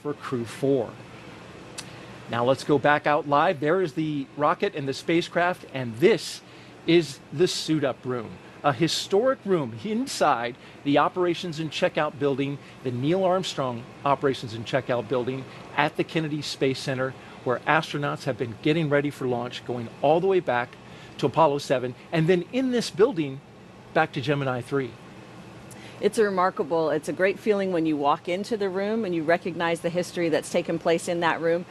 for Crew-4. Now let's go back out live. There is the rocket and the spacecraft, and this is the Suit Up room, a historic room inside the Operations and Checkout building, the Neil Armstrong Operations and Checkout building at the Kennedy Space Center, where astronauts have been getting ready for launch, going all the way back to Apollo 7, and then in this building back to Gemini 3. It's a great feeling when you walk into the room and you recognize the history that's taken place in that room.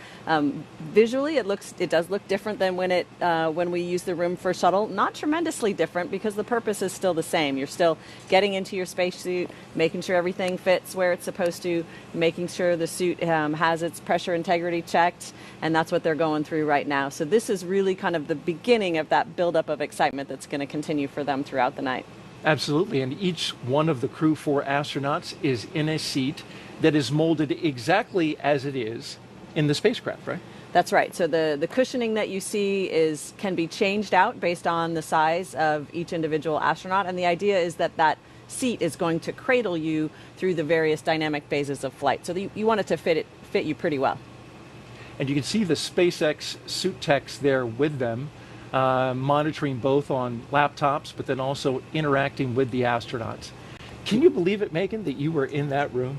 Visually, it does look different than when we use the room for shuttle. Not tremendously different, because the purpose is still the same. You're still getting into your spacesuit, making sure everything fits where it's supposed to, making sure the suit has its pressure integrity checked, and that's what they're going through right now. So this is really kind of the beginning of that buildup of excitement that's going to continue for them throughout the night. Absolutely, and each one of the Crew-4 astronauts is in a seat that is molded exactly as it is in the spacecraft, right? That's right. So the cushioning that you see can be changed out based on the size of each individual astronaut, and the idea is that that seat is going to cradle you through the various dynamic phases of flight. So you want it to fit you pretty well. And you can see the SpaceX suit techs there with them, monitoring both on laptops, but then also interacting with the astronauts. Can you believe it, Megan, that you were in that room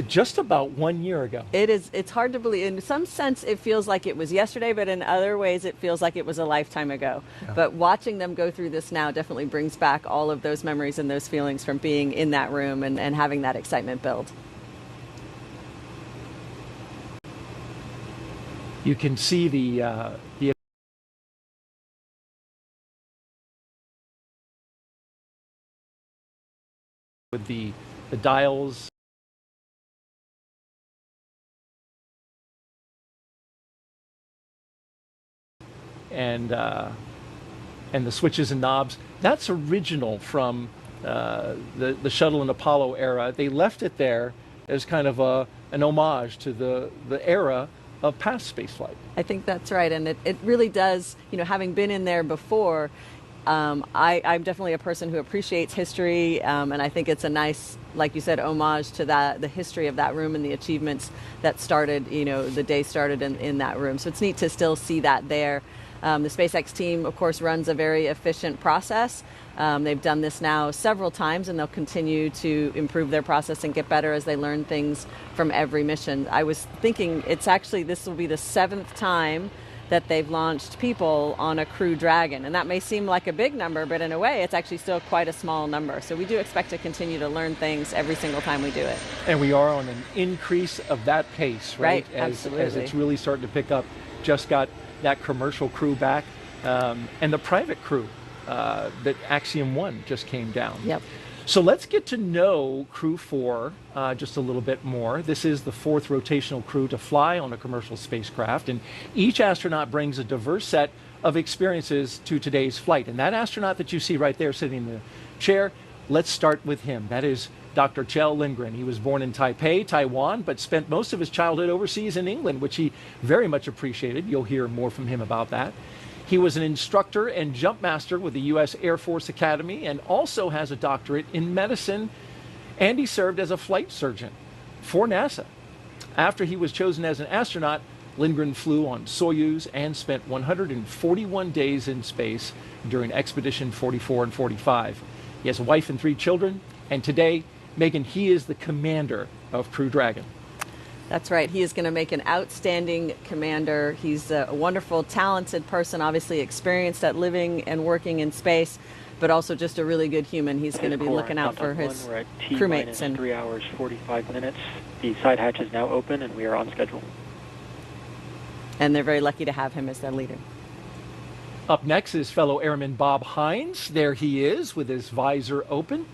just about 1 year ago? It's hard to believe. In some sense, it feels like it was yesterday, but in other ways, it feels like it was a lifetime ago. Yeah. But watching them go through this now definitely brings back all of those memories and those feelings from being in that room and having that excitement build. You can see the with the dials and the switches and knobs. That's original from the shuttle and Apollo era. They left it there as kind of an homage to the era of past spaceflight. I think that's right, and it really does, having been in there before, I'm definitely a person who appreciates history, and I think it's a nice, like you said, homage to the history of that room and the achievements that started, the day started in that room. So it's neat to still see that there. The SpaceX team, of course, runs a very efficient process. They've done this now several times, and they'll continue to improve their process and get better as they learn things from every mission. I was thinking this will be the 7th time that they've launched people on a Crew Dragon. And that may seem like a big number, but in a way, it's actually still quite a small number. So we do expect to continue to learn things every single time we do it. And we are on an increase of that pace, right? Absolutely. As it's really starting to pick up. Just got that commercial crew back, and the private crew that Axiom 1 just came down. Yep. So let's get to know Crew-4 just a little bit more. This is the 4th rotational crew to fly on a commercial spacecraft, and each astronaut brings a diverse set of experiences to today's flight. And that astronaut that you see right there sitting in the chair, let's start with him. That is Dr. Kjell Lindgren. He was born in Taipei, Taiwan, but spent most of his childhood overseas in England, which he very much appreciated. You'll hear more from him about that. He was an instructor and jump master with the U.S. Air Force Academy and also has a doctorate in medicine, and he served as a flight surgeon for NASA. After he was chosen as an astronaut, Lindgren flew on Soyuz and spent 141 days in space during Expedition 44 and 45. He has a wife and 3 children, and today, Megan, he is the commander of Crew Dragon. That's right. He is going to make an outstanding commander. He's a wonderful, talented person, obviously experienced at living and working in space, but also just a really good human. He's going to be looking out for his crewmates. And 3 hours, 45 minutes. The side hatch is now open, and we are on schedule. And they're very lucky to have him as their leader. Up next is fellow airman Bob Hines. There he is with his visor open,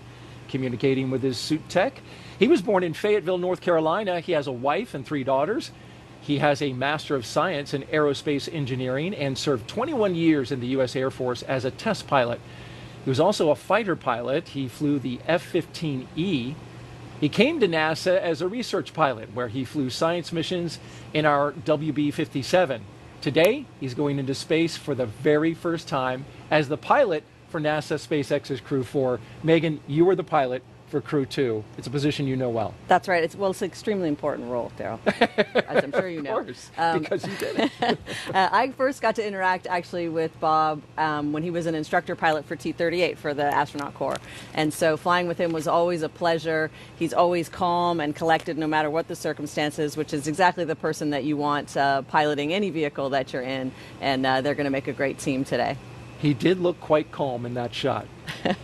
communicating with his suit tech. He was born in Fayetteville, North Carolina. He has a wife and 3 daughters. He has a Master of Science in Aerospace Engineering and served 21 years in the U.S. Air Force as a test pilot. He was also a fighter pilot. He flew the F-15E. He came to NASA as a research pilot, where he flew science missions in our WB-57. Today, he's going into space for the very first time as the pilot for NASA SpaceX's Crew-4. Megan, you were the pilot for Crew 2. It's a position you know well. That's right. It's an extremely important role, Daryl, as I'm sure you know. Of course, because you did it. I first got to interact actually with Bob when he was an instructor pilot for T-38 for the Astronaut Corps. And so flying with him was always a pleasure. He's always calm and collected no matter what the circumstances, which is exactly the person that you want piloting any vehicle that you're in. And they're going to make a great team today. He did look quite calm in that shot,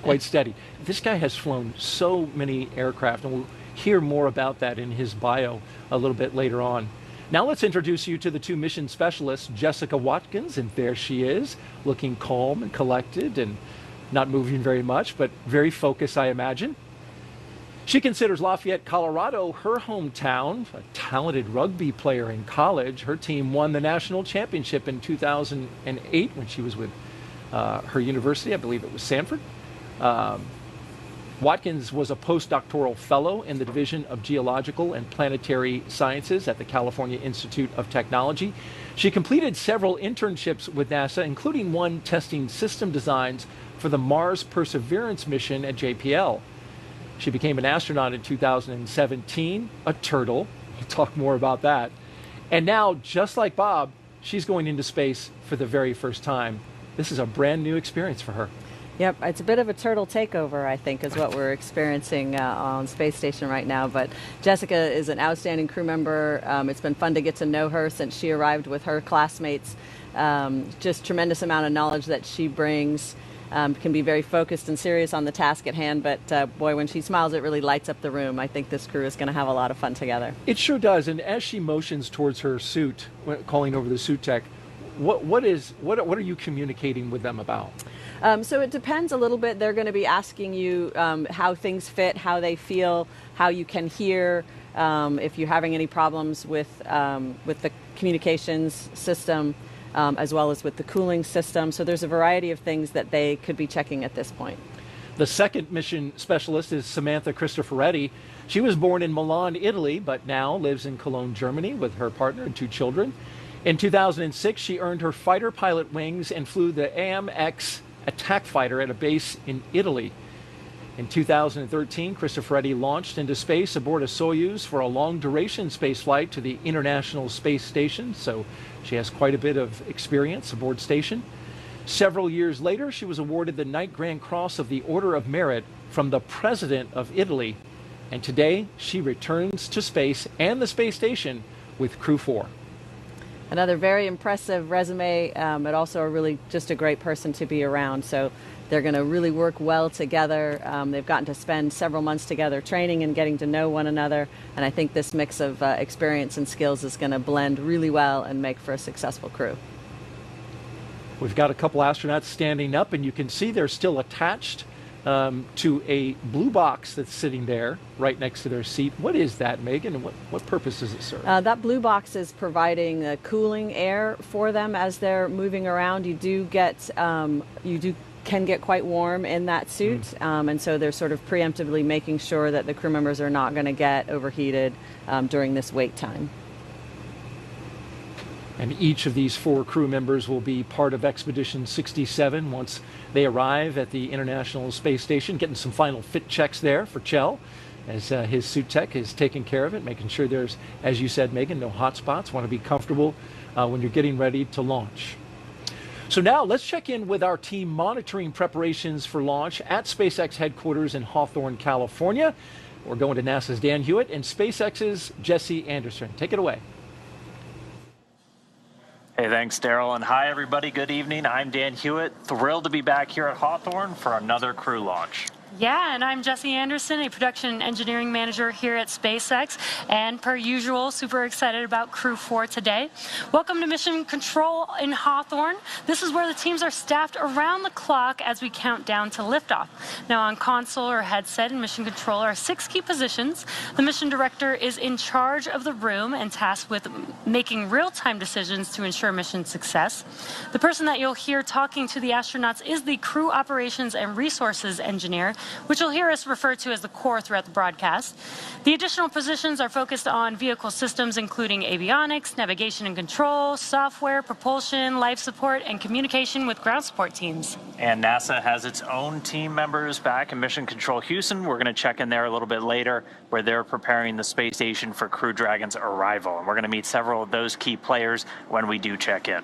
quite steady. This guy has flown so many aircraft, and we'll hear more about that in his bio a little bit later on. Now let's introduce you to the two mission specialists, Jessica Watkins, and there she is, looking calm and collected and not moving very much, but very focused, I imagine. She considers Lafayette, Colorado, her hometown, a talented rugby player in college. Her team won the national championship in 2008 when she was with her university, I believe it was Sanford. Watkins was a postdoctoral fellow in the Division of Geological and Planetary Sciences at the California Institute of Technology. She completed several internships with NASA, including one testing system designs for the Mars Perseverance mission at JPL. She became an astronaut in 2017, a turtle. We'll talk more about that. And now, just like Bob, she's going into space for the very first time. This is a brand new experience for her. Yep, it's a bit of a turtle takeover, I think, is what we're experiencing on Space Station right now. But Jessica is an outstanding crew member. It's been fun to get to know her since she arrived with her classmates. Just tremendous amount of knowledge that she brings. Can be very focused and serious on the task at hand, but boy, when she smiles, it really lights up the room. I think this crew is going to have a lot of fun together. It sure does. And as she motions towards her suit, calling over the suit tech, what are you communicating with them about? So it depends a little bit. They're going to be asking you how things fit, how they feel, how you can hear, if you're having any problems with the communications system, as well as with the cooling system. So there's a variety of things that they could be checking at this point. The second mission specialist is Samantha Cristoforetti. She was born in Milan, Italy, but now lives in Cologne, Germany with her partner and two children. In 2006, she earned her fighter pilot wings and flew the AMX attack fighter at a base in Italy. In 2013, Cristoforetti launched into space aboard a Soyuz for a long-duration space flight to the International Space Station, so she has quite a bit of experience aboard station. Several years later, she was awarded the Knight Grand Cross of the Order of Merit from the President of Italy. And today, she returns to space and the space station with Crew-4. Another very impressive resume, but also just a great person to be around. So they're going to really work well together. They've gotten to spend several months together training and getting to know one another. And I think this mix of experience and skills is going to blend really well and make for a successful crew. We've got a couple astronauts standing up, and you can see they're still attached to a blue box that's sitting there right next to their seat. What is that, Megan, and what purpose does it serve? That blue box is providing cooling air for them as they're moving around. You can get quite warm in that suit, and so they're sort of preemptively making sure that the crew members are not going to get overheated during this wait time. And each of these 4 crew members will be part of Expedition 67 once they arrive at the International Space Station, getting some final fit checks there for Kjell, as his suit tech is taking care of it, making sure there's, as you said, Megan, no hot spots. Want to be comfortable when you're getting ready to launch. So now let's check in with our team monitoring preparations for launch at SpaceX headquarters in Hawthorne, California. We're going to NASA's Dan Hewitt and SpaceX's Jesse Anderson. Take it away. Hey, thanks, Daryl, and hi, everybody. Good evening. I'm Dan Hewitt. Thrilled to be back here at Hawthorne for another crew launch. Yeah, and I'm Jesse Anderson, a production and engineering manager here at SpaceX, and per usual, super excited about Crew-4 today. Welcome to Mission Control in Hawthorne. This is where the teams are staffed around the clock as we count down to liftoff. Now, on console or headset in Mission Control are 6 key positions. The mission director is in charge of the room and tasked with making real-time decisions to ensure mission success. The person that you'll hear talking to the astronauts is the crew operations and resources engineer. which you'll hear us refer to as the core throughout the broadcast. The additional positions are focused on vehicle systems, including avionics, navigation and control, software, propulsion, life support, and communication with ground support teams. And NASA has its own team members back in Mission Control Houston. We're going to check in there a little bit later, where they're preparing the space station for Crew Dragon's arrival. And we're going to meet several of those key players when we do check in.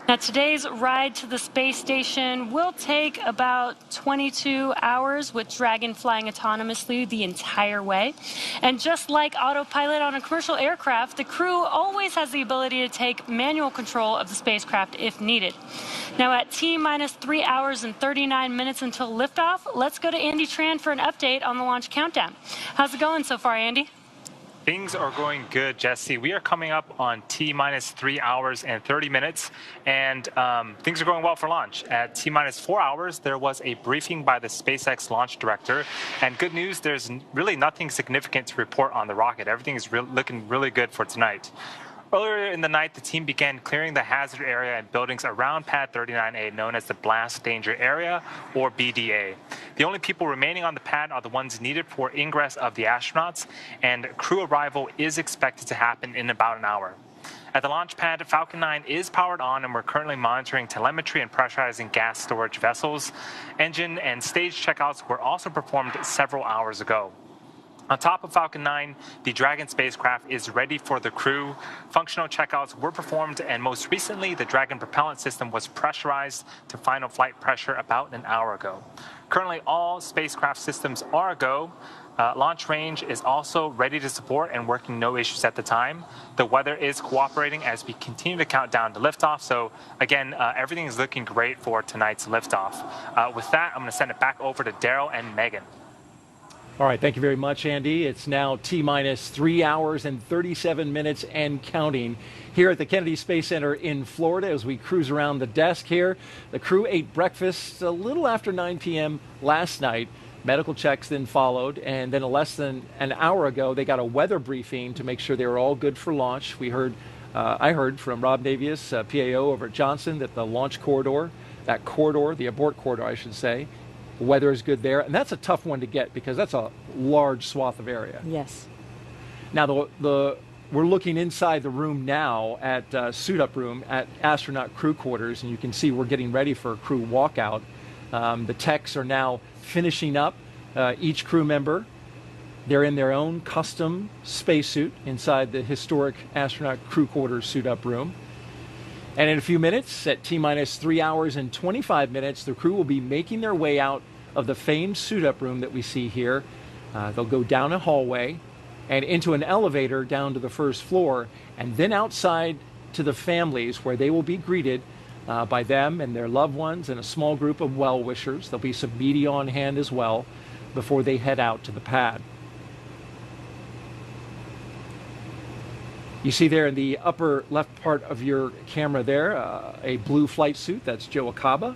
Now, today's ride to the space station will take about 22 hours, with Dragon flying autonomously the entire way. And just like autopilot on a commercial aircraft, the crew always has the ability to take manual control of the spacecraft if needed. Now, at T-minus 3 hours and 39 minutes until liftoff, let's go to Andy Tran for an update on the launch countdown. How's it going so far, Andy? Things are going good, Jesse. We are coming up on T-minus 3 hours and 30 minutes, and things are going well for launch. At T-minus 4 hours, there was a briefing by the SpaceX launch director, and good news, there's really nothing significant to report on the rocket. Everything is looking really good for tonight. Earlier in the night, the team began clearing the hazard area and buildings around Pad 39A, known as the Blast Danger Area, or BDA. The only people remaining on the pad are the ones needed for ingress of the astronauts, and crew arrival is expected to happen in about an hour. At the launch pad, Falcon 9 is powered on, and we're currently monitoring telemetry and pressurizing gas storage vessels. Engine and stage checkouts were also performed several hours ago. On top of Falcon 9, the Dragon spacecraft is ready for the crew. Functional checkouts were performed, and most recently, the Dragon propellant system was pressurized to final flight pressure about an hour ago. Currently, all spacecraft systems are a go. Launch range is also ready to support and working no issues at the time. The weather is cooperating as we continue to count down to liftoff. So again, everything is looking great for tonight's liftoff. With that, I'm going to send it back over to Daryl and Megan. All right, thank you very much, Andy. It's now T-minus 3 hours and 37 minutes and counting here at the Kennedy Space Center in Florida as we cruise around the desk here. The crew ate breakfast a little after 9 p.m. last night. Medical checks then followed, and then less than an hour ago, they got a weather briefing to make sure they were all good for launch. I heard from Rob Navius, PAO over at Johnson, that the launch corridor, the abort corridor, I should say, the weather is good there, and that's a tough one to get because that's a large swath of area. Yes. Now, we're looking inside the room now at Suit Up room at astronaut crew quarters, and you can see we're getting ready for a crew walkout. The techs are now finishing up. Each crew member, they're in their own custom spacesuit inside the historic astronaut crew quarters Suit Up room. And in a few minutes, at T-minus 3 hours and 25 minutes, the crew will be making their way out of the famed Suit Up room that we see here. They'll go down a hallway and into an elevator down to the first floor, and then outside to the families where they will be greeted by them and their loved ones and a small group of well-wishers. There'll be some media on hand as well before they head out to the pad. You see there in the upper left part of your camera there, a blue flight suit. That's Joe Acaba.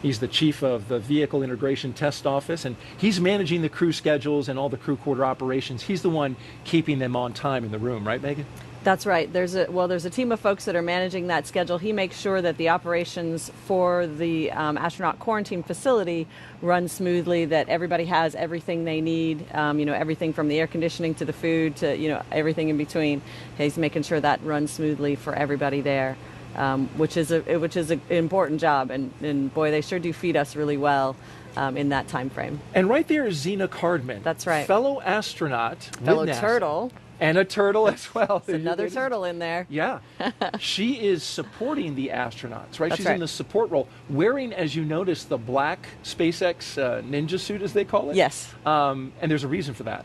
He's the chief of the Vehicle Integration Test Office, and he's managing the crew schedules and all the crew quarter operations. He's the one keeping them on time in the room, right, Megan? That's right. There's a team of folks that are managing that schedule. He makes sure that the operations for the astronaut quarantine facility run smoothly, that everybody has everything they need, everything from the air conditioning to the food to, everything in between. He's making sure that runs smoothly for everybody there, which is an important job. And boy, they sure do feed us really well in that time frame. And right there is Zena Cardman. That's right. Fellow astronaut. Fellow turtle. And a turtle as well. There's another turtle in there. Yeah. She is supporting the astronauts, right? That's She's right. in the support role, wearing, as you notice, the black SpaceX ninja suit, as they call it. Yes. And there's a reason for that.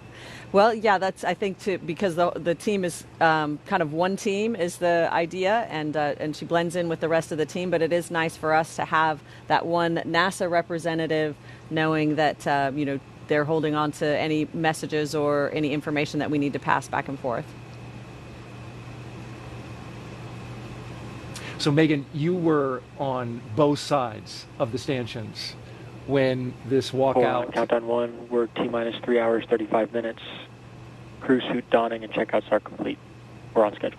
Well, yeah, that's, I think, because the team is kind of one team is the idea, and she blends in with the rest of the team, but it is nice for us to have that one NASA representative knowing that, they're holding on to any messages or any information that we need to pass back and forth. So, Megan, you were on both sides of the stanchions when this walkout... Countdown 1, we're T-minus 3 hours, 35 minutes. Crew suit donning and checkouts are complete. We're on schedule.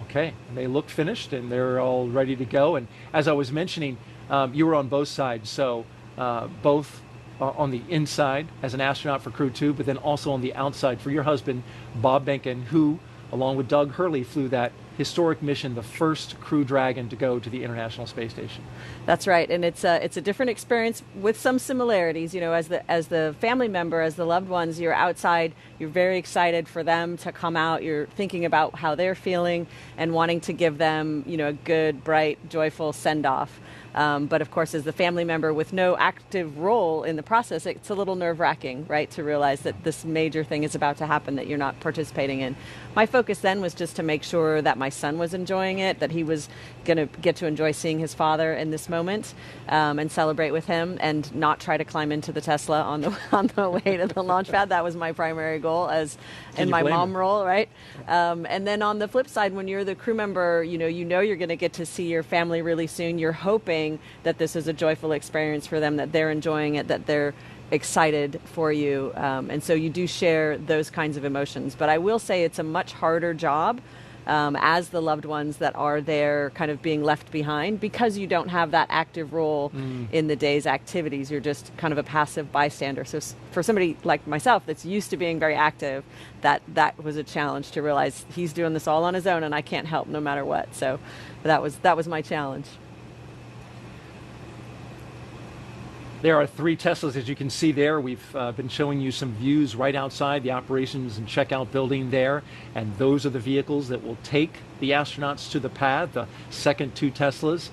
Okay, and they look finished and they're all ready to go. And as I was mentioning, you were on both sides, so both on the inside as an astronaut for Crew 2, but then also on the outside for your husband, Bob Behnken, who, along with Doug Hurley, flew that historic mission, the first Crew Dragon to go to the International Space Station. That's right, and it's a different experience with some similarities. You know, as the family member, as the loved ones, you're outside, you're very excited for them to come out. You're thinking about how they're feeling and wanting to give them, you know, a good, bright, joyful send-off. But of course, as the family member with no active role in the process, it's a little nerve-wracking, right, to realize that this major thing is about to happen that you're not participating in. My focus then was just to make sure that my son was enjoying it, that he was going to get to enjoy seeing his father in this moment, and celebrate with him, and not try to climb into the Tesla on the way to the launch pad. That was my primary goal as in my mom role, right? And then on the flip side, when you're the crew member, you know you're going to get to see your family really soon. You're hoping that this is a joyful experience for them, that they're enjoying it, that they're excited for you. And so you do share those kinds of emotions. But I will say it's a much harder job as the loved ones that are there kind of being left behind, because you don't have that active role in the day's activities. You're just kind of a passive bystander. So for somebody like myself that's used to being very active, that was a challenge to realize he's doing this all on his own and I can't help no matter what. So that was my challenge. There are 3 Teslas, as you can see there. We've been showing you some views right outside the operations and checkout building there. And those are the vehicles that will take the astronauts to the pad, the second 2 Teslas.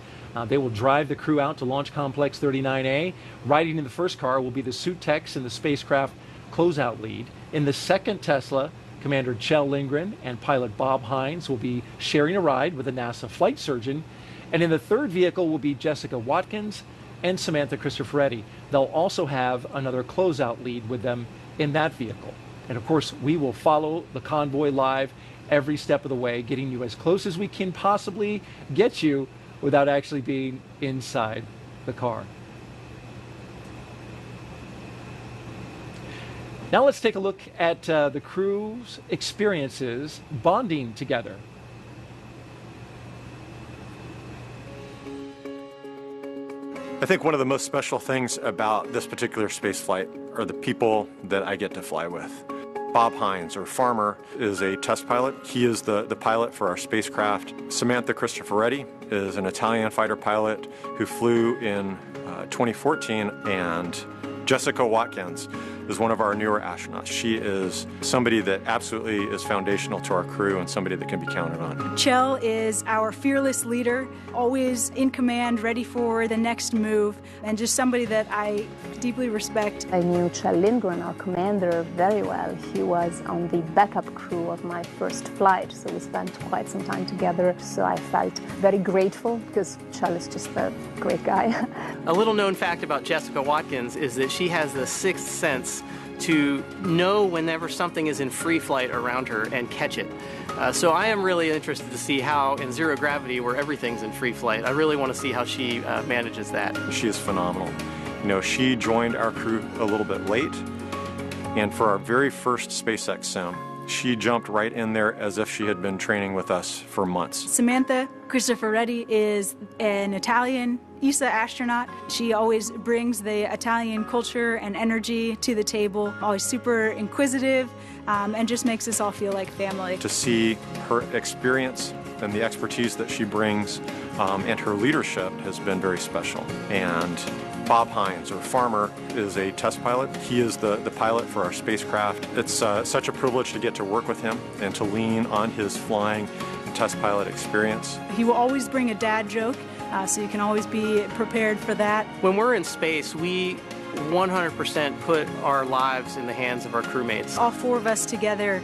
They will drive the crew out to Launch Complex 39A. Riding in the first car will be the suit techs and the spacecraft closeout lead. In the second Tesla, Commander Kjell Lindgren and pilot Bob Hines will be sharing a ride with a NASA flight surgeon. And in the third vehicle will be Jessica Watkins and Samantha Cristoforetti. They'll also have another closeout lead with them in that vehicle. And of course, we will follow the convoy live every step of the way, getting you as close as we can possibly get you without actually being inside the car. Now let's take a look at the crew's experiences bonding together. I think one of the most special things about this particular space flight are the people that I get to fly with. Bob Hines, or Farmer, is a test pilot. He is the pilot for our spacecraft. Samantha Cristoforetti is an Italian fighter pilot who flew in 2014, and Jessica Watkins is one of our newer astronauts. She is somebody that absolutely is foundational to our crew and somebody that can be counted on. Kjell is our fearless leader, always in command, ready for the next move, and just somebody that I deeply respect. I knew Kjell Lindgren, our commander, very well. He was on the backup crew of my first flight, so we spent quite some time together. So I felt very grateful because Kjell is just a great guy. A little known fact about Jessica Watkins is that she has the sixth sense to know whenever something is in free flight around her and catch it. So I am really interested to see how in zero gravity, where everything's in free flight, I really want to see how she manages that. She is phenomenal. You know, she joined our crew a little bit late, and for our very first SpaceX sim, she jumped right in there as if she had been training with us for months. Samantha Cristoforetti is an Italian ESA astronaut. She always brings the Italian culture and energy to the table, always super inquisitive, and just makes us all feel like family. To see her experience and the expertise that she brings and her leadership has been very special. And Bob Hines, or Farmer, is a test pilot. He is the pilot for our spacecraft. It's such a privilege to get to work with him and to lean on his flying and test pilot experience. He will always bring a dad joke, so you can always be prepared for that. When we're in space, we 100% put our lives in the hands of our crewmates. All 4 of us together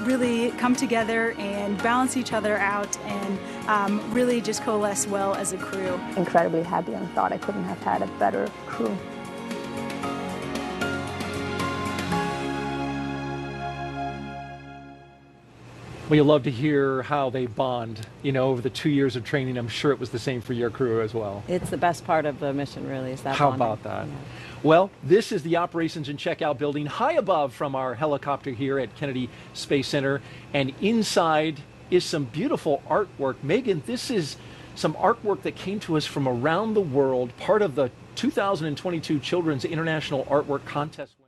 really come together and balance each other out and really just coalesce well as a crew. Incredibly happy and thought I couldn't have had a better crew. Well, you'll love to hear how they bond, you know, over the 2 years of training. I'm sure it was the same for your crew as well. It's the best part of the mission, really, is that How bonding. about that? Yeah. Well, this is the operations and checkout building high above from our helicopter here at Kennedy Space Center. And inside is some beautiful artwork. Megan, this is some artwork that came to us from around the world, part of the 2022 Children's International Artwork Contest winner.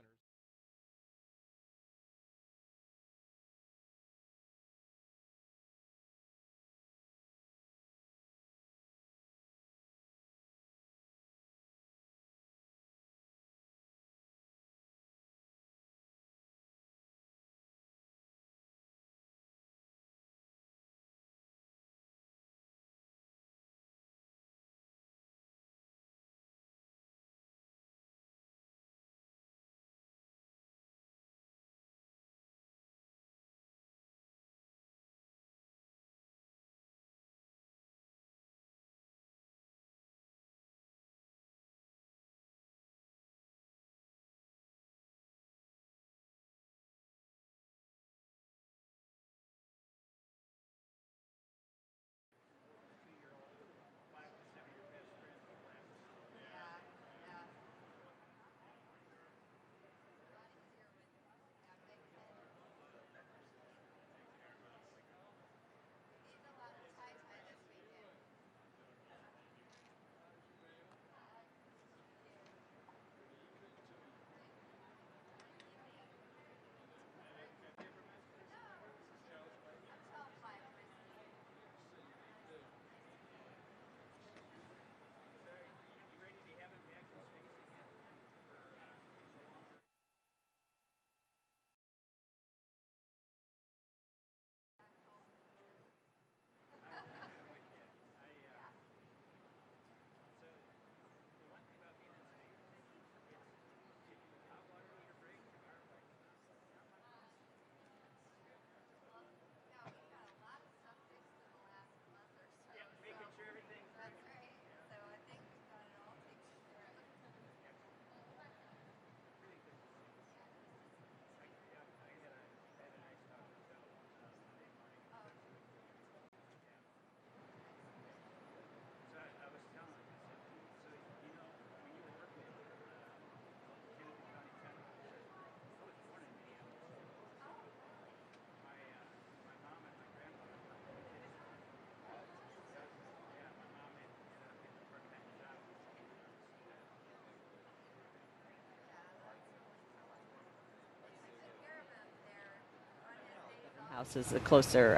House is a closer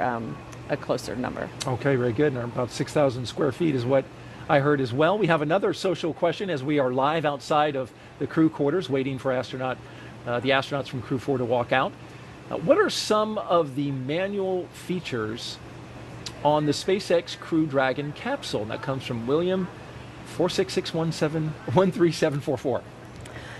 number. Okay, very good. And about 6,000 square feet is what I heard as well. We have another social question as we are live outside of the crew quarters waiting for the astronauts from Crew-4 to walk out. What are some of the manual features on the SpaceX Crew Dragon capsule? And that comes from William 46617-13744.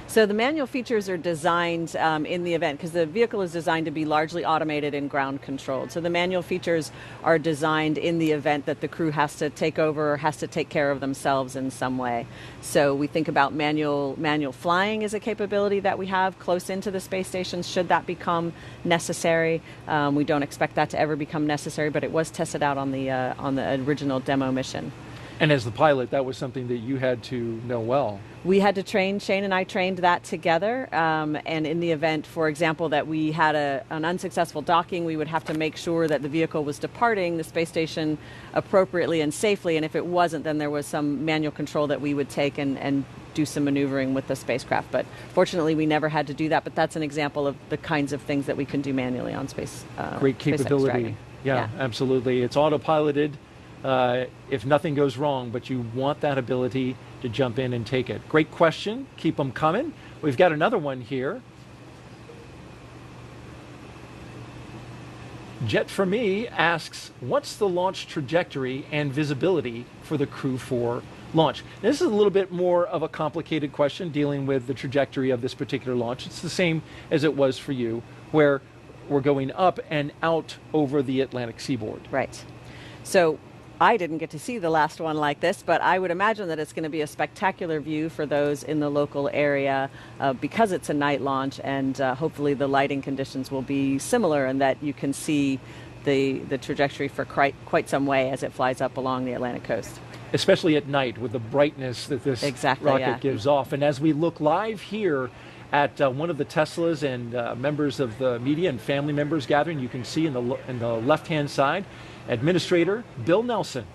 So the manual features are designed in the event, because the vehicle is designed to be largely automated and ground controlled. So the manual features are designed in the event that the crew has to take over or has to take care of themselves in some way. So we think about manual flying as a capability that we have close into the space station should that become necessary. We don't expect that to ever become necessary, but it was tested out on the original demo mission. And as the pilot, that was something that you had to know well. We had to train, Shane and I trained that together, and in the event, for example, that we had an unsuccessful docking, we would have to make sure that the vehicle was departing the space station appropriately and safely, and if it wasn't, then there was some manual control that we would take and do some maneuvering with the spacecraft. But fortunately, we never had to do that, but that's an example of the kinds of things that we can do manually on space. Great capability. Yeah, absolutely. It's autopiloted. If nothing goes wrong, but you want that ability to jump in and take it. Great question. Keep them coming. We've got another one here. Jet for Me asks, what's the launch trajectory and visibility for the Crew-4 launch? This is a little bit more of a complicated question dealing with the trajectory of this particular launch. It's the same as it was for you, where we're going up and out over the Atlantic seaboard. Right. So I didn't get to see the last one like this, but I would imagine that it's going to be a spectacular view for those in the local area because it's a night launch, and hopefully the lighting conditions will be similar and that you can see the trajectory for quite some way as it flies up along the Atlantic coast. Especially at night with the brightness that this rocket gives off. And as we look live here at one of the Teslas and members of the media and family members gathering, you can see in the left-hand side, Administrator Bill Nelson,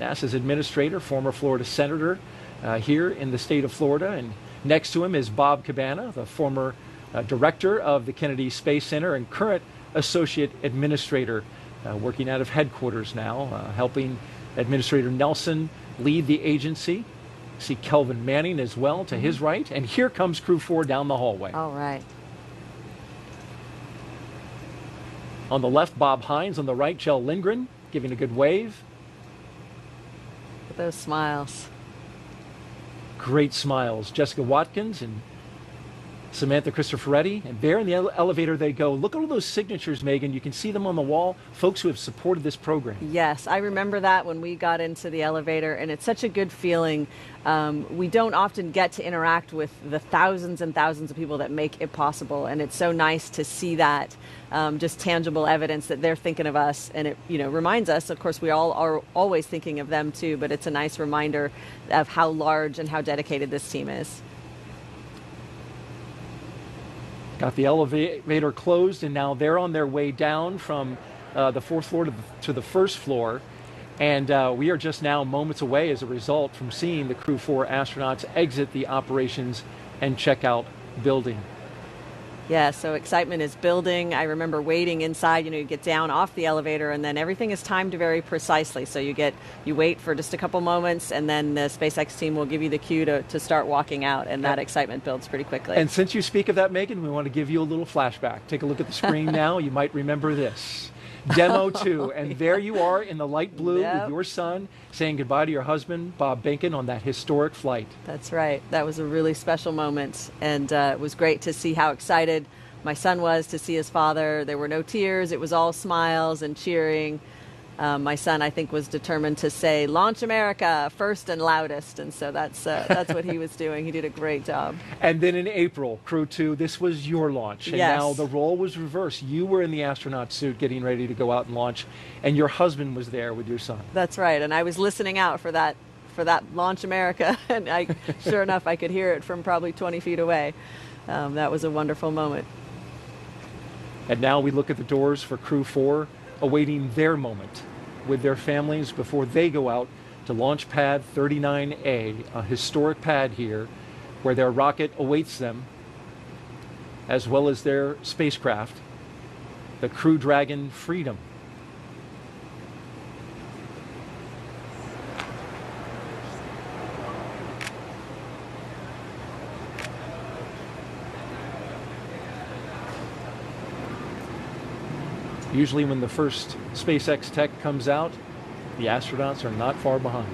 NASA's administrator, former Florida senator, here in the state of Florida. And next to him is Bob Cabana, the former director of the Kennedy Space Center and current associate administrator, working out of headquarters now, helping Administrator Nelson lead the agency. See Kelvin Manning as well to his right. And here comes Crew-4 down the hallway. All right. On the left, Bob Hines. On the right, Kjell Lindgren, giving a good wave. Those smiles. Great smiles. Jessica Watkins and Samantha Cristoforetti. And there in the elevator they go. Look at all those signatures, Megan. You can see them on the wall. Folks who have supported this program. Yes, I remember that when we got into the elevator, and it's such a good feeling. We don't often get to interact with the thousands and thousands of people that make it possible, and it's so nice to see that just tangible evidence that they're thinking of us, and it reminds us, of course, we all are always thinking of them too, but it's a nice reminder of how large and how dedicated this team is. Got the elevator closed, and now they're on their way down from the fourth floor to the first floor. And we are just now moments away as a result from seeing the Crew-4 astronauts exit the operations and checkout building. Yeah, so excitement is building. I remember waiting inside, you get down off the elevator, and then everything is timed very precisely. So you wait for just a couple moments, and then the SpaceX team will give you the cue to start walking out, and that excitement builds pretty quickly. And since you speak of that, Megan, we want to give you a little flashback. Take a look at the screen now. You might remember this. Demo 2, and there you are in the light blue with your son saying goodbye to your husband, Bob Behnken, on that historic flight. That's right. That was a really special moment, and it was great to see how excited my son was to see his father. There were no tears. It was all smiles and cheering. My son, I think, was determined to say, "Launch America," first and loudest, and so that's what he was doing. He did a great job. And then in April, Crew-2, this was your launch, and now the role was reversed. You were in the astronaut suit getting ready to go out and launch, and your husband was there with your son. That's right, and I was listening out for that Launch America, and sure enough, I could hear it from probably 20 feet away. That was a wonderful moment. And now we look at the doors for Crew-4, awaiting their moment with their families before they go out to launch pad 39A, a historic pad here where their rocket awaits them, as well as their spacecraft, the Crew Dragon Freedom. Usually when the first SpaceX tech comes out, the astronauts are not far behind.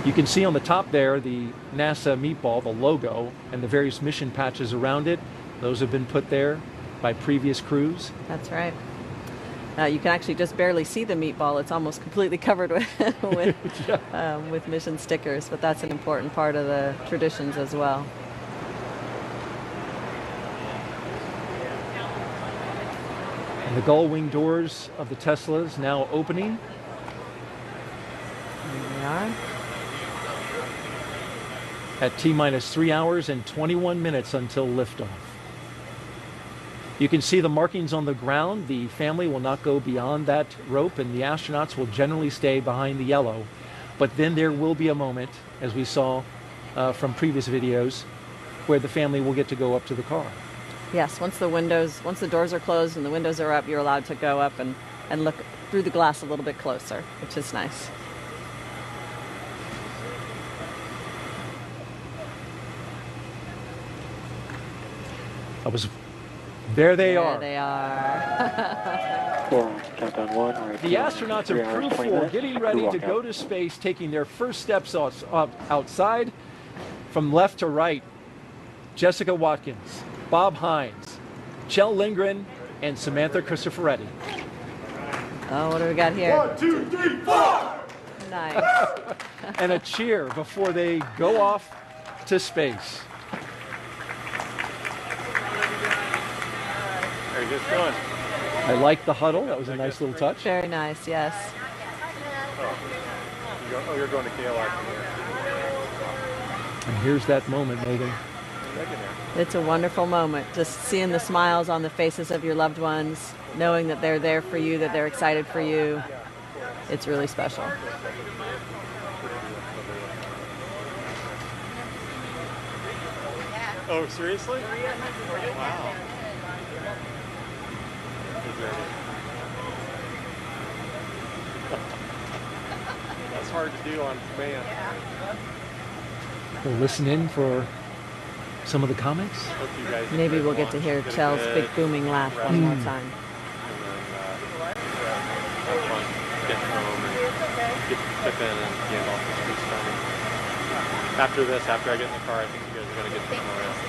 You can see on the top there the NASA meatball, the logo, and the various mission patches around it. Those have been put there by previous crews. That's right. You can actually just barely see the meatball. It's almost completely covered with mission stickers, but that's an important part of the traditions as well. The gull wing doors of the Teslas now opening. Here we are. At T-minus 3 hours and 21 minutes until liftoff. You can see the markings on the ground. The family will not go beyond that rope, and the astronauts will generally stay behind the yellow. But then there will be a moment, as we saw from previous videos, where the family will get to go up to the car. Yes, once the doors are closed and the windows are up, you're allowed to go up and look through the glass a little bit closer, which is nice. There they are. There they are. Countdown 1. The astronauts of Crew-4 getting ready to go to space, taking their first steps outside. From left to right, Jessica Watkins, Bob Hines, Kjell Lindgren, and Samantha Cristoforetti. Oh, what do we got here? 1, 2, 3, 4! Nice. And a cheer before they go off to space. How are you guys doing? I like the huddle. That was a nice little touch. Very nice, yes. You're going to Kjell after here. And here's that moment, Megan. It's a wonderful moment, just seeing the smiles on the faces of your loved ones, knowing that they're there for you, that they're excited for you. It's really special. Oh, seriously? Wow. That's hard to do on command. We'll listen in for some of the comments. Maybe we'll get to hear Kjell's big booming laugh one more time. After this, after I get in the car, I think you guys are going to get somewhere else.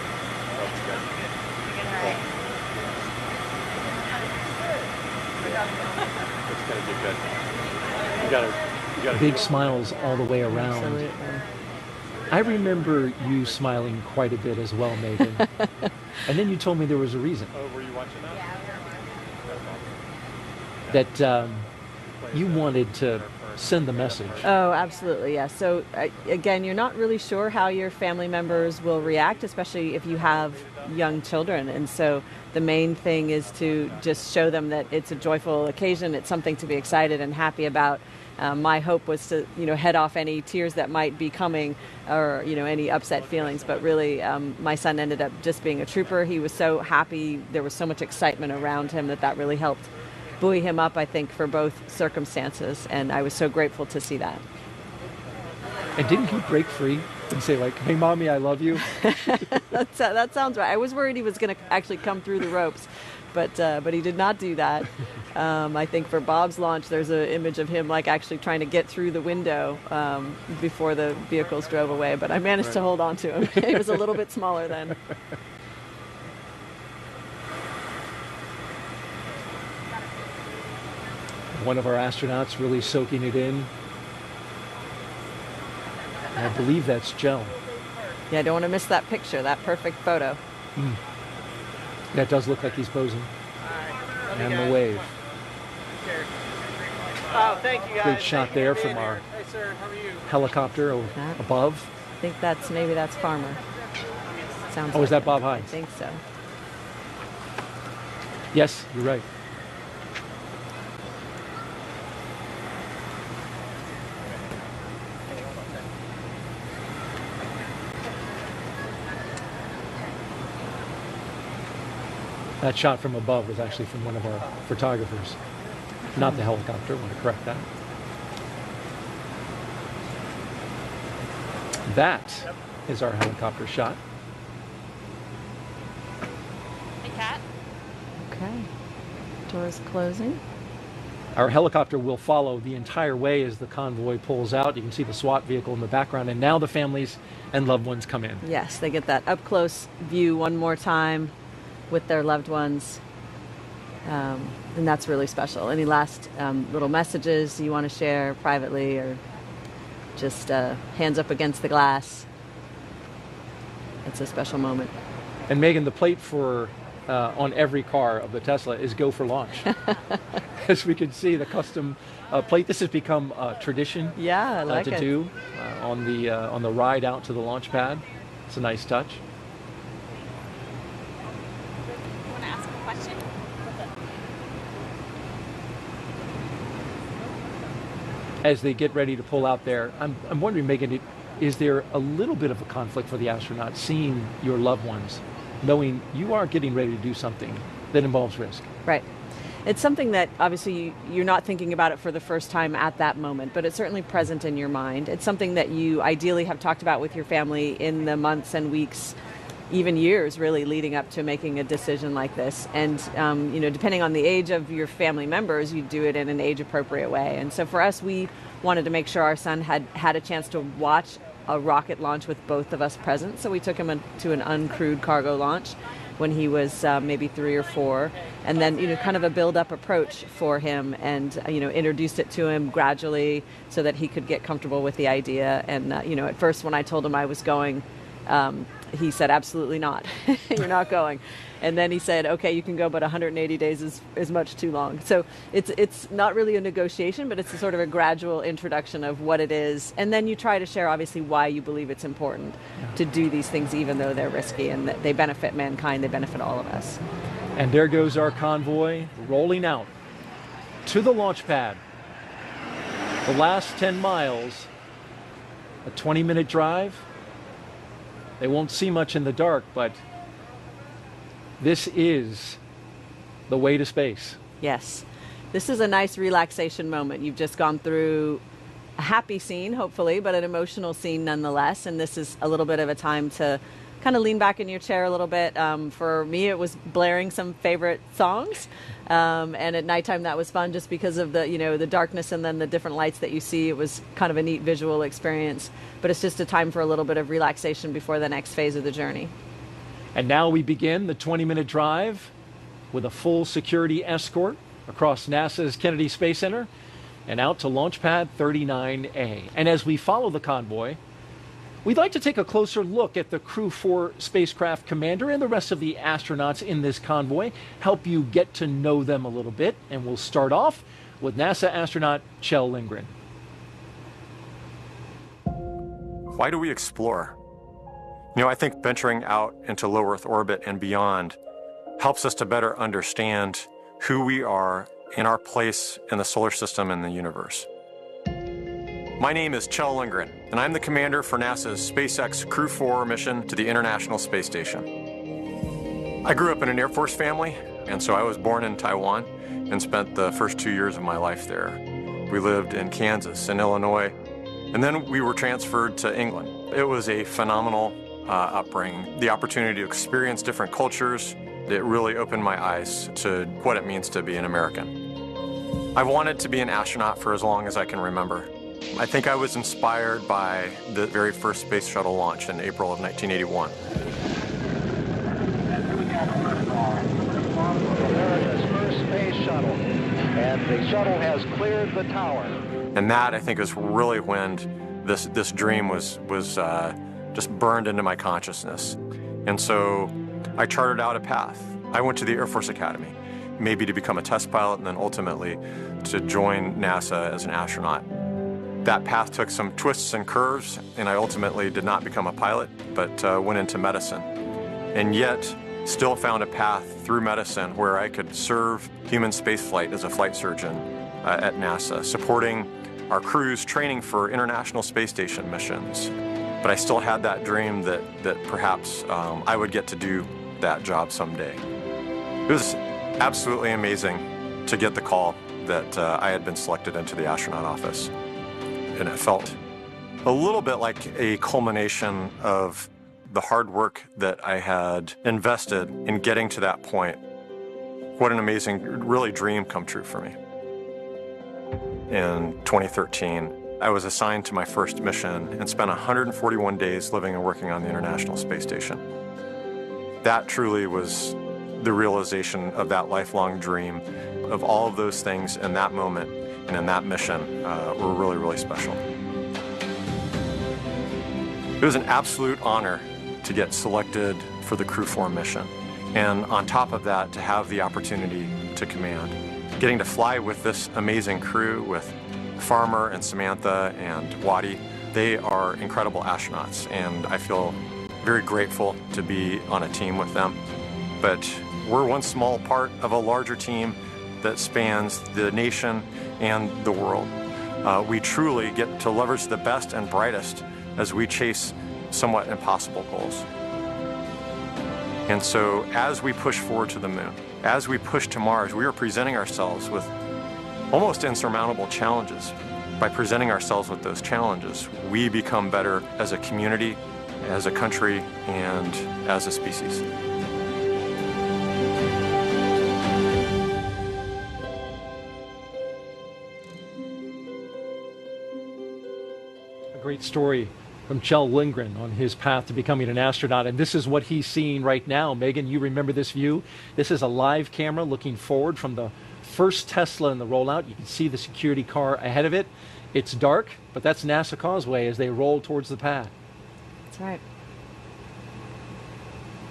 It's going to be good. You got big smiles all the way around. Absolutely. I remember you smiling quite a bit as well, Megan. And then you told me there was a reason. Oh, were you watching that? That you wanted to send the message. Oh, absolutely, yes. So again, you're not really sure how your family members will react, especially if you have young children. And so the main thing is to just show them that it's a joyful occasion. It's something to be excited and happy about. My hope was to, head off any tears that might be coming or, any upset feelings. But really, my son ended up just being a trooper. He was so happy. There was so much excitement around him that really helped buoy him up, I think, for both circumstances. And I was so grateful to see that. And didn't he break free and say, like, hey, Mommy, I love you? That sounds right. I was worried he was going to actually come through the ropes. But he did not do that. I think for Bob's launch, there's an image of him like actually trying to get through the window before the vehicles drove away. But I managed to hold on to him. He was a little bit smaller then. One of our astronauts really soaking it in. I believe that's Kjell. Yeah, I don't want to miss that picture, that perfect photo. Yeah, it does look like he's posing. And the wave. Oh, thank you guys. Great shot there from our helicopter above. I think maybe that's Farmer. Sounds like is that it. Bob Hines? I think so. Yes, you're right. That shot from above was actually from one of our photographers, not the helicopter. I want to correct that. That is our helicopter shot. Hey, Kat. Okay. Doors closing. Our helicopter will follow the entire way as the convoy pulls out. You can see the SWAT vehicle in the background, and now the families and loved ones come in. Yes, they get that up-close view one more time with their loved ones, and that's really special. Any last little messages you want to share privately, or just hands up against the glass? It's a special moment. And Megan, the plate for on every car of the Tesla is "Go for Launch." As we can see, the custom plate. This has become a tradition. Yeah, I like to do on the ride out to the launch pad. It's a nice touch. As they get ready to pull out there, I'm wondering, Megan, is there a little bit of a conflict for the astronauts seeing your loved ones, knowing you are getting ready to do something that involves risk? Right. It's something that obviously you're not thinking about it for the first time at that moment, but it's certainly present in your mind. It's something that you ideally have talked about with your family in the months and weeks, even years really, leading up to making a decision like this. And depending on the age of your family members, you do it in an age appropriate way. And so for us, we wanted to make sure our son had a chance to watch a rocket launch with both of us present. So we took him to an uncrewed cargo launch when he was maybe 3 or 4, and then kind of a build-up approach for him, and introduced it to him gradually so that he could get comfortable with the idea. And at first, when I told him I was going, he said, absolutely not. You're not going. And then he said, okay, you can go, but 180 days is much too long. So it's not really a negotiation, but it's a sort of a gradual introduction of what it is. And then you try to share, obviously, why you believe it's important to do these things, even though they're risky and that they benefit mankind, they benefit all of us. And there goes our convoy rolling out to the launch pad. The last 10 miles, a 20-minute drive. They won't see much in the dark, but this is the way to space. Yes. This is a nice relaxation moment. You've just gone through a happy scene, hopefully, but an emotional scene nonetheless. And this is a little bit of a time to kind of lean back in your chair a little bit. For me, it was blaring some favorite songs. And at nighttime, that was fun just because of the, the darkness and then the different lights that you see. It was kind of a neat visual experience. But it's just a time for a little bit of relaxation before the next phase of the journey. And now we begin the 20-minute drive with a full security escort across NASA's Kennedy Space Center and out to Launch Pad 39A. And as we follow the convoy, we'd like to take a closer look at the Crew-4 spacecraft commander and the rest of the astronauts in this convoy, help you get to know them a little bit. And we'll start off with NASA astronaut Kjell Lindgren. Why do we explore? I think venturing out into low Earth orbit and beyond helps us to better understand who we are and our place in the solar system and the universe. My name is Kjell Lindgren, and I'm the commander for NASA's SpaceX Crew-4 mission to the International Space Station. I grew up in an Air Force family, and so I was born in Taiwan and spent the first 2 years of my life there. We lived in Kansas and Illinois, and then we were transferred to England. It was a phenomenal upbringing. The opportunity to experience different cultures, it really opened my eyes to what it means to be an American. I've wanted to be an astronaut for as long as I can remember. I think I was inspired by the very first space shuttle launch in April of 1981. America's first space shuttle, and the shuttle has cleared the tower. And that, I think, is really when this dream was just burned into my consciousness. And so I charted out a path. I went to the Air Force Academy, maybe to become a test pilot and then ultimately to join NASA as an astronaut. That path took some twists and curves, and I ultimately did not become a pilot, but went into medicine. And yet, still found a path through medicine where I could serve human spaceflight as a flight surgeon at NASA, supporting our crews training for International Space Station missions. But I still had that dream that perhaps I would get to do that job someday. It was absolutely amazing to get the call that I had been selected into the astronaut office. And it felt a little bit like a culmination of the hard work that I had invested in getting to that point. What an amazing, really dream come true for me. In 2013, I was assigned to my first mission and spent 141 days living and working on the International Space Station. That truly was the realization of that lifelong dream, of all of those things in that moment and in that mission were really, really special. It was an absolute honor to get selected for the Crew-4 mission. And on top of that, to have the opportunity to command. Getting to fly with this amazing crew, with Farmer and Samantha and Waddy, they are incredible astronauts, and I feel very grateful to be on a team with them. But we're one small part of a larger team that spans the nation and the world. We truly get to leverage the best and brightest as we chase somewhat impossible goals. And so as we push forward to the moon, as we push to Mars, we are presenting ourselves with almost insurmountable challenges. By presenting ourselves with those challenges, we become better as a community, as a country, and as a species. A great story from Kjell Lindgren on his path to becoming an astronaut. And this is what he's seeing right now. Megan, you remember this view? This is a live camera looking forward from the first Tesla in the rollout. You can see the security car ahead of it. It's dark, but that's NASA Causeway as they roll towards the pad. That's right.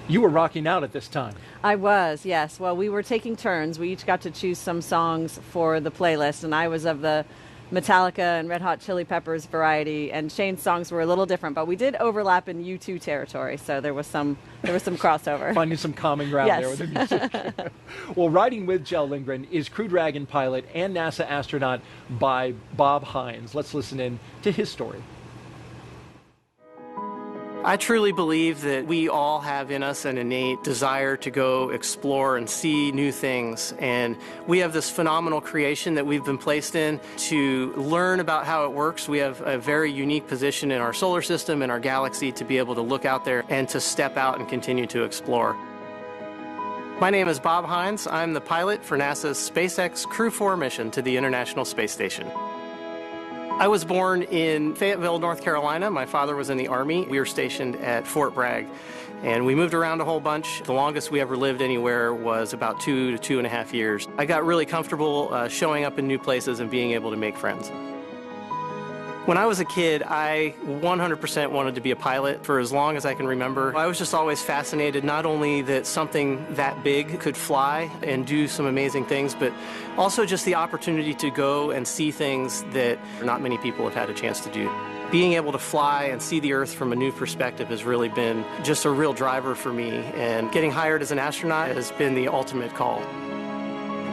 You were rocking out at this time. I was, yes. Well, we were taking turns. We each got to choose some songs for the playlist, and I was of the Metallica and Red Hot Chili Peppers variety, and Shane's songs were a little different, but we did overlap in U2 territory, so there was some crossover. Finding some common ground there with the music. Well, riding with Kjell Lindgren is Crew Dragon pilot and NASA astronaut by Bob Hines. Let's listen in to his story. I truly believe that we all have in us an innate desire to go explore and see new things. And we have this phenomenal creation that we've been placed in to learn about how it works. We have a very unique position in our solar system and our galaxy to be able to look out there and to step out and continue to explore. My name is Bob Hines. I'm the pilot for NASA's SpaceX Crew-4 mission to the International Space Station. I was born in Fayetteville, North Carolina. My father was in the Army. We were stationed at Fort Bragg, and we moved around a whole bunch. The longest we ever lived anywhere was about 2 to 2.5 years. I got really comfortable showing up in new places and being able to make friends. When I was a kid, I 100% wanted to be a pilot for as long as I can remember. I was just always fascinated, not only that something that big could fly and do some amazing things, but also just the opportunity to go and see things that not many people have had a chance to do. Being able to fly and see the Earth from a new perspective has really been just a real driver for me, and getting hired as an astronaut has been the ultimate call.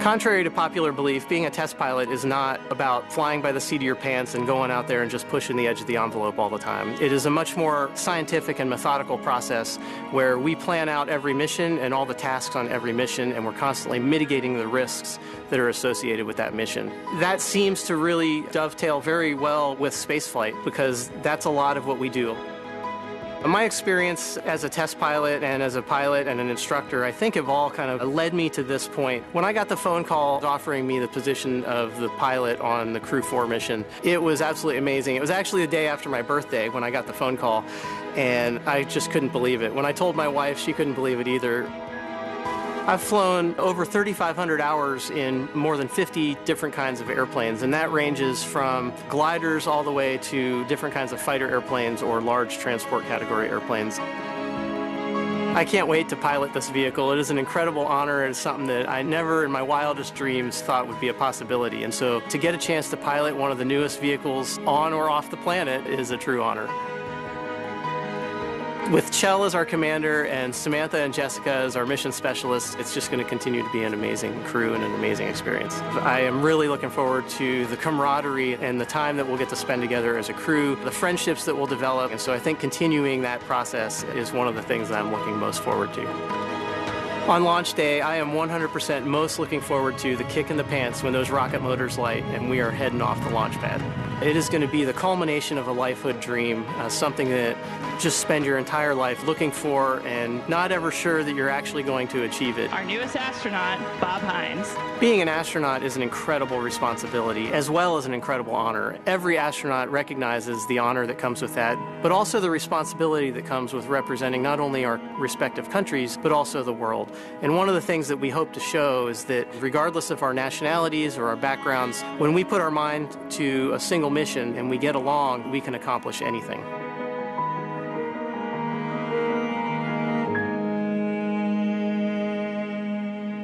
Contrary to popular belief, being a test pilot is not about flying by the seat of your pants and going out there and just pushing the edge of the envelope all the time. It is a much more scientific and methodical process where we plan out every mission and all the tasks on every mission, and we're constantly mitigating the risks that are associated with that mission. That seems to really dovetail very well with spaceflight, because that's a lot of what we do. My experience as a test pilot and as a pilot and an instructor, I think, have all kind of led me to this point. When I got the phone call offering me the position of the pilot on the Crew-4 mission, it was absolutely amazing. It was actually the day after my birthday when I got the phone call, and I just couldn't believe it. When I told my wife, she couldn't believe it either. I've flown over 3,500 hours in more than 50 different kinds of airplanes, and that ranges from gliders all the way to different kinds of fighter airplanes or large transport category airplanes. I can't wait to pilot this vehicle. It is an incredible honor, and it's something that I never in my wildest dreams thought would be a possibility. And so to get a chance to pilot one of the newest vehicles on or off the planet is a true honor. With Kjell as our commander and Samantha and Jessica as our mission specialists, it's just going to continue to be an amazing crew and an amazing experience. I am really looking forward to the camaraderie and the time that we'll get to spend together as a crew, the friendships that we'll develop, and so I think continuing that process is one of the things that I'm looking most forward to. On launch day, I am 100% most looking forward to the kick in the pants when those rocket motors light and we are heading off the launch pad. It is going to be the culmination of a lifehood dream, something that just spend your entire life looking for and not ever sure that you're actually going to achieve it. Our newest astronaut, Bob Hines. Being an astronaut is an incredible responsibility as well as an incredible honor. Every astronaut recognizes the honor that comes with that, but also the responsibility that comes with representing not only our respective countries, but also the world. And one of the things that we hope to show is that regardless of our nationalities or our backgrounds, when we put our mind to a single mission and we get along, we can accomplish anything.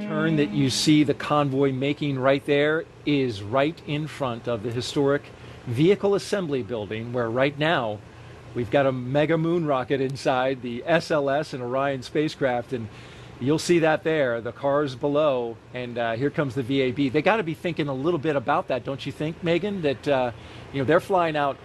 Turn that you see the convoy making right there is right in front of the historic Vehicle Assembly Building, where right now we've got a mega moon rocket inside the SLS and Orion spacecraft, and you'll see that there, the cars below, and here comes the VAB. They got to be thinking a little bit about that, don't you think, Megan? That you know, they're flying out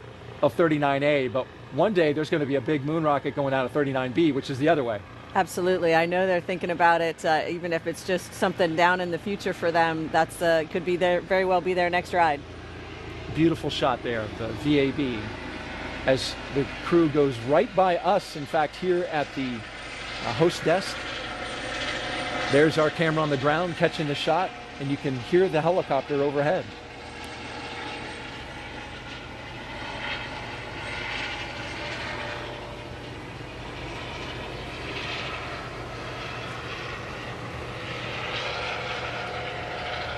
of 39A, but one day there's going to be a big moon rocket going out of 39B, which is the other way. Absolutely. I know they're thinking about it, even if it's just something down in the future for them. That's could be their, very well be their next ride. Beautiful shot there, the VAB, as the crew goes right by us, in fact, here at the host desk. There's our camera on the ground catching the shot, and you can hear the helicopter overhead.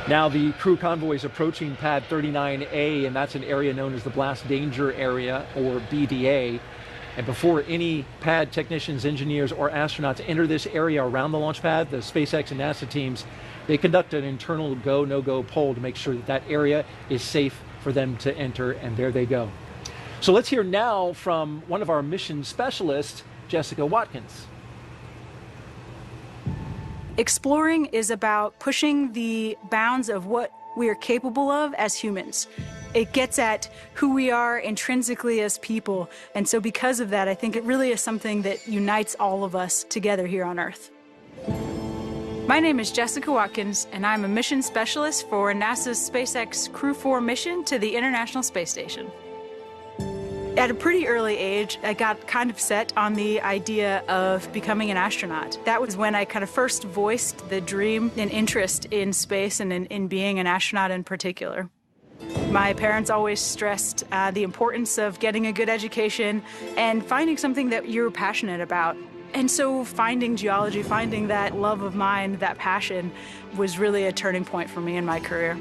Now the crew convoy is approaching pad 39A, and that's an area known as the Blast Danger Area, or BDA. And before any pad technicians, engineers, or astronauts enter this area around the launch pad, the SpaceX and NASA teams, they conduct an internal go, no-go poll to make sure that that area is safe for them to enter, and there they go. So let's hear now from one of our mission specialists, Jessica Watkins. Exploring is about pushing the bounds of what we are capable of as humans. It gets at who we are intrinsically as people. And so because of that, I think it really is something that unites all of us together here on Earth. My name is Jessica Watkins, and I'm a mission specialist for NASA's SpaceX Crew-4 mission to the International Space Station. At a pretty early age, I got kind of set on the idea of becoming an astronaut. That was when I kind of first voiced the dream and interest in space and in being an astronaut in particular. My parents always stressed the importance of getting a good education and finding something that you're passionate about. And so finding geology, finding that love of mine, that passion, was really a turning point for me in my career.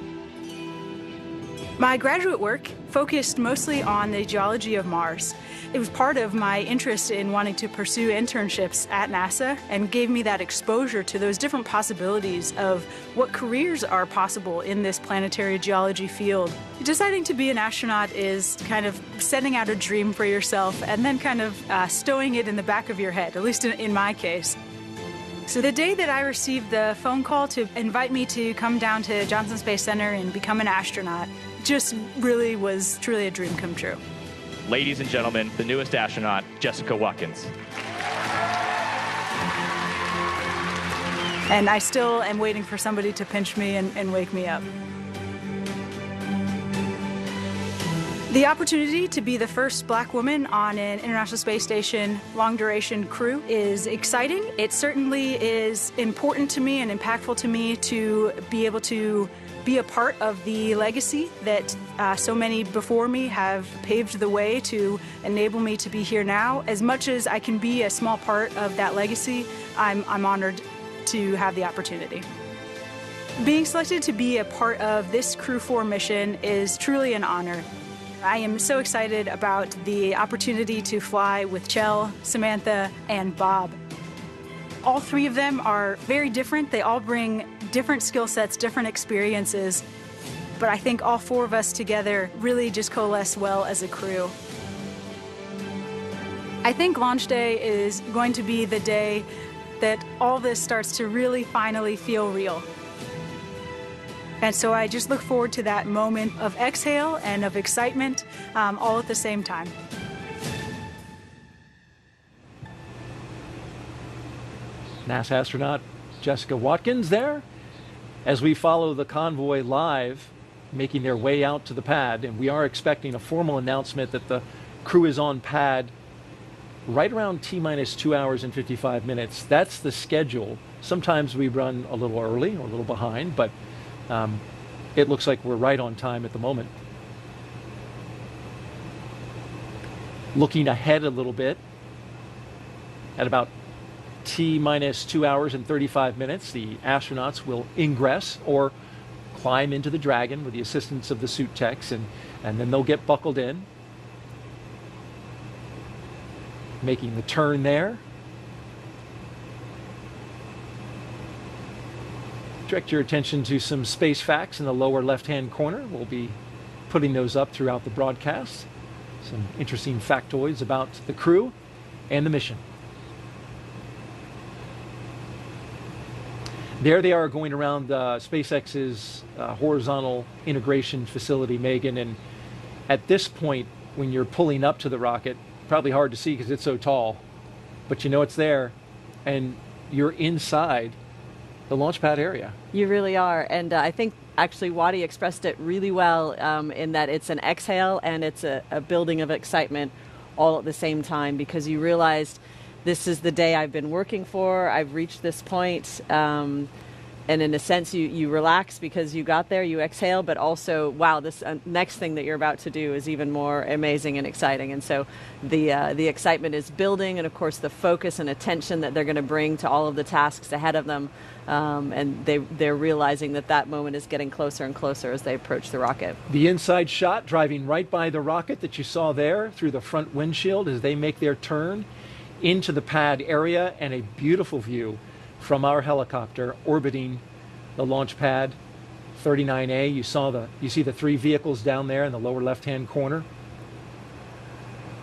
My graduate work focused mostly on the geology of Mars. It was part of my interest in wanting to pursue internships at NASA and gave me that exposure to those different possibilities of what careers are possible in this planetary geology field. Deciding to be an astronaut is kind of setting out a dream for yourself and then kind of stowing it in the back of your head, at least in my case. So the day that I received the phone call to invite me to come down to Johnson Space Center and become an astronaut just really was truly a dream come true. Ladies and gentlemen, the newest astronaut, Jessica Watkins. And I still am waiting for somebody to pinch me and wake me up. The opportunity to be the first black woman on an International Space Station long-duration crew is exciting. It certainly is important to me and impactful to me to be able to be a part of the legacy that so many before me have paved the way to enable me to be here now. As much as I can be a small part of that legacy, I'm honored to have the opportunity. Being selected to be a part of this Crew-4 mission is truly an honor. I am so excited about the opportunity to fly with Kjell, Samantha, and Bob. All three of them are very different. They all bring different skill sets, different experiences, but I think all four of us together really just coalesce well as a crew. I think launch day is going to be the day that all this starts to really finally feel real. And so I just look forward to that moment of exhale and of excitement all at the same time. NASA astronaut Jessica Watkins there as we follow the convoy live making their way out to the pad, and we are expecting a formal announcement that the crew is on pad right around T-minus 2 hours and 55 minutes. That's the schedule. Sometimes we run a little early or a little behind, but it looks like we're right on time at the moment. Looking ahead a little bit, at about T-minus 2 hours and 35 minutes, the astronauts will ingress or climb into the Dragon with the assistance of the suit techs, and then they'll get buckled in, making the turn there. Direct your attention to some space facts in the lower left-hand corner. We'll be putting those up throughout the broadcast. Some interesting factoids about the crew and the mission. There they are going around SpaceX's horizontal integration facility, Megan, and at this point, when you're pulling up to the rocket, probably hard to see because it's so tall, but you know it's there, and you're inside the launch pad area. You really are, and I think actually Waddy expressed it really well in that it's an exhale and it's a building of excitement all at the same time, because you realized this is the day I've been working for. I've reached this point. and in a sense, you relax because you got there, you exhale, but also, wow, this next thing that you're about to do is even more amazing and exciting. And so the excitement is building, and of course the focus and attention that they're going to bring to all of the tasks ahead of them. And they're realizing that moment is getting closer and closer as they approach the rocket. The inside shot driving right by the rocket that you saw there through the front windshield as they make their turn into the pad area, and a beautiful view from our helicopter orbiting the launch pad 39A. You see the 3 vehicles down there in the lower left-hand corner.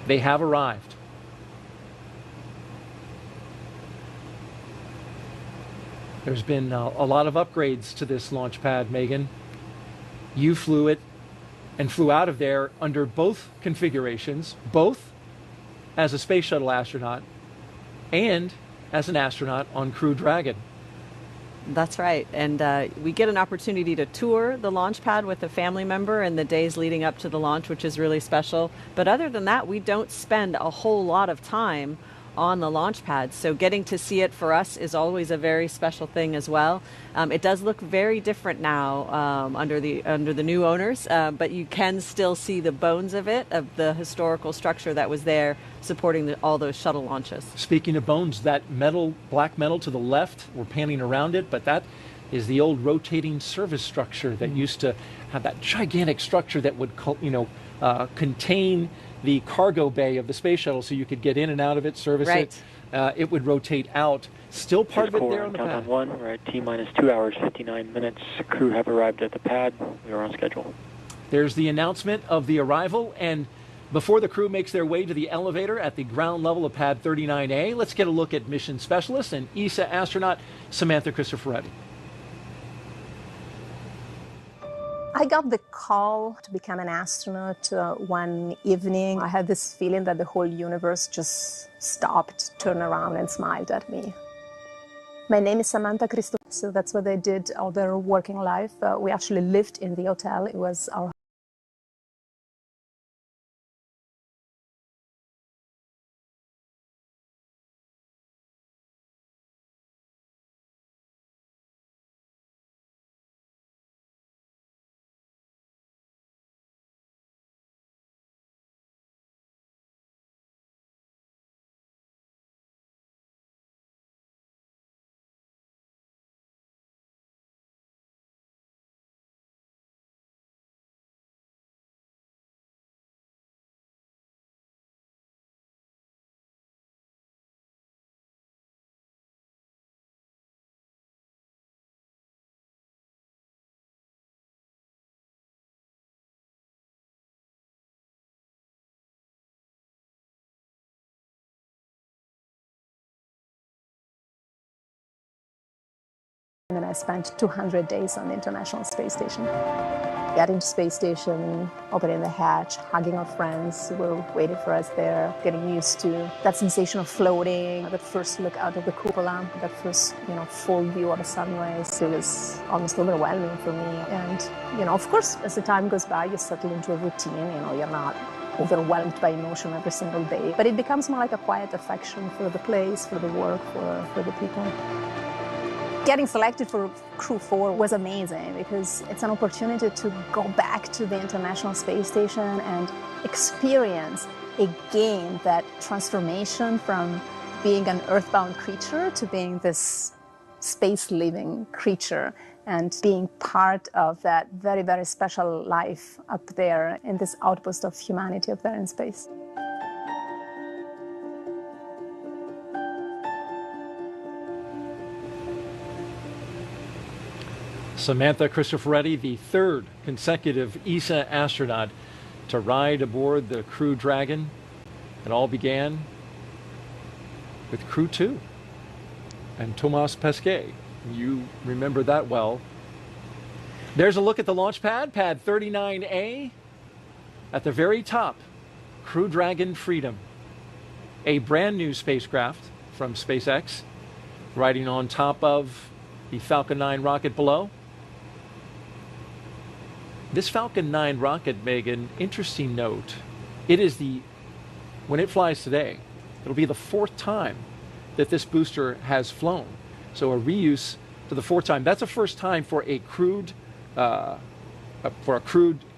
They have arrived. There's been a lot of upgrades to this launch pad, Megan. You flew it and flew out of there under both configurations, both as a space shuttle astronaut and as an astronaut on Crew Dragon. That's right. And we get an opportunity to tour the launch pad with a family member in the days leading up to the launch, which is really special. But other than that, we don't spend a whole lot of time on the launch pad. So getting to see it for us is always a very special thing as well. It does look very different now under the new owners, but you can still see the bones of it, of the historical structure that was there supporting all those shuttle launches. Speaking of bones, that metal, black metal to the left, we're panning around it, but that is the old rotating service structure that used to have that gigantic structure that would, contain the cargo bay of the space shuttle, so you could get in and out of it, service it. It would rotate out. Still part of it there on the pad. Countdown 1, we're at T-minus 2 hours, 59 minutes. Crew have arrived at the pad. We are on schedule. There's the announcement of the arrival, and before the crew makes their way to the elevator at the ground level of pad 39A, let's get a look at mission specialist and ESA astronaut Samantha Cristoforetti. I got the call to become an astronaut one evening. I had this feeling that the whole universe just stopped, turned around, and smiled at me. My name is Samantha Cristoforetti, so that's what I did all their working life. We actually lived in the hotel. It was our And then I spent 200 days on the International Space Station. Getting to space station, opening the hatch, hugging our friends who were waiting for us there, getting used to that sensation of floating, that first look out of the cupola, that first, full view of the sunrise. It was almost overwhelming for me. And, of course, as the time goes by, you settle into a routine. You're not overwhelmed by emotion every single day. But it becomes more like a quiet affection for the place, for the work, for the people. Getting selected for Crew-4 was amazing because it's an opportunity to go back to the International Space Station and experience again that transformation from being an earthbound creature to being this space-living creature and being part of that very, very special life up there in this outpost of humanity up there in space. Samantha Cristoforetti, the third consecutive ESA astronaut to ride aboard the Crew Dragon. It all began with Crew-2 and Thomas Pesquet. You remember that well. There's a look at the launch pad, pad 39A. At the very top, Crew Dragon Freedom, a brand new spacecraft from SpaceX, riding on top of the Falcon 9 rocket below. This Falcon 9 rocket, Megan, interesting note, when it flies today, it'll be the 4th time that this booster has flown. So a reuse to the fourth time. That's a first time for a crewed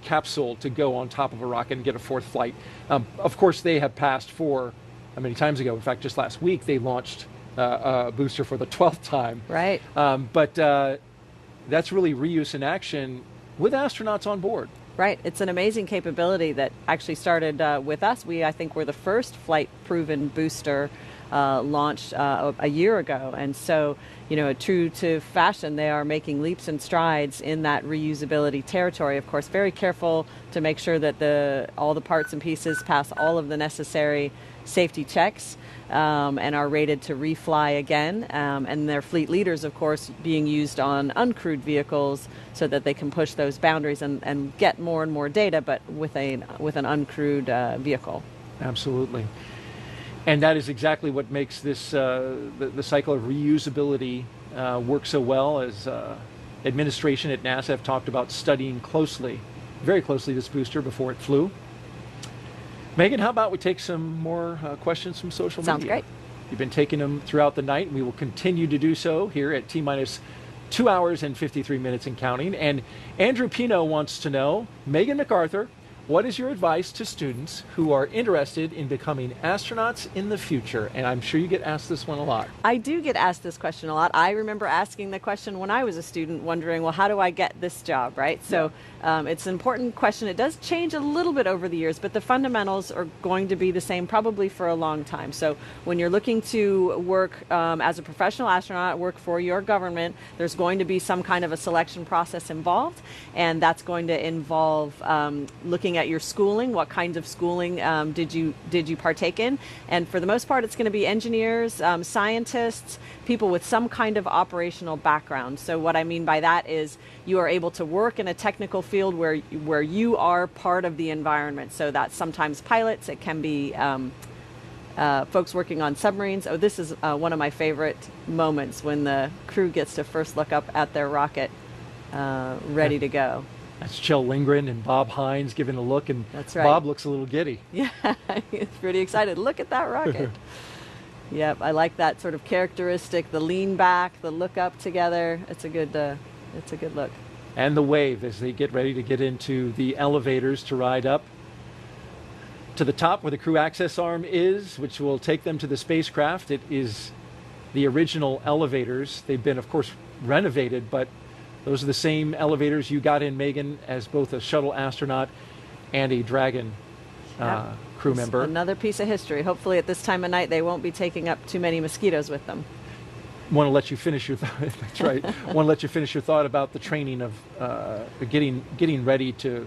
capsule to go on top of a rocket and get a fourth flight. Of course, they have passed four many times ago. In fact, just last week they launched a booster for the 12th time. Right. But that's really reuse in action with astronauts on board. Right. It's an amazing capability that actually started with us. I think, were the first flight-proven booster launched a year ago. And so, true to fashion, they are making leaps and strides in that reusability territory. Of course, very careful to make sure that all the parts and pieces pass all of the necessary safety checks and are rated to refly again. And their fleet leaders, of course, being used on uncrewed vehicles so that they can push those boundaries and get more and more data, but with an uncrewed vehicle. Absolutely. And that is exactly what makes this the cycle of reusability work so well, as administration at NASA have talked about studying very closely, this booster before it flew. Megan, how about we take some more questions from social media? Sounds great. You've been taking them throughout the night, and we will continue to do so here at T-minus 2 hours and 53 minutes and counting. And Andrew Pino wants to know, Megan MacArthur, what is your advice to students who are interested in becoming astronauts in the future? And I'm sure you get asked this one a lot. I do get asked this question a lot. I remember asking the question when I was a student, wondering, well, how do I get this job, right? So it's an important question. It does change a little bit over the years, but the fundamentals are going to be the same probably for a long time. So when you're looking to work as a professional astronaut, work for your government, there's going to be some kind of a selection process involved, and that's going to involve looking at your schooling. What kinds of schooling did you partake in? And for the most part, it's going to be engineers, scientists, people with some kind of operational background. So what I mean by that is you are able to work in a technical field where you are part of the environment. So that's sometimes pilots. It can be folks working on submarines. Oh, this is one of my favorite moments, when the crew gets to first look up at their rocket ready to go. That's Kjell Lindgren and Bob Hines giving a look, and that's right. Bob looks a little giddy. Yeah, he's pretty excited. Look at that rocket. Yep, I like that sort of characteristic, the lean back, the look up together. It's a good look. And the wave as they get ready to get into the elevators to ride up to the top where the crew access arm is, which will take them to the spacecraft. It is the original elevators. They've been, of course, renovated, but those are the same elevators you got in, Megan, as both a shuttle astronaut and a Dragon crew member. Another piece of history. Hopefully at this time of night they won't be taking up too many mosquitoes with them. Want to let you finish your thought. That's right. Want to let you finish your thought about the training of getting ready to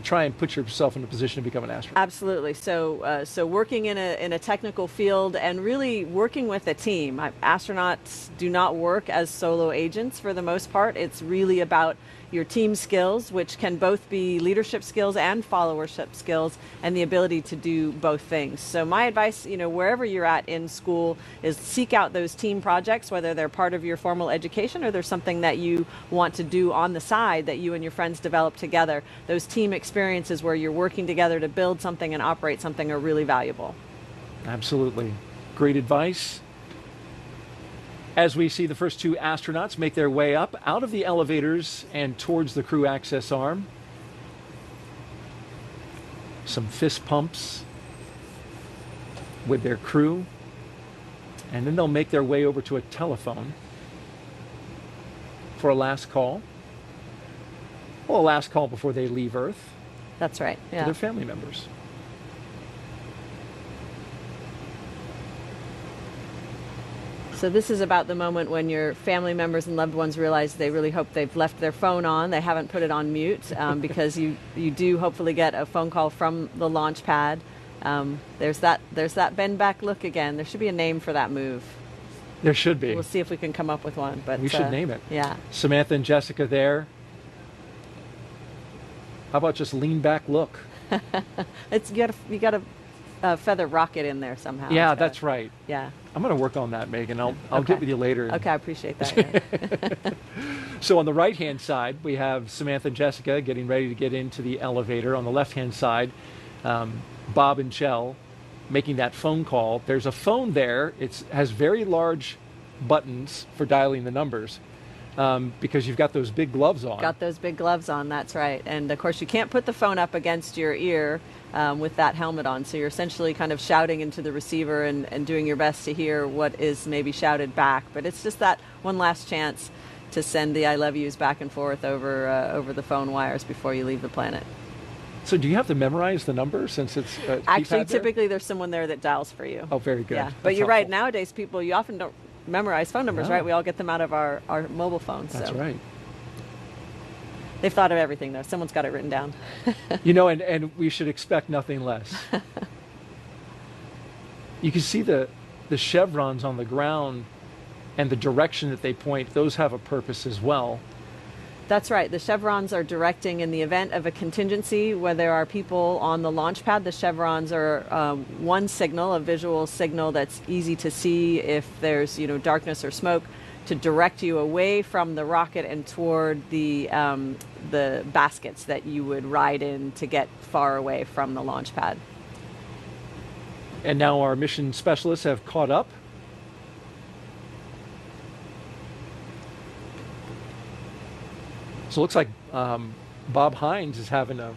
try and put yourself in a position to become an astronaut. Absolutely. So working in a technical field and really working with a team. Astronauts do not work as solo agents for the most part. It's really about your team skills, which can both be leadership skills and followership skills, and the ability to do both things. So my advice, wherever you're at in school, is seek out those team projects, whether they're part of your formal education or there's something that you want to do on the side that you and your friends develop together. Those team experiences where you're working together to build something and operate something are really valuable. Absolutely. Great advice. As we see the first two astronauts make their way up out of the elevators and towards the crew access arm. Some fist pumps with their crew. And then they'll make their way over to a telephone for a last call. Well, a last call before they leave Earth. That's right. Yeah. To their family members. So this is about the moment when your family members and loved ones realize they really hope they've left their phone on. They haven't put it on mute because you do hopefully get a phone call from the launch pad. There's that bend back look again. There should be a name for that move. There should be. We'll see if we can come up with one. But we should name it. Yeah. Samantha and Jessica there. How about just lean back look? You got to feather rocket in there somehow. Yeah, that's right. Yeah. I'm going to work on that, Megan. I'll get with you later. Okay, I appreciate that. Yeah. So on the right-hand side, we have Samantha and Jessica getting ready to get into the elevator. On the left-hand side, Bob and Kjell making that phone call. There's a phone there. It has very large buttons for dialing the numbers. because you've got those big gloves on. Got those big gloves on, that's right. And of course you can't put the phone up against your ear with that helmet on, so you're essentially kind of shouting into the receiver and doing your best to hear what is maybe shouted back. But it's just that one last chance to send the I love yous back and forth over the phone wires before you leave the planet. So do you have to memorize the number since it's actually keypad there? Typically there's someone there that dials for you. Oh, very good. Yeah, That's but you're helpful. right. Nowadays, you often don't memorize phone numbers, No. right? We all get them out of our mobile phones. That's so. right. They've thought of everything, though. Someone's got it written down. You know, and we should expect nothing less. You can see the chevrons on the ground and the direction that they point. Those have a purpose as well. That's right. The chevrons are directing in the event of a contingency where there are people on the launch pad. The chevrons are one signal, a visual signal that's easy to see if there's darkness or smoke, to direct you away from the rocket and toward the baskets that you would ride in to get far away from the launch pad. And now our mission specialists have caught up. So it looks like Bob Hines is having a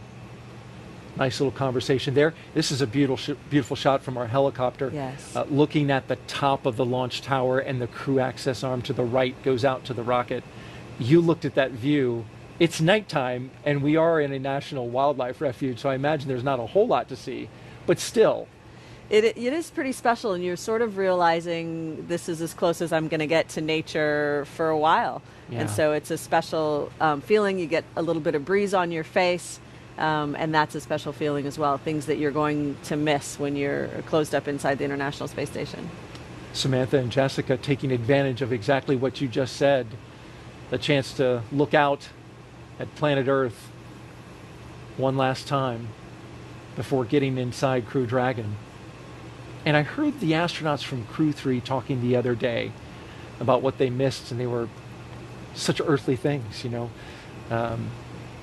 nice little conversation there. This is a beautiful shot from our helicopter. Yes. Looking at the top of the launch tower, and the crew access arm to the right goes out to the rocket. You looked at that view. It's nighttime, and we are in a national wildlife refuge, so I imagine there's not a whole lot to see, but still. It is pretty special, and you're sort of realizing this is as close as I'm going to get to nature for a while. Yeah. And so it's a special feeling. You get a little bit of breeze on your face, and that's a special feeling as well. Things that you're going to miss when you're closed up inside the International Space Station. Samantha and Jessica taking advantage of exactly what you just said, the chance to look out at planet Earth one last time before getting inside Crew Dragon. And I heard the astronauts from Crew-3 talking the other day about what they missed, and they were such earthly things,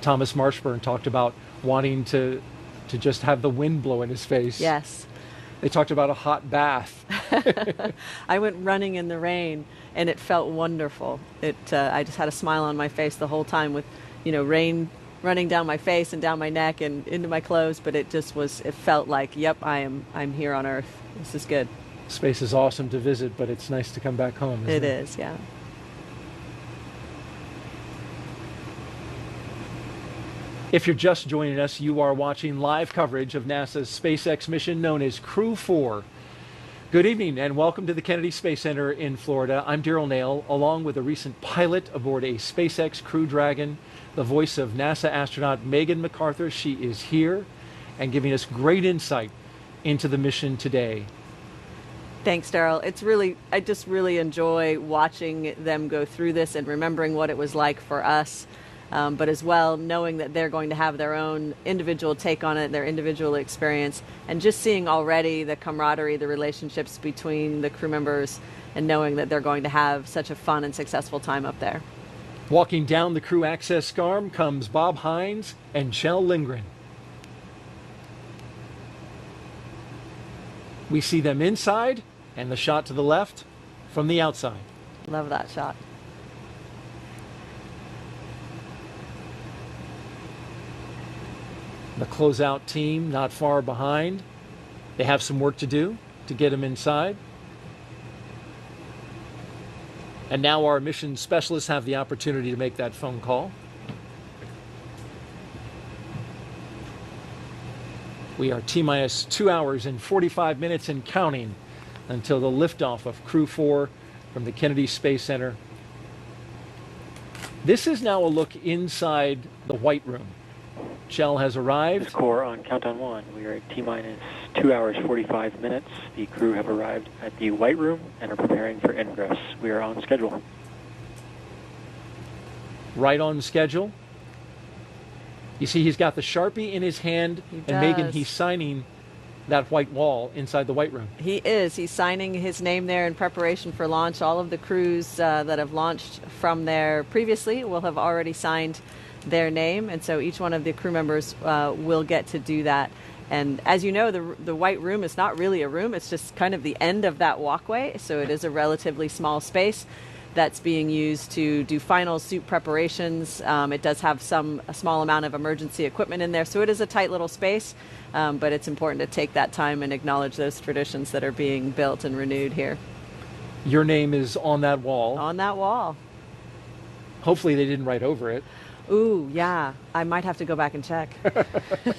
Thomas Marshburn talked about wanting to just have the wind blow in his face. Yes. They talked about a hot bath. I went running in the rain, and it felt wonderful. I just had a smile on my face the whole time with, rain running down my face and down my neck and into my clothes. But it felt like, yep, I'm here on Earth. This is good. Space is awesome to visit, but it's nice to come back home, isn't it? It is, yeah. If you're just joining us, you are watching live coverage of NASA's SpaceX mission known as Crew-4. Good evening and welcome to the Kennedy Space Center in Florida. I'm Daryl Nail, along with a recent pilot aboard a SpaceX Crew Dragon, the voice of NASA astronaut Megan MacArthur. She is here and giving us great insight into the mission today. Thanks, Daryl. I just really enjoy watching them go through this and remembering what it was like for us. But as well, knowing that they're going to have their own individual take on it, their individual experience, and just seeing already the camaraderie, the relationships between the crew members, and knowing that they're going to have such a fun and successful time up there. Walking down the crew access arm comes Bob Hines and Kjell Lindgren. We see them inside, and the shot to the left from the outside. Love that shot. The closeout team not far behind. They have some work to do to get them inside. And now our mission specialists have the opportunity to make that phone call. We are T-minus 2 hours and 45 minutes and counting until the liftoff of Crew-4 from the Kennedy Space Center. This is now a look inside the White Room. Kjell has arrived. This core on countdown 1. We are at T-minus 2 hours 45 minutes. The crew have arrived at the White Room and are preparing for ingress. We are on schedule. Right on schedule. You see he's got the Sharpie in his hand, and Megan, he's signing that white wall inside the White Room. He is. He's signing his name there in preparation for launch. All of the crews that have launched from there previously will have already signed their name, and so each one of the crew members will get to do that. And as you know, the White Room is not really a room, it's just kind of the end of that walkway, so it is a relatively small space. that's being used to do final suit preparations. It does have a small amount of emergency equipment in there, so it is a tight little space, but it's important to take that time and acknowledge those traditions that are being built and renewed here. Your name is on that wall. On that wall. Hopefully they didn't write over it. Ooh, yeah. I might have to go back and check.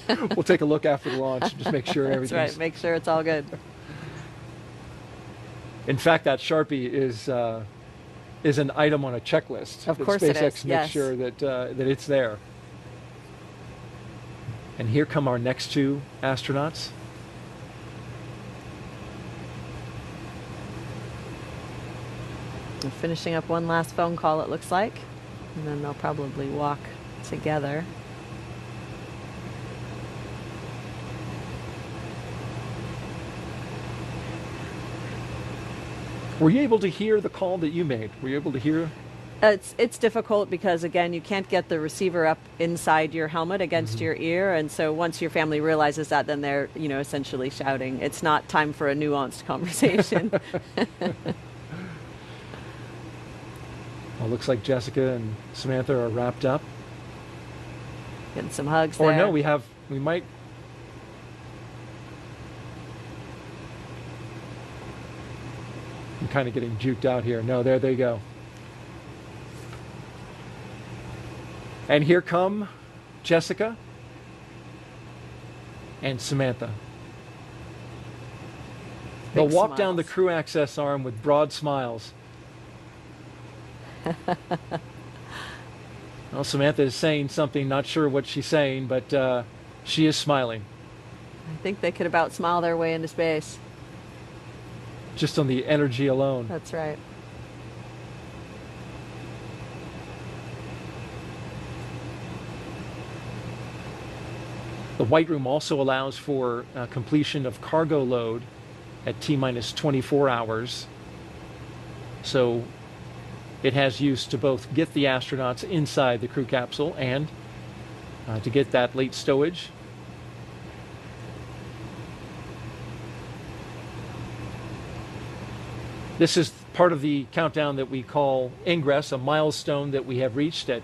We'll take a look after the launch, just make sure everything's... That's right, make sure it's all good. In fact, that Sharpie is an item on a checklist. Of course it is, SpaceX yes. makes sure that it's there. And here come our next two astronauts. And finishing up one last phone call, it looks like. And then they'll probably walk together. Were you able to hear the call that you made? Were you able to hear? It's difficult because, again, you can't get the receiver up inside your helmet against your ear. And so once your family realizes that, then they're, essentially shouting. It's not time for a nuanced conversation. Well, it looks like Jessica and Samantha are wrapped up. Getting some hugs Or there. no, we might... I'm kind of getting juked out here. No, there they go. And here come Jessica and Samantha. They'll walk down the crew access arm with broad smiles. Well, Samantha is saying something, not sure what she's saying, but she is smiling. I think they could about smile their way into space. Just on the energy alone. That's right. The White Room also allows for completion of cargo load at T-minus 24 hours. So it has use to both get the astronauts inside the crew capsule and to get that late stowage. This is part of the countdown that we call Ingress, a milestone that we have reached at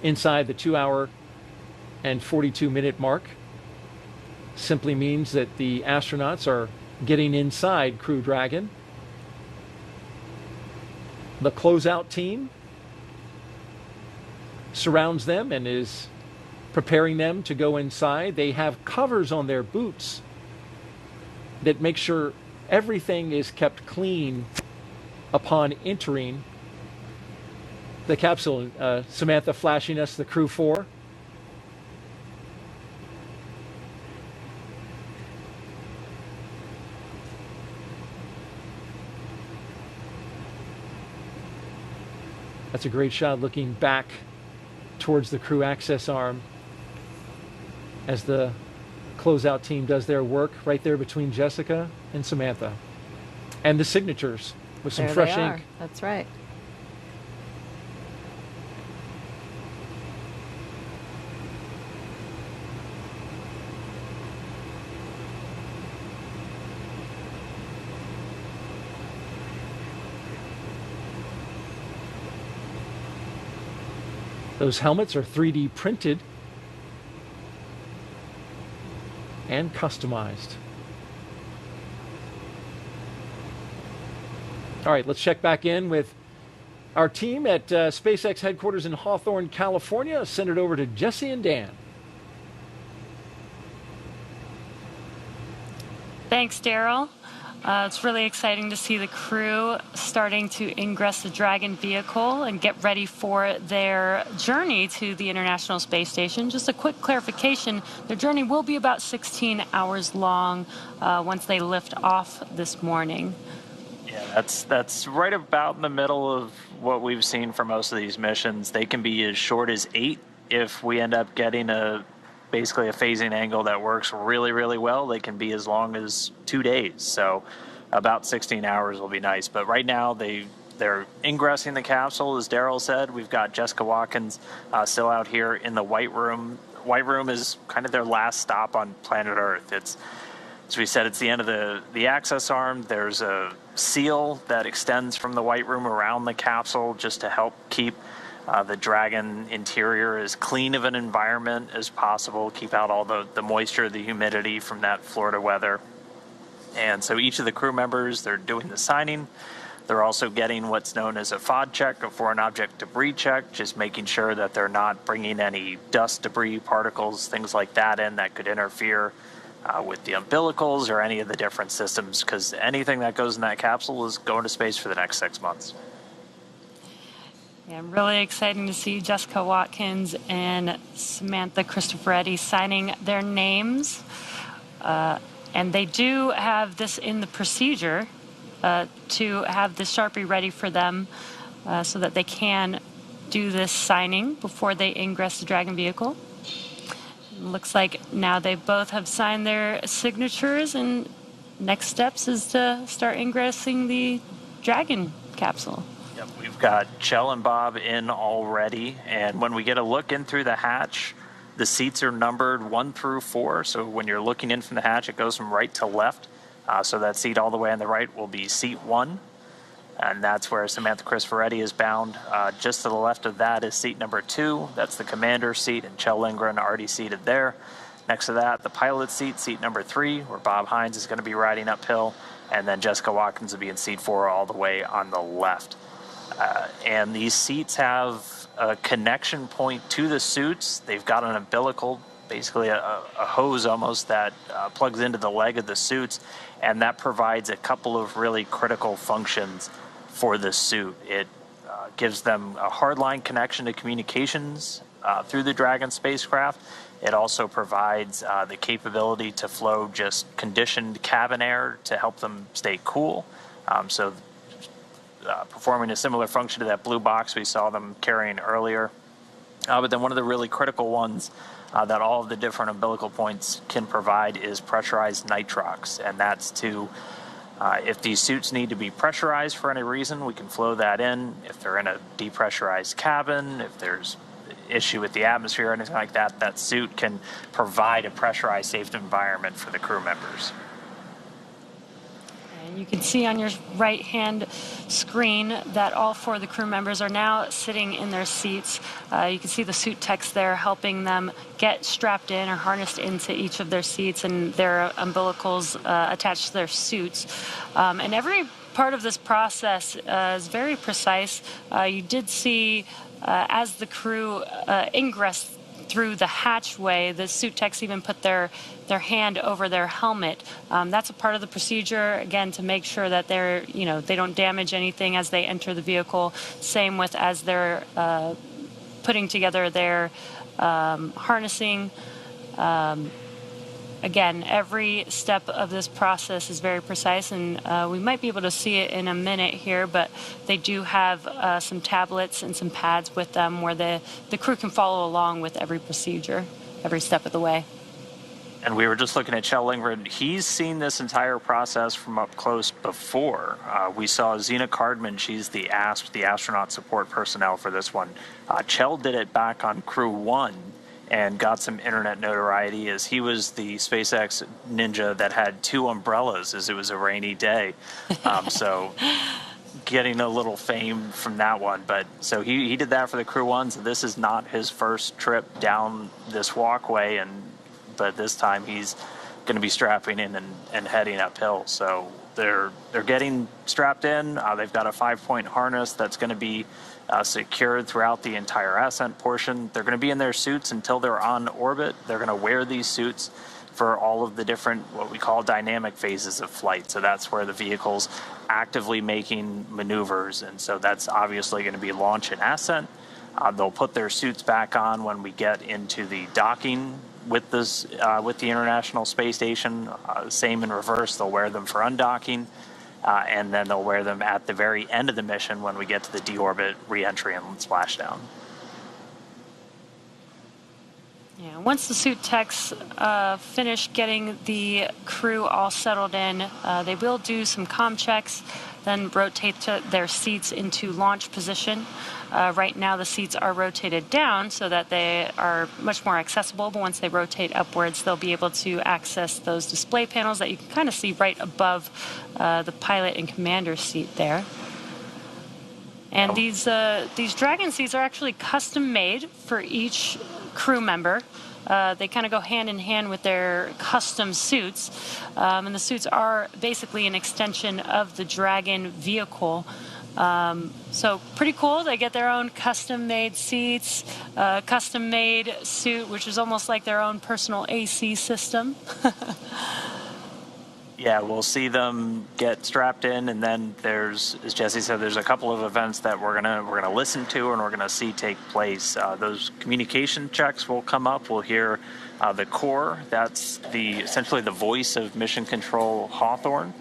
inside the 2-hour and 42-minute mark. Simply means that the astronauts are getting inside Crew Dragon. The closeout team surrounds them and is preparing them to go inside. They have covers on their boots that make sure everything is kept clean upon entering the capsule. Samantha flashing us the Crew-4. That's a great shot looking back towards the crew access arm as the closeout team does their work right there between Jessica and Samantha. And the signatures with some fresh ink. That's right. Those helmets are 3D printed and customized. All right, let's check back in with our team at SpaceX headquarters in Hawthorne, California. Send it over to Jesse and Dan. Thanks, Daryl. It's really exciting to see the crew starting to ingress the Dragon vehicle and get ready for their journey to the International Space Station. Just a quick clarification, their journey will be about 16 hours long once they lift off this morning. Yeah, that's right about in the middle of what we've seen for most of these missions. They can be as short as 8 if we end up getting basically a phasing angle that works really, really well. They can be as long as 2 days. So about 16 hours will be nice. But right now they're ingressing the capsule, as Daryl said. We've got Jessica Watkins still out here in the White Room. White Room is kind of their last stop on planet Earth. It's As we said, it's the end of the access arm. There's a seal that extends from the White Room around the capsule just to help keep the Dragon interior as clean of an environment as possible, keep out all the moisture, the humidity from that Florida weather. And so each of the crew members, they're doing the signing. They're also getting what's known as a FOD check, a foreign object debris check, just making sure that they're not bringing any dust, debris, particles, things like that in that could interfere with the umbilicals or any of the different systems, because anything that goes in that capsule is going to space for the next 6 months. Yeah, really exciting to see Jessica Watkins and Samantha Cristoforetti signing their names. And they do have this in the procedure to have the Sharpie ready for them so that they can do this signing before they ingress the Dragon vehicle. Looks like now they both have signed their signatures, and next steps is to start ingressing the Dragon capsule. Yep, we've got Kjell and Bob in already, and when we get a look in through the hatch, the seats are numbered 1 through 4, so when you're looking in from the hatch, it goes from right to left. So that seat all the way on the right will be seat 1, and that's where Samantha Cristoforetti is bound. Just to the left of that is seat number 2. That's the commander's seat, and Kjell Lindgren already seated there. Next to that, the pilot's seat, seat number 3, where Bob Hines is going to be riding uphill, and then Jessica Watkins will be in seat 4 all the way on the left. And these seats have a connection point to the suits. They've got an umbilical, basically a hose almost, that plugs into the leg of the suits, and that provides a couple of really critical functions for the suit. It gives them a hardline connection to communications through the Dragon spacecraft. It also provides the capability to flow just conditioned cabin air to help them stay cool. Performing a similar function to that blue box we saw them carrying earlier. But then one of the really critical ones that all of the different umbilical points can provide is pressurized nitrox, and that's to, if these suits need to be pressurized for any reason, we can flow that in. If they're in a depressurized cabin, if there's issue with the atmosphere or anything like that, that suit can provide a pressurized, safe environment for the crew members. And you can see on your right-hand screen that all 4 of the crew members are now sitting in their seats. You can see the suit techs there helping them get strapped in or harnessed into each of their seats, and their umbilicals attached to their suits. And every part of this process is very precise. You did see as the crew ingress through the hatchway, the suit techs even put their hand over their helmet. That's a part of the procedure, again, to make sure that they don't damage anything as they enter the vehicle. Same with as they're putting together their harnessing. Again, every step of this process is very precise, and we might be able to see it in a minute here, but they do have some tablets and some pads with them where the crew can follow along with every procedure, every step of the way. And we were just looking at Kjell Lindgren. He's seen this entire process from up close before. We saw Zena Cardman. She's the ASP, the astronaut support personnel for this one. Kjell did it back on Crew-1 and got some internet notoriety as he was the SpaceX ninja that had 2 umbrellas as it was a rainy day. So getting a little fame from that one. But so he did that for the Crew-1, so this is not his first trip down this walkway, but this time he's going to be strapping in and heading uphill. So they're getting strapped in. They've got a 5-point harness that's going to be secured throughout the entire ascent portion. They're going to be in their suits until they're on orbit. They're going to wear these suits for all of the different, what we call dynamic phases of flight. So that's where the vehicle's actively making maneuvers. And so that's obviously going to be launch and ascent. They'll put their suits back on when we get into the docking with this, with the International Space Station. Same in reverse, they'll wear them for undocking. And then they'll wear them at the very end of the mission when we get to the deorbit, re-entry, and splashdown. Yeah, once the suit techs finish getting the crew all settled in, they will do some comm checks, then rotate their seats into launch position. Right now the seats are rotated down so that they are much more accessible, but once they rotate upwards, they'll be able to access those display panels that you can kind of see right above the pilot and commander seat there. And these Dragon seats are actually custom made for each crew member. They kind of go hand in hand with their custom suits. And the suits are basically an extension of the Dragon vehicle. So pretty cool. They get their own custom-made seats, custom-made suit, which is almost like their own personal AC system. Yeah, we'll see them get strapped in, and then there's, as Jesse said, there's a couple of events that we're gonna listen to and we're gonna see take place. Those communication checks will come up. We'll hear the core. That's essentially the voice of Mission Control Hawthorne,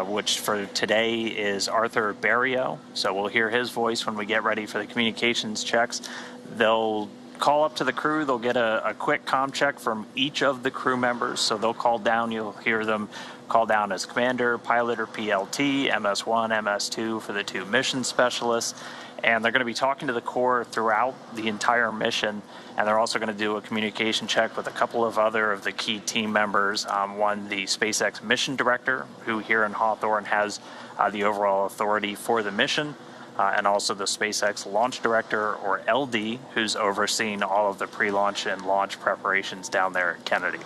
which for today is Arthur Barrio. So we'll hear his voice when we get ready for the communications checks. They'll call up to the crew. They'll get a quick comm check from each of the crew members. So they'll call down. You'll hear them call down as commander, pilot, or PLT, MS1, MS2 for the two mission specialists. And they're going to be talking to the core throughout the entire mission. And they're also going to do a communication check with a couple of other of the key team members. One, the SpaceX mission director, who here in Hawthorne has the overall authority for the mission. And also the SpaceX launch director, or LD, who's overseeing all of the pre-launch and launch preparations down there at Kennedy.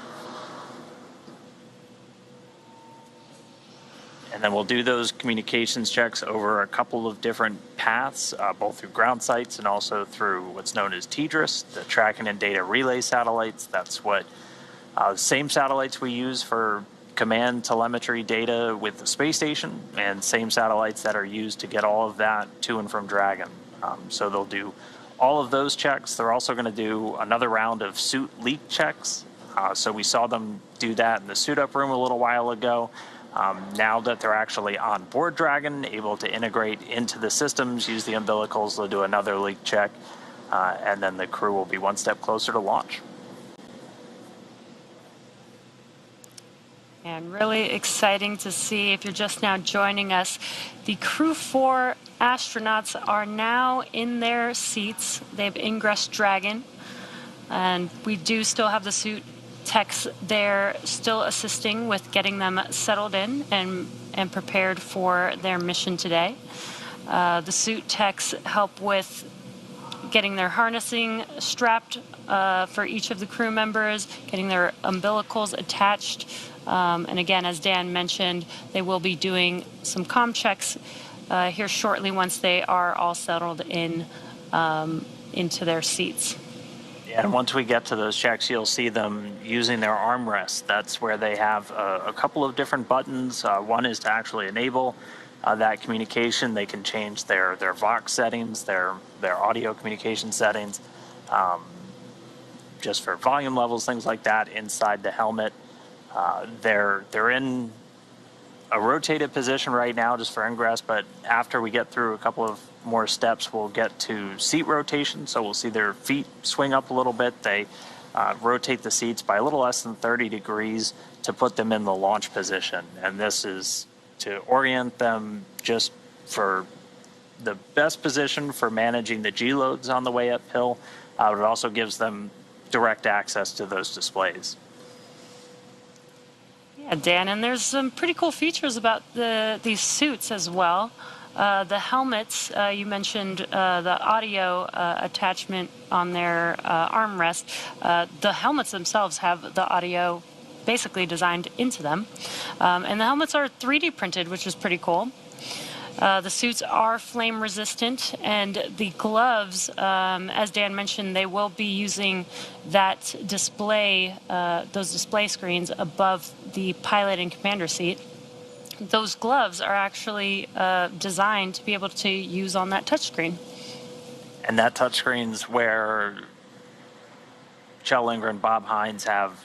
And then we'll do those communications checks over a couple of different paths, both through ground sites and also through what's known as TDRS, the tracking and data relay satellites. That's what same satellites we use for command telemetry data with the space station, and same satellites that are used to get all of that to and from Dragon. So they'll do all of those checks. They're also going to do another round of suit leak checks. So we saw them do that in the suit up room a little while ago. Now that they're actually on board Dragon, able to integrate into the systems, use the umbilicals, they'll do another leak check, and then the crew will be one step closer to launch. And really exciting to see, if you're just now joining us, the Crew-4 astronauts are now in their seats. They've ingressed Dragon, and we do still have the suit techs there still assisting with getting them settled in and prepared for their mission today. The suit techs help with getting their harnessing strapped for each of the crew members, getting their umbilicals attached. And again, as Dan mentioned, they will be doing some comm checks here shortly once they are all settled in into their seats. Yeah, and once we get to those checks, you'll see them using their armrests. That's where they have a couple of different buttons. One is to actually enable that communication. They can change their Vox settings, their audio communication settings, just for volume levels, things like that inside the helmet. They're in a rotated position right now just for ingress, but after we get through a couple of more steps, we'll get to seat rotation. So we'll see their feet swing up a little bit. They rotate the seats by a little less than 30 degrees to put them in the launch position. And this is to orient them just for the best position for managing the G loads on the way uphill. It also gives them direct access to those displays. Yeah, Dan, and there's some pretty cool features about these suits as well. The helmets, you mentioned the audio attachment on their armrest. The helmets themselves have the audio basically designed into them. And the helmets are 3D printed, which is pretty cool. The suits are flame resistant, and the gloves, as Dan mentioned, they will be using that display, those display screens above the pilot and commander seat. Those gloves are actually designed to be able to use on that touchscreen. And that touchscreen's where Kjell, Lindgren, Bob Hines have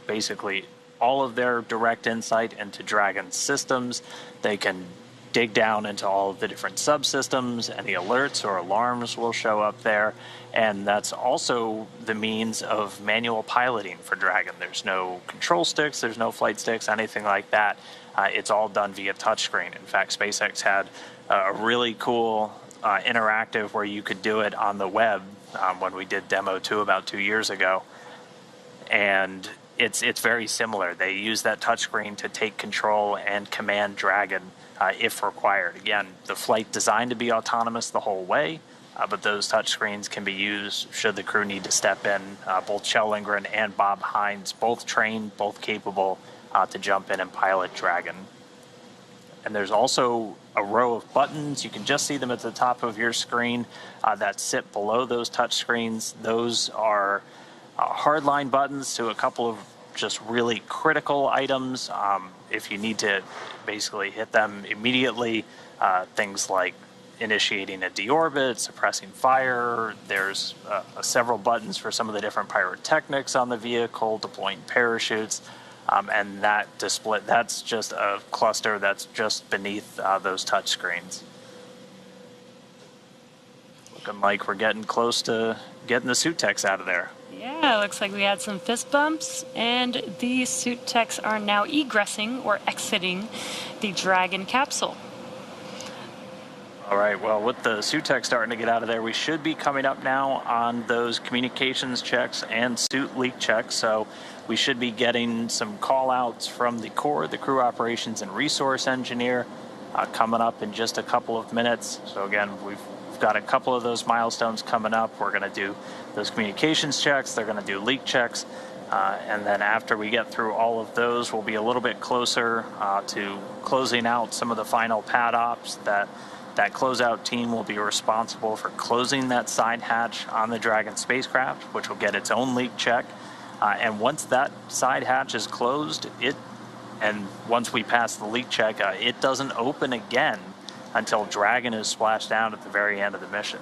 basically all of their direct insight into Dragon's systems. They can dig down into all of the different subsystems. Any alerts or alarms will show up there. And that's also the means of manual piloting for Dragon. There's no control sticks, there's no flight sticks, anything like that. It's all done via touchscreen. In fact, SpaceX had a really cool interactive where you could do it on the web when we did Demo 2 about 2 years ago. And it's very similar. They use that touchscreen to take control and command Dragon if required. Again, the flight designed to be autonomous the whole way, but those touchscreens can be used should the crew need to step in. Both Kjell Lindgren and Bob Hines, both trained, both capable to jump in and pilot Dragon. And there's also a row of buttons. You can just see them at the top of your screen that sit below those touch screens. Those are hardline buttons to a couple of just really critical items. If you need to basically hit them immediately, things like initiating a deorbit, suppressing fire. There's several buttons for some of the different pyrotechnics on the vehicle, deploying parachutes. And that display, that's just a cluster that's just beneath those touch screens. Looking like we're getting close to getting the suit techs out of there. Yeah, looks like we had some fist bumps, and the suit techs are now egressing or exiting the Dragon capsule. All right, well, with the suit tech starting to get out of there, we should be coming up now on those communications checks and suit leak checks. So we should be getting some call outs from the core, the crew operations and resource engineer, coming up in just a couple of minutes. So again, we've got a couple of those milestones coming up. We're going to do those communications checks. They're going to do leak checks. And then after we get through all of those, we'll be a little bit closer to closing out some of the final pad ops. That closeout team will be responsible for closing that side hatch on the Dragon spacecraft, which will get its own leak check. And once that side hatch is closed, and once we pass the leak check, it doesn't open again until Dragon is splashed down at the very end of the mission.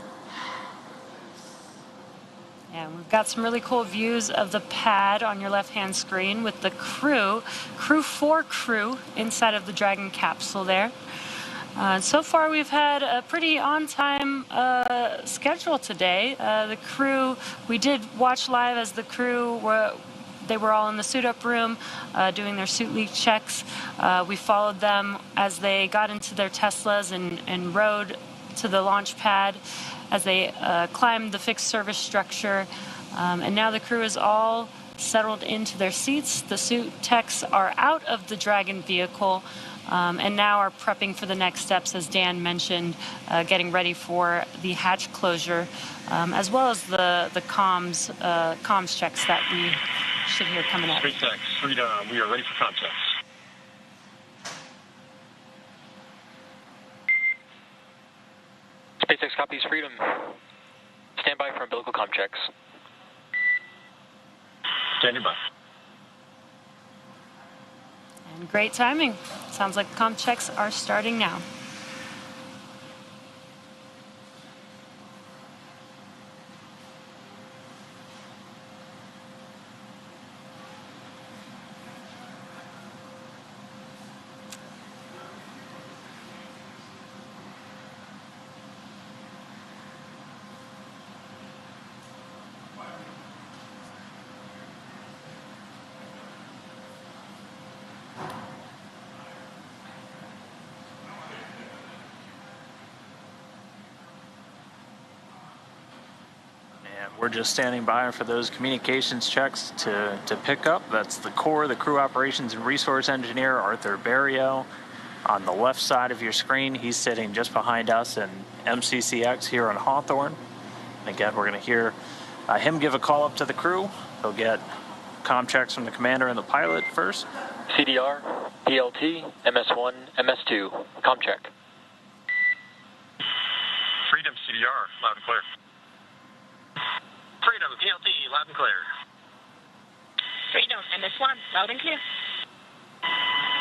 And we've got some really cool views of the pad on your left-hand screen with the Crew-4 crew inside of the Dragon capsule there. So far, we've had a pretty on-time schedule today. The crew, we did watch live as the crew they were all in the suit up room doing their suit leak checks. We followed them as they got into their Teslas and rode to the launch pad as they climbed the fixed service structure. And now the crew is all settled into their seats. The suit techs are out of the Dragon vehicle. And now are prepping for the next steps, as Dan mentioned, getting ready for the hatch closure, as well as the comms checks that we should hear coming up. SpaceX Freedom, we are ready for comm checks. SpaceX copies Freedom. Stand by for umbilical comm checks. Standing by. And great timing. Sounds like comm checks are starting now. We're just standing by for those communications checks to pick up. That's the core, the crew operations and resource engineer, Arthur Barrio. On the left side of your screen, he's sitting just behind us in MCCX here on Hawthorne. Again, we're going to hear him give a call up to the crew. He'll get comm checks from the commander and the pilot first. CDR, PLT, MS1, MS2, comm check. Freedom CDR, loud and clear. Freedom PLT, loud and clear. Freedom MS1, loud and clear.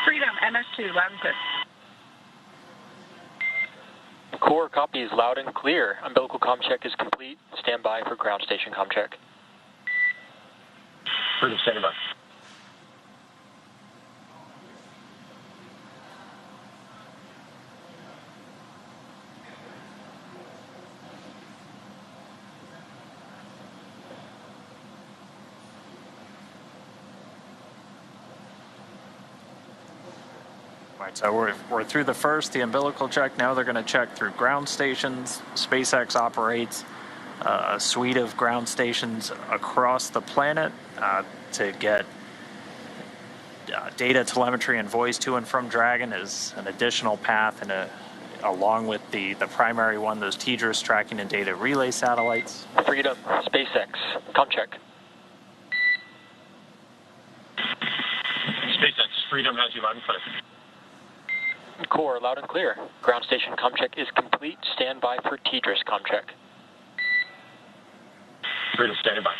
Freedom MS2, loud and clear. Core copies loud and clear. Umbilical comm check is complete. Stand by for ground station comm check. Freedom standing by. Right, so we're through the first, the umbilical check. Now they're going to check through ground stations. SpaceX operates a suite of ground stations across the planet to get data, telemetry, and voice to and from Dragon is an additional path, and along with the primary one, those TDRS tracking and data relay satellites. Freedom, SpaceX, com check. SpaceX, Freedom has you loud and clear. Core, loud and clear. Ground station com check is complete. Stand by for TDRS com check. Freedom, standing by.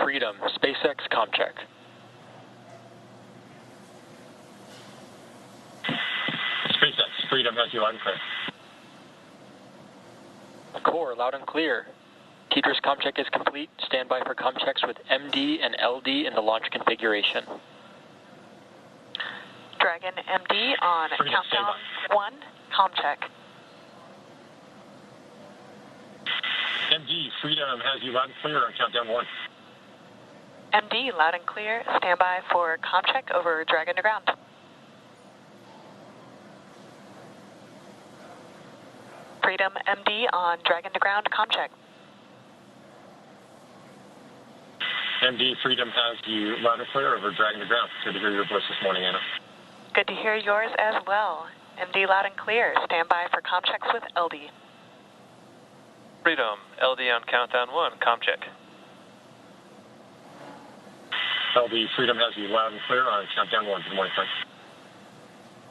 Freedom, SpaceX com check. SpaceX, Freedom has you loud and clear. Core, loud and clear. TDRS com check is complete. Stand by for com checks with MD and LD in the launch configuration. Dragon MD on Freedom, countdown 1, com check. MD, Freedom has you loud and clear on countdown 1. MD, loud and clear. Stand by for com check over Dragon to ground. Freedom MD on Dragon to ground, com check. MD, Freedom has you loud and clear over Dragon to ground. Good to hear your voice this morning, Anna. Good to hear yours as well. MD, loud and clear. Stand by for com checks with LD. Freedom, LD on countdown 1, com check. LD, Freedom has you loud and clear on countdown 1. Good morning, Frank.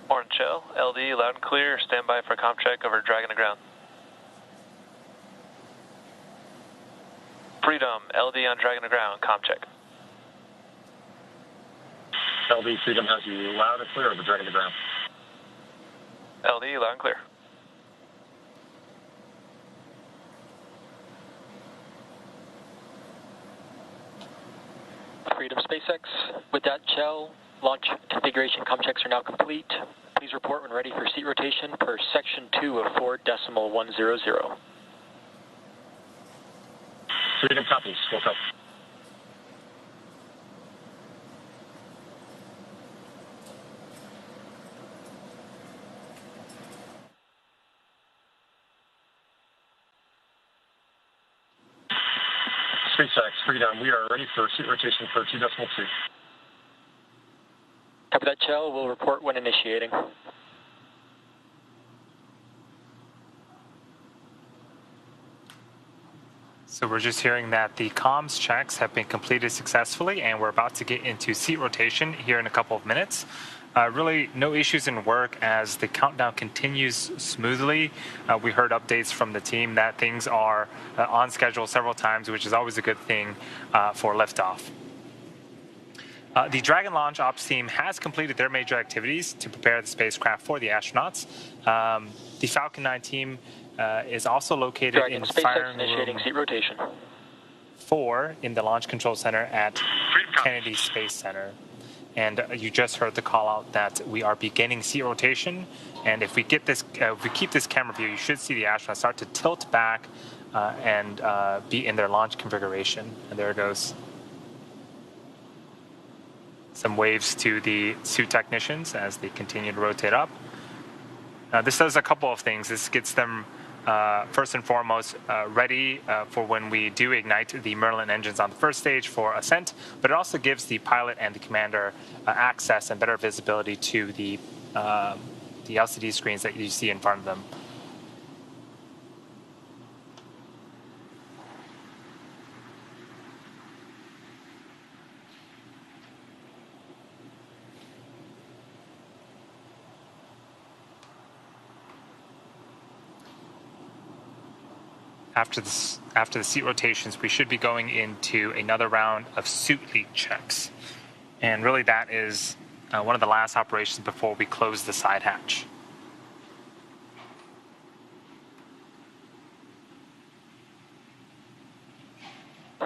Morning, Kjell. LD, loud and clear. Stand by for com check over Dragon to ground. Freedom, LD on Dragon to ground, com check. LD, Freedom has you loud and clear over Dragon to ground. LD, loud and clear. Freedom, SpaceX. With that, Kjell, launch configuration com checks are now complete. Please report when ready for seat rotation per section 2 of 4.100. Freedom copies. Walkout. SpaceX, Freedom, we are ready for seat rotation for 2.2. Copy that, Kjell. We'll report when initiating. So we're just hearing that the comms checks have been completed successfully, and we're about to get into seat rotation here in a couple of minutes. Really no issues in work as the countdown continues smoothly. We heard updates from the team that things are on schedule several times, which is always a good thing for liftoff. The Dragon launch ops team has completed their major activities to prepare the spacecraft for the astronauts. The Falcon 9 team is also located Dragon, in SpaceX firing initiating room seat rotation. 4 in the Launch Control Center at Kennedy Space Center. And you just heard the call out that we are beginning seat rotation. And if we get this, if we keep this camera view, you should see the astronauts start to tilt back and be in their launch configuration. And there it goes. Some waves to the suit technicians as they continue to rotate up. This does a couple of things. This gets them first and foremost ready for when we do ignite the Merlin engines on the first stage for ascent, but it also gives the pilot and the commander access and better visibility to the LCD screens that you see in front of them. After the seat rotations, we should be going into another round of suit leak checks. And really that is one of the last operations before we close the side hatch.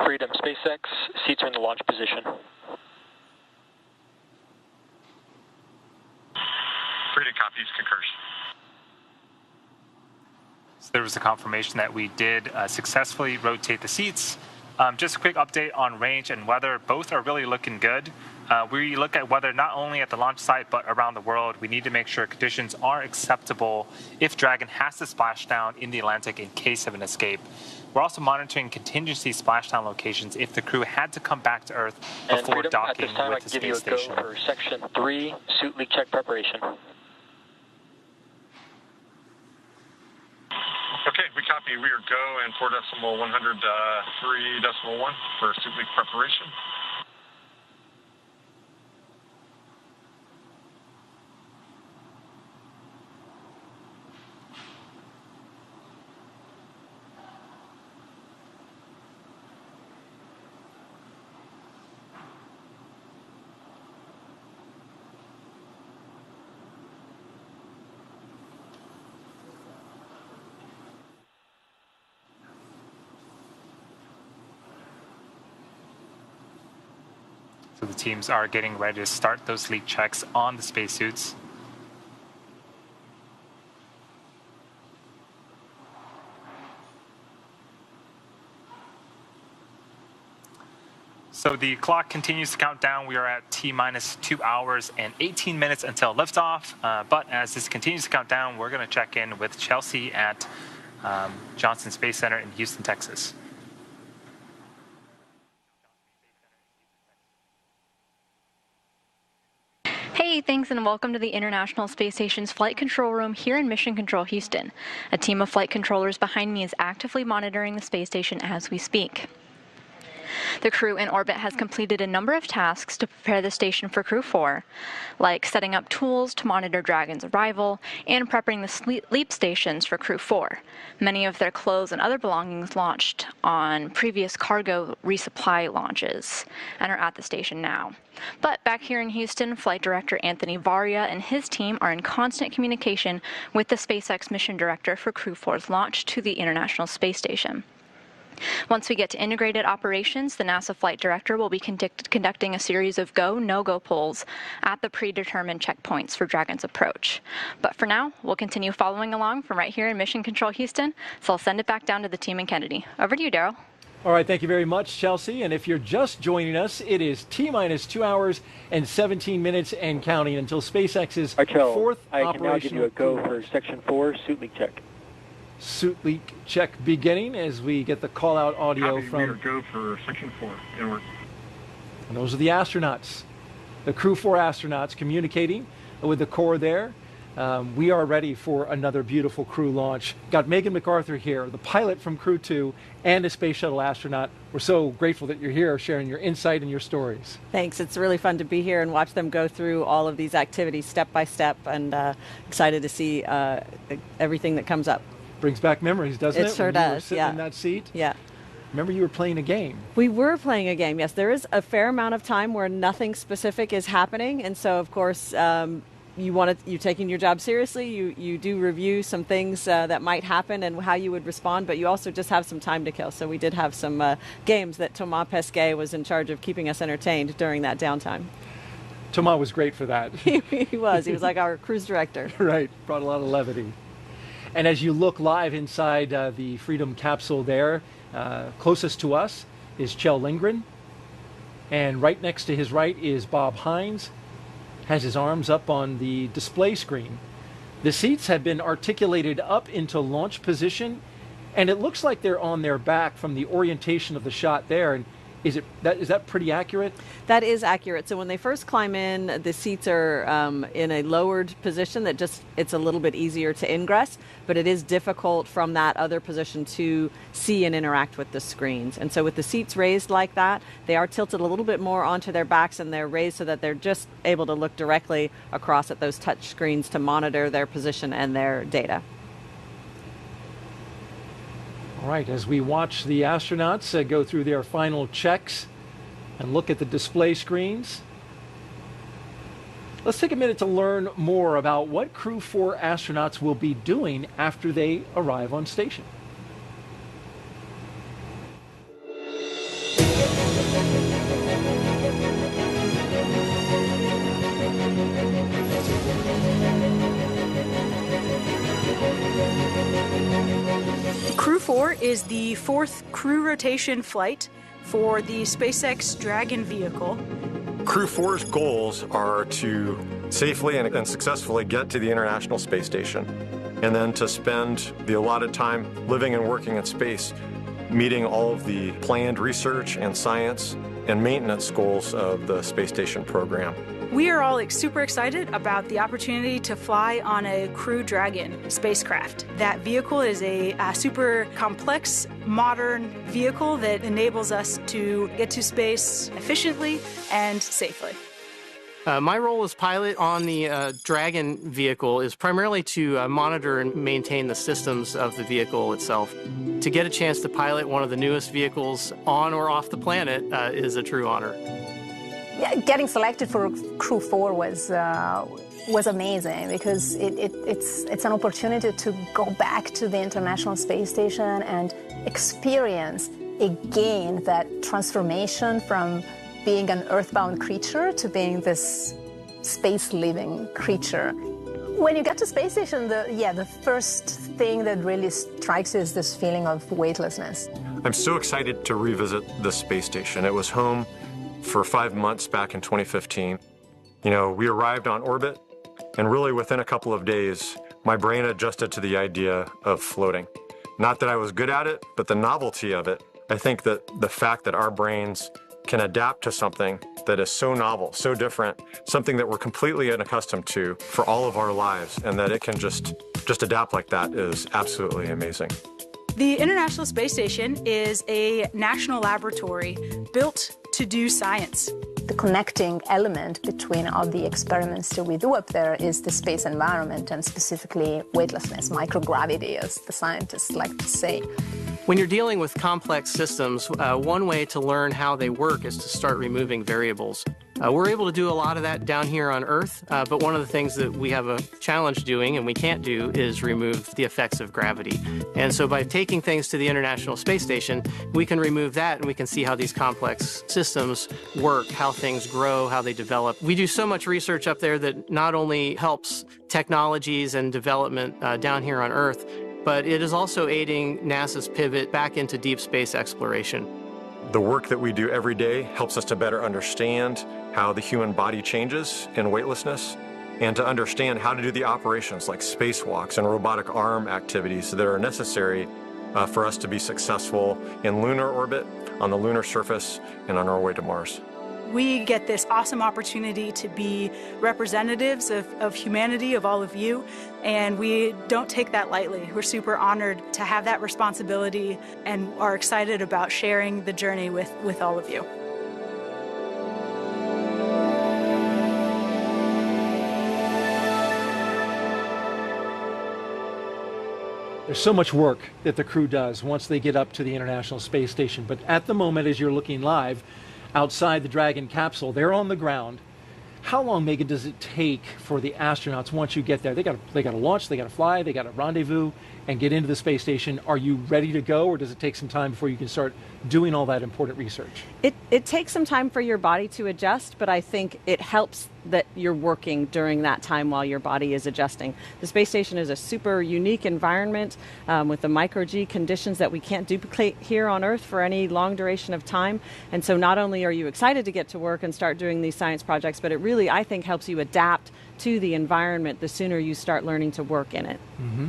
Freedom, SpaceX, seats are in the launch position. Freedom copies, concurs. So there was a confirmation that we did successfully rotate the seats. Just a quick update on range and weather. Both are really looking good. We look at weather not only at the launch site, but around the world. We need to make sure conditions are acceptable if Dragon has to splash down in the Atlantic in case of an escape. We're also monitoring contingency splashdown locations if the crew had to come back to Earth before Freedom, docking at this time, with the space station. I can give you a go for Section 3, suit leak check preparation. Okay, we copy. We are go and 4.103.1 for suit leak preparation. So the teams are getting ready to start those leak checks on the spacesuits. So the clock continues to count down. We are at T-minus 2 hours and 18 minutes until liftoff. But as this continues to count down, we're going to check in with Chelsea at Johnson Space Center in Houston, Texas. Hey, thanks and welcome to the International Space Station's Flight Control Room here in Mission Control Houston. A team of flight controllers behind me is actively monitoring the space station as we speak. The crew in orbit has completed a number of tasks to prepare the station for Crew-4, like setting up tools to monitor Dragon's arrival and prepping the leap stations for Crew-4. Many of their clothes and other belongings launched on previous cargo resupply launches and are at the station now. But back here in Houston, Flight Director Anthony Varia and his team are in constant communication with the SpaceX Mission Director for Crew-4's launch to the International Space Station. Once we get to integrated operations, the NASA Flight Director will be conducting a series of go, no-go polls at the predetermined checkpoints for Dragon's approach. But for now, we'll continue following along from right here in Mission Control Houston, so I'll send it back down to the team in Kennedy. Over to you, Daryl. All right, thank you very much, Chelsea. And if you're just joining us, it is T-minus 2 hours and 17 minutes and counting until SpaceX's fourth I operational... can now give you a go for Section 4, suit leak check. Suit leak check beginning as we get the call-out audio from... We are go for Section 4. Inward. And those are the astronauts, the Crew-4 astronauts communicating with the core there. We are ready for another beautiful crew launch. Got Megan MacArthur here, the pilot from Crew-2 and a space shuttle astronaut. We're so grateful that you're here sharing your insight and your stories. Thanks. It's really fun to be here and watch them go through all of these activities step by step, and excited to see everything that comes up. Brings back memories, doesn't it? It sure when you were does, sitting yeah. in that seat? Yeah. Remember you were playing a game. We were playing a game, yes. There is a fair amount of time where nothing specific is happening, and so, of course, you're taking your job seriously. You do review some things that might happen and how you would respond, but you also just have some time to kill. So we did have some games that Thomas Pesquet was in charge of keeping us entertained during that downtime. Thomas was great for that. He was. He was like our cruise director. Right. Brought a lot of levity. And as you look live inside the Freedom capsule there, closest to us is Kjell Lindgren. And right next to his right is Bob Hines, has his arms up on the display screen. The seats have been articulated up into launch position, and it looks like they're on their back from the orientation of the shot there. And is that pretty accurate? That is accurate. So when they first climb in, the seats are in a lowered position that it's a little bit easier to ingress, but it is difficult from that other position to see and interact with the screens. And so with the seats raised like that, they are tilted a little bit more onto their backs, and they're raised so that they're just able to look directly across at those touch screens to monitor their position and their data. All right, as we watch the astronauts go through their final checks and look at the display screens, Let's take a minute to learn more about what Crew-4 astronauts will be doing after they arrive on station. Crew-4 is the 4th crew rotation flight for the SpaceX Dragon vehicle. Crew-4's goals are to safely and successfully get to the International Space Station, and then to spend the allotted time living and working in space, meeting all of the planned research and science and maintenance goals of the space station program. We are all super excited about the opportunity to fly on a Crew Dragon spacecraft. That vehicle is a super complex, modern vehicle that enables us to get to space efficiently and safely. My role as pilot on the Dragon vehicle is primarily to monitor and maintain the systems of the vehicle itself. To get a chance to pilot one of the newest vehicles on or off the planet is a true honor. Yeah, getting selected for Crew-4 was amazing because it's an opportunity to go back to the International Space Station and experience again that transformation from being an earthbound creature to being this space-living creature. When you get to space station, the first thing that really strikes you is this feeling of weightlessness. I'm so excited to revisit the space station. It was home for 5 months back in 2015. You know, we arrived on orbit, and really within a couple of days, my brain adjusted to the idea of floating. Not that I was good at it, but the novelty of it. I think that the fact that our brains can adapt to something that is so novel, so different, something that we're completely unaccustomed to for all of our lives, and that it can just adapt like that is absolutely amazing. The International Space Station is a national laboratory built to do science. The connecting element between all the experiments that we do up there is the space environment, and specifically weightlessness, microgravity, as the scientists like to say. When you're dealing with complex systems, one way to learn how they work is to start removing variables. We're able to do a lot of that down here on Earth, but one of the things that we have a challenge doing and we can't do is remove the effects of gravity. And so by taking things to the International Space Station, we can remove that and we can see how these complex systems work, how things grow, how they develop. We do so much research up there that not only helps technologies and development down here on Earth, but it is also aiding NASA's pivot back into deep space exploration. The work that we do every day helps us to better understand how the human body changes in weightlessness, and to understand how to do the operations like spacewalks and robotic arm activities that are necessary for us to be successful in lunar orbit, on the lunar surface, and on our way to Mars. We get this awesome opportunity to be representatives of humanity, of all of you, and we don't take that lightly. We're super honored to have that responsibility and are excited about sharing the journey with all of you. There's so much work that the crew does once they get up to the International Space Station, but at the moment, as you're looking live, outside the Dragon capsule, they're on the ground. How long, Megan, does it take for the astronauts once you get there? They got to launch, they got to fly, they got to rendezvous and get into the space station. Are you ready to go, or does it take some time before you can start doing all that important research? It takes some time for your body to adjust, but I think it helps that you're working during that time while your body is adjusting. The space station is a super unique environment with the micro-G conditions that we can't duplicate here on Earth for any long duration of time. And so not only are you excited to get to work and start doing these science projects, but it really, I think, helps you adapt to the environment the sooner you start learning to work in it. Mm-hmm.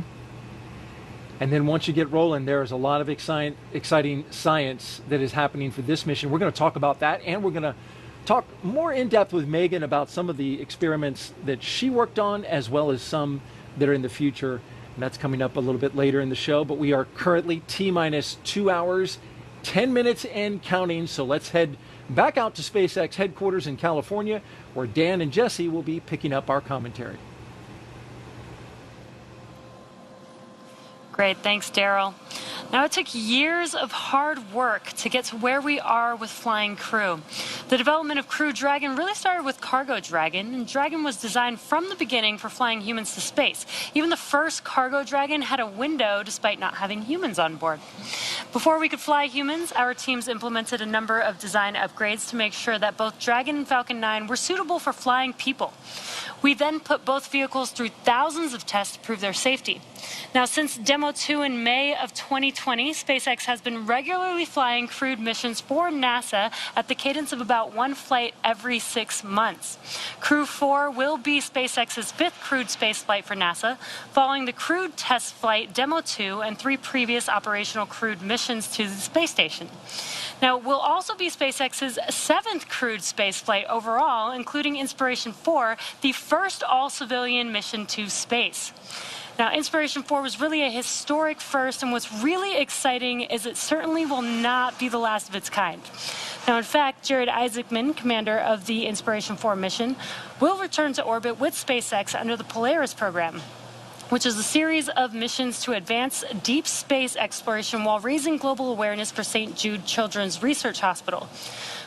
And then once you get rolling, there's a lot of exciting science that is happening for this mission. We're going to talk about that, and we're going to talk more in depth with Megan about some of the experiments that she worked on, as well as some that are in the future. And that's coming up a little bit later in the show. But we are currently T-minus 2 hours, 10 minutes and counting. So let's head back out to SpaceX headquarters in California, where Dan and Jesse will be picking up our commentary. Great, thanks, Daryl. Now, it took years of hard work to get to where we are with Flying Crew. The development of Crew Dragon really started with Cargo Dragon, and Dragon was designed from the beginning for flying humans to space. Even the first Cargo Dragon had a window despite not having humans on board. Before we could fly humans, our teams implemented a number of design upgrades to make sure that both Dragon and Falcon 9 were suitable for flying people. We then put both vehicles through thousands of tests to prove their safety. Now, since Demo 2 in May of 2020, SpaceX has been regularly flying crewed missions for NASA at the cadence of about one flight every 6 months. Crew-4 will be SpaceX's 5th crewed space flight for NASA, following the crewed test flight Demo 2 and 3 previous operational crewed missions to the space station. Now, it will also be SpaceX's 7th crewed space flight overall, including Inspiration 4, the first all-civilian mission to space. Now, Inspiration 4 was really a historic first, and what's really exciting is it certainly will not be the last of its kind. Now, in fact, Jared Isaacman, commander of the Inspiration 4 mission, will return to orbit with SpaceX under the Polaris program, which is a series of missions to advance deep space exploration while raising global awareness for St. Jude Children's Research Hospital.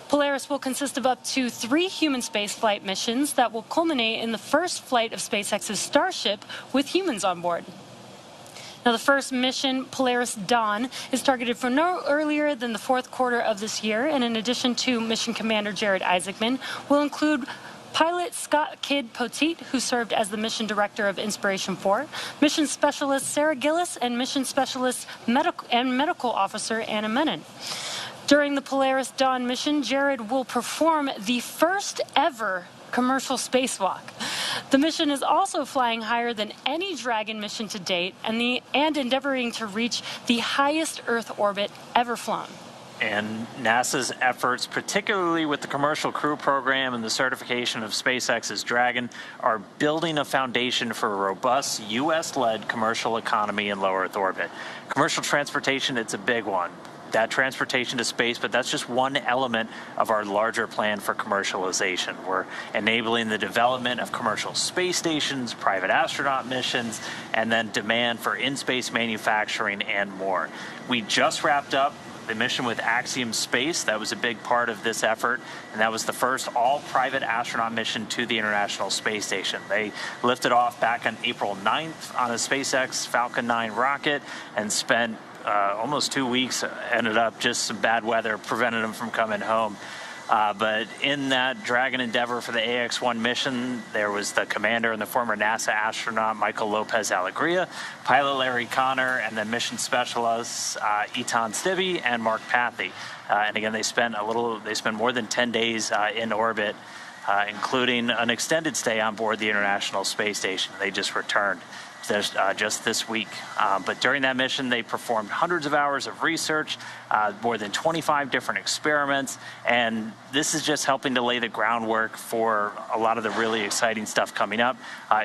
Polaris will consist of up to 3 human spaceflight missions that will culminate in the first flight of SpaceX's Starship with humans on board. Now, the first mission, Polaris Dawn, is targeted for no earlier than the 4th quarter of this year, and in addition to Mission Commander Jared Isaacman, will include pilot Scott Kidd Poteet, who served as the mission director of Inspiration 4, mission specialist Sarah Gillis, and mission specialist medical officer Anna Menon. During the Polaris Dawn mission, Jared will perform the first ever commercial spacewalk. The mission is also flying higher than any Dragon mission to date and endeavoring to reach the highest Earth orbit ever flown. And NASA's efforts, particularly with the Commercial Crew program and the certification of SpaceX's Dragon, are building a foundation for a robust U.S.-led commercial economy in low Earth orbit. Commercial transportation, it's a big one. That transportation to space, but that's just one element of our larger plan for commercialization. We're enabling the development of commercial space stations, private astronaut missions, and then demand for in-space manufacturing and more. We just wrapped up the mission with Axiom Space. That was a big part of this effort, and that was the first all-private astronaut mission to the International Space Station. They lifted off back on April 9th on a SpaceX Falcon 9 rocket and spent almost 2 weeks. Ended up just some bad weather prevented them from coming home. But in that Dragon endeavor for the AX-1 mission, there was the commander and the former NASA astronaut Michael Lopez Alegria, pilot Larry Connor, and then mission specialists Etan Stibbe and Mark Pathy. And again, they spent more than 10 days in orbit, including an extended stay on board the International Space Station. They just returned just this week. But during that mission, they performed hundreds of hours of research, more than 25 different experiments, and this is just helping to lay the groundwork for a lot of the really exciting stuff coming up,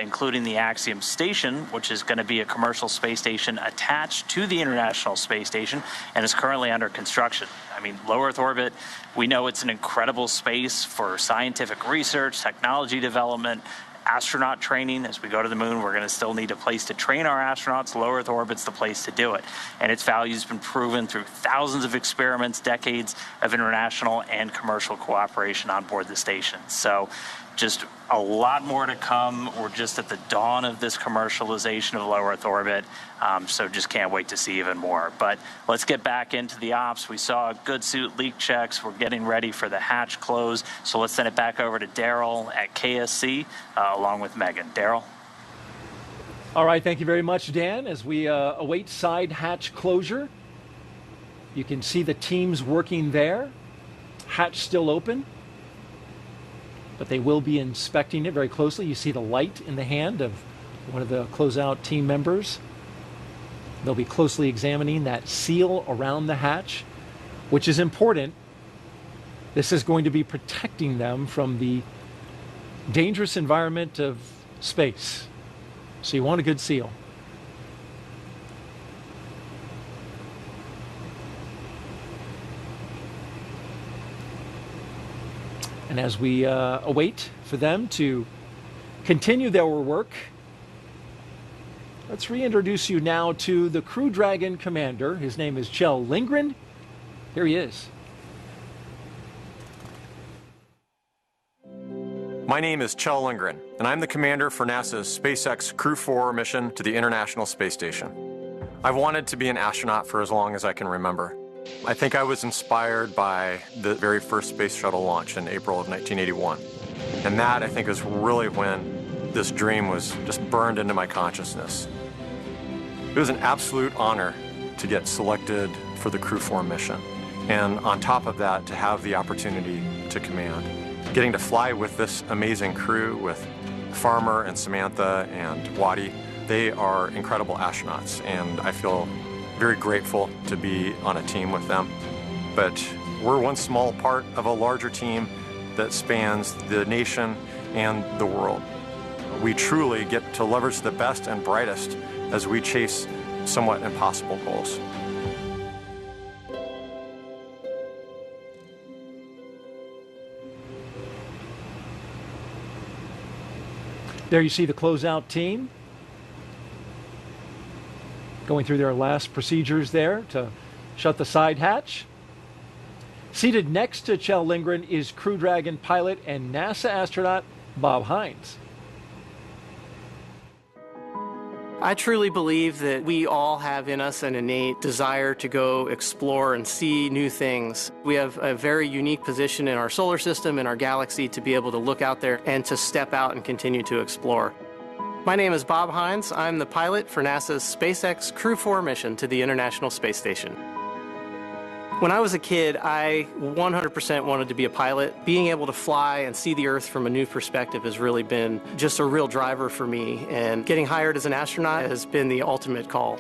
including the Axiom Station, which is going to be a commercial space station attached to the International Space Station and is currently under construction. I mean, low Earth orbit, we know it's an incredible space for scientific research, technology development, astronaut training. As we go to the moon, we're going to still need a place to train our astronauts. Low Earth orbit's the place to do it. And its value has been proven through thousands of experiments, decades of international and commercial cooperation on board the station. So just a lot more to come. We're just at the dawn of this commercialization of low Earth orbit, so just can't wait to see even more. But let's get back into the ops. We saw good suit leak checks. We're getting ready for the hatch close, so let's send it back over to Daryl at KSC along with Megan. Daryl? All right, thank you very much, Dan. As we await side hatch closure, you can see the teams working there. Hatch still open, but they will be inspecting it very closely. You see the light in the hand of one of the closeout team members. They'll be closely examining that seal around the hatch, which is important. This is going to be protecting them from the dangerous environment of space. So you want a good seal. And as we await for them to continue their work, Let's reintroduce you now to the Crew Dragon commander. His name is Kjell Lindgren. Here he is. My name is Kjell Lindgren, and I'm the commander for NASA's SpaceX Crew-4 mission to the International Space Station. I've wanted to be an astronaut for as long as I can remember. I think I was inspired by the very first space shuttle launch in April of 1981. And that, I think, is really when this dream was just burned into my consciousness. It was an absolute honor to get selected for the Crew-4 mission. And on top of that, to have the opportunity to command. Getting to fly with this amazing crew, with Farmer and Samantha and Waddy, they are incredible astronauts, and I feel very grateful to be on a team with them. But we're one small part of a larger team that spans the nation and the world. We truly get to leverage the best and brightest as we chase somewhat impossible goals. There you see the closeout team going through their last procedures there to shut the side hatch. Seated next to Kjell Lindgren is Crew Dragon pilot and NASA astronaut Bob Hines. I truly believe that we all have in us an innate desire to go explore and see new things. We have a very unique position in our solar system, in our galaxy, to be able to look out there and to step out and continue to explore. My name is Bob Hines. I'm the pilot for NASA's SpaceX Crew-4 mission to the International Space Station. When I was a kid, I 100% wanted to be a pilot. Being able to fly and see the Earth from a new perspective has really been just a real driver for me, and getting hired as an astronaut has been the ultimate call.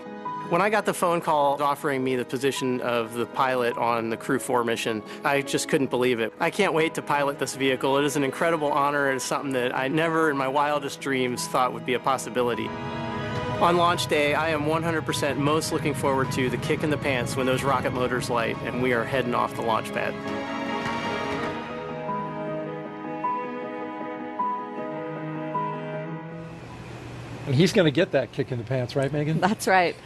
When I got the phone call offering me the position of the pilot on the Crew-4 mission, I just couldn't believe it. I can't wait to pilot this vehicle. It is an incredible honor. It is something that I never in my wildest dreams thought would be a possibility. On launch day, I am 100% most looking forward to the kick in the pants when those rocket motors light and we are heading off the launch pad. And he's going to get that kick in the pants, right, Megan? That's right.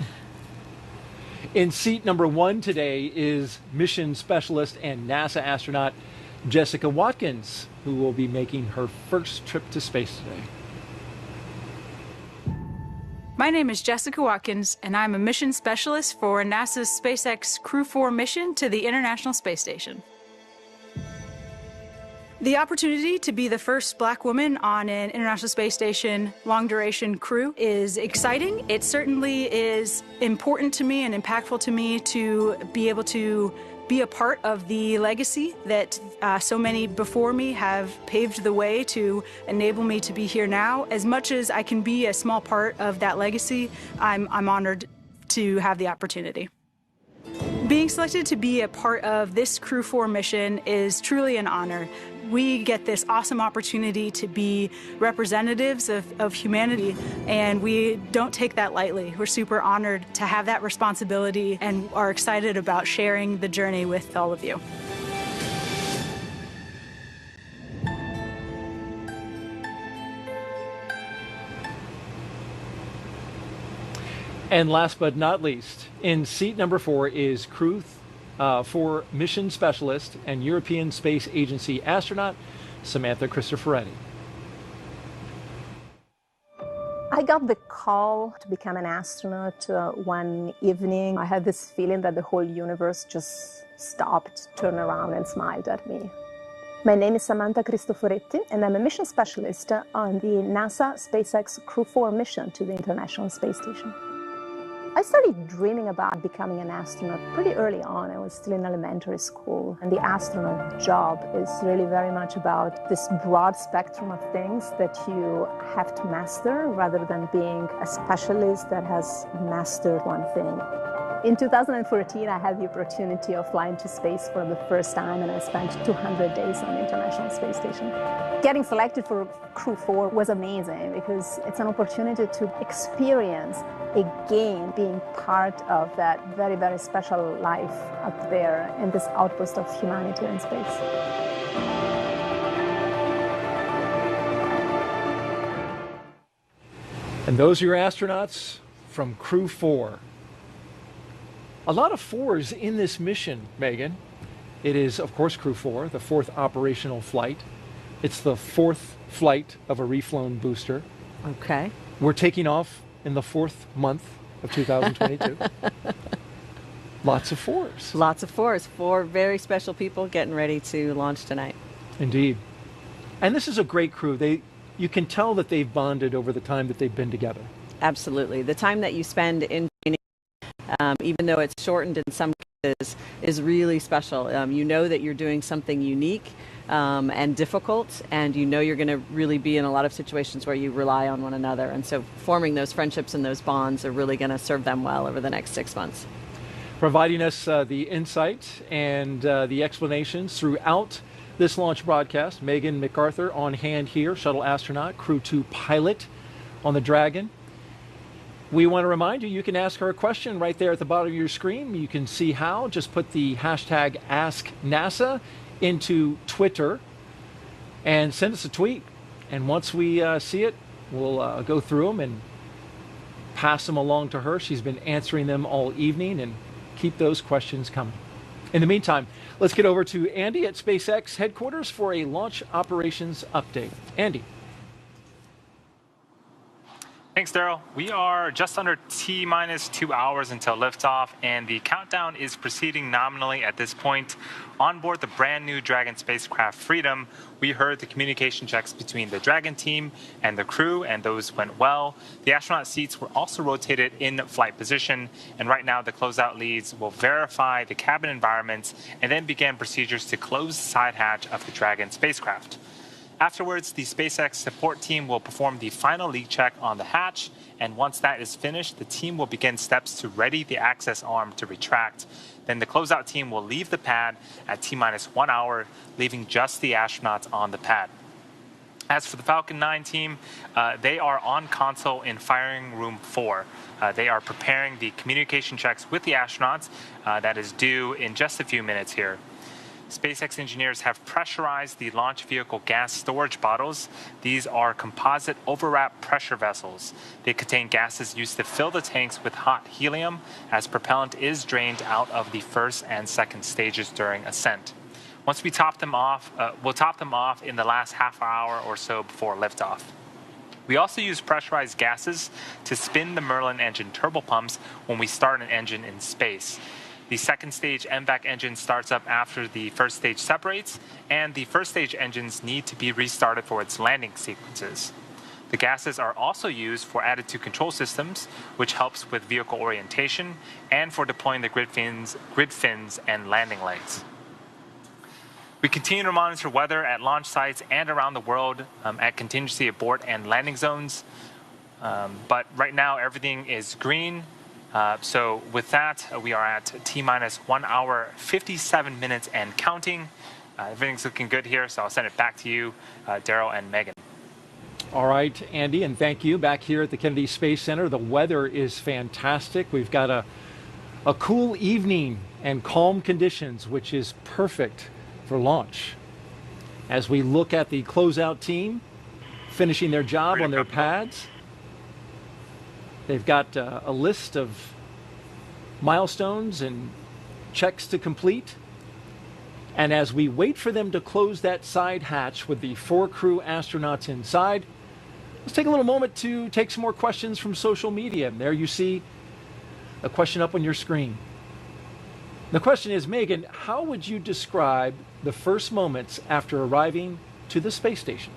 In seat number 1 today is mission specialist and NASA astronaut Jessica Watkins, who will be making her first trip to space today. My name is Jessica Watkins, and I'm a mission specialist for NASA's SpaceX Crew-4 mission to the International Space Station. The opportunity to be the first Black woman on an International Space Station long-duration crew is exciting. It certainly is important to me and impactful to me to be able to be a part of the legacy that so many before me have paved the way to enable me to be here now. As much as I can be a small part of that legacy, I'm honored to have the opportunity. Being selected to be a part of this Crew-4 mission is truly an honor. We get this awesome opportunity to be representatives of humanity, and we don't take that lightly. We're super honored to have that responsibility and are excited about sharing the journey with all of you. And last but not least, in seat number 4 is Crew-4 mission specialist and European Space Agency astronaut Samantha Cristoforetti. I got the call to become an astronaut one evening. I had this feeling that the whole universe just stopped, turned around and smiled at me. My name is Samantha Cristoforetti, and I'm a mission specialist on the NASA SpaceX Crew-4 mission to the International Space Station. I started dreaming about becoming an astronaut pretty early on. I was still in elementary school, and the astronaut job is really very much about this broad spectrum of things that you have to master rather than being a specialist that has mastered one thing. In 2014, I had the opportunity of flying to space for the first time, and I spent 200 days on the International Space Station. Getting selected for Crew-4 was amazing because it's an opportunity to experience again being part of that very, very special life up there in this outpost of humanity in space. And those are your astronauts from Crew-4. A lot of fours in this mission, Megan. It is, of course, Crew-4, the 4th operational flight. It's the 4th flight of a reflown booster. Okay. We're taking off in the 4th month of 2022. Lots of fours. Lots of fours. 4 very special people getting ready to launch tonight. Indeed. And this is a great crew. You can tell that they've bonded over the time that they've been together. Absolutely. The time that you spend in training, even though it's shortened in some cases, is really special. You know that you're doing something unique and difficult, and you know you're going to really be in a lot of situations where you rely on one another. And so forming those friendships and those bonds are really going to serve them well over the next 6 months. Providing us the insight and the explanations throughout this launch broadcast, Megan MacArthur on hand here, shuttle astronaut, Crew-2 pilot on the Dragon. We want to remind you, you can ask her a question right there at the bottom of your screen. You can see how. Just put the hashtag AskNASA into Twitter and send us a tweet. And once we see it, we'll go through them and pass them along to her. She's been answering them all evening, and keep those questions coming. In the meantime, let's get over to Andy at SpaceX headquarters for a launch operations update. Andy. Thanks, Daryl. We are just under T-minus 2 hours until liftoff, and the countdown is proceeding nominally at this point. On board the brand new Dragon spacecraft Freedom, we heard the communication checks between the Dragon team and the crew, and those went well. The astronaut seats were also rotated in flight position, and right now the closeout leads will verify the cabin environments and then begin procedures to close the side hatch of the Dragon spacecraft. Afterwards, the SpaceX support team will perform the final leak check on the hatch, and once that is finished, the team will begin steps to ready the access arm to retract. Then the closeout team will leave the pad at T-minus 1 hour, leaving just the astronauts on the pad. As for the Falcon 9 team, they are on console in firing room 4. They are preparing the communication checks with the astronauts that is due in just a few minutes here. SpaceX engineers have pressurized the launch vehicle gas storage bottles. These are composite overwrap pressure vessels. They contain gases used to fill the tanks with hot helium, as propellant is drained out of the first and second stages during ascent. Once we top them off, we'll top them off in the last half hour or so before liftoff. We also use pressurized gases to spin the Merlin engine turbopumps when we start an engine in space. The second stage MVAC engine starts up after the first stage separates, and the first stage engines need to be restarted for its landing sequences. The gases are also used for attitude control systems, which helps with vehicle orientation, and for deploying the grid fins and landing legs. We continue to monitor weather at launch sites and around the world at contingency abort and landing zones. But right now, everything is green. So with that, we are at T-minus 1 hour, 57 minutes and counting. Everything's looking good here, so I'll send it back to you, Daryl and Megan. All right, Andy, and thank you. Back here at the Kennedy Space Center, the weather is fantastic. We've got a cool evening and calm conditions, which is perfect for launch. As we look at the closeout team finishing their job on their pads, they've got a list of milestones and checks to complete. And as we wait for them to close that side hatch with the 4 crew astronauts inside, let's take a little moment to take some more questions from social media. There you see a question up on your screen. The question is, Megan, how would you describe the first moments after arriving to the space station?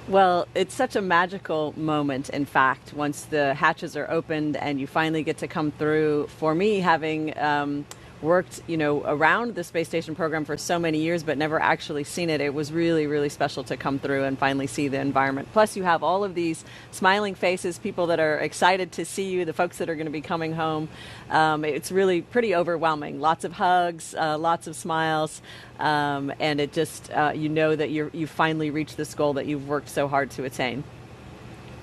Well, it's such a magical moment, in fact, once the hatches are opened and you finally get to come through. For me, having worked, around the space station program for so many years, but never actually seen it, it was really, really special to come through and finally see the environment. Plus, you have all of these smiling faces, people that are excited to see you, the folks that are going to be coming home. It's really pretty overwhelming. Lots of hugs, lots of smiles, and it just, you know that you finally reached this goal that you've worked so hard to attain.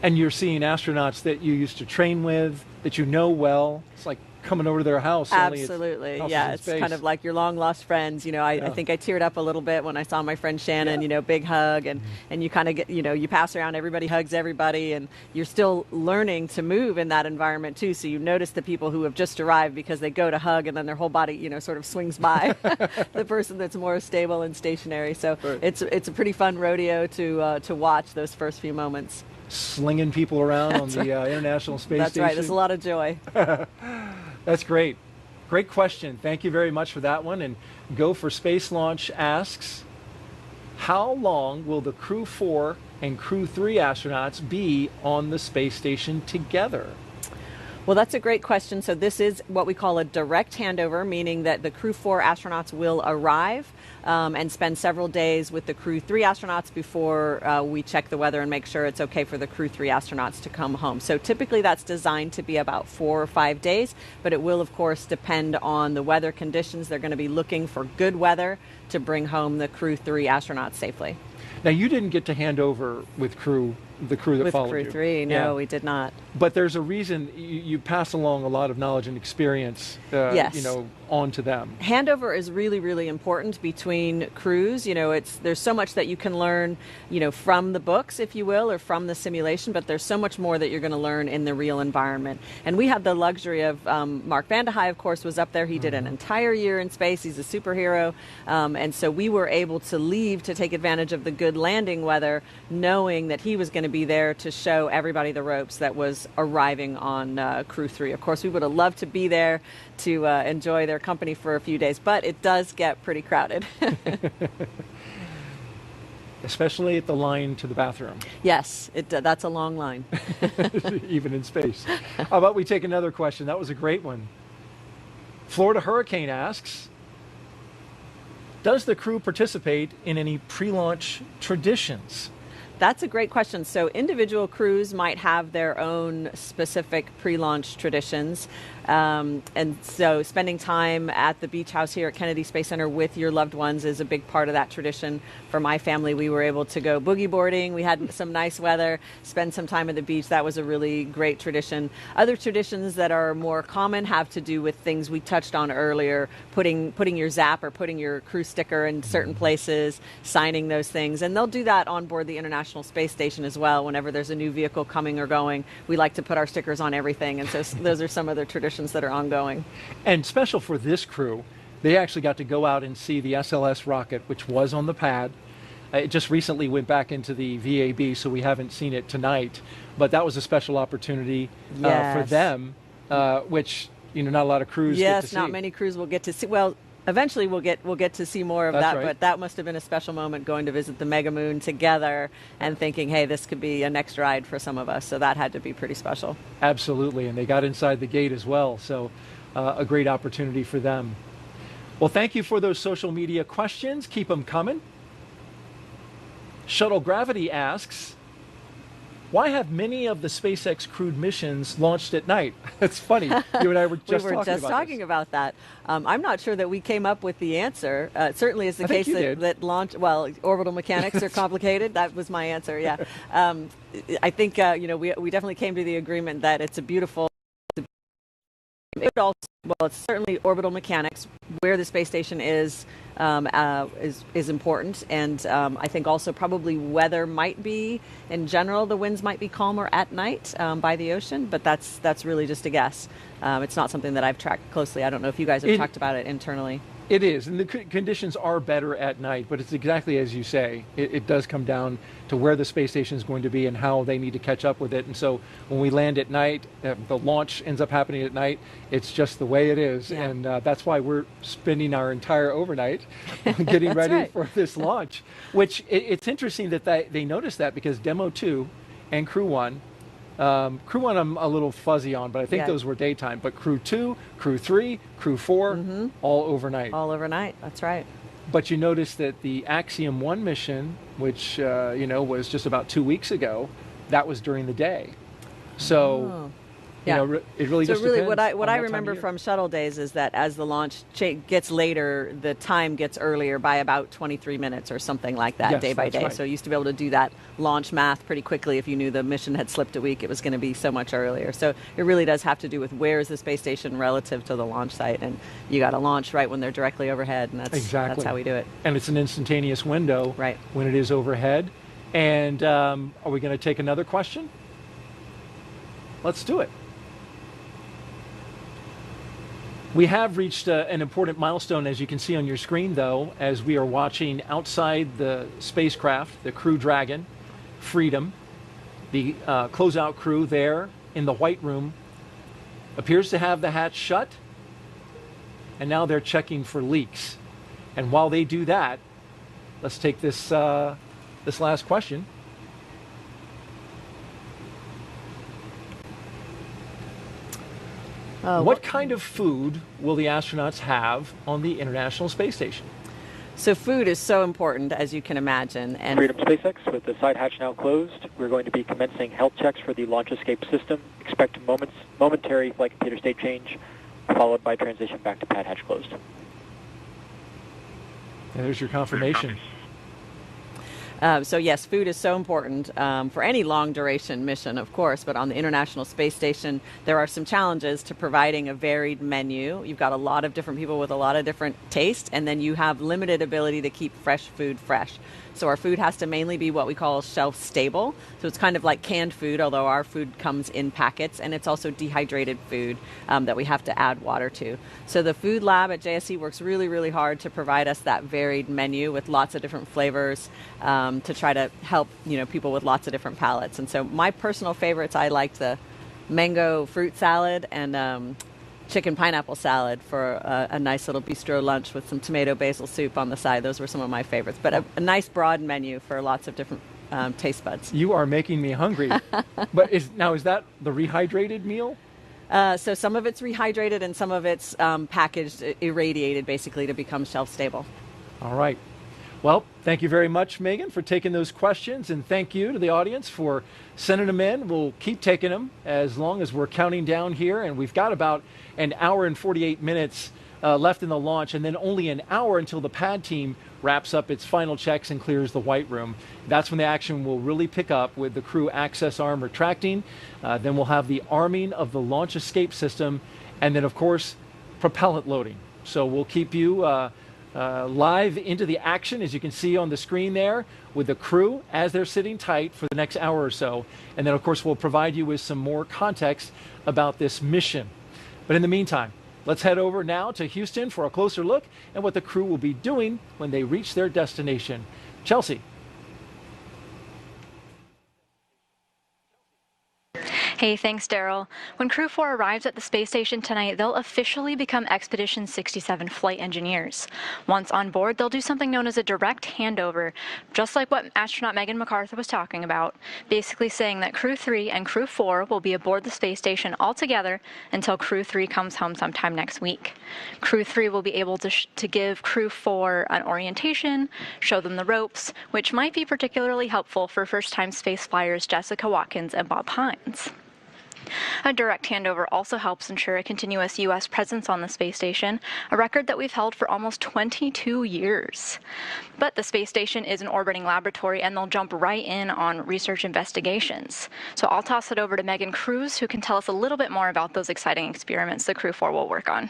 And you're seeing astronauts that you used to train with, that you know well. It's like coming over to their house. Absolutely. Yeah, it's kind of like your long lost friends. You know, I think I teared up a little bit when I saw my friend Shannon, you know, big hug, and you kind of get, you know, you pass around, everybody hugs everybody, and you're still learning to move in that environment too. So you notice the people who have just arrived because they go to hug and then their whole body, you know, sort of swings by the person that's more stable and stationary. So it's a pretty fun rodeo to watch those first few moments. Slinging people around on the International Space Station. That's right. There's a lot of joy. That's great. Great question. Thank you very much for that one. And Go for Space Launch asks, how long will the Crew-4 and Crew-3 astronauts be on the space station together? Well, that's a great question. So this is what we call a direct handover, meaning that the Crew-4 astronauts will arrive and spend several days with the Crew-3 astronauts before we check the weather and make sure it's okay for the Crew-3 astronauts to come home. So typically that's designed to be about 4 or 5 days, but it will, of course, depend on the weather conditions. They're going to be looking for good weather to bring home the Crew-3 astronauts safely. Now, you didn't get to hand over with the crew that followed you. With Crew-3, no, we did not. But there's a reason you pass along a lot of knowledge and experience, yes, you know, on to them. Handover is really, really important between crews. You know, there's so much that you can learn, you know, from the books, if you will, or from the simulation, but there's so much more that you're going to learn in the real environment. And we had the luxury of, Mark Vande Hei, of course, was up there. He did an entire year in space. He's a superhero. And so we were able to leave to take advantage of the good landing weather, knowing that he was going to be there to show everybody the ropes that was arriving on Crew-3. Of course, we would have loved to be there to enjoy their company for a few days, but it does get pretty crowded. Especially at the line to the bathroom. Yes, that's a long line. Even in space. How about we take another question? That was a great one. Florida Hurricane asks, does the crew participate in any pre-launch traditions? That's a great question. So individual crews might have their own specific pre-launch traditions. And so spending time at the beach house here at Kennedy Space Center with your loved ones is a big part of that tradition. For my family, we were able to go boogie boarding. We had some nice weather, spend some time at the beach. That was a really great tradition. Other traditions that are more common have to do with things we touched on earlier, putting your zap or putting your crew sticker in certain places, signing those things. And they'll do that on board the International Space Station as well. Whenever there's a new vehicle coming or going, we like to put our stickers on everything. And so those are some other traditions that are ongoing. And special for this crew, they actually got to go out and see the SLS rocket, which was on the pad. It just recently went back into the VAB, so we haven't seen it tonight. But that was a special opportunity for them, which, you know, not a lot of crews get to see. Yes, not many crews will get to see. Well, eventually we'll get to see more of that, right. But that must have been a special moment, going to visit the Mega Moon together and thinking, hey, this could be a next ride for some of us. So that had to be pretty special. Absolutely, and they got inside the gate as well, so a great opportunity for them. Well, thank you for those social media questions. Keep them coming. Shuttle Gravity asks, why have many of the SpaceX crewed missions launched at night? It's funny. You and I were just talking about that. I'm not sure that we came up with the answer. It certainly is the case that launch, well, orbital mechanics are complicated. That was my answer, yeah. I think, you know, we definitely came to the agreement that it's a beautiful... it's certainly orbital mechanics. Where the space station is important, and I think also probably weather might be, in general, the winds might be calmer at night by the ocean, but that's really just a guess. It's not something that I've tracked closely. I don't know if you guys have talked about it internally. It is, and the conditions are better at night, but it's exactly as you say. It does come down to where the space station is going to be and how they need to catch up with it. And so when we land at night, the launch ends up happening at night. It's just the way it is, and that's why we're spending our entire overnight getting ready for this launch. Which it's interesting that they noticed that, because Demo 2 and Crew 1, Crew 1 I'm a little fuzzy on, but I think those were daytime. But Crew 2, Crew 3, Crew 4, all overnight. All overnight, that's right. But you notice that the Axiom 1 mission, which you know, was just about 2 weeks ago, that was during the day. So You know, it really just really depends what I on remember from shuttle days is that as the launch gets later, the time gets earlier by about 23 minutes or something like that, Yes, day by that's day. right. So you used to be able to do that launch math pretty quickly. If you knew the mission had slipped a week, it was going to be so much earlier. So it really does have to do with where is the space station relative to the launch site, and you got to launch right when they're directly overhead, and that's how we do it. And it's an instantaneous window when it is overhead. And are we going to take another question? Let's do it. We have reached an important milestone, as you can see on your screen, though, as we are watching outside the spacecraft, the Crew Dragon, Freedom. The closeout crew there in the white room appears to have the hatch shut, and now they're checking for leaks. And while they do that, let's take this this last question. What kind of food will the astronauts have on the International Space Station? So food is so important, as you can imagine. And Freedom SpaceX, with the side hatch now closed, we're going to be commencing health checks for the launch escape system. Expect a momentary flight computer state change, followed by transition back to pad hatch closed. And there's your confirmation. So yes, food is so important for any long duration mission, of course, but on the International Space Station, there are some challenges to providing a varied menu. You've got a lot of different people with a lot of different tastes, and then you have limited ability to keep fresh food fresh. So our food has to mainly be what we call shelf stable. So it's kind of like canned food, although our food comes in packets, and it's also dehydrated food that we have to add water to. So the food lab at JSC works really, really hard to provide us that varied menu with lots of different flavors to try to help people with lots of different palates. And so my personal favorites, I liked the mango fruit salad and chicken pineapple salad for a nice little bistro lunch with some tomato basil soup on the side. Those were some of my favorites. But a nice broad menu for lots of different taste buds. You are making me hungry. But is that the rehydrated meal? So some of it's rehydrated and some of it's packaged, irradiated, basically, to become shelf stable. All right. Well, thank you very much, Megan, for taking those questions, and thank you to the audience for sending them in. We'll keep taking them as long as we're counting down here, and we've got about an hour and 48 minutes left in the launch, and then only an hour until the pad team wraps up its final checks and clears the white room. That's when the action will really pick up with the crew access arm retracting. Then we'll have the arming of the launch escape system, and then, of course, propellant loading. So we'll keep you live into the action, as you can see on the screen there, with the crew as they're sitting tight for the next hour or so. And then, of course, we'll provide you with some more context about this mission. But in the meantime, let's head over now to Houston for a closer look at what the crew will be doing when they reach their destination. Chelsea. Hey, thanks, Daryl. When Crew-4 arrives at the space station tonight, they'll officially become Expedition 67 flight engineers. Once on board, they'll do something known as a direct handover, just like what astronaut Megan McArthur was talking about, basically saying that Crew-3 and Crew-4 will be aboard the space station all together until Crew-3 comes home sometime next week. Crew-3 will be able to give Crew-4 an orientation, show them the ropes, which might be particularly helpful for first-time space flyers Jessica Watkins and Bob Hines. A direct handover also helps ensure a continuous U.S. presence on the space station, a record that we've held for almost 22 years. But the space station is an orbiting laboratory, and they'll jump right in on research investigations. So I'll toss it over to Megan Cruz, who can tell us a little bit more about those exciting experiments the Crew-4 will work on.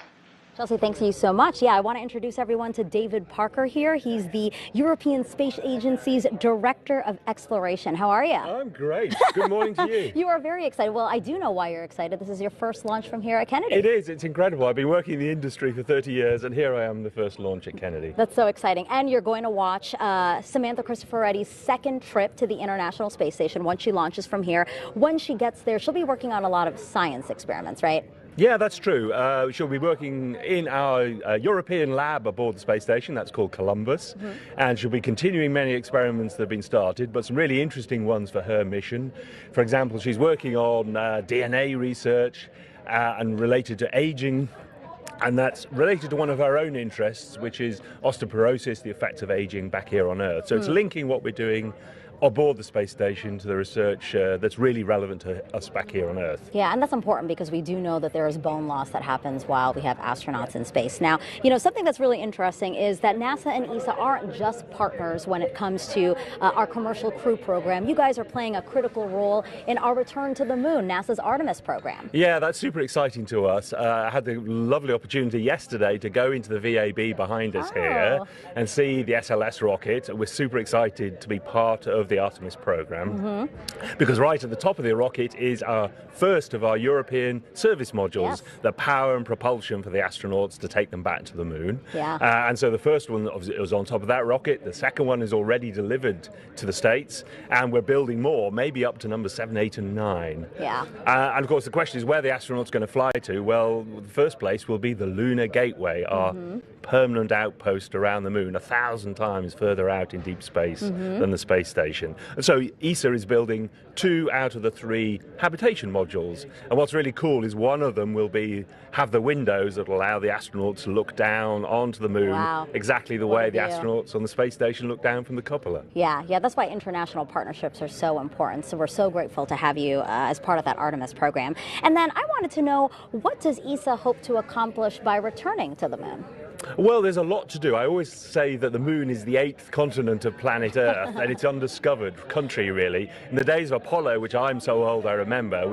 Chelsea, thanks you so much. Yeah, I want to introduce everyone to David Parker here. He's the European Space Agency's Director of Exploration. How are you? I'm great. Good morning to you. You are very excited. Well, I do know why you're excited. This is your first launch from here at Kennedy. It is. It's incredible. I've been working in the industry for 30 years, and here I am, the first launch at Kennedy. That's so exciting. And you're going to watch Samantha Cristoforetti's second trip to the International Space Station once she launches from here. When she gets there, she'll be working on a lot of science experiments, right? Yeah, that's true. She'll be working in our European lab aboard the space station. That's called Columbus. Mm-hmm. And she'll be continuing many experiments that have been started, but some really interesting ones for her mission. For example, she's working on DNA research and related to aging. And that's related to one of our own interests, which is osteoporosis, the effects of aging back here on Earth. So it's linking what we're doing aboard the space station to the research that's really relevant to us back here on Earth. Yeah, and that's important because we do know that there is bone loss that happens while we have astronauts in space. Now, something that's really interesting is that NASA and ESA aren't just partners when it comes to our commercial crew program. You guys are playing a critical role in our return to the moon, NASA's Artemis program. Yeah, that's super exciting to us. I had the lovely opportunity yesterday to go into the VAB behind us here and see the SLS rocket. We're super excited to be part of the Artemis program because right at the top of the rocket is our first of our European service modules, the power and propulsion for the astronauts to take them back to the moon. And so the first one was on top of that rocket. The second one is already delivered to the States, and we're building more, maybe up to number 7, 8 and 9. And of course the question is where the astronauts going to fly to. Well, the first place will be the Lunar Gateway, our permanent outpost around the moon, 1,000 times further out in deep space than the space station. And so ESA is building 2 out of the 3 habitation modules. And what's really cool is one of them will have the windows that allow the astronauts to look down onto the moon exactly the way the astronauts on the space station look down from the cupola. Yeah, that's why international partnerships are so important. So we're so grateful to have you as part of that Artemis program. And then I wanted to know, what does ESA hope to accomplish by returning to the moon? Well, there's a lot to do. I always say that the moon is the 8th continent of planet Earth, and it's undiscovered country, really. In the days of Apollo, which I'm so old I remember,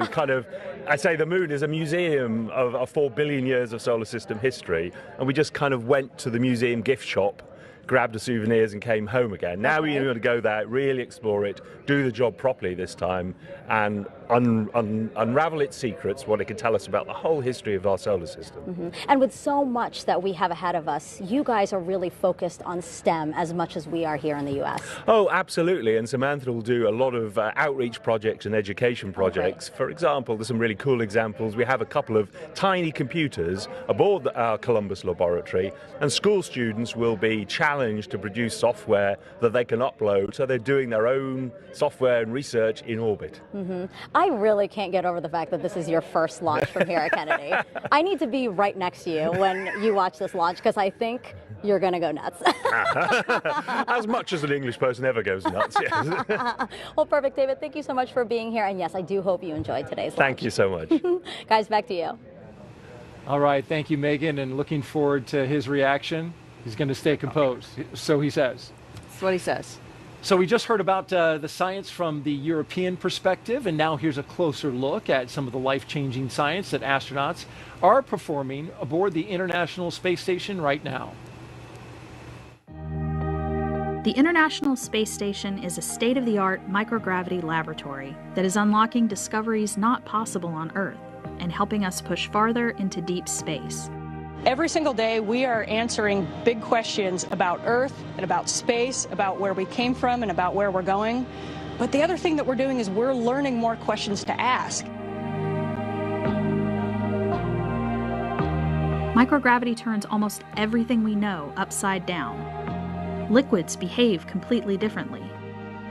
I say the moon is a museum of 4 billion years of solar system history, and we just kind of went to the museum gift shop, grabbed the souvenirs and came home again. Now we're going to go there, really explore it, do the job properly this time, and unravel its secrets, what it can tell us about the whole history of our solar system. And with so much that we have ahead of us, you guys are really focused on STEM as much as we are here in the U.S. Oh, absolutely. And Samantha will do a lot of outreach projects and education projects. For example, there's some really cool examples. We have a couple of tiny computers aboard our Columbus laboratory, and school students will be challenged to produce software that they can upload, so they're doing their own software and research in orbit. I really can't get over the fact that this is your first launch from here at Kennedy. I need to be right next to you when you watch this launch, because I think you're going to go nuts. As much as an English person ever goes nuts, yes. Well, perfect, David. Thank you so much for being here. And yes, I do hope you enjoyed today's launch. Thank you so much. Guys, back to you. All right. Thank you, Megan, and looking forward to his reaction. He's going to stay composed. So he says. That's what he says. So we just heard about the science from the European perspective, and now here's a closer look at some of the life-changing science that astronauts are performing aboard the International Space Station right now. The International Space Station is a state-of-the-art microgravity laboratory that is unlocking discoveries not possible on Earth and helping us push farther into deep space. Every single day, we are answering big questions about Earth and about space, about where we came from and about where we're going. But the other thing that we're doing is we're learning more questions to ask. Microgravity turns almost everything we know upside down. Liquids behave completely differently.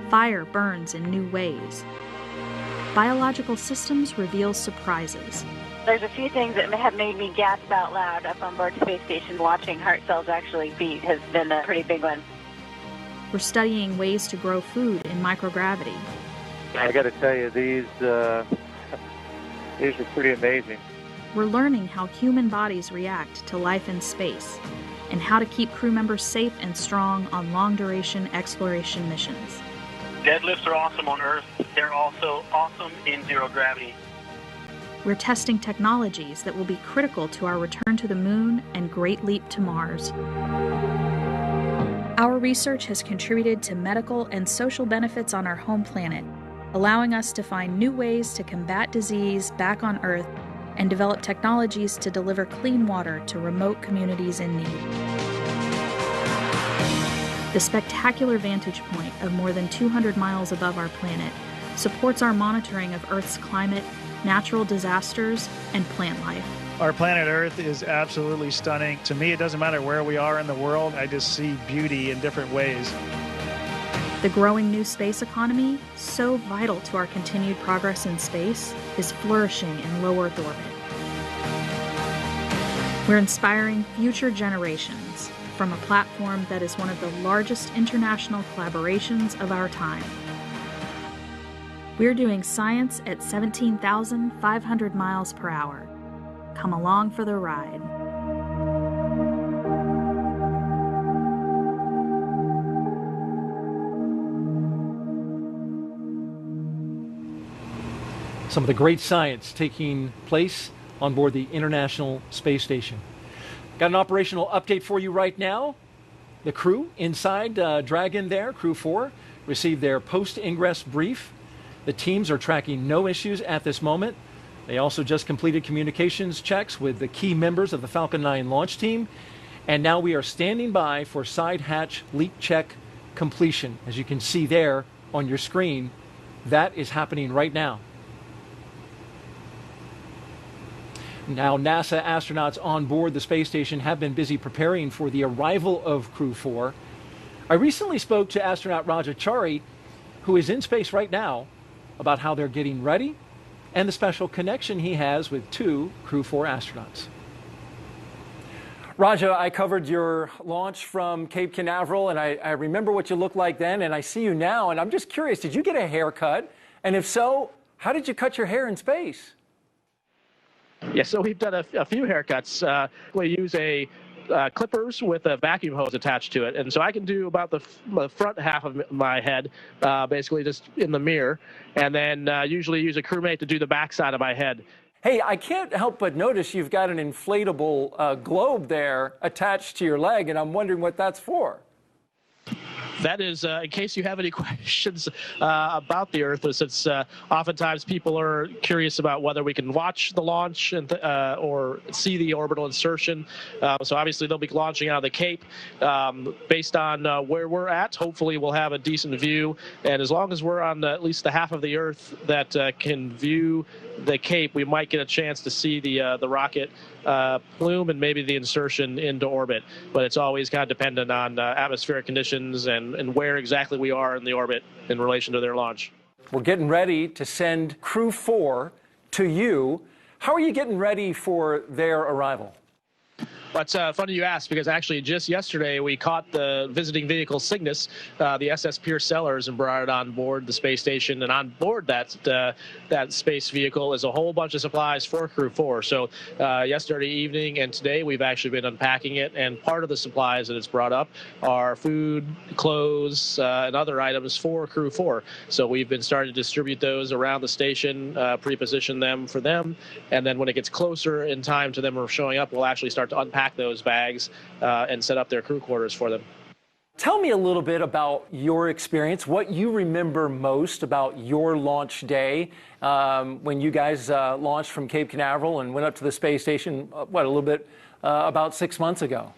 Fire burns in new ways. Biological systems reveal surprises. There's a few things that have made me gasp out loud up on board the space station. Watching heart cells actually beat has been a pretty big one. We're studying ways to grow food in microgravity. I got to tell you, these are pretty amazing. We're learning how human bodies react to life in space and how to keep crew members safe and strong on long-duration exploration missions. Deadlifts are awesome on Earth. They're also awesome in zero gravity. We're testing technologies that will be critical to our return to the moon and great leap to Mars. Our research has contributed to medical and social benefits on our home planet, allowing us to find new ways to combat disease back on Earth and develop technologies to deliver clean water to remote communities in need. The spectacular vantage point of more than 200 miles above our planet supports our monitoring of Earth's climate, natural disasters, and plant life. Our planet Earth is absolutely stunning. To me, it doesn't matter where we are in the world, I just see beauty in different ways. The growing new space economy, so vital to our continued progress in space, is flourishing in low Earth orbit. We're inspiring future generations from a platform that is one of the largest international collaborations of our time. We're doing science at 17,500 miles per hour. Come along for the ride. Some of the great science taking place on board the International Space Station. Got an operational update for you right now. The crew inside Dragon there, Crew-4, received their post-ingress brief. The teams are tracking no issues at this moment. They also just completed communications checks with the key members of the Falcon 9 launch team. And now we are standing by for side hatch leak check completion. As you can see there on your screen, that is happening right now. Now, NASA astronauts on board the space station have been busy preparing for the arrival of Crew-4. I recently spoke to astronaut Rajachari, who is in space right now, about how they're getting ready and the special connection he has with two Crew-4 astronauts. Raja, I covered your launch from Cape Canaveral, and I remember what you looked like then, and I see you now, and I'm just curious, did you get a haircut? And if so, how did you cut your hair in space? Yeah, so we've done a few haircuts. We use clippers with a vacuum hose attached to it, and so I can do about the front half of my head, basically just in the mirror, and then usually use a crewmate to do the back side of my head. Hey, I can't help but notice you've got an inflatable globe there attached to your leg, and I'm wondering what that's for. That is, in case you have any questions about the Earth, since oftentimes people are curious about whether we can watch the launch and, or see the orbital insertion. So obviously they'll be launching out of the Cape. Based on where we're at, hopefully we'll have a decent view. And as long as we're on at least the half of the Earth that can view the Cape, we might get a chance to see the rocket plume and maybe the insertion into orbit. But it's always kind of dependent on atmospheric conditions and where exactly we are in the orbit in relation to their launch. We're getting ready to send Crew-4 to you. How are you getting ready for their arrival? Well, it's funny you asked, because actually just yesterday we caught the visiting vehicle Cygnus, the SS Pierce Sellers, and brought it on board the space station. And on board that space vehicle is a whole bunch of supplies for Crew-4. So yesterday evening and today we've actually been unpacking it, and part of the supplies that it's brought up are food, clothes, and other items for Crew-4. So we've been starting to distribute those around the station, pre-position them for them, and then when it gets closer in time to them showing up, we'll actually start to unpack those bags and set up their crew quarters for them. Tell me a little bit about your experience, what you remember most about your launch day when you guys launched from Cape Canaveral and went up to the space station, a little bit about 6 months ago.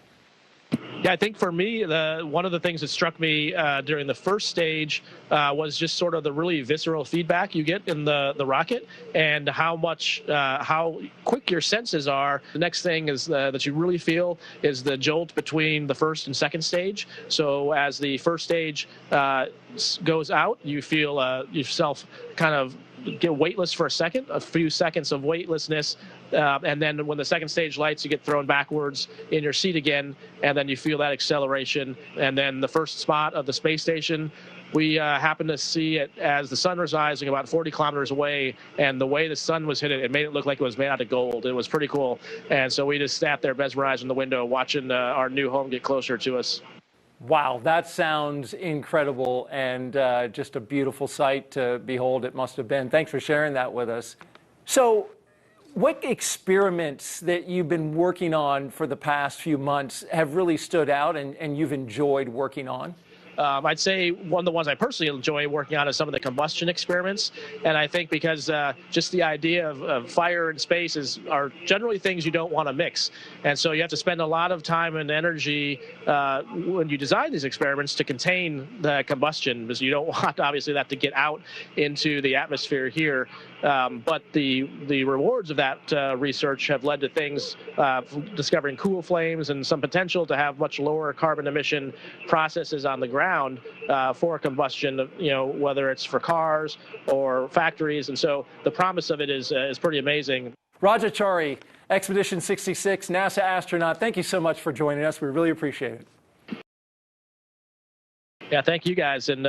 Yeah, I think for me, one of the things that struck me during the first stage was just sort of the really visceral feedback you get in the rocket, and how quick your senses are. The next thing is that you really feel is the jolt between the first and second stage. So as the first stage goes out, you feel yourself kind of get weightless for a few seconds of weightlessness. And then when the second stage lights, you get thrown backwards in your seat again, and then you feel that acceleration. And then the first spot of the space station, we happened to see it as the sun was rising about 40 kilometers away, and the way the sun was hitting it made it look like it was made out of gold. It was pretty cool. And so we just sat there mesmerized in the window watching our new home get closer to us. Wow, that sounds incredible, and just a beautiful sight to behold it must have been. Thanks for sharing that with us. So, what experiments that you've been working on for the past few months have really stood out and you've enjoyed working on? I'd say one of the ones I personally enjoy working on is some of the combustion experiments. And I think because just the idea of fire in space are generally things you don't want to mix. And so you have to spend a lot of time and energy when you design these experiments to contain the combustion, because you don't want, obviously, that to get out into the atmosphere here. But the rewards of that research have led to things discovering cool flames and some potential to have much lower carbon emission processes on the ground for combustion, whether it's for cars or factories. And so the promise of it is pretty amazing. Rajachari, Expedition 66, NASA astronaut, thank you so much for joining us. We really appreciate it. Yeah, thank you guys, and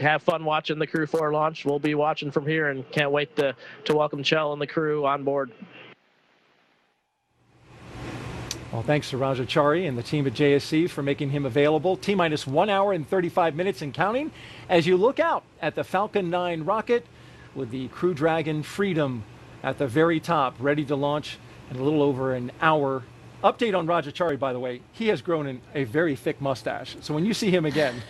have fun watching the Crew-4 launch. We'll be watching from here and can't wait to welcome Kjell and the crew on board. Well, thanks to Rajachari and the team at JSC for making him available. T-minus 1 hour and 35 minutes and counting as you look out at the Falcon 9 rocket with the Crew Dragon Freedom at the very top, ready to launch in a little over an hour. Update on Rajachari, by the way, he has grown a very thick mustache. So when you see him again,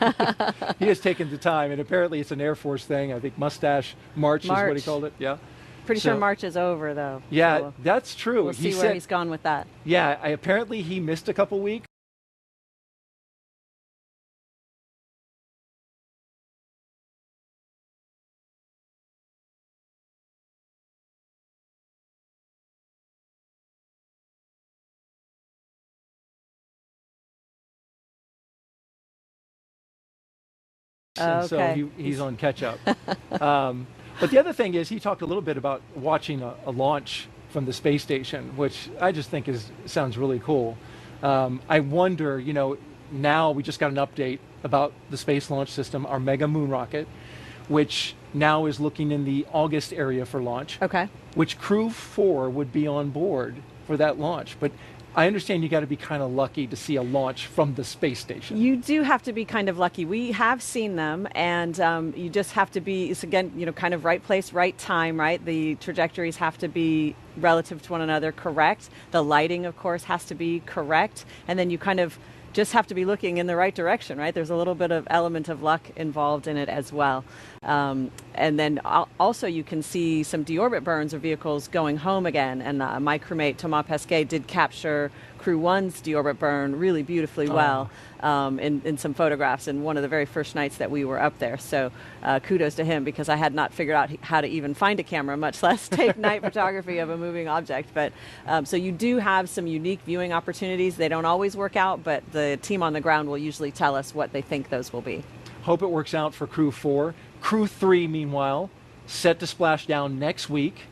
he has taken the time, and apparently it's an Air Force thing. I think mustache March is what he called it. Yeah. Pretty sure March is over, though. Yeah, so that's true. We'll see where he's gone with that. Yeah, apparently he missed a couple weeks. And so he's on catch up. But the other thing is, he talked a little bit about watching a launch from the space station, which I just think sounds really cool. I wonder, you know, now we just got an update about the Space Launch System, our mega moon rocket, which now is looking in the August area for launch. Okay. Which Crew-4 would be on board for that launch. But I understand you got to be kind of lucky to see a launch from the space station. You do have to be kind of lucky. We have seen them, and you just have to be, it's again, you know, kind of right place, right time, right? The trajectories have to be relative to one another correct. The lighting, of course, has to be correct. And then you kind of just have to be looking in the right direction, right? There's a little bit of element of luck involved in it as well. And then also you can see some deorbit burns of vehicles going home again. And my crewmate, Thomas Pesquet, did capture Crew-1's deorbit burn really beautifully well in some photographs in one of the very first nights that we were up there. So kudos to him, because I had not figured out how to even find a camera, much less take night photography of a moving object. But so you do have some unique viewing opportunities. They don't always work out, but the team on the ground will usually tell us what they think those will be. Hope it works out for Crew-4. Crew-3, meanwhile, set to splash down next week.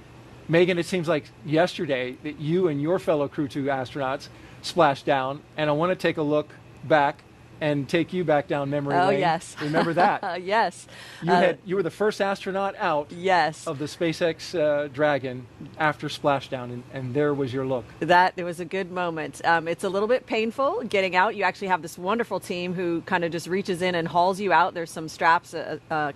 Megan, it seems like yesterday that you and your fellow Crew-2 astronauts splashed down, and I want to take a look back and take you back down memory lane. Oh, yes. Remember that? Yes. You were the first astronaut out of the SpaceX Dragon after splashdown, and there was your look. It was a good moment. It's a little bit painful getting out. You actually have this wonderful team who kind of just reaches in and hauls you out. There's some straps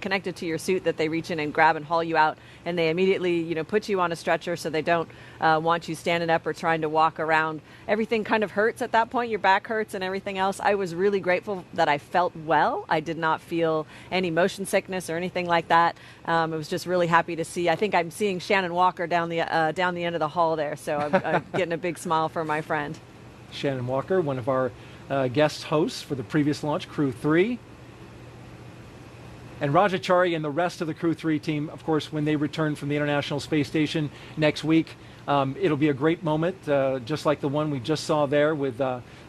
connected to your suit that they reach in and grab and haul you out, and they immediately, you know, put you on a stretcher so they don't want you standing up or trying to walk around. Everything kind of hurts at that point. Your back hurts and everything else. I was really grateful that I felt well. I did not feel any motion sickness or anything like that. I was just really happy to see. I think I'm seeing Shannon Walker down the end of the hall there, so I'm getting a big smile for my friend. Shannon Walker, one of our guest hosts for the previous launch, Crew-3. And Rajachari and the rest of the Crew-3 team, of course, when they return from the International Space Station next week, it'll be a great moment, just like the one we just saw there with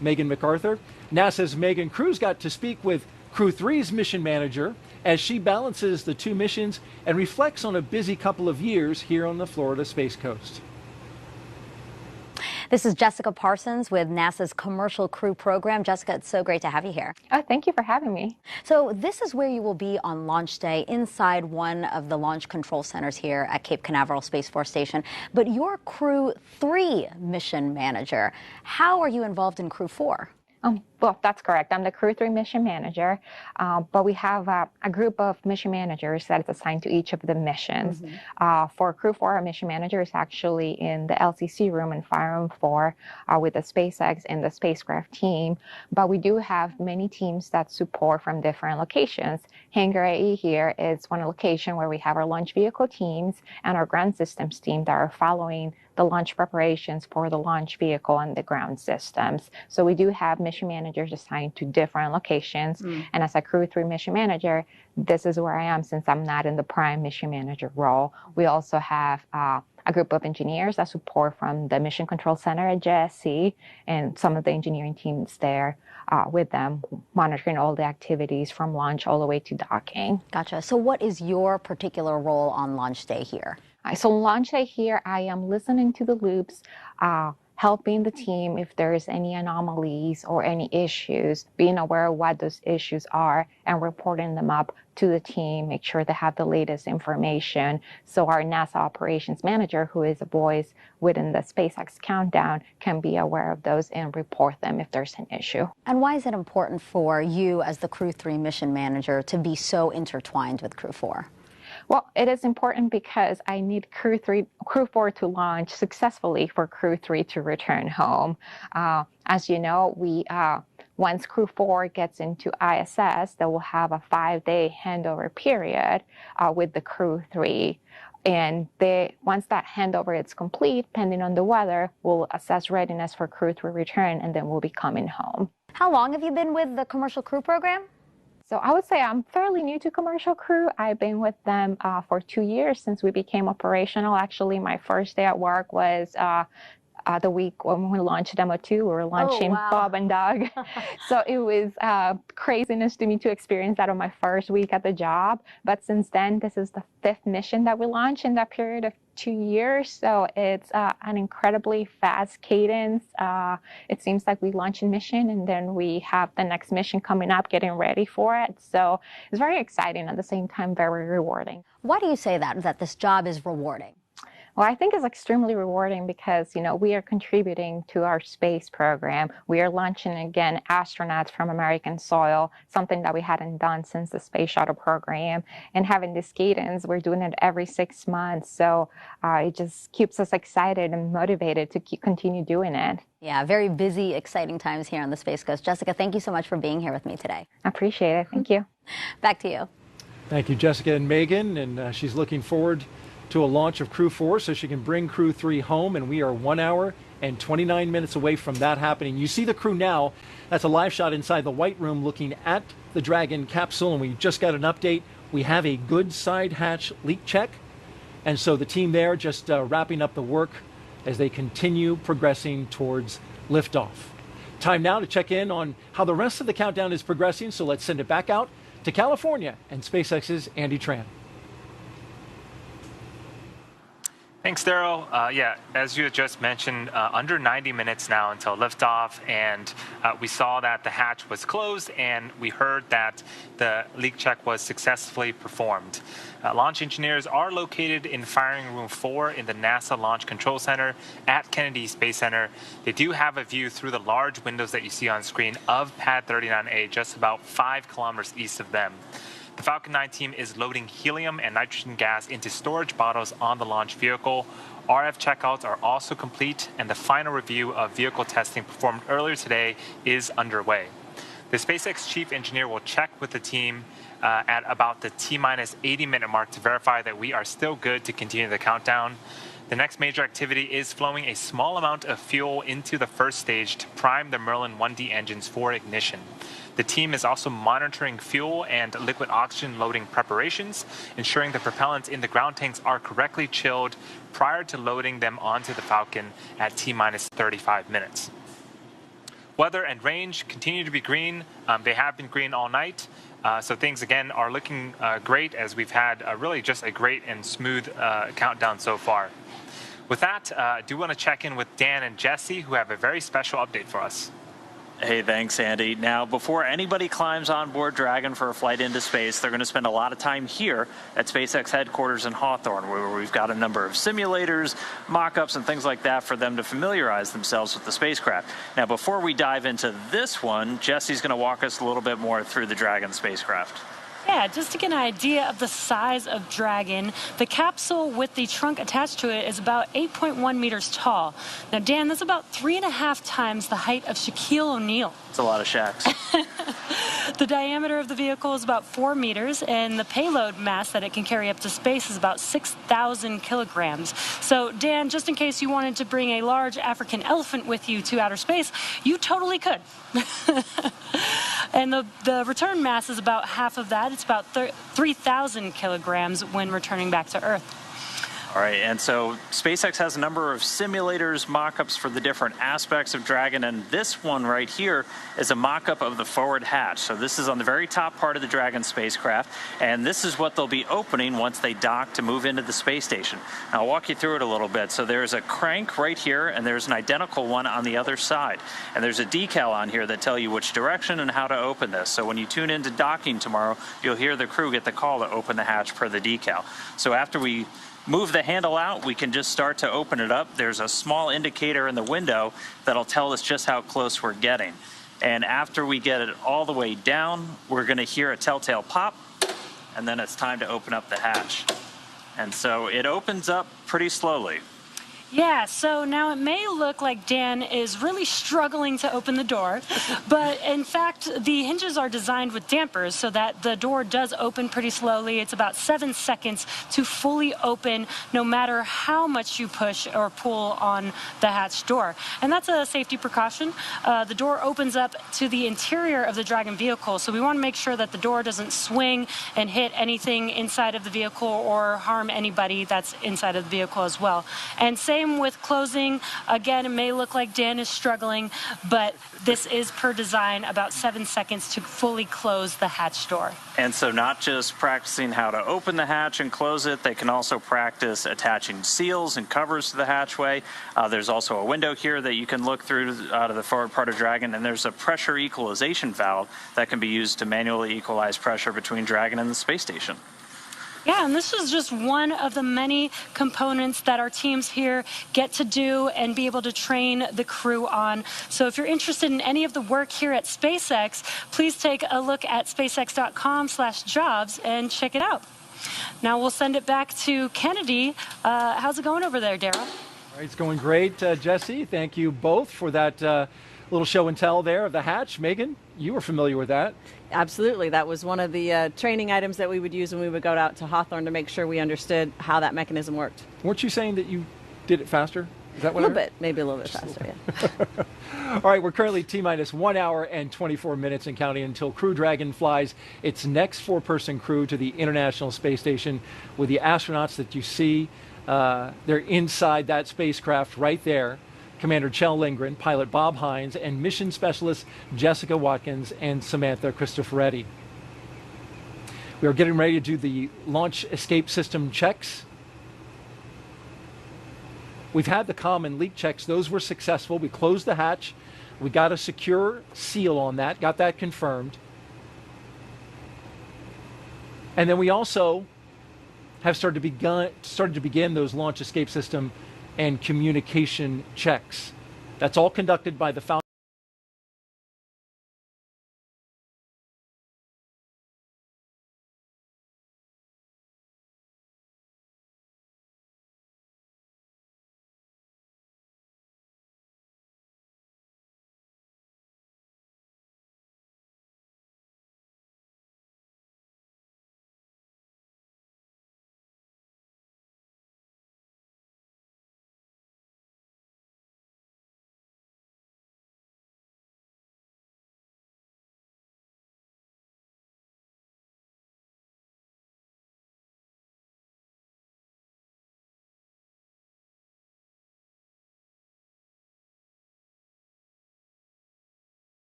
Megan MacArthur. NASA's Megan Cruz got to speak with Crew-3's mission manager as she balances the two missions and reflects on a busy couple of years here on the Florida Space Coast. This is Jessica Parsons with NASA's Commercial Crew program. Jessica, it's so great to have you here. Oh, thank you for having me. So this is where you will be on launch day, inside one of the launch control centers here at Cape Canaveral Space Force Station. But you're Crew-3 mission manager. How are you involved in Crew-4? Well, that's correct. I'm the Crew-3 mission manager, but we have a group of mission managers that is assigned to each of the missions. For Crew-4, our mission manager is actually in the LCC room in Fire Room 4 with the SpaceX and the spacecraft team, but we do have many teams that support from different locations. Hangar AE here is one location where we have our launch vehicle teams and our ground systems team that are following the launch preparations for the launch vehicle and the ground systems. So we do have mission managers assigned to different locations. And as a Crew-3 mission manager, this is where I am since I'm not in the prime mission manager role. We also have a group of engineers that support from the Mission Control Center at JSC and some of the engineering teams there with them, monitoring all the activities from launch all the way to docking. Gotcha. So what is your particular role on launch day here? So launch day here, I am listening to the loops, helping the team if there's any anomalies or any issues, being aware of what those issues are and reporting them up to the team, make sure they have the latest information. So our NASA operations manager, who is a voice within the SpaceX countdown, can be aware of those and report them if there's an issue. And why is it important for you as the Crew-3 mission manager to be so intertwined with Crew-4? Well, it is important because I need Crew-4 to launch successfully for Crew-3 to return home. As you know, once Crew-4 gets into ISS, they will have a 5-day handover period with the Crew-3. And once that handover is complete, depending on the weather, we'll assess readiness for Crew-3 return, and then we'll be coming home. How long have you been with the Commercial Crew program? So I would say I'm fairly new to Commercial Crew. I've been with them for 2 years since we became operational. Actually, my first day at work was the week when we launched Demo 2. We were launching Bob and Doug. So it was craziness to me to experience that on my first week at the job. But since then, this is the 5th mission that we launched in that period of 2 years. So it's an incredibly fast cadence. It seems like we launch a mission and then we have the next mission coming up, getting ready for it. So it's very exciting, at the same time very rewarding. Why do you say that this job is rewarding? Well, I think it's extremely rewarding because, we are contributing to our space program. We are launching, again, astronauts from American soil, something that we hadn't done since the space shuttle program. And having this cadence, we're doing it every 6 months. So it just keeps us excited and motivated to continue doing it. Yeah, very busy, exciting times here on the Space Coast. Jessica, thank you so much for being here with me today. I appreciate it. Thank you. Back to you. Thank you, Jessica and Megan. And she's looking forward to a launch of Crew-4 so she can bring Crew-3 home, and we are 1 hour and 29 minutes away from that happening. You see the crew now. That's a live shot inside the White Room looking at the Dragon capsule, and we just got an update. We have a good side hatch leak check, and so the team there just wrapping up the work as they continue progressing towards liftoff. Time now to check in on how the rest of the countdown is progressing, so let's send it back out to California and SpaceX's Andy Tran. Thanks, Daryl. Yeah, as you had just mentioned, under 90 minutes now until liftoff, and we saw that the hatch was closed, and we heard that the leak check was successfully performed. Launch engineers are located in Firing Room 4 in the NASA Launch Control Center at Kennedy Space Center. They do have a view through the large windows that you see on screen of Pad 39A, just about 5 kilometers east of them. The Falcon 9 team is loading helium and nitrogen gas into storage bottles on the launch vehicle. RF checkouts are also complete, and the final review of vehicle testing performed earlier today is underway. The SpaceX chief engineer will check with the team at about the T-minus 80-minute mark to verify that we are still good to continue the countdown. The next major activity is flowing a small amount of fuel into the first stage to prime the Merlin 1D engines for ignition. The team is also monitoring fuel and liquid oxygen loading preparations, ensuring the propellants in the ground tanks are correctly chilled prior to loading them onto the Falcon at T-minus 35 minutes. Weather and range continue to be green. They have been green all night. So things, again, are looking great, as we've had really just a great and smooth countdown so far. With that, I do want to check in with Dan and Jesse, who have a very special update for us. Hey, thanks, Andy. Now, before anybody climbs on board Dragon for a flight into space, they're going to spend a lot of time here at SpaceX headquarters in Hawthorne, where we've got a number of simulators, mock-ups, and things like that for them to familiarize themselves with the spacecraft. Now, before we dive into this one, Jesse's going to walk us a little bit more through the Dragon spacecraft. Yeah, just to get an idea of the size of Dragon, the capsule with the trunk attached to it is about 8.1 meters tall. Now, Dan, that's about 3.5 times the height of Shaquille O'Neal. It's a lot of shacks. The diameter of the vehicle is about 4 meters, and the payload mass that it can carry up to space is about 6,000 kilograms. So, Dan, just in case you wanted to bring a large African elephant with you to outer space, you totally could. And the return mass is about half of that. It's about 3,000 kilograms when returning back to Earth. All right, and so SpaceX has a number of simulators, mock-ups for the different aspects of Dragon, and this one right here is a mock-up of the forward hatch. So this is on the very top part of the Dragon spacecraft, and this is what they'll be opening once they dock to move into the space station. I'll walk you through it a little bit. So there's a crank right here, and there's an identical one on the other side. And there's a decal on here that tell you which direction and how to open this. So when you tune into docking tomorrow, you'll hear the crew get the call to open the hatch per the decal. So after we move the handle out, we can just start to open it up. There's a small indicator in the window that'll tell us just how close we're getting. And after we get it all the way down, we're going to hear a telltale pop, and then it's time to open up the hatch. And so it opens up pretty slowly. Yeah, so now it may look like Dan is really struggling to open the door, but in fact, the hinges are designed with dampers so that the door does open pretty slowly. It's about 7 seconds to fully open, no matter how much you push or pull on the hatch door. And that's a safety precaution. The door opens up to the interior of the Dragon vehicle, so we want to make sure that the door doesn't swing and hit anything inside of the vehicle or harm anybody that's inside of the vehicle as well. And same with closing. Again, it may look like Dan is struggling, but this is per design about 7 seconds to fully close the hatch door. And so not just practicing how to open the hatch and close it, they can also practice attaching seals and covers to the hatchway. There's also a window here that you can look through out of the forward part of Dragon, and there's a pressure equalization valve that can be used to manually equalize pressure between Dragon and the space station. Yeah, and this is just one of the many components that our teams here get to do and be able to train the crew on. So if you're interested in any of the work here at SpaceX, please take a look at spacex.com/jobs and check it out. Now we'll send it back to Kennedy. How's it going over there, Daryl? All right, it's going great, Jesse. Thank you both for that little show and tell there of the hatch. Megan, you were familiar with that. Absolutely. That was one of the training items that we would use when we would go out to Hawthorne to make sure we understood how that mechanism worked. Weren't you saying that you did it faster? Is that what a little bit, maybe a little bit faster, yeah. All right, we're currently T-minus 1 hour and 24 minutes and counting until Crew Dragon flies its next 4-person crew to the International Space Station with the astronauts that you see. They're inside that spacecraft right there. Commander Kjell Lindgren, pilot Bob Hines, and mission specialists Jessica Watkins and Samantha Cristoforetti. We are getting ready to do the launch escape system checks. We've had the common leak checks. Those were successful. We closed the hatch. We got a secure seal on that, got that confirmed. And then we also have started to begin those launch escape system and communication checks. That's all conducted by the Falcon.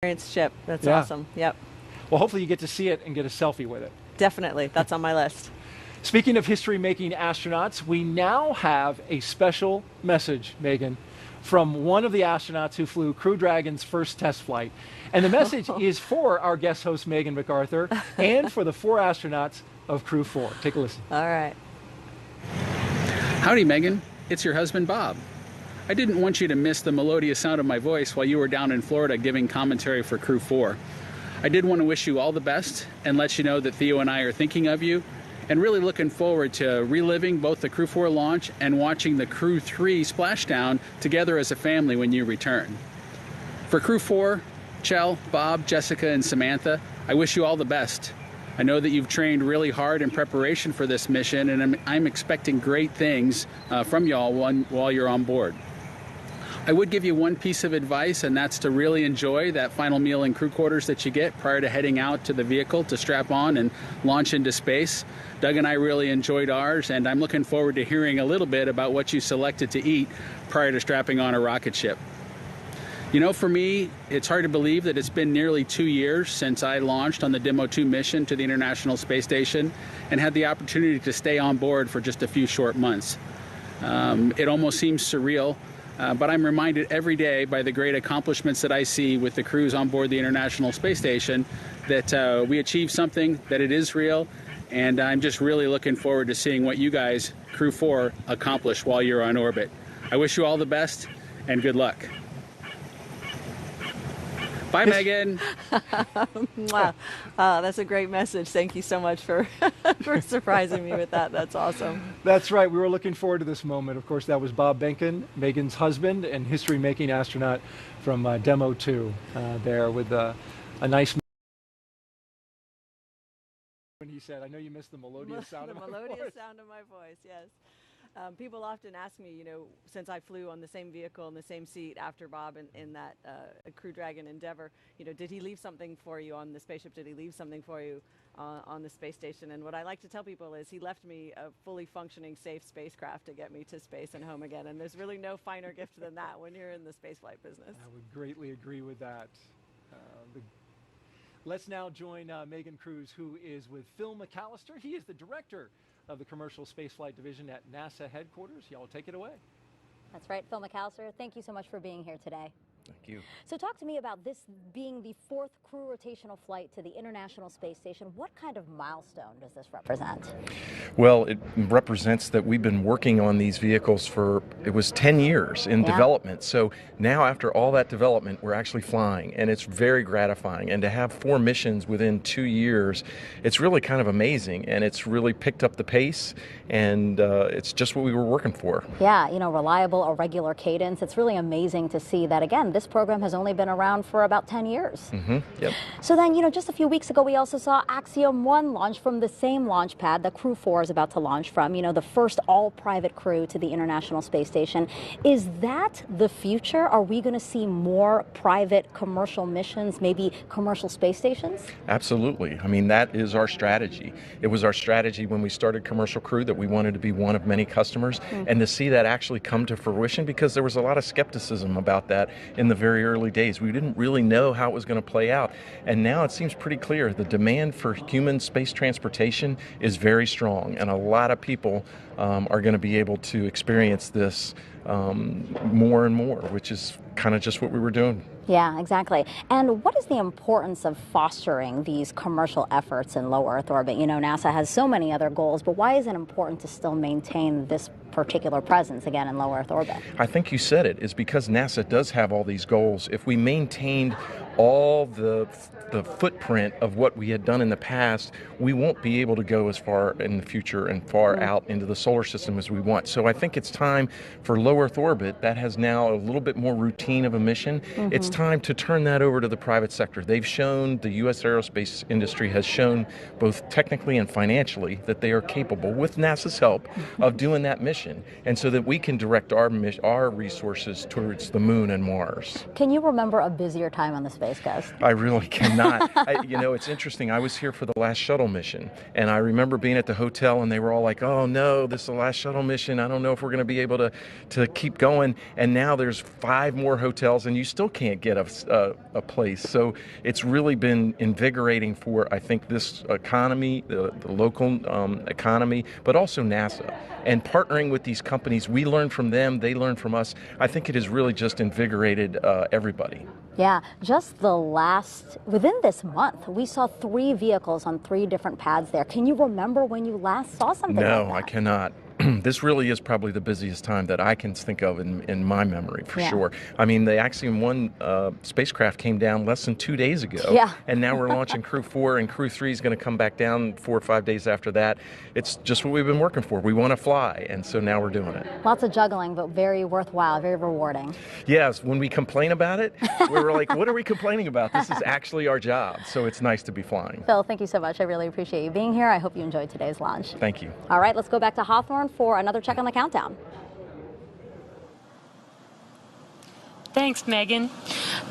Ship. That's Yeah. awesome. Yep. Well, hopefully you get to see it and get a selfie with it. Definitely. That's on my list. Speaking of history-making astronauts, we now have a special message, Megan, from one of the astronauts who flew Crew Dragon's first test flight. And the message is for our guest host, Megan MacArthur, and for the 4 astronauts of Crew-4. Take a listen. All right. Howdy, Megan. It's your husband, Bob. I didn't want you to miss the melodious sound of my voice while you were down in Florida giving commentary for Crew-4. I did want to wish you all the best and let you know that Theo and I are thinking of you and really looking forward to reliving both the Crew-4 launch and watching the Crew-3 splashdown together as a family when you return. For Crew-4, Kjell, Bob, Jessica, and Samantha, I wish you all the best. I know that you've trained really hard in preparation for this mission, and I'm expecting great things from y'all while you're on board. I would give you one piece of advice, and that's to really enjoy that final meal in crew quarters that you get prior to heading out to the vehicle to strap on and launch into space. Doug and I really enjoyed ours, and I'm looking forward to hearing a little bit about what you selected to eat prior to strapping on a rocket ship. You know, for me, it's hard to believe that it's been nearly 2 years since I launched on the Demo 2 mission to the International Space Station and had the opportunity to stay on board for just a few short months. It almost seems surreal. But I'm reminded every day by the great accomplishments that I see with the crews on board the International Space Station that we achieved something, that it is real, and I'm just really looking forward to seeing what you guys, Crew-4, accomplish while you're on orbit. I wish you all the best, and good luck. Bye, Megan. Wow. That's a great message. Thank you so much for, for surprising me with that. That's awesome. That's right. We were looking forward to this moment. Of course, that was Bob Benken, Megan's husband and history-making astronaut from Demo 2 there with a nice... When he said, I know you missed the melodious sound of my voice. The melodious sound of my voice, yes. People often ask me, you know, since I flew on the same vehicle in the same seat after Bob in that Crew Dragon Endeavor, you know, did he leave something for you on the spaceship? Did he leave something for you on the space station? And what I like to tell people is he left me a fully functioning, safe spacecraft to get me to space and home again. And there's really no finer gift than that when you're in the spaceflight business. I would greatly agree with that. Let's now join Megan Cruz, who is with Phil McAllister. He is the director of the Commercial Spaceflight Division at NASA headquarters. Y'all take it away. That's right, Phil McAllister. Thank you so much for being here today. Thank you. So talk to me about this being the 4th crew rotational flight to the International Space Station. What kind of milestone does this represent? Well, it represents that we've been working on these vehicles for, it was 10 years in development. So now after all that development, we're actually flying, and it's very gratifying. And to have 4 missions within 2 years, it's really kind of amazing, and it's really picked up the pace, and it's just what we were working for. Yeah, you know, reliable, irregular cadence. It's really amazing to see that, again, this program has only been around for about 10 years. Yep. So then, you know, just a few weeks ago, we also saw Axiom 1 launch from the same launch pad that Crew-4 is about to launch from, you know, the first all-private crew to the International Space Station. Is that the future? Are we going to see more private commercial missions, maybe commercial space stations? Absolutely. I mean, that is our strategy. It was our strategy when we started Commercial Crew that we wanted to be one of many customers, and to see that actually come to fruition, because there was a lot of skepticism about that in the very early days. We didn't really know how it was going to play out, and now it seems pretty clear the demand for human space transportation is very strong, and a lot of people are going to be able to experience this more and more, which is kind of just what we were doing. Yeah, exactly. And what is the importance of fostering these commercial efforts in low Earth orbit? You know, NASA has so many other goals, but why is it important to still maintain this particular presence, again, in low Earth orbit? I think you said it, is because NASA does have all these goals. If we maintained all the footprint of what we had done in the past, we won't be able to go as far in the future and far out into the solar system as we want. So I think it's time for low Earth orbit, that has now a little bit more routine of a mission. It's time to turn that over to the private sector. They've shown, the U.S. aerospace industry has shown both technically and financially that they are capable, with NASA's help, of doing that mission. mission, and so that we can direct our resources towards the moon and Mars. Can you remember a busier time on the Space Coast? I really cannot. You know, it's interesting. I was here for the last shuttle mission, and I remember being at the hotel, and they were all like, "Oh no, this is the last shuttle mission. I don't know if we're going to be able to keep going." And now there's 5 more hotels, and you still can't get a place. So it's really been invigorating for, I think, this economy, the local economy, but also NASA. And partnering with these companies, we learn from them, they learn from us. I think it has really just invigorated everybody. Yeah, just within this month, we saw 3 vehicles on 3 different pads there. Can you remember when you last saw something like that? No, I cannot. This really is probably the busiest time that I can think of in my memory, for sure. I mean, the Axiom 1 spacecraft came down less than 2 days ago. Yeah. And now we're launching Crew-4, and Crew-3 is going to come back down 4 or 5 days after that. It's just what we've been working for. We want to fly, and so now we're doing it. Lots of juggling, but very worthwhile, very rewarding. Yes, when we complain about it, we're like, what are we complaining about? This is actually our job, so it's nice to be flying. Phil, thank you so much. I really appreciate you being here. I hope you enjoyed today's launch. Thank you. All right, let's go back to Hawthorne for another check on the countdown. Thanks, Megan.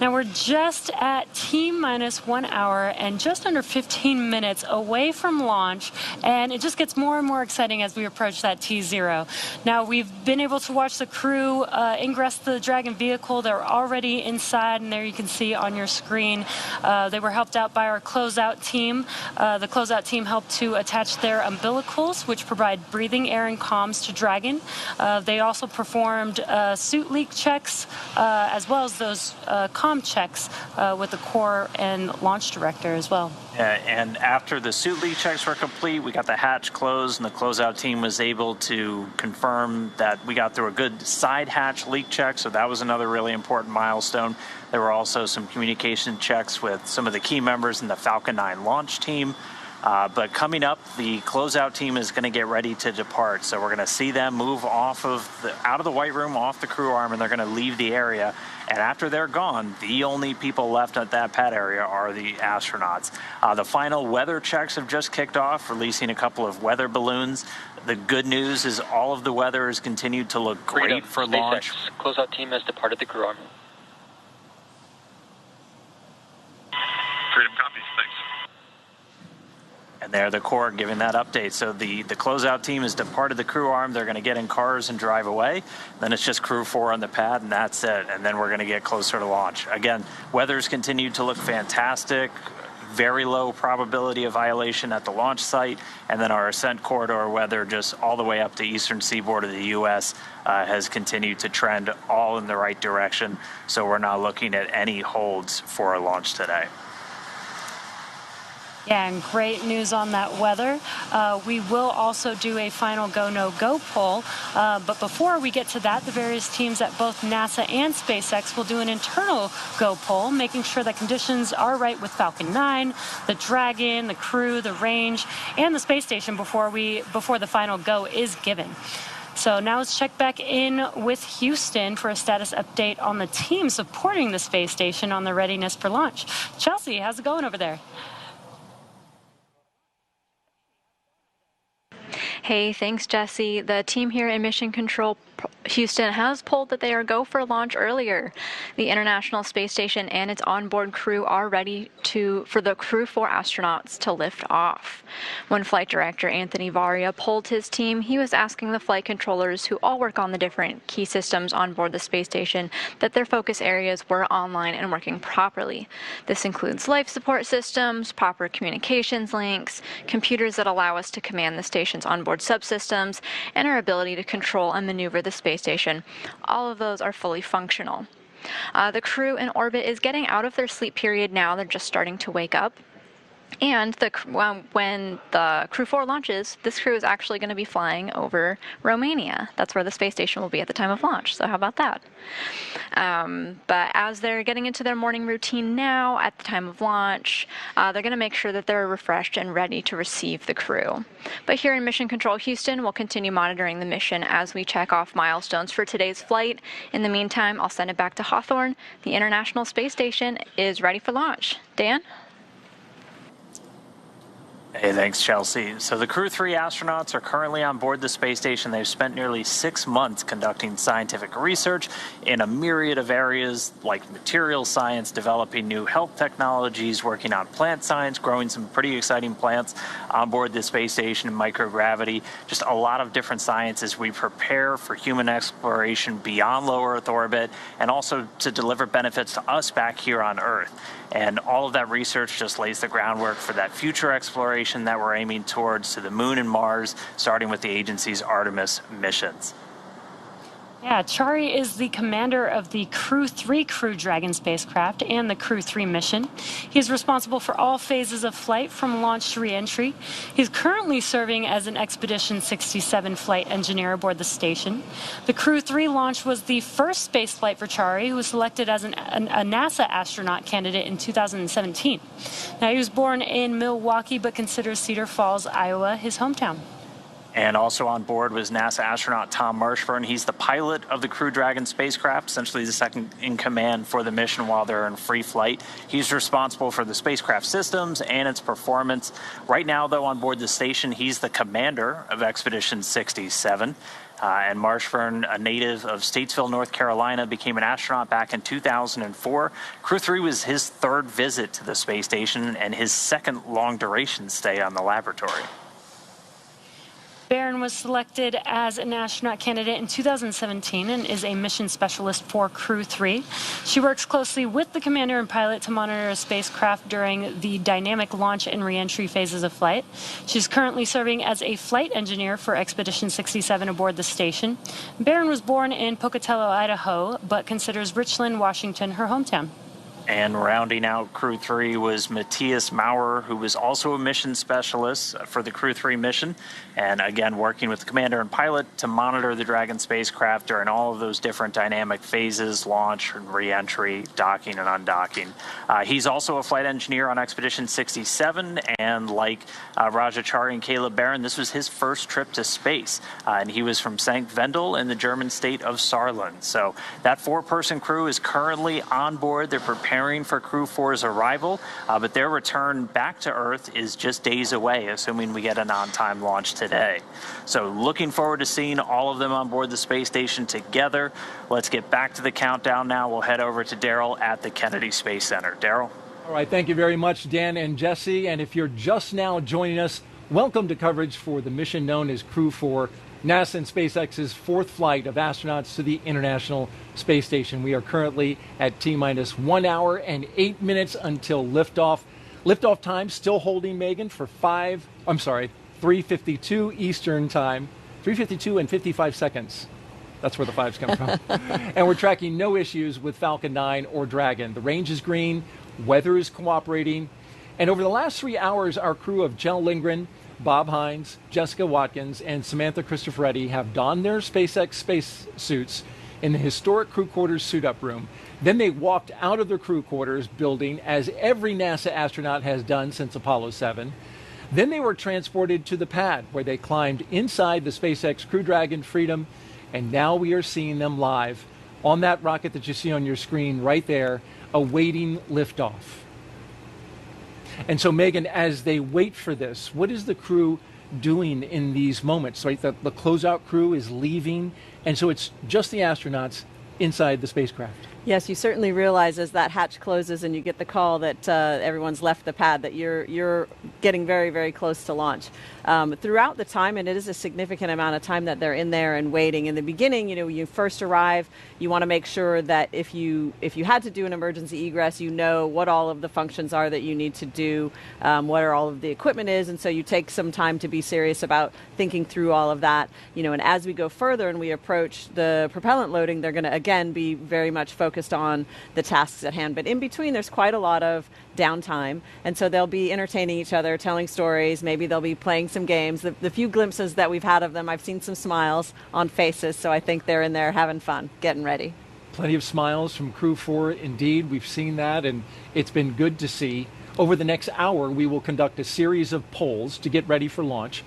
Now we're just at T-minus 1 hour and just under 15 minutes away from launch, and it just gets more and more exciting as we approach that T0. Now we've been able to watch the crew ingress the Dragon vehicle. They're already inside, and there you can see on your screen they were helped out by our closeout team. The closeout team helped to attach their umbilicals, which provide breathing air and comms to Dragon. They also performed suit leak checks as well as those comm checks with the core and launch director as well. Yeah, and after the suit leak checks were complete, we got the hatch closed, and the closeout team was able to confirm that we got through a good side hatch leak check, so that was another really important milestone. There were also some communication checks with some of the key members in the Falcon 9 launch team. But coming up, the closeout team is going to get ready to depart. So we're going to see them move out of the white room, off the crew arm, and they're going to leave the area. And after they're gone, the only people left at that pad area are the astronauts. The final weather checks have just kicked off, releasing a couple of weather balloons. The good news is all of the weather has continued to look great for launch. Closeout team has departed the crew arm. Freedom copies, thanks. And they're the core giving that update. So the closeout team has departed the crew arm. They're going to get in cars and drive away. Then it's just Crew-4 on the pad, and that's it. And then we're going to get closer to launch. Again, weather's continued to look fantastic. Very low probability of violation at the launch site. And then our ascent corridor weather just all the way up the eastern seaboard of the U.S. Has continued to trend all in the right direction. So we're not looking at any holds for our launch today. Yeah, and great news on that weather. We will also do a final go, no go poll. But before we get to that, the various teams at both NASA and SpaceX will do an internal go poll, making sure that conditions are right with Falcon 9, the Dragon, the Crew, the range, and the space station before the final go is given. So now let's check back in with Houston for a status update on the team supporting the space station on the readiness for launch. Chelsea, how's it going over there? Hey, thanks, Jesse. The team here in Mission Control Houston has polled that they are go for launch earlier. The International Space Station and its onboard crew are ready for the Crew-4 astronauts to lift off. When Flight Director Anthony Varia polled his team, he was asking the flight controllers, who all work on the different key systems on board the space station, that their focus areas were online and working properly. This includes life support systems, proper communications links, computers that allow us to command the station's onboard subsystems, and our ability to control and maneuver the space station. All of those are fully functional. The crew in orbit is getting out of their sleep period now. They're just starting to wake up. And when the Crew-4 launches, this crew is actually going to be flying over Romania. That's where the space station will be at the time of launch. So how about that? But as they're getting into their morning routine now, at the time of launch, they're going to make sure that they're refreshed and ready to receive the crew. But here in Mission Control Houston, we'll continue monitoring the mission as we check off milestones for today's flight. In the meantime, I'll send it back to Hawthorne. The International Space Station is ready for launch. Dan? Hey, thanks, Chelsea. So the Crew-3 astronauts are currently on board the space station. They've spent nearly 6 months conducting scientific research in a myriad of areas like material science, developing new health technologies, working on plant science, growing some pretty exciting plants on board the space station, microgravity, just a lot of different science as we prepare for human exploration beyond low Earth orbit and also to deliver benefits to us back here on Earth. And all of that research just lays the groundwork for that future exploration that we're aiming towards to the moon and Mars, starting with the agency's Artemis missions. Yeah, Chari is the commander of the Crew-3 Crew Dragon spacecraft and the Crew-3 mission. He's responsible for all phases of flight from launch to re-entry. He's currently serving as an Expedition 67 flight engineer aboard the station. The Crew-3 launch was the first space flight for Chari, who was selected as a NASA astronaut candidate in 2017. Now, he was born in Milwaukee, but considers Cedar Falls, Iowa, his hometown. And also on board was NASA astronaut Tom Marshburn. He's the pilot of the Crew Dragon spacecraft, essentially the second in command for the mission while they're in free flight. He's responsible for the spacecraft systems and its performance. Right now, though, on board the station, he's the commander of Expedition 67. And Marshburn, a native of Statesville, North Carolina, became an astronaut back in 2004. Crew-3 was his third visit to the space station and his second long-duration stay on the laboratory. Barron was selected as an astronaut candidate in 2017 and is a mission specialist for Crew-3. She works closely with the commander and pilot to monitor a spacecraft during the dynamic launch and re-entry phases of flight. She's currently serving as a flight engineer for Expedition 67 aboard the station. Barron was born in Pocatello, Idaho, but considers Richland, Washington, her hometown. And rounding out Crew-3 was Matthias Maurer, who was also a mission specialist for the Crew-3 mission, and again working with the commander and pilot to monitor the Dragon spacecraft during all of those different dynamic phases, launch and re-entry, docking and undocking. He's also a flight engineer on Expedition 67, and like Raja Chari and Caleb Barron, this was his first trip to space, and he was from St. Wendel in the German state of Saarland. So that 4-person crew is currently on board. They're preparing for Crew-4's arrival, but their return back to Earth is just days away, assuming we get an on-time launch today. So looking forward to seeing all of them on board the space station together. Let's get back to the countdown now. We'll head over to Daryl at the Kennedy Space Center. Daryl? All right, thank you very much, Dan and Jesse. And if you're just now joining us, welcome to coverage for the mission known as Crew-4, NASA and SpaceX's 4th flight of astronauts to the International Space Station. We are currently at T-minus 1 hour and 8 minutes until liftoff. Liftoff time still holding, Megan, for 3:52 Eastern time, 3:52 and 55 seconds. That's where the 5's come from. And we're tracking no issues with Falcon 9 or Dragon. The range is green, weather is cooperating, and over the last 3 hours, our crew of Kjell Lindgren, Bob Hines, Jessica Watkins, and Samantha Cristoforetti have donned their SpaceX space suits in the historic crew quarters suit-up room. Then they walked out of their crew quarters building, as every NASA astronaut has done since Apollo 7. Then they were transported to the pad, where they climbed inside the SpaceX Crew Dragon Freedom, and now we are seeing them live on that rocket that you see on your screen right there, awaiting liftoff. And so, Megan, as they wait for this, what is the crew doing in these moments? Right, the closeout crew is leaving, and so it's just the astronauts inside the spacecraft. Yes, you certainly realize as that hatch closes and you get the call that everyone's left the pad that you're getting very, very close to launch. Throughout the time, and it is a significant amount of time that they're in there and waiting. In the beginning, you first arrive, you want to make sure that if you had to do an emergency egress, you know what all of the functions are that you need to do, what are all of the equipment is, and so you take some time to be serious about thinking through all of that. And as we go further and we approach the propellant loading, they're going to again be very much focused on the tasks at hand. But in between, there's quite a lot of downtime, and so they'll be entertaining each other, telling stories, maybe they'll be playing some games. The few glimpses that we've had of them, I've seen some smiles on faces, so I think they're in there having fun, getting ready. Plenty of smiles from Crew-4, indeed. We've seen that, and it's been good to see. Over the next hour, we will conduct a series of polls to get ready for launch.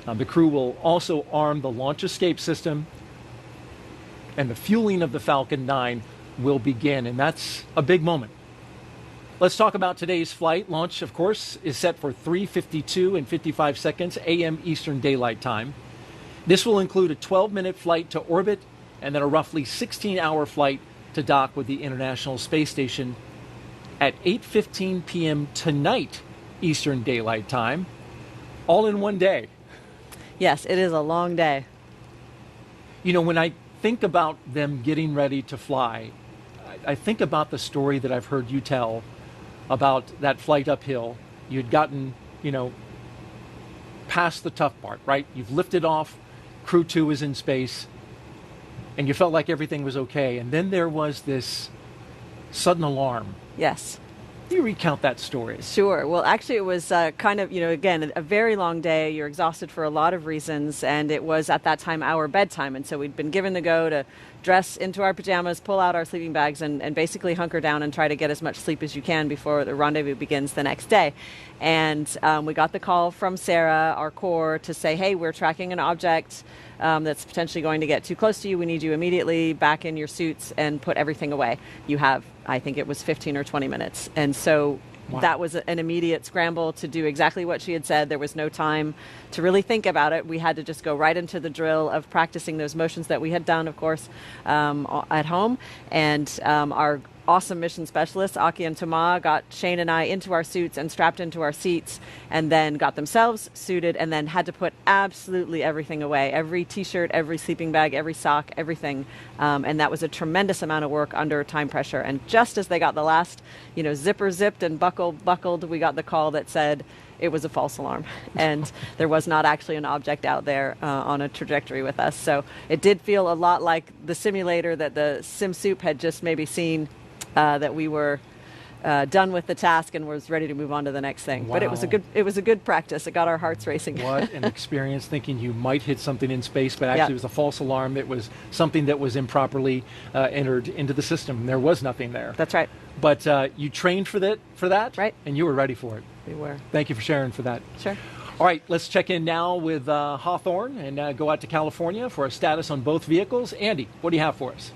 The crew will also arm the launch escape system, and the fueling of the Falcon 9 will begin, and that's a big moment. Let's talk about today's flight. Launch, of course, is set for 3:52 and 55 seconds a.m. Eastern Daylight Time. This will include a 12-minute flight to orbit and then a roughly 16-hour flight to dock with the International Space Station at 8:15 p.m. tonight Eastern Daylight Time, all in one day. Yes, it is a long day. You know, when I think about them getting ready to fly, I think about the story that I've heard you tell about that flight uphill. You'd gotten, you know, past the tough part, right? You've lifted off, Crew 2 is in space, and you felt like everything was okay. And then there was this sudden alarm. Yes. Can you recount that story? Sure. Well, actually, it was kind of, you know, again, a very long day. You're exhausted for a lot of reasons, and it was at that time our bedtime. And so we'd been given the go to dress into our pajamas, pull out our sleeping bags, and basically hunker down and try to get as much sleep as you can before the rendezvous begins the next day. And we got the call from Sarah, our core, to say, hey, we're tracking an object that's potentially going to get too close to you. We need you immediately back in your suits and put everything away. You have, I think it was 15 or 20 minutes. And so that was an immediate scramble to do exactly what she had said. There was no time to really think about it. We had to just go right into the drill of practicing those motions that we had done, of course, at home. And our awesome mission specialists, Aki and Tama, got Shane and I into our suits and strapped into our seats, and then got themselves suited, and then had to put absolutely everything away. Every t-shirt, every sleeping bag, every sock, everything. And that was a tremendous amount of work under time pressure. And just as they got the last, you know, zipper zipped and buckled, we got the call that said it was a false alarm, and there was not actually an object out there on a trajectory with us. So it did feel a lot like the simulator that the sim soup had just maybe seen, that we were done with the task and was ready to move on to the next thing. Wow. But it was a good practice. It got our hearts racing. What an experience, thinking you might hit something in space, but actually it was a false alarm. It was something that was improperly entered into the system. There was nothing there. That's right. But you trained for that, right? And you were ready for it. We were. Thank you for sharing for that. Sure. All right, let's check in now with Hawthorne and go out to California for a status on both vehicles. Andy, what do you have for us?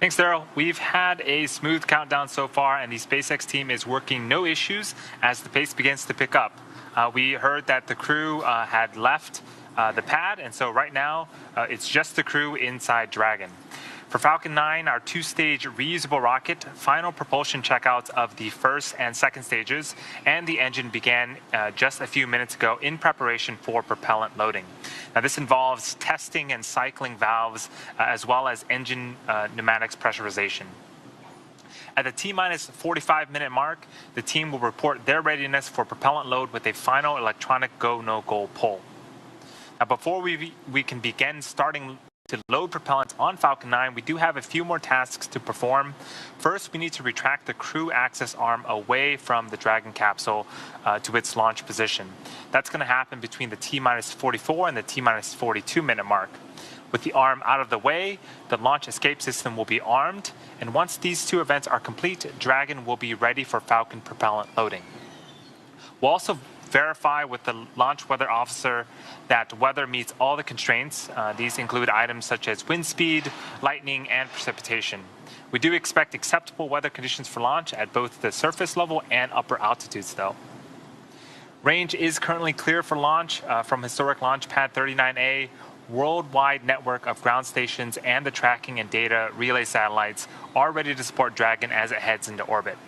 Thanks, Daryl. We've had a smooth countdown so far, and the SpaceX team is working no issues as the pace begins to pick up. We heard that the crew had left the pad, and so right now it's just the crew inside Dragon. For Falcon 9, our two-stage reusable rocket, final propulsion checkouts of the first and second stages, and the engine began just a few minutes ago in preparation for propellant loading. Now, this involves testing and cycling valves, as well as engine pneumatics pressurization. At the T-minus 45-minute mark, the team will report their readiness for propellant load with a final electronic go, no-go pull. Now, before we can begin starting to load propellant on Falcon 9, we do have a few more tasks to perform. First, we need to retract the crew access arm away from the Dragon capsule to its launch position. That's going to happen between the T-minus 44 and the T-minus 42-minute mark. With the arm out of the way, the launch escape system will be armed, and once these two events are complete, Dragon will be ready for Falcon propellant loading. We'll also verify with the launch weather officer that weather meets all the constraints. These include items such as wind speed, lightning, and precipitation. We do expect acceptable weather conditions for launch at both the surface level and upper altitudes, though. Range is currently clear for launch from historic launch pad 39A. Worldwide network of ground stations and the tracking and data relay satellites are ready to support Dragon as it heads into orbit.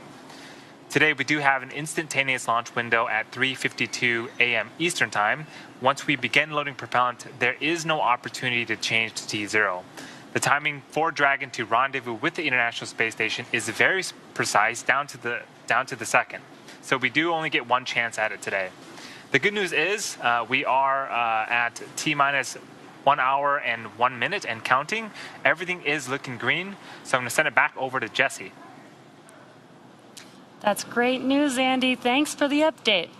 Today, we do have an instantaneous launch window at 3:52 a.m. Eastern Time. Once we begin loading propellant, there is no opportunity to change to T0. The timing for Dragon to rendezvous with the International Space Station is very precise, down to the second. So we do only get one chance at it today. The good news is we are at T-minus 1 hour and 1 minute and counting. Everything is looking green, so I'm going to send it back over to Jesse. That's great news, Andy. Thanks for the update.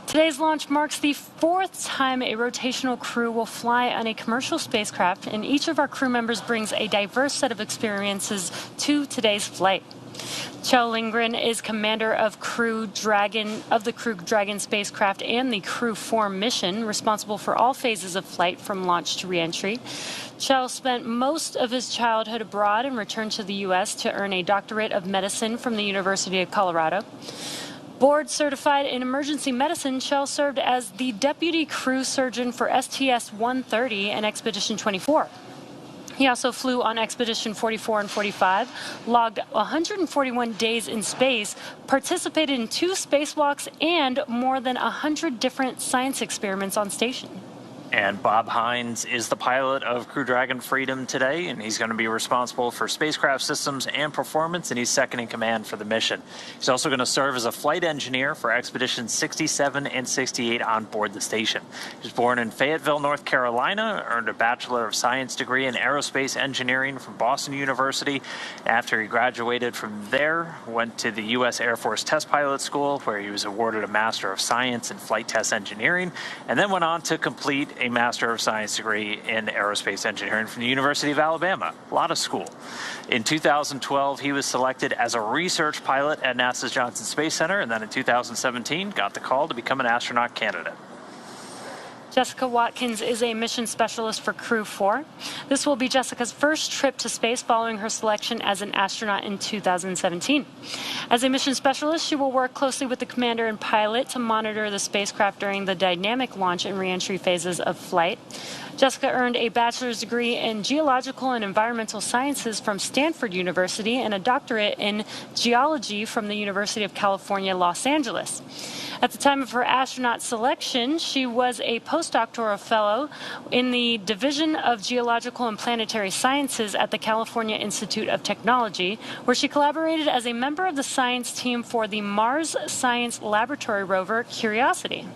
Today's launch marks the 4th time a rotational crew will fly on a commercial spacecraft, and each of our crew members brings a diverse set of experiences to today's flight. Kjell Lindgren is commander of the Crew Dragon spacecraft and the Crew-4 mission, responsible for all phases of flight from launch to reentry. Kjell spent most of his childhood abroad and returned to the U.S. to earn a doctorate of medicine from the University of Colorado. Board certified in emergency medicine, Kjell served as the deputy crew surgeon for STS-130 and Expedition 24. He also flew on Expedition 44 and 45, logged 141 days in space, participated in 2 spacewalks, and more than 100 different science experiments on station. And Bob Hines is the pilot of Crew Dragon Freedom today, and he's going to be responsible for spacecraft systems and performance, and he's second in command for the mission. He's also going to serve as a flight engineer for Expeditions 67 and 68 on board the station. He was born in Fayetteville, North Carolina, earned a Bachelor of Science degree in Aerospace Engineering from Boston University. After he graduated from there, went to the U.S. Air Force Test Pilot School, where he was awarded a Master of Science in Flight Test Engineering, and then went on to complete a Master of Science degree in Aerospace Engineering from the University of Alabama. A lot of school. In 2012, he was selected as a research pilot at NASA's Johnson Space Center, and then in 2017, got the call to become an astronaut candidate. Jessica Watkins is a mission specialist for Crew-4. This will be Jessica's first trip to space following her selection as an astronaut in 2017. As a mission specialist, she will work closely with the commander and pilot to monitor the spacecraft during the dynamic launch and reentry phases of flight. Jessica earned a bachelor's degree in geological and environmental sciences from Stanford University and a doctorate in geology from the University of California, Los Angeles. At the time of her astronaut selection, she was a postdoctoral fellow in the Division of Geological and Planetary Sciences at the California Institute of Technology, where she collaborated as a member of the science team for the Mars Science Laboratory rover Curiosity.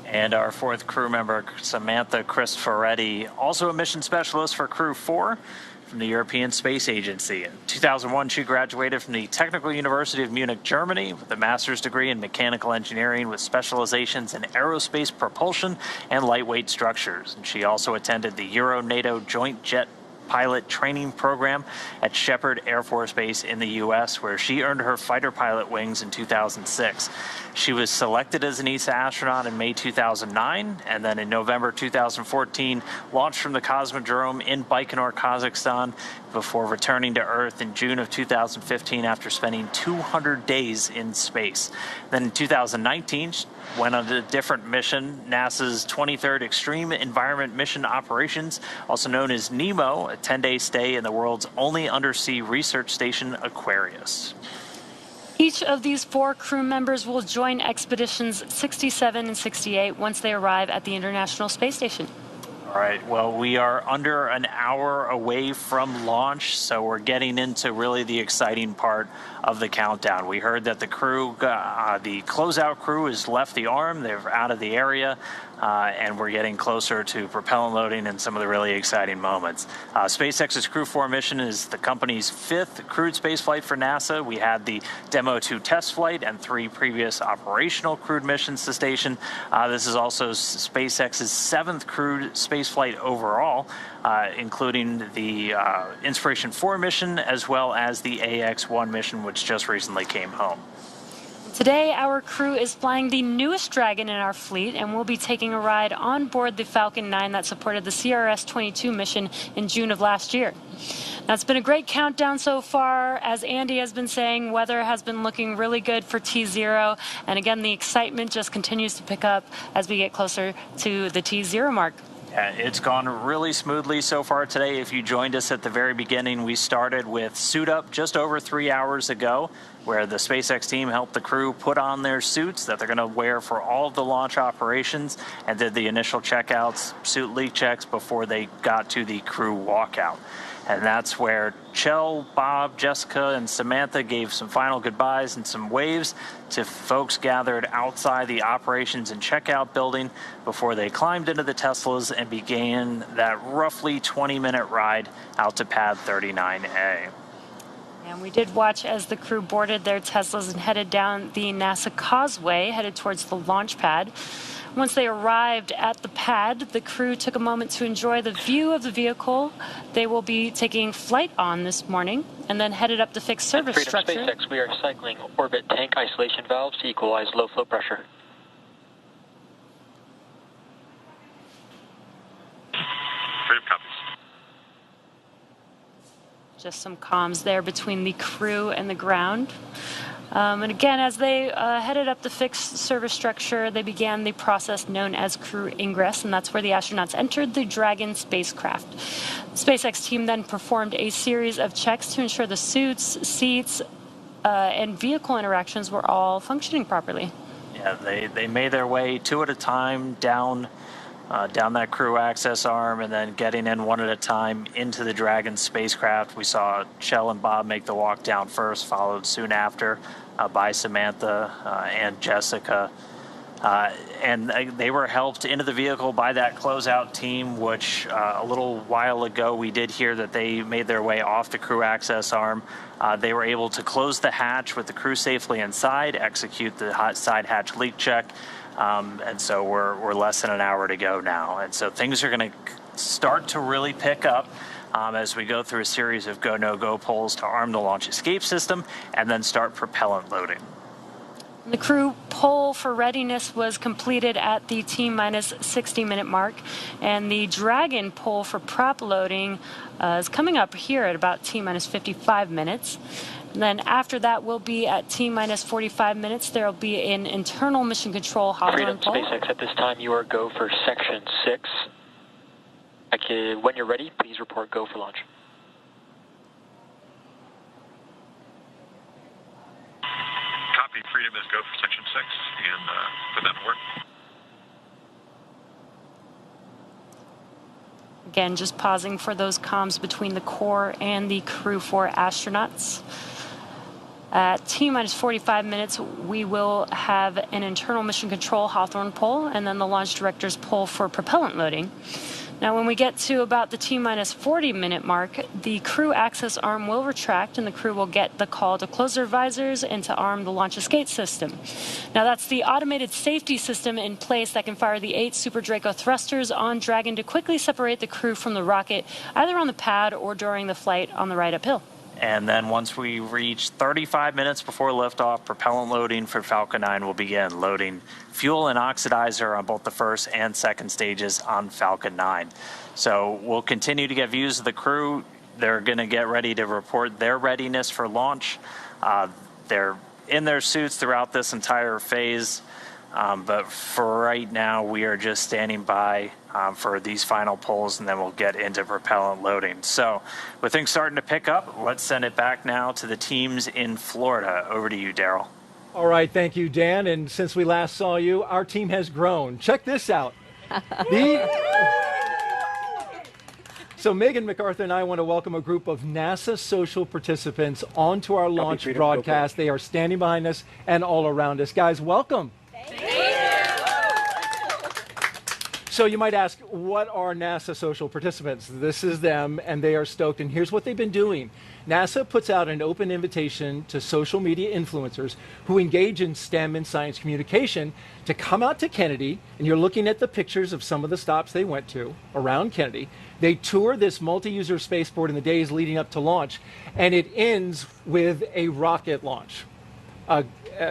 And our fourth crew member, Samantha Cristoforetti, also a mission specialist for Crew-4 from the European Space Agency. In 2001, she graduated from the Technical University of Munich, Germany, with a master's degree in mechanical engineering with specializations in aerospace propulsion and lightweight structures. And she also attended the Euro-NATO Joint Jet Pilot Training Program at Shepherd Air Force Base in the U.S., where she earned her fighter pilot wings in 2006. She was selected as an ESA astronaut in May 2009, and then in November 2014, launched from the Cosmodrome in Baikonur, Kazakhstan, before returning to Earth in June of 2015 after spending 200 days in space. Then in 2019, she went on a different mission, NASA's 23rd Extreme Environment Mission Operations, also known as NEMO, a 10-day stay in the world's only undersea research station, Aquarius. Each of these 4 crew members will join Expeditions 67 and 68 once they arrive at the International Space Station. All right, well, we are under an hour away from launch, so we're getting into really the exciting part of the countdown. We heard that the crew, the closeout crew has left the arm, they're out of the area, and we're getting closer to propellant loading and some of the really exciting moments. SpaceX's Crew-4 mission is the company's 5th crewed spaceflight for NASA. We had the Demo 2 test flight and 3 previous operational crewed missions to station. This is also SpaceX's 7th crewed spaceflight overall, including the Inspiration 4 mission as well as the AX-1 mission, which just recently came home. Today, our crew is flying the newest Dragon in our fleet, and we'll be taking a ride on board the Falcon 9 that supported the CRS-22 mission in June of last year. Now, it's been a great countdown so far. As Andy has been saying, weather has been looking really good for T0, and again, the excitement just continues to pick up as we get closer to the T0 mark. It's gone really smoothly so far today. If you joined us at the very beginning, we started with Suit Up just over 3 hours ago, where the SpaceX team helped the crew put on their suits that they're going to wear for all of the launch operations and did the initial checkouts, suit leak checks before they got to the crew walkout. And that's where Kjell, Bob, Jessica, and Samantha gave some final goodbyes and some waves to folks gathered outside the operations and checkout building before they climbed into the Teslas and began that roughly 20-minute ride out to pad 39A. And we did watch as the crew boarded their Teslas and headed down the NASA Causeway, headed towards the launch pad. Once they arrived at the pad, the crew took a moment to enjoy the view of the vehicle they will be taking flight on this morning, and then headed up to fix service Freedom structure. SpaceX, we are cycling orbit tank isolation valves to equalize low flow pressure. Freedom copies. Just some comms there between the crew and the ground. And again, as they headed up the fixed service structure, they began the process known as crew ingress, and that's where the astronauts entered the Dragon spacecraft. The SpaceX team then performed a series of checks to ensure the suits, seats, and vehicle interactions were all functioning properly. Yeah, they made their way two at a time down that crew access arm, and then getting in one at a time into the Dragon spacecraft. We saw Kjell and Bob make the walk down first, followed soon after by Samantha and Jessica. And they were helped into the vehicle by that closeout team, which a little while ago we did hear that they made their way off the crew access arm. They were able to close the hatch with the crew safely inside, execute the hot side hatch leak check. And so we're less than an hour to go now. And so things are going to start to really pick up as we go through a series of go-no-go polls to arm the launch escape system and then start propellant loading. The crew poll for readiness was completed at the T-minus 60-minute mark, and the Dragon poll for prop loading is coming up here at about T-minus 55 minutes. And then after that, we'll be at T-minus 45 minutes. There will be an internal mission control Hawthorne poll. SpaceX, at this time, you are go for Section 6. When you're ready, please report go for launch. Copy. Freedom is go for Section 6, and put that to work. Again, just pausing for those comms between the core and the Crew-4 astronauts. At T-minus 45 minutes, we will have an internal mission control Hawthorne poll, and then the launch director's poll for propellant loading. Now, when we get to about the T-minus 40-minute mark, the crew access arm will retract, and the crew will get the call to close their visors and to arm the launch escape system. Now, that's the automated safety system in place that can fire the 8 Super Draco thrusters on Dragon to quickly separate the crew from the rocket, either on the pad or during the flight on the ride uphill. And then once we reach 35 minutes before liftoff, propellant loading for Falcon 9 will begin, loading fuel and oxidizer on both the first and second stages on Falcon 9. So we'll continue to get views of the crew. They're going to get ready to report their readiness for launch. They're in their suits throughout this entire phase. But for right now, we are just standing by for these final polls, and then we'll get into propellant loading. So with things starting to pick up, let's send it back now to the teams in Florida. Over to you, Daryl. All right, thank you, Dan. And since we last saw you, our team has grown. Check this out. So Megan MacArthur and I want to welcome a group of NASA social participants onto our launch broadcast. They are standing behind us and all around us. Guys, welcome. So you might ask, what are NASA social participants? This is them, and they are stoked. And here's what they've been doing. NASA puts out an open invitation to social media influencers who engage in STEM and science communication to come out to Kennedy. And you're looking at the pictures of some of the stops they went to around Kennedy. They tour this multi-user spaceport in the days leading up to launch, and it ends with a rocket launch.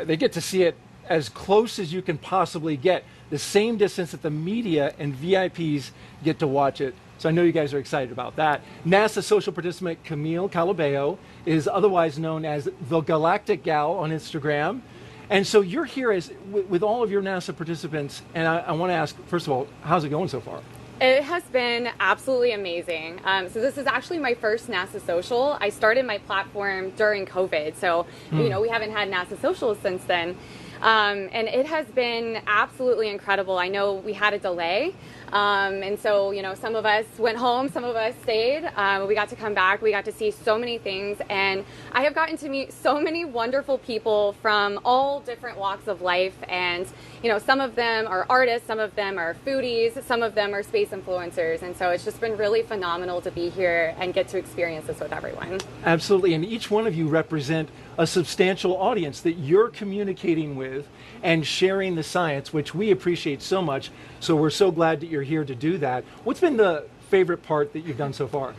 They get to see it as close as you can possibly get, the same distance that the media and VIPs get to watch it. So I know you guys are excited about that. NASA social participant Camille Calabeo is otherwise known as the Galactic Gal on Instagram. And so you're here with all of your NASA participants, and I want to ask, first of all, how's it going so far? It has been absolutely amazing. So this is actually my first NASA social. I started my platform during COVID, so you know, we haven't had NASA socials since then. And it has been absolutely incredible. I know we had a delay, And so, you know, some of us went home, some of us stayed. We got to come back. We got to see so many things. And I have gotten to meet so many wonderful people from all different walks of life. And, you know, some of them are artists, some of them are foodies, some of them are space influencers. And so it's just been really phenomenal to be here and get to experience this with everyone. Absolutely. And each one of you represent a substantial audience that you're communicating with and sharing the science, which we appreciate so much. So we're so glad that you're here to do that. What's been the favorite part that you've done so far?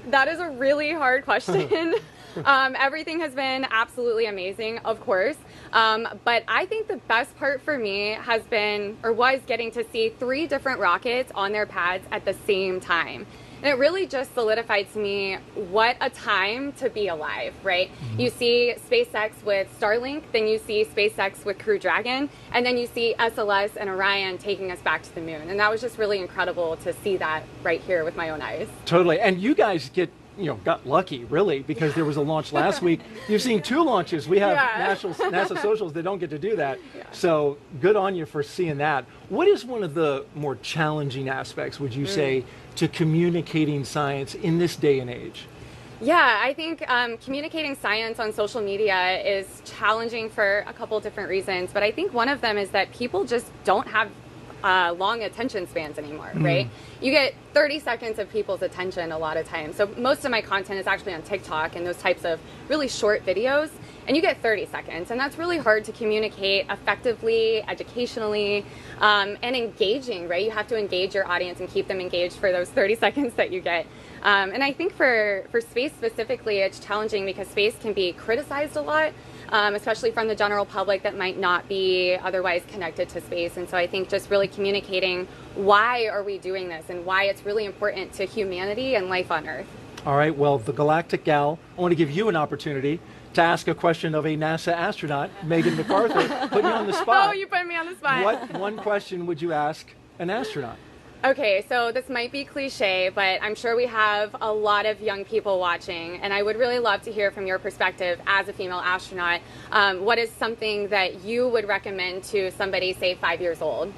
That is a really hard question. Everything has been absolutely amazing, of course. But I think the best part for me has been, or was, getting to see 3 different rockets on their pads at the same time. And it really just solidified to me what a time to be alive, right? Mm-hmm. You see SpaceX with Starlink, then you see SpaceX with Crew Dragon, and then you see SLS and Orion taking us back to the moon. And that was just really incredible to see that right here with my own eyes. Totally. And you guys got lucky, really, because there was a launch last week. You've seen 2 launches. We have NASA socials that don't get to do that. Yeah. So good on you for seeing that. What is one of the more challenging aspects, would you say, to communicating science in this day and age? Yeah, I think communicating science on social media is challenging for a couple different reasons. But I think one of them is that people just don't have long attention spans anymore, right? You get 30 seconds of people's attention a lot of times. So most of my content is actually on TikTok and those types of really short videos, and you get 30 seconds. And that's really hard to communicate effectively, educationally, and engaging, right? You have to engage your audience and keep them engaged for those 30 seconds that you get. And I think for space specifically, it's challenging because space can be criticized a lot. Especially from the general public that might not be otherwise connected to space. And so I think just really communicating why are we doing this and why it's really important to humanity and life on Earth. All right, well, the Galactic Gal, I want to give you an opportunity to ask a question of a NASA astronaut, Megan MacArthur, put me on the spot. Oh, you put me on the spot. What one question would you ask an astronaut? Okay, so this might be cliche, but I'm sure we have a lot of young people watching, and I would really love to hear from your perspective as a female astronaut. What is something that you would recommend to somebody, say, 5 years old?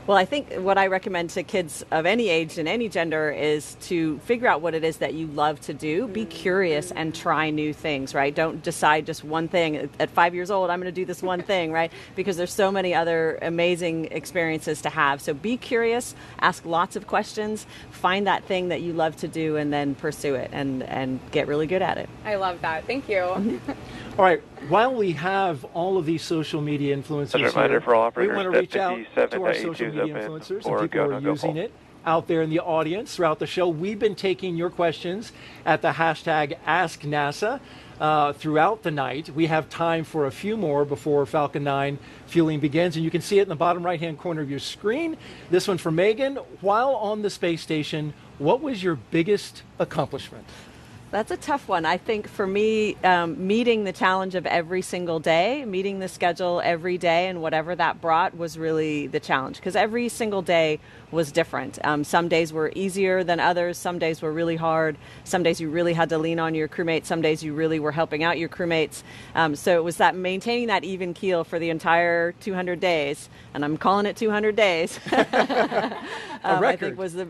Well, I think what I recommend to kids of any age and any gender is to figure out what it is that you love to do. Be curious and try new things, right? Don't decide just one thing. At 5 years old, I'm going to do this one thing, right? Because there's so many other amazing experiences to have. So be curious, ask lots of questions, find that thing that you love to do, and then pursue it and get really good at it. I love that. Thank you. All right, while we have all of these social media influencers here, for all we want to reach out to our 57 social media influencers and Oregon, people who are using it out there in the audience throughout the show. We've been taking your questions at the hashtag AskNASA throughout the night. We have time for a few more before Falcon 9 fueling begins, and you can see it in the bottom right-hand corner of your screen. This one for Megan. While on the space station, what was your biggest accomplishment? That's a tough one. I think for me, meeting the challenge of every single day, meeting the schedule every day and whatever that brought was really the challenge, because every single day was different. Some days were easier than others. Some days were really hard. Some days you really had to lean on your crewmates. Some days you really were helping out your crewmates. So it was that maintaining that even keel for the entire 200 days, and I'm calling it 200 days. I think was the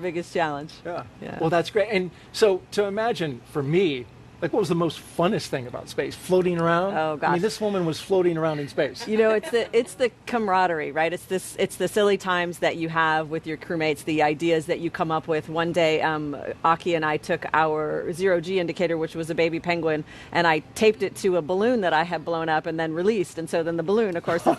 biggest challenge. Yeah. Well, that's great. And so to imagine for me, like, what was the most funnest thing about space? Floating around? Oh gosh! I mean, this woman was floating around in space. You know, it's the camaraderie, right? It's the silly times that you have with your crewmates, the ideas that you come up with. One day, Aki and I took our zero-G indicator, which was a baby penguin, and I taped it to a balloon that I had blown up and then released. And so then the balloon, of course, was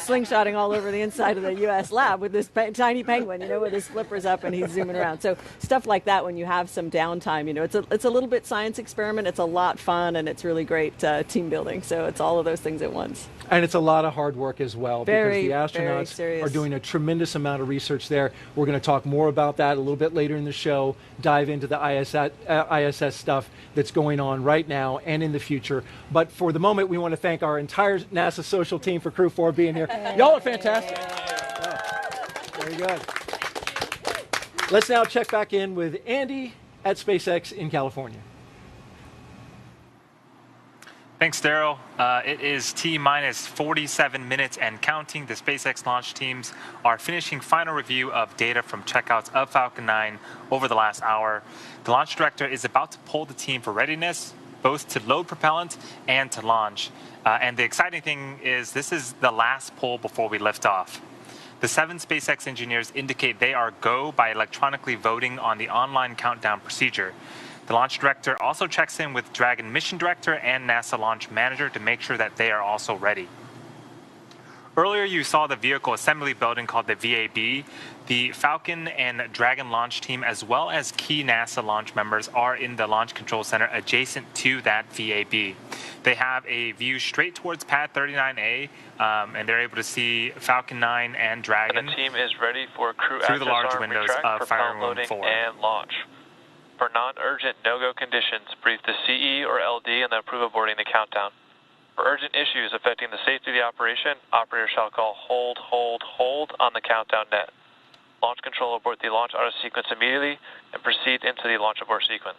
slingshotting all over the inside of the U.S. lab with this tiny penguin, you know, with his flippers up and he's zooming around. So stuff like that, when you have some downtime, you know, it's a little bit science experiment. It's a lot fun, and it's really great team building. So it's all of those things at once. And it's a lot of hard work as well, because the astronauts are doing a tremendous amount of research there. We're going to talk more about that a little bit later in the show, dive into the ISS stuff that's going on right now and in the future. But for the moment, we want to thank our entire NASA social team for Crew-4 being here. Y'all are fantastic. Oh, very good. Let's now check back in with Andy at SpaceX in California. Thanks, Daryl. It is T-minus 47 minutes and counting. The SpaceX launch teams are finishing final review of data from checkouts of Falcon 9 over the last hour. The launch director is about to poll the team for readiness, both to load propellant and to launch. And the exciting thing is this is the last poll before we lift off. The 7 SpaceX engineers indicate they are go by electronically voting on the online countdown procedure. The launch director also checks in with Dragon mission director and NASA launch manager to make sure that they are also ready. Earlier you saw the vehicle assembly building called the VAB. The Falcon and Dragon launch team as well as key NASA launch members are in the Launch Control Center adjacent to that VAB. They have a view straight towards pad 39A and they're able to see Falcon 9 and Dragon. And the team is ready for crew through the large access arm windows retract, of Firing Room loading 4. and launch. For non-urgent no-go conditions, brief the CE or LD and then approve aborting the countdown. For urgent issues affecting the safety of the operation, operators shall call hold on the countdown net. Launch control abort the launch auto sequence immediately and proceed into the launch abort sequence.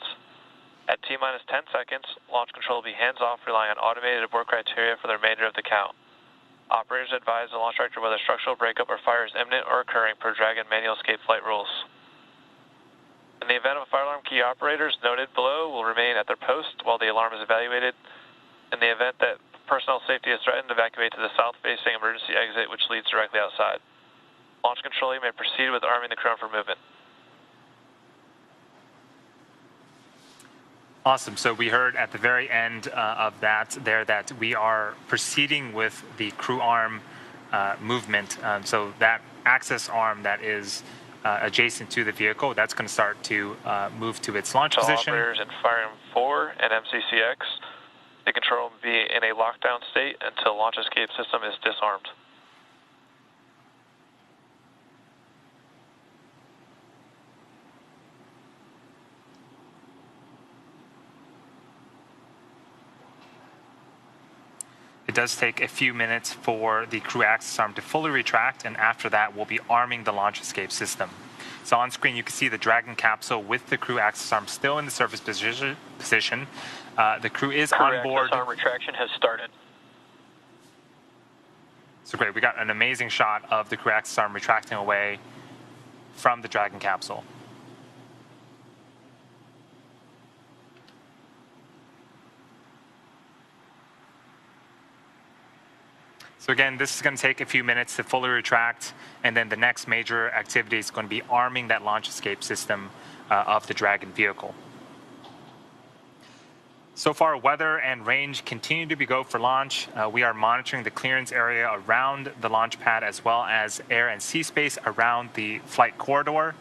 At T-minus 10 seconds, launch control will be hands-off, relying on automated abort criteria for the remainder of the count. Operators advise the launch director whether structural breakup or fire is imminent or occurring per Dragon manual escape flight rules. In the event of a fire alarm, key operators noted below will remain at their post while the alarm is evaluated. In the event that personnel safety is threatened, evacuate to the south-facing emergency exit, which leads directly outside. Launch control may proceed with arming the crew for movement. Awesome. So we heard at the very end of that there that we are proceeding with the crew arm movement. So that access arm that is adjacent to the vehicle, that's going to start to move to its launch position. Operators in Fire Room 4 and MCCX, the control will be in a lockdown state until launch escape system is disarmed. It does take a few minutes for the crew access arm to fully retract, and after that, we'll be arming the launch escape system. So on screen, you can see the Dragon capsule with the crew access arm still in the surface position. The crew is on board. Crew access arm retraction has started. So great, we got an amazing shot of the crew access arm retracting away from the Dragon capsule. So again, this is going to take a few minutes to fully retract, and then the next major activity is going to be arming that launch escape system of the Dragon vehicle. So far, weather and range continue to be go for launch. We are monitoring the clearance area around the launch pad as well as air and sea space around the flight corridor.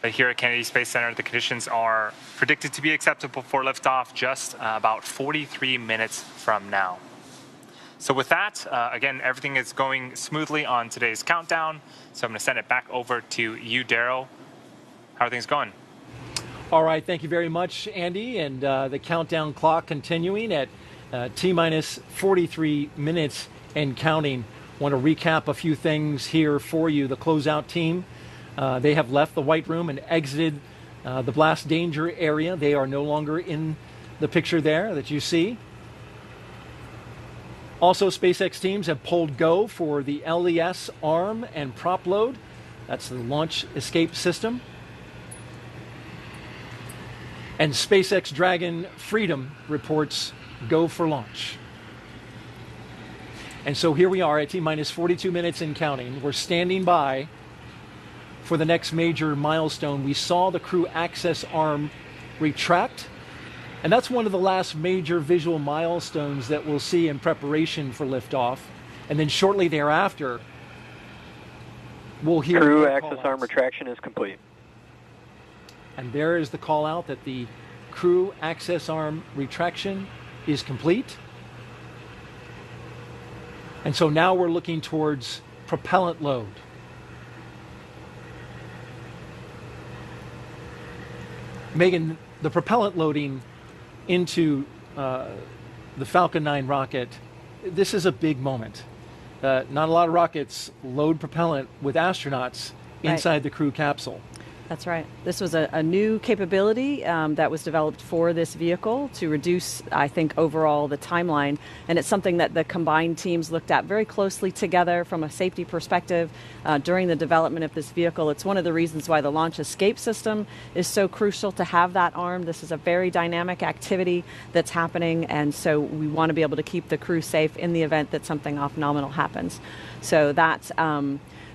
Here at Kennedy Space Center, the conditions are predicted to be acceptable for liftoff just about 43 minutes from now. So with that, again, everything is going smoothly on today's countdown. So I'm going to send it back over to you, Daryl. How are things going? All right, thank you very much, Andy. And the countdown clock continuing at T-minus 43 minutes and counting. Want to recap a few things here for you. The closeout team. They have left the White Room and exited the blast danger area. They are no longer in the picture there that you see. Also, SpaceX teams have pulled go for the LES arm and prop load. That's the launch escape system. And SpaceX Dragon Freedom reports go for launch. And so here we are at T-minus 42 minutes and counting. We're standing by for the next major milestone. We saw the crew access arm retract, and that's one of the last major visual milestones that we'll see in preparation for liftoff. And then shortly thereafter, we'll hear crew access arm retraction is complete. And there is the call out that the crew access arm retraction is complete. And so now we're looking towards propellant load. Megan, the propellant loading into the Falcon 9 rocket, this is a big moment. not a lot of rockets load propellant with astronauts inside the crew capsule. That's right. This was a new capability that was developed for this vehicle to reduce, I think, overall the timeline. And it's something that the combined teams looked at very closely together from a safety perspective during the development of this vehicle. It's one of the reasons why the launch escape system is so crucial to have that armed. This is a very dynamic activity that's happening, and so we want to be able to keep the crew safe in the event that something off-nominal happens. So that's...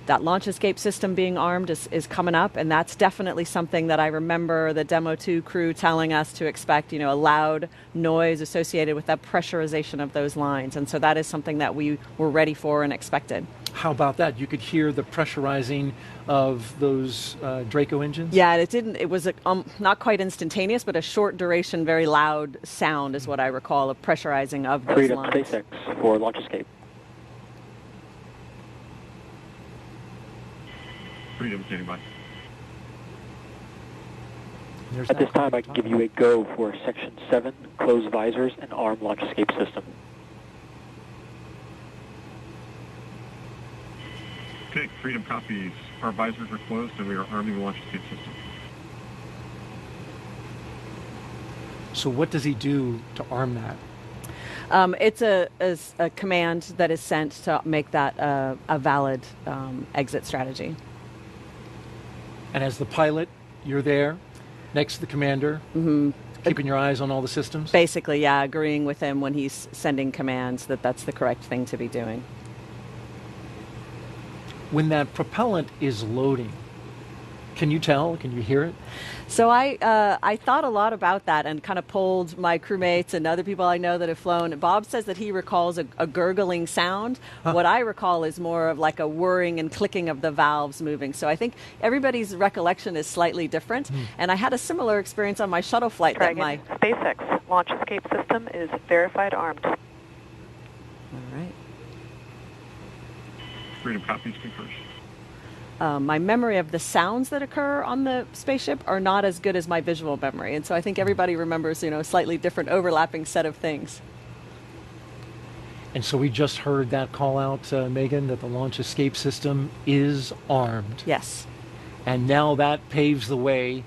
that launch escape system being armed is coming up, and that's definitely something that I remember the Demo 2 crew telling us to expect, a loud noise associated with that pressurization of those lines. And so that is something that we were ready for and expected. How about that? You could hear the pressurizing of those Draco engines? Yeah, it was not quite instantaneous, but a short duration, very loud sound is what I recall of pressurizing of those Freedom lines. SpaceX for launch escape. Freedom standing by. At this time, I can give you a go for Section 7, closed visors and armed launch escape system. Okay, Freedom copies. Our visors are closed and we are arming the launch escape system. So what does he do to arm that? It's a command that is sent to make that a valid exit strategy. And as the pilot, you're there next to the commander, keeping your eyes on all the systems? Basically, yeah, agreeing with him when he's sending commands that that's the correct thing to be doing. When that propellant is loading, can you tell? Can you hear it? So I thought a lot about that and kind of polled my crewmates and other people I know that have flown. Bob says that he recalls a gurgling sound. What I recall is more of like a whirring and clicking of the valves moving. So I think everybody's recollection is slightly different. And I had a similar experience on my shuttle flight. Dragon, SpaceX launch escape system is verified armed. All right. Freedom copies confirmed. My memory of the sounds that occur on the spaceship are not as good as my visual memory. And so I think everybody remembers, a slightly different overlapping set of things. And so we just heard that call out, Megan, that the launch escape system is armed. Yes. And now that paves the way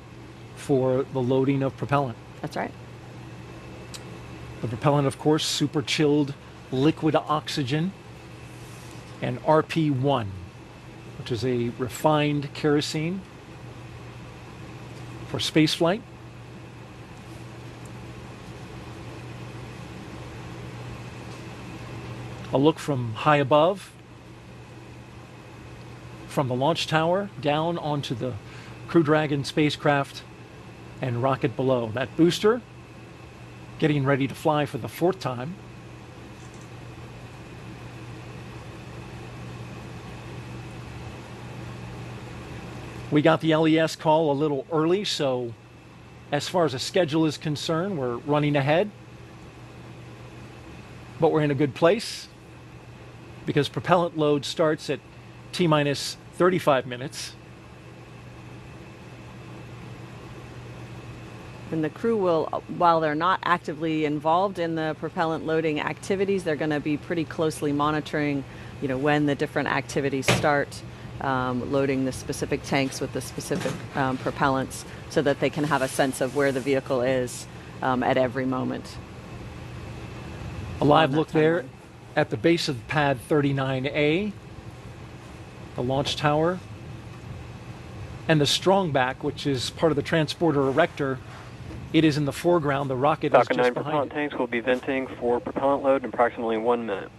for the loading of propellant. That's right. The propellant, of course, super chilled liquid oxygen and RP1. Which is a refined kerosene for spaceflight. A look from high above, from the launch tower down onto the Crew Dragon spacecraft and rocket below. That booster getting ready to fly for the 4th time. We got the LES call a little early, so as far as the schedule is concerned, we're running ahead. But we're in a good place because propellant load starts at T-minus 35 minutes. And the crew will, while they're not actively involved in the propellant loading activities, they're going to be pretty closely monitoring, when the different activities start. Loading the specific tanks with the specific propellants so that they can have a sense of where the vehicle is at every moment. A live look there at the base of pad 39A, the launch tower, and the strongback, which is part of the transporter erector. It is in the foreground. The rocket is just 9 behind propellant it. tanks will be venting for propellant load in approximately 1 minute.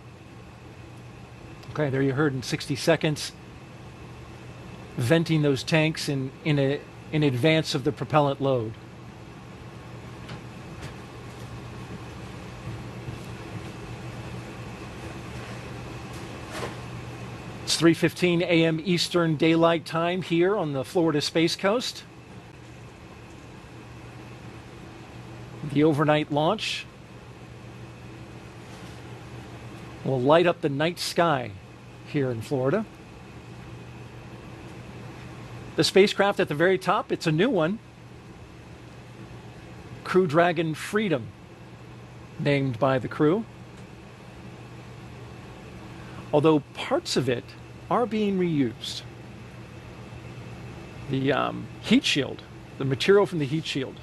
Okay, there you heard in 60 seconds. Venting those tanks in advance of the propellant load. It's 3:15 a.m. Eastern Daylight Time here on the Florida Space Coast. The overnight launch will light up the night sky here in Florida. The spacecraft at the very top, it's a new one. Crew Dragon Freedom, named by the crew. although parts of it are being reused. The heat shield, the material from the heat shield,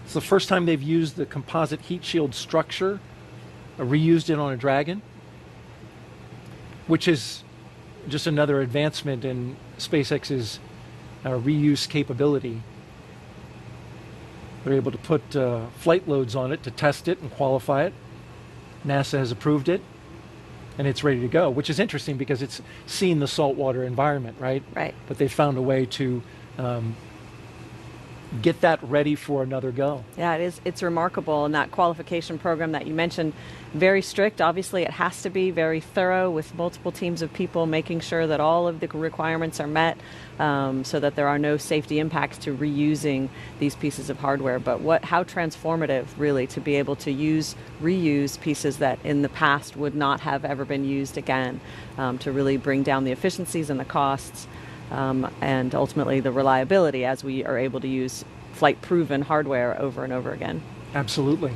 it's the first time they've used the composite heat shield structure, reused it on a Dragon, which is just another advancement in SpaceX's reuse capability. They're able to put flight loads on it to test it and qualify it. NASA has approved it, and it's ready to go, which is interesting because it's seen the saltwater environment, right? Right. But they found a way to get that ready for another go. Yeah, it is. It's remarkable. And that qualification program that you mentioned, very strict. Obviously, it has to be very thorough with multiple teams of people making sure that all of the requirements are met so that there are no safety impacts to reusing these pieces of hardware. But how transformative, really, to be able to reuse pieces that in the past would not have ever been used again, to really bring down the efficiencies and the costs. And ultimately the reliability as we are able to use flight-proven hardware over and over again. Absolutely.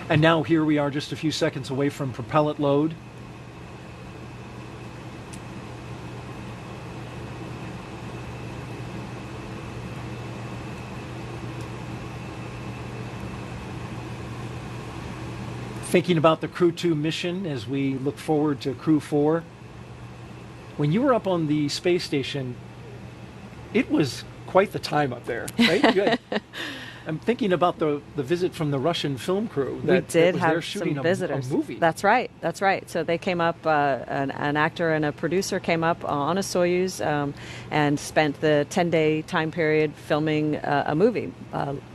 And now here we are just a few seconds away from propellant load. Thinking about the Crew-2 mission as we look forward to Crew-4. When you were up on the space station, it was quite the time up there, right? I'm thinking about the visit from the Russian film crew. We did have shooting some visitors. A movie. That's right. That's right. So they came up, an actor and a producer came up on a Soyuz and spent the 10-day time period filming a movie,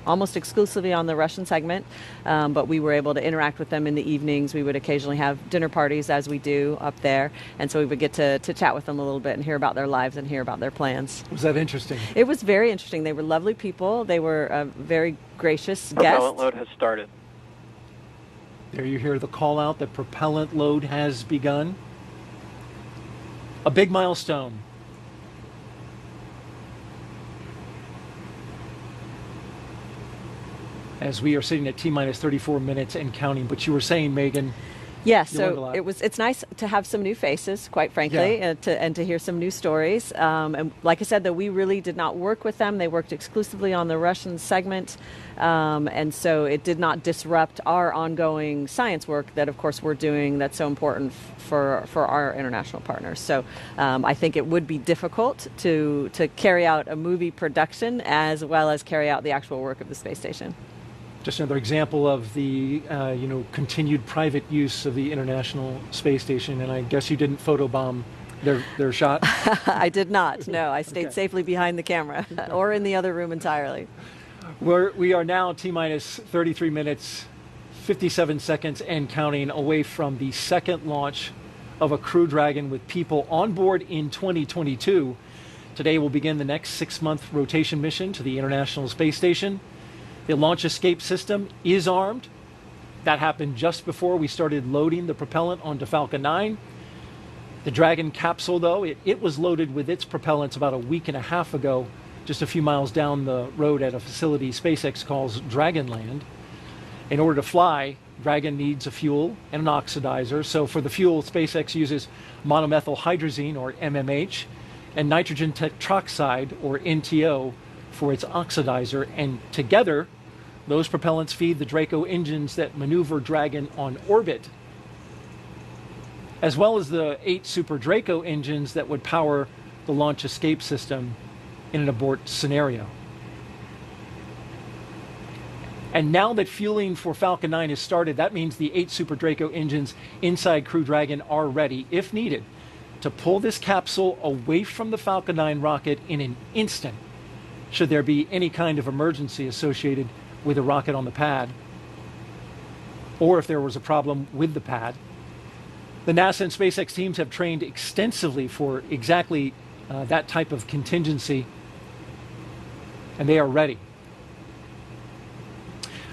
almost exclusively on the Russian segment. But we were able to interact with them in the evenings. We would occasionally have dinner parties, as we do up there. And so we would get to chat with them a little bit and hear about their lives and hear about their plans. Was that interesting? It was very interesting. They were lovely people. They were very gracious guests. Propellant load has started. There you hear the call out that propellant load has begun. A big milestone. As we are sitting at T-minus 34 minutes and counting. But you were saying, Megan. Yeah, so it's nice to have some new faces, quite frankly, and to hear some new stories. And like I said, that we really did not work with them. They worked exclusively on the Russian segment. And so it did not disrupt our ongoing science work that, of course, we're doing that's so important for our international partners. So I think it would be difficult to carry out a movie production as well as carry out the actual work of the space station. Just another example of the continued private use of the International Space Station, and I guess you didn't photobomb their shot? I did not. No, I stayed safely behind the camera or in the other room entirely. We are now T-minus 33 minutes, 57 seconds and counting away from the second launch of a Crew Dragon with people on board in 2022. Today will begin the next 6-month rotation mission to the International Space Station. The launch escape system is armed. That happened just before we started loading the propellant onto Falcon 9. The Dragon capsule, though, it was loaded with its propellants about a week and a half ago, just a few miles down the road at a facility SpaceX calls Dragonland. In order to fly, Dragon needs a fuel and an oxidizer. So for the fuel, SpaceX uses monomethyl hydrazine, or MMH, and nitrogen tetroxide, or NTO, for its oxidizer, and together those propellants feed the Draco engines that maneuver Dragon on orbit, as well as the 8 Super Draco engines that would power the launch escape system in an abort scenario. And now that fueling for Falcon 9 has started, that means the 8 Super Draco engines inside Crew Dragon are ready, if needed, to pull this capsule away from the Falcon 9 rocket in an instant, should there be any kind of emergency associated with a rocket on the pad, or if there was a problem with the pad. The NASA and SpaceX teams have trained extensively for exactly that type of contingency, and they are ready.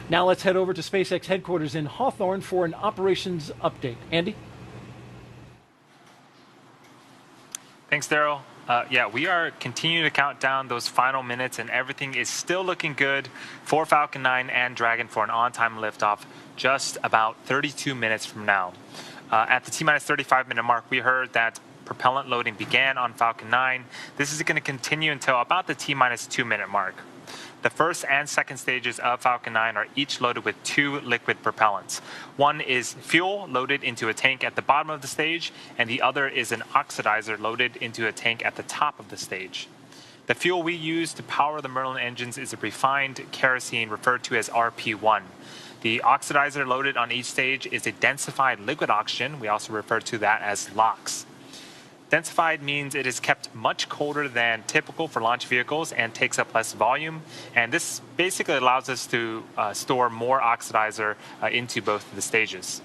Now let's head over to SpaceX headquarters in Hawthorne for an operations update. Andy? Thanks, Daryl. Yeah, we are continuing to count down those final minutes, and everything is still looking good for Falcon 9 and Dragon for an on-time liftoff just about 32 minutes from now. At the T-minus 35-minute mark, we heard that propellant loading began on Falcon 9. This is going to continue until about the T-minus 2-minute mark. The first and second stages of Falcon 9 are each loaded with 2 liquid propellants. One is fuel loaded into a tank at the bottom of the stage, and the other is an oxidizer loaded into a tank at the top of the stage. The fuel we use to power the Merlin engines is a refined kerosene referred to as RP1. The oxidizer loaded on each stage is a densified liquid oxygen. We also refer to that as LOX. Densified means it is kept much colder than typical for launch vehicles and takes up less volume. And this basically allows us to store more oxidizer into both of the stages.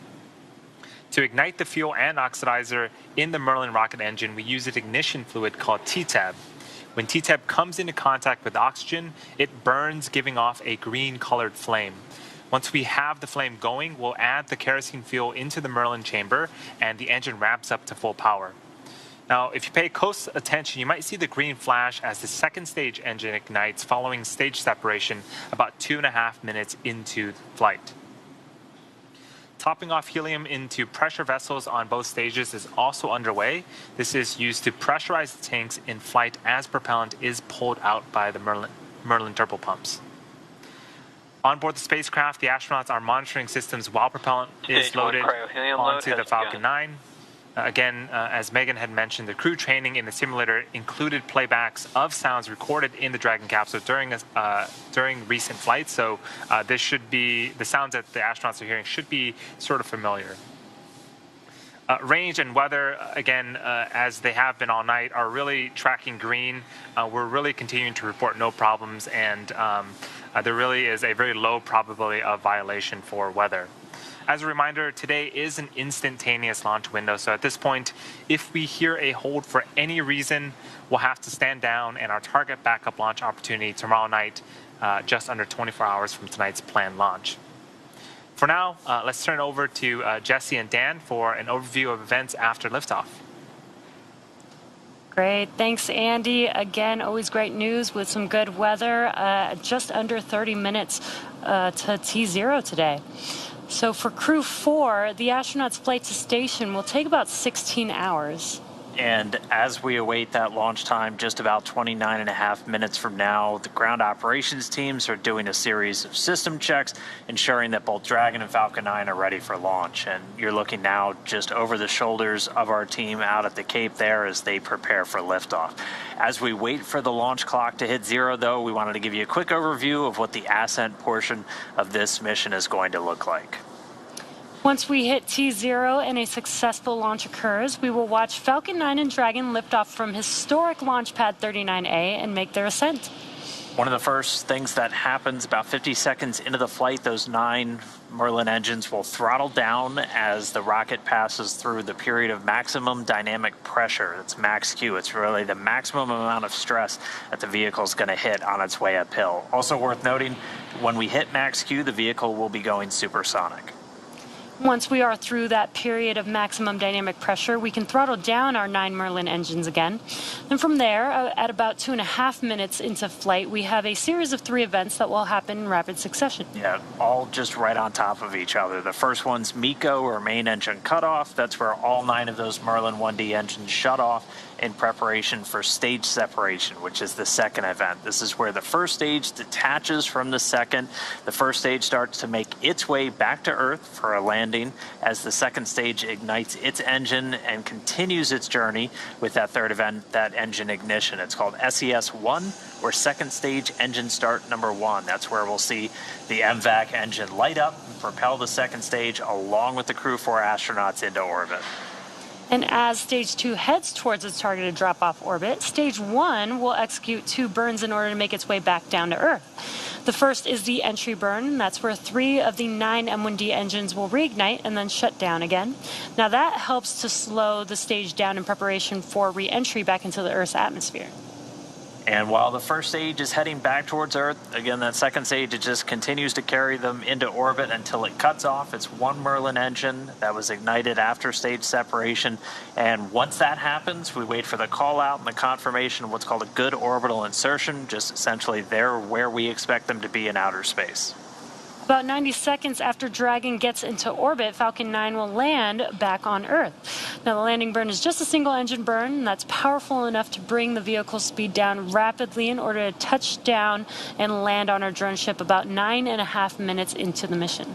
To ignite the fuel and oxidizer in the Merlin rocket engine, we use an ignition fluid called TTAB. When TTAB comes into contact with oxygen, it burns, giving off a green-colored flame. Once we have the flame going, we'll add the kerosene fuel into the Merlin chamber, and the engine ramps up to full power. Now, if you pay close attention, you might see the green flash as the second stage engine ignites following stage separation about 2.5 minutes into flight. Topping off helium into pressure vessels on both stages is also underway. This is used to pressurize the tanks in flight as propellant is pulled out by the Merlin turbopumps. On board the spacecraft, the astronauts are monitoring systems while propellant is loaded onto the Falcon 9. Again, as Megan had mentioned, the crew training in the simulator included playbacks of sounds recorded in the Dragon capsule during recent flights. So this should be, the sounds that the astronauts are hearing should be sort of familiar. Range and weather, again, as they have been all night, are really tracking green. We're really continuing to report no problems, and there really is a very low probability of violation for weather. As a reminder, today is an instantaneous launch window, so at this point, if we hear a hold for any reason, we'll have to stand down, and our target backup launch opportunity tomorrow night, just under 24 hours from tonight's planned launch. For now, let's turn it over to Jesse and Dan for an overview of events after liftoff. Great. Thanks, Andy. Again, always great news with some good weather. Just under 30 minutes to T0 today. So for Crew-4, the astronauts' flight to station will take about 16 hours. And as we await that launch time, just about 29.5 minutes from now, the ground operations teams are doing a series of system checks, ensuring that both Dragon and Falcon 9 are ready for launch. And you're looking now just over the shoulders of our team out at the Cape there as they prepare for liftoff. As we wait for the launch clock to hit 0, though, we wanted to give you a quick overview of what the ascent portion of this mission is going to look like. Once we hit T0 and a successful launch occurs, we will watch Falcon 9 and Dragon lift off from historic Launch Pad 39A and make their ascent. One of the first things that happens about 50 seconds into the flight, those 9 Merlin engines will throttle down as the rocket passes through the period of maximum dynamic pressure. It's max Q. It's really the maximum amount of stress that the vehicle is going to hit on its way uphill. Also worth noting, when we hit max Q, the vehicle will be going supersonic. Once we are through that period of maximum dynamic pressure, we can throttle down our 9 Merlin engines again. And from there, at about 2.5 minutes into flight, we have a series of 3 events that will happen in rapid succession. Yeah, all just right on top of each other. The first one's MECO, or main engine cutoff. That's where all 9 of those Merlin 1D engines shut off in preparation for stage separation, which is the second event. This is where the first stage detaches from the second. The first stage starts to make its way back to Earth for a landing as the second stage ignites its engine and continues its journey with that third event, that engine ignition. It's called SES-1, or second stage engine start number 1. That's where we'll see the MVAC engine light up and propel the second stage along with the Crew-4 astronauts into orbit. And as Stage 2 heads towards its targeted drop-off orbit, Stage 1 will execute 2 burns in order to make its way back down to Earth. The first is the entry burn, and that's where 3 of the 9 M1D engines will reignite and then shut down again. Now that helps to slow the stage down in preparation for re-entry back into the Earth's atmosphere. And while the first stage is heading back towards Earth, again, that second stage, it just continues to carry them into orbit until it cuts off. It's 1 Merlin engine that was ignited after stage separation. And once that happens, we wait for the call out and the confirmation of what's called a good orbital insertion, just essentially they're where we expect them to be in outer space. About 90 seconds after Dragon gets into orbit, Falcon 9 will land back on Earth. Now, the landing burn is just a single engine burn, and that's powerful enough to bring the vehicle's speed down rapidly in order to touch down and land on our drone ship about 9.5 minutes into the mission.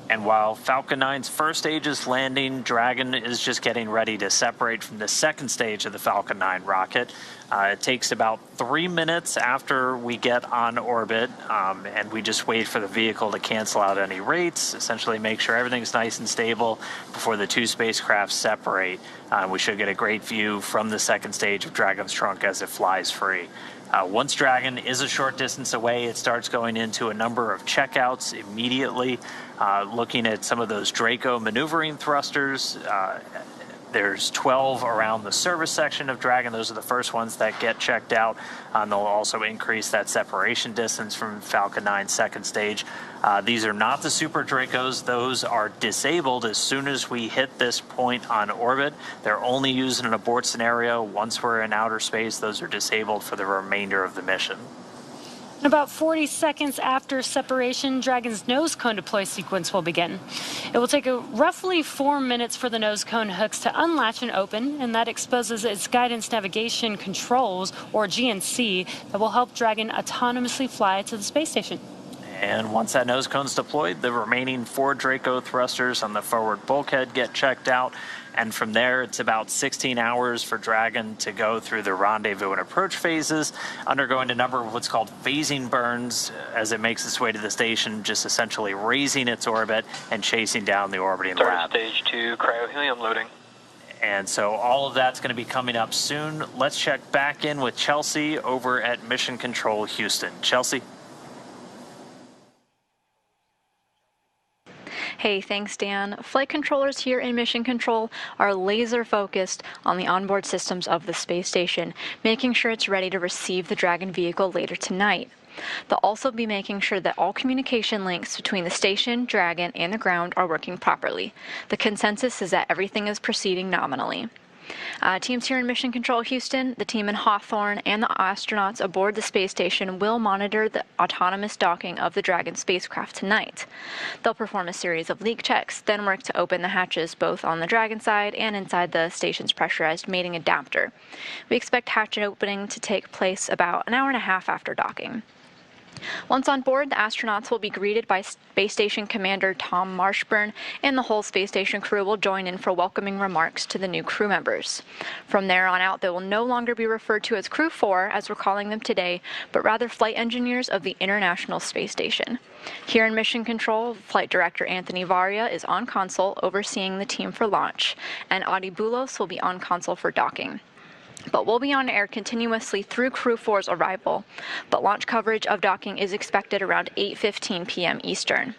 And while Falcon 9's first stage is landing, Dragon is just getting ready to separate from the second stage of the Falcon 9 rocket. It takes about 3 minutes after we get on orbit, and we just wait for the vehicle to cancel out any rates, essentially make sure everything's nice and stable before the two spacecraft separate. We should get a great view from the second stage of Dragon's trunk as it flies free. Once Dragon is a short distance away, it starts going into a number of checkouts immediately, looking at some of those Draco maneuvering thrusters. There's 12 around the service section of Dragon. Those are the first ones that get checked out. They'll also increase that separation distance from Falcon 9's second stage. These are not the Super Dracos. Those are disabled as soon as we hit this point on orbit. They're only used in an abort scenario. Once we're in outer space, those are disabled for the remainder of the mission. About 40 seconds after separation, Dragon's nose cone deploy sequence will begin. It will take roughly 4 minutes for the nose cone hooks to unlatch and open, and that exposes its guidance navigation controls, or GNC, that will help Dragon autonomously fly to the space station. And once that nose cone's deployed, the remaining 4 Draco thrusters on the forward bulkhead get checked out. And from there, it's about 16 hours for Dragon to go through the rendezvous and approach phases, undergoing a number of what's called phasing burns as it makes its way to the station, just essentially raising its orbit and chasing down the orbiting lab. Stage 2, cryo-helium loading. And so all of that's going to be coming up soon. Let's check back in with Chelsea over at Mission Control Houston. Chelsea? Hey, thanks, Dan. Flight controllers here in Mission Control are laser focused on the onboard systems of the space station, making sure it's ready to receive the Dragon vehicle later tonight. They'll also be making sure that all communication links between the station, Dragon, and the ground are working properly. The consensus is that everything is proceeding nominally. Teams here in Mission Control Houston, the team in Hawthorne, and the astronauts aboard the space station will monitor the autonomous docking of the Dragon spacecraft tonight. They'll perform a series of leak checks, then work to open the hatches both on the Dragon side and inside the station's pressurized mating adapter. We expect hatch opening to take place about an hour and a half after docking. Once on board, the astronauts will be greeted by Space Station Commander Tom Marshburn, and the whole space station crew will join in for welcoming remarks to the new crew members. From there on out, they will no longer be referred to as Crew-4, as we're calling them today, but rather flight engineers of the International Space Station. Here in Mission Control, Flight Director Anthony Varia is on console overseeing the team for launch, and Adi Boulos will be on console for docking. But we'll be on air continuously through Crew-4's arrival, but launch coverage of docking is expected around 8:15 p.m. Eastern.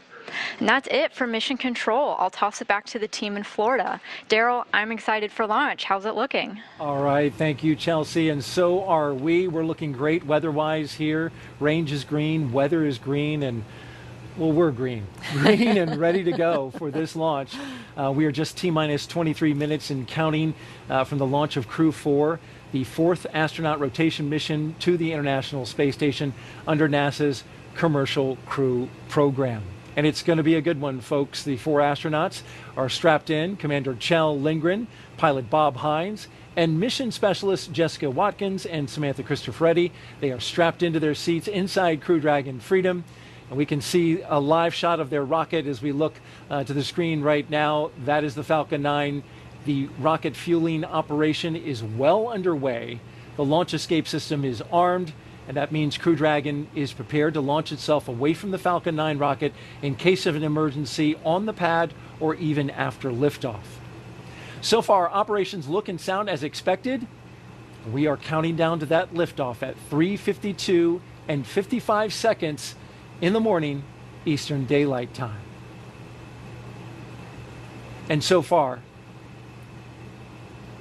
And that's it for Mission Control. I'll toss it back to the team in Florida. Daryl, I'm excited for launch. How's it looking? All right, thank you, Chelsea, and so are we. We're looking great weather-wise here. Range is green, weather is green, and well, we're green and ready to go for this launch. We are just T-minus 23 minutes and counting from the launch of Crew-4, the 4th astronaut rotation mission to the International Space Station under NASA's Commercial Crew program. And it's going to be a good one, folks. The 4 astronauts are strapped in: Commander Kjell Lindgren, pilot Bob Hines, and mission specialists Jessica Watkins and Samantha Cristoforetti. They are strapped into their seats inside Crew Dragon Freedom. And we can see a live shot of their rocket as we look to the screen right now. That is the Falcon 9. The rocket fueling operation is well underway. The launch escape system is armed, and that means Crew Dragon is prepared to launch itself away from the Falcon 9 rocket in case of an emergency on the pad or even after liftoff. So far, operations look and sound as expected. We are counting down to that liftoff at 3:52 and 55 seconds in the morning, Eastern Daylight Time. And so far,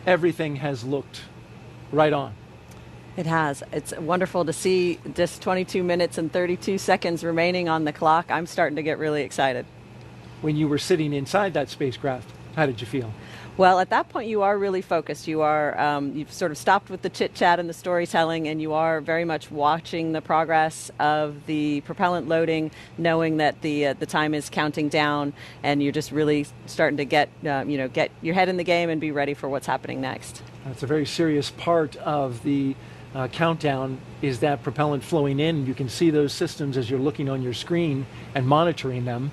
everything has looked right on. It has. It's wonderful to see just 22 minutes and 32 seconds remaining on the clock. I'm starting to get really excited. When you were sitting inside that spacecraft, How did you feel? Well, at that point, you are really focused. You are, you've sort of stopped with the chit-chat and the storytelling, and you are very much watching the progress of the propellant loading, knowing that the time is counting down, and you're just really starting to get your head in the game and be ready for what's happening next. That's a very serious part of the countdown, is that propellant flowing in. You can see those systems as you're looking on your screen and monitoring them.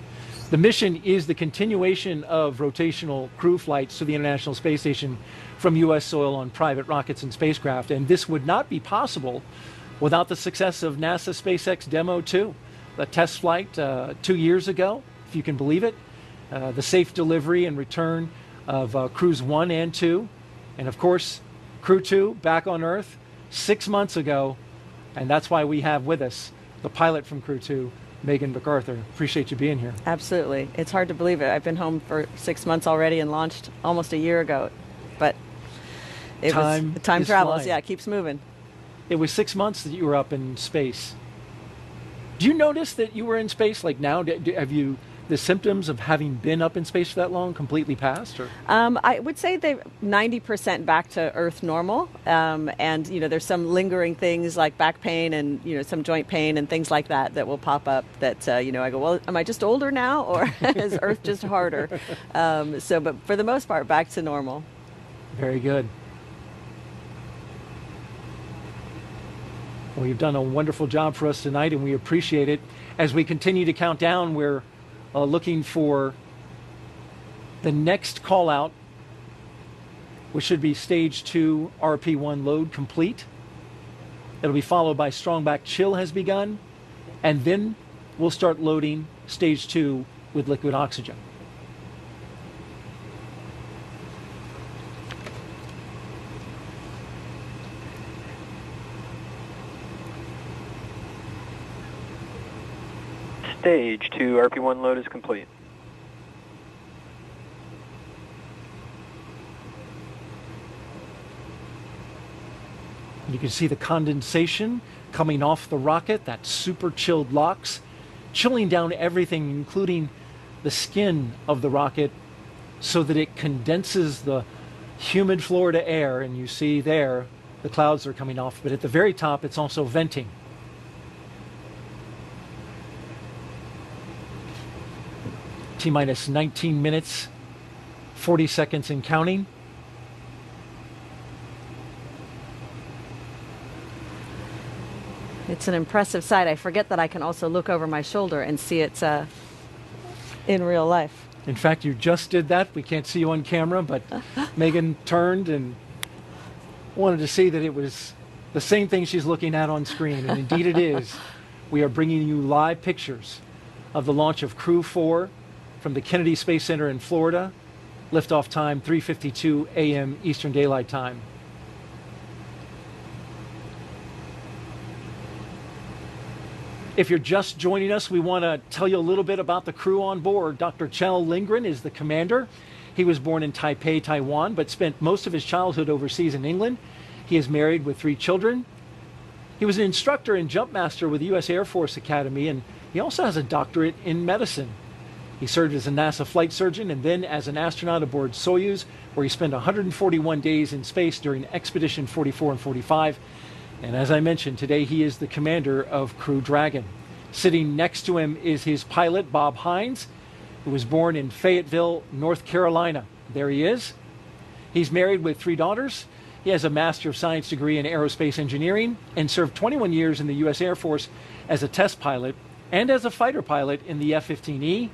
The mission is the continuation of rotational crew flights to the International Space Station from U.S. soil on private rockets and spacecraft, and this would not be possible without the success of NASA SpaceX Demo 2, the test flight 2 years ago, if you can believe it, the safe delivery and return of Crews 1 and 2, and of course, Crew 2 back on Earth 6 months ago, and that's why we have with us the pilot from Crew 2, Megan MacArthur. Appreciate you being here. Absolutely. It's hard to believe it. I've been home for 6 months already and launched almost a year ago. But time travels. Flying. Yeah, it keeps moving. It was 6 months that you were up in space. Do you notice that you were in space like now? Have you, the symptoms of having been up in space for that long completely passed? Or? I would say they're 90% back to Earth normal. And, there's some lingering things like back pain and, some joint pain and things like that will pop up that, I go, well, am I just older now or is Earth just harder? But for the most part, back to normal. Very good. Well, you've done a wonderful job for us tonight, and we appreciate it. As we continue to count down, we're looking for the next call out, which should be stage 2 RP1 load complete. It'll be followed by strong back chill has begun, and then we'll start loading stage 2 with liquid oxygen. Stage 2 RP1 load is complete. You can see the condensation coming off the rocket, that super chilled LOX, chilling down everything, including the skin of the rocket, so that it condenses the humid Florida air, and you see there the clouds are coming off, but at the very top it's also venting. T-minus 19 minutes, 40 seconds and counting. It's an impressive sight. I forget that I can also look over my shoulder and see it in real life. In fact, you just did that. We can't see you on camera, but Megan turned and wanted to see that it was the same thing she's looking at on screen, and indeed it is. We are bringing you live pictures of the launch of Crew-4 from the Kennedy Space Center in Florida. Liftoff time 3:52 a.m. Eastern Daylight Time. If you're just joining us, we want to tell you a little bit about the crew on board. Dr. Kjell Lindgren is the commander. He was born in Taipei, Taiwan, but spent most of his childhood overseas in England. He is married with 3 children. He was an instructor and jump master with the U.S. Air Force Academy, and he also has a doctorate in medicine. He served as a NASA flight surgeon and then as an astronaut aboard Soyuz, where he spent 141 days in space during Expedition 44 and 45. And as I mentioned, today he is the commander of Crew Dragon. Sitting next to him is his pilot, Bob Hines, who was born in Fayetteville, North Carolina. There he is. He's married with 3 daughters. He has a Master of Science degree in aerospace engineering and served 21 years in the U.S. Air Force as a test pilot and as a fighter pilot in the F-15E.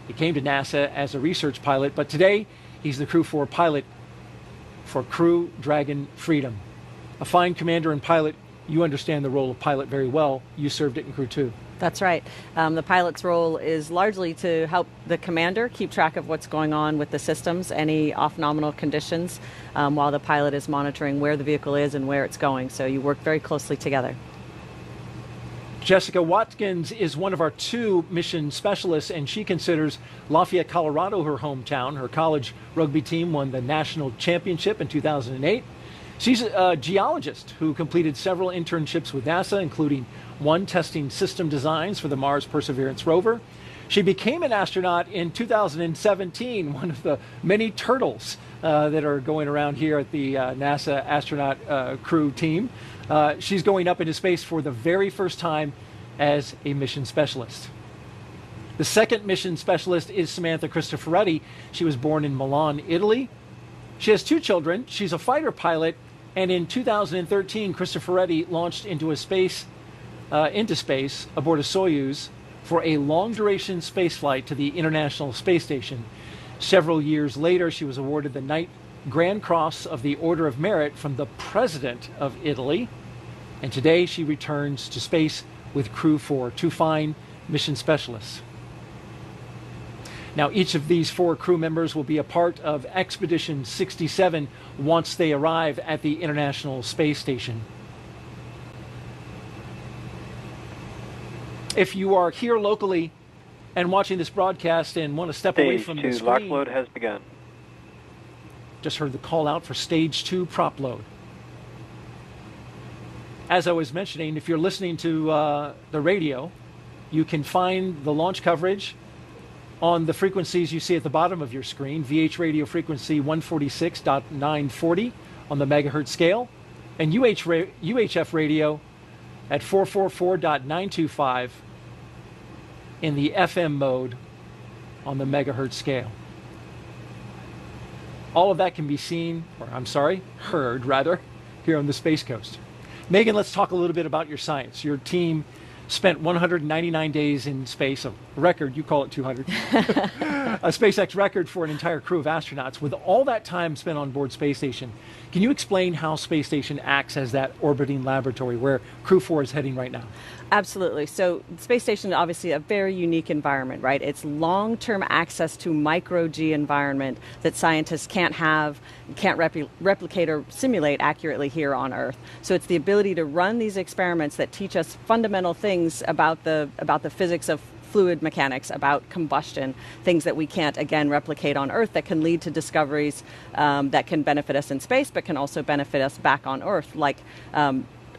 He came to NASA as a research pilot, but today he's the Crew-4 pilot for Crew Dragon Freedom. A fine commander and pilot. You understand the role of pilot very well. You served it in Crew 2. That's right. The pilot's role is largely to help the commander keep track of what's going on with the systems, any off-nominal conditions, while the pilot is monitoring where the vehicle is and where it's going. So you work very closely together. Jessica Watkins is one of our 2 mission specialists, and she considers Lafayette, Colorado her hometown. Her college rugby team won the national championship in 2008. She's a geologist who completed several internships with NASA, including one testing system designs for the Mars Perseverance rover. She became an astronaut in 2017, one of the many turtles that are going around here at the NASA astronaut crew team. She's going up into space for the very first time as a mission specialist. The second mission specialist is Samantha Cristoforetti. She was born in Milan, Italy. She has 2 children. She's a fighter pilot, and in 2013, Cristoforetti launched into space aboard a Soyuz for a long-duration spaceflight to the International Space Station. Several years later, she was awarded the Knight Grand Cross of the Order of Merit from the President of Italy. And today she returns to space with Crew-4, 2 fine mission specialists. Now, each of these 4 crew members will be a part of Expedition 67 once they arrive at the International Space Station. If you are here locally and watching this broadcast and want to step away from the screen, Stage 2 lock load has begun. Just heard the call out for Stage 2 prop load. As I was mentioning, if you're listening to the radio, you can find the launch coverage on the frequencies you see at the bottom of your screen. VH radio frequency 146.940 on the megahertz scale, and UHF radio at 444.925 in the FM mode on the megahertz scale. All of that can be seen, or I'm sorry, heard rather, here on the Space Coast. Megan, let's talk a little bit about your science. Your team spent 199 days in space, a record, you call it 200, a SpaceX record for an entire crew of astronauts. With all that time spent on board Space Station, can you explain how Space Station acts as that orbiting laboratory where Crew-4 is heading right now? Absolutely. So Space Station is obviously a very unique environment, right? It's long-term access to micro-G environment that scientists can't replicate or simulate accurately here on Earth. So it's the ability to run these experiments that teach us fundamental things about the physics of fluid mechanics, about combustion, things that we can't, again, replicate on Earth that can lead to discoveries that can benefit us in space, but can also benefit us back on Earth, like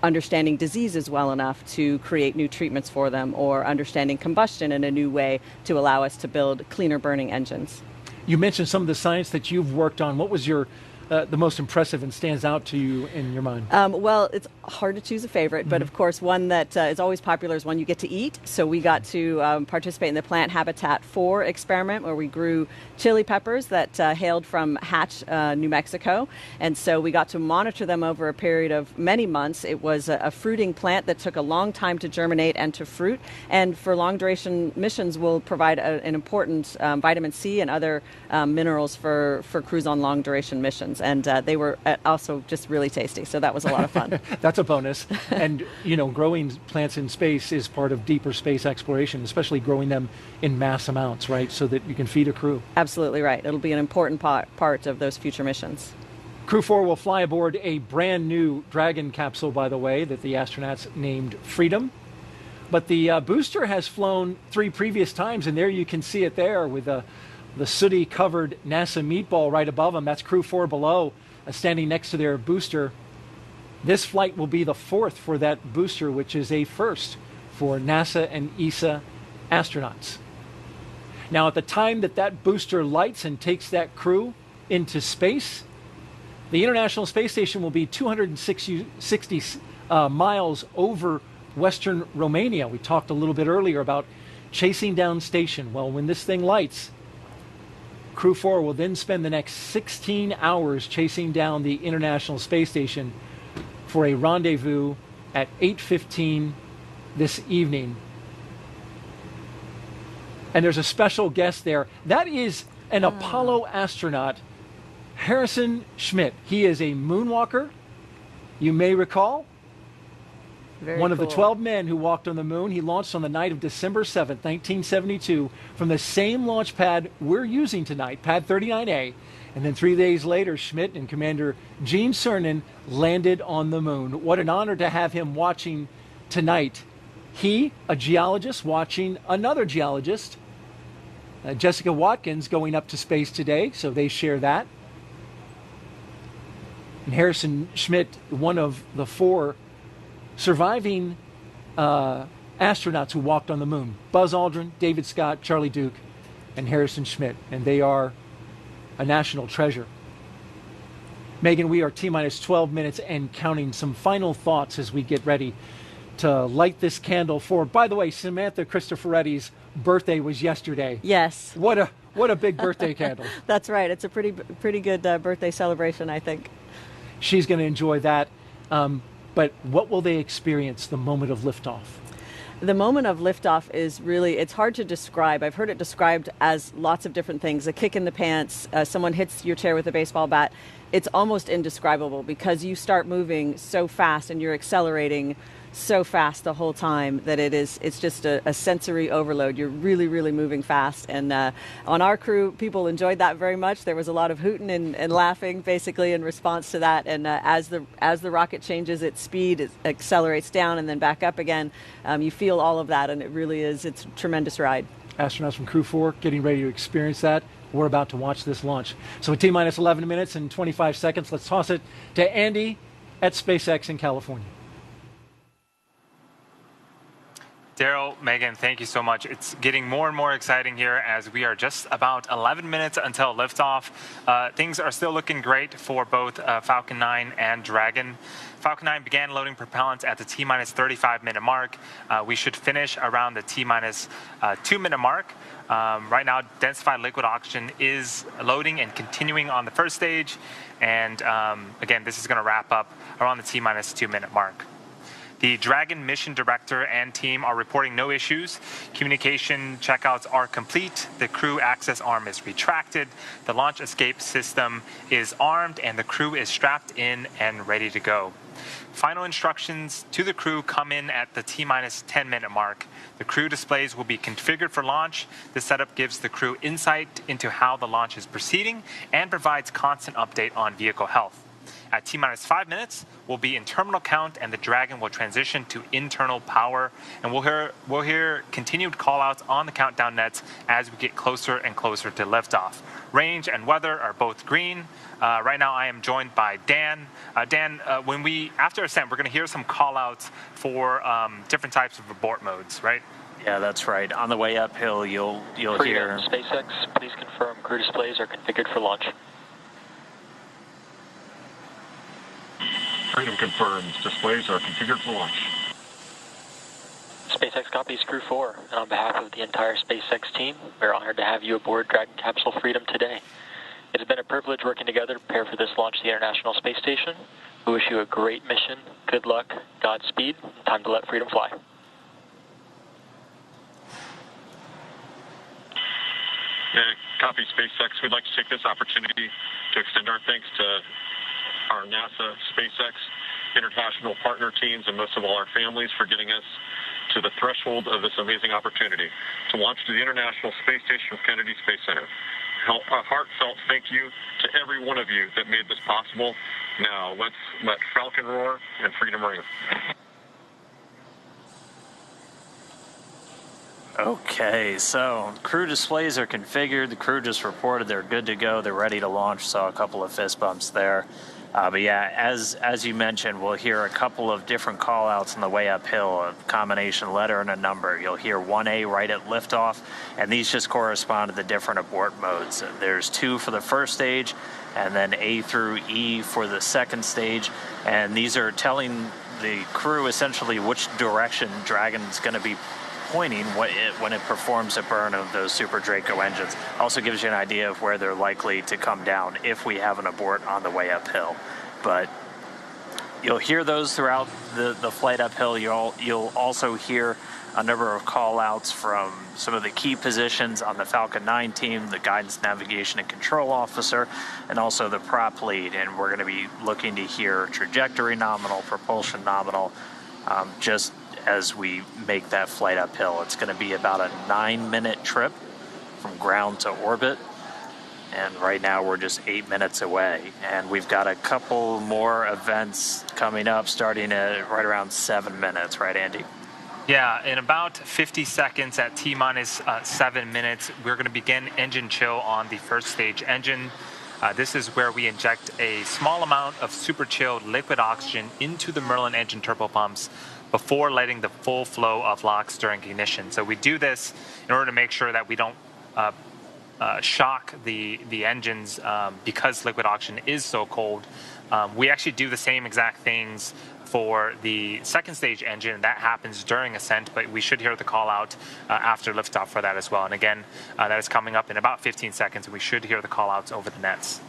understanding diseases well enough to create new treatments for them, or understanding combustion in a new way to allow us to build cleaner burning engines. You mentioned some of the science that you've worked on. What was your the most impressive and stands out to you in your mind? Well, it's hard to choose a favorite, but of course one that is always popular is one you get to eat. So we got to participate in the Plant Habitat 4 experiment, where we grew chili peppers that hailed from Hatch, New Mexico. And so we got to monitor them over a period of many months. It was a fruiting plant that took a long time to germinate and to fruit. And for long duration missions will provide an important vitamin C and other minerals for crews on long duration missions. And they were also just really tasty. So that was a lot of fun. That's a bonus. And, you know, growing plants in space is part of deeper space exploration, especially growing them in mass amounts, right? So that you can feed a crew. Absolutely right. It'll be an important part of those future missions. Crew-4 will fly aboard a brand new Dragon capsule, by the way, that the astronauts named Freedom. But the booster has flown 3 previous times, and there you can see it there with the sooty-covered NASA meatball right above them. That's Crew-4 below, standing next to their booster. This flight will be the 4th for that booster, which is a first for NASA and ESA astronauts. Now, at the time that booster lights and takes that crew into space, the International Space Station will be 260 miles over western Romania. We talked a little bit earlier about chasing down station. Well, when this thing lights, Crew-4 will then spend the next 16 hours chasing down the International Space Station for a rendezvous at 8:15 this evening. And there's a special guest there. That is an Apollo astronaut, Harrison Schmitt. He is a moonwalker, you may recall. One of the 12 men who walked on the moon. He launched on the night of December 7th, 1972, from the same launch pad we're using tonight, Pad 39A. And then 3 days later, Schmitt and Commander Gene Cernan landed on the moon. What an honor to have him watching tonight. He, a geologist, watching another geologist, Jessica Watkins, going up to space today, so they share that. And Harrison Schmitt, one of the 4 surviving astronauts who walked on the moon: Buzz Aldrin, David Scott, Charlie Duke, and Harrison Schmitt. And they are a national treasure. Megan, we are T-minus 12 minutes and counting. Some final thoughts as we get ready to light this candle for, by the way, Samantha Cristoforetti's birthday was yesterday. Yes. What a big birthday candle. That's right. It's a pretty good birthday celebration, I think. She's going to enjoy that. But what will they experience the moment of liftoff? The moment of liftoff is really, it's hard to describe. I've heard it described as lots of different things. A kick in the pants, someone hits your chair with a baseball bat. It's almost indescribable because you start moving so fast and you're accelerating so fast the whole time that it's just a sensory overload. You're really, really moving fast. And on our crew, people enjoyed that very much. There was a lot of hooting and laughing basically in response to that. And as the rocket changes its speed, it accelerates down and then back up again. You feel all of that, and it's a tremendous ride. Astronauts from Crew-4 getting ready to experience that. We're about to watch this launch. So at T-minus 11 minutes and 25 seconds, let's toss it to Andy at SpaceX in California. Daryl, Megan, thank you so much. It's getting more and more exciting here as we are just about 11 minutes until liftoff. Things are still looking great for both Falcon 9 and Dragon. Falcon 9 began loading propellants at the T-minus 35-minute mark. We should finish around the T-minus 2-minute mark. Right now, densified liquid oxygen is loading and continuing on the first stage. And again, this is going to wrap up around the T-minus 2-minute mark. The Dragon mission director and team are reporting no issues. Communication checkouts are complete. The crew access arm is retracted. The launch escape system is armed, and the crew is strapped in and ready to go. Final instructions to the crew come in at the T-minus 10-minute mark. The crew displays will be configured for launch. This setup gives the crew insight into how the launch is proceeding and provides constant update on vehicle health. At T-minus 5 minutes, we'll be in terminal count, and the Dragon will transition to internal power. And we'll hear continued callouts on the countdown nets as we get closer and closer to liftoff. Range and weather are both green. Right now, I am joined by Dan. Dan, after ascent, we're going to hear some callouts for different types of abort modes, right? Yeah, that's right. On the way uphill, you'll hear. SpaceX, please confirm crew displays are configured for launch. Freedom confirms. Displays are configured for launch. SpaceX copies Crew-4, and on behalf of the entire SpaceX team, we're honored to have you aboard Dragon Capsule Freedom today. It has been a privilege working together to prepare for this launch to the International Space Station. We wish you a great mission, good luck, Godspeed, and time to let freedom fly. Copy, SpaceX. We'd like to take this opportunity to extend our thanks to our NASA, SpaceX, international partner teams, and most of all our families for getting us to the threshold of this amazing opportunity to launch to the International Space Station with Kennedy Space Center. A heartfelt thank you to every one of you that made this possible. Now let's let Falcon roar and freedom ring. Okay, so crew displays are configured. The crew just reported they're good to go. They're ready to launch. Saw a couple of fist bumps there. But yeah, as you mentioned, we'll hear a couple of different call-outs on the way uphill, a combination letter and a number. You'll hear 1A right at liftoff, and these just correspond to the different abort modes. There's 2 for the first stage, and then A through E for the second stage, and these are telling the crew essentially which direction Dragon's going to be pointing when it performs a burn of those Super Draco engines. Also gives you an idea of where they're likely to come down if we have an abort on the way uphill. But you'll hear those throughout the flight uphill. You'll also hear a number of call-outs from some of the key positions on the Falcon 9 team, the guidance, navigation, and control officer, and also the prop lead. And we're going to be looking to hear trajectory nominal, propulsion nominal, just as we make that flight uphill. It's going to be about a 9-minute trip from ground to orbit. And right now we're just 8 minutes away. And we've got a couple more events coming up starting at right around 7 minutes, right, Andy? Yeah, in about 50 seconds at T-minus 7 minutes, we're going to begin engine chill on the first stage engine. This is where we inject a small amount of super chilled liquid oxygen into the Merlin engine turbopumps before letting the full flow of LOX during ignition. So we do this in order to make sure that we don't shock the engines because liquid oxygen is so cold. We actually do the same exact things for the second stage engine, and that happens during ascent, but we should hear the call out after liftoff for that as well. And again, that is coming up in about 15 seconds, and we should hear the call outs over the nets.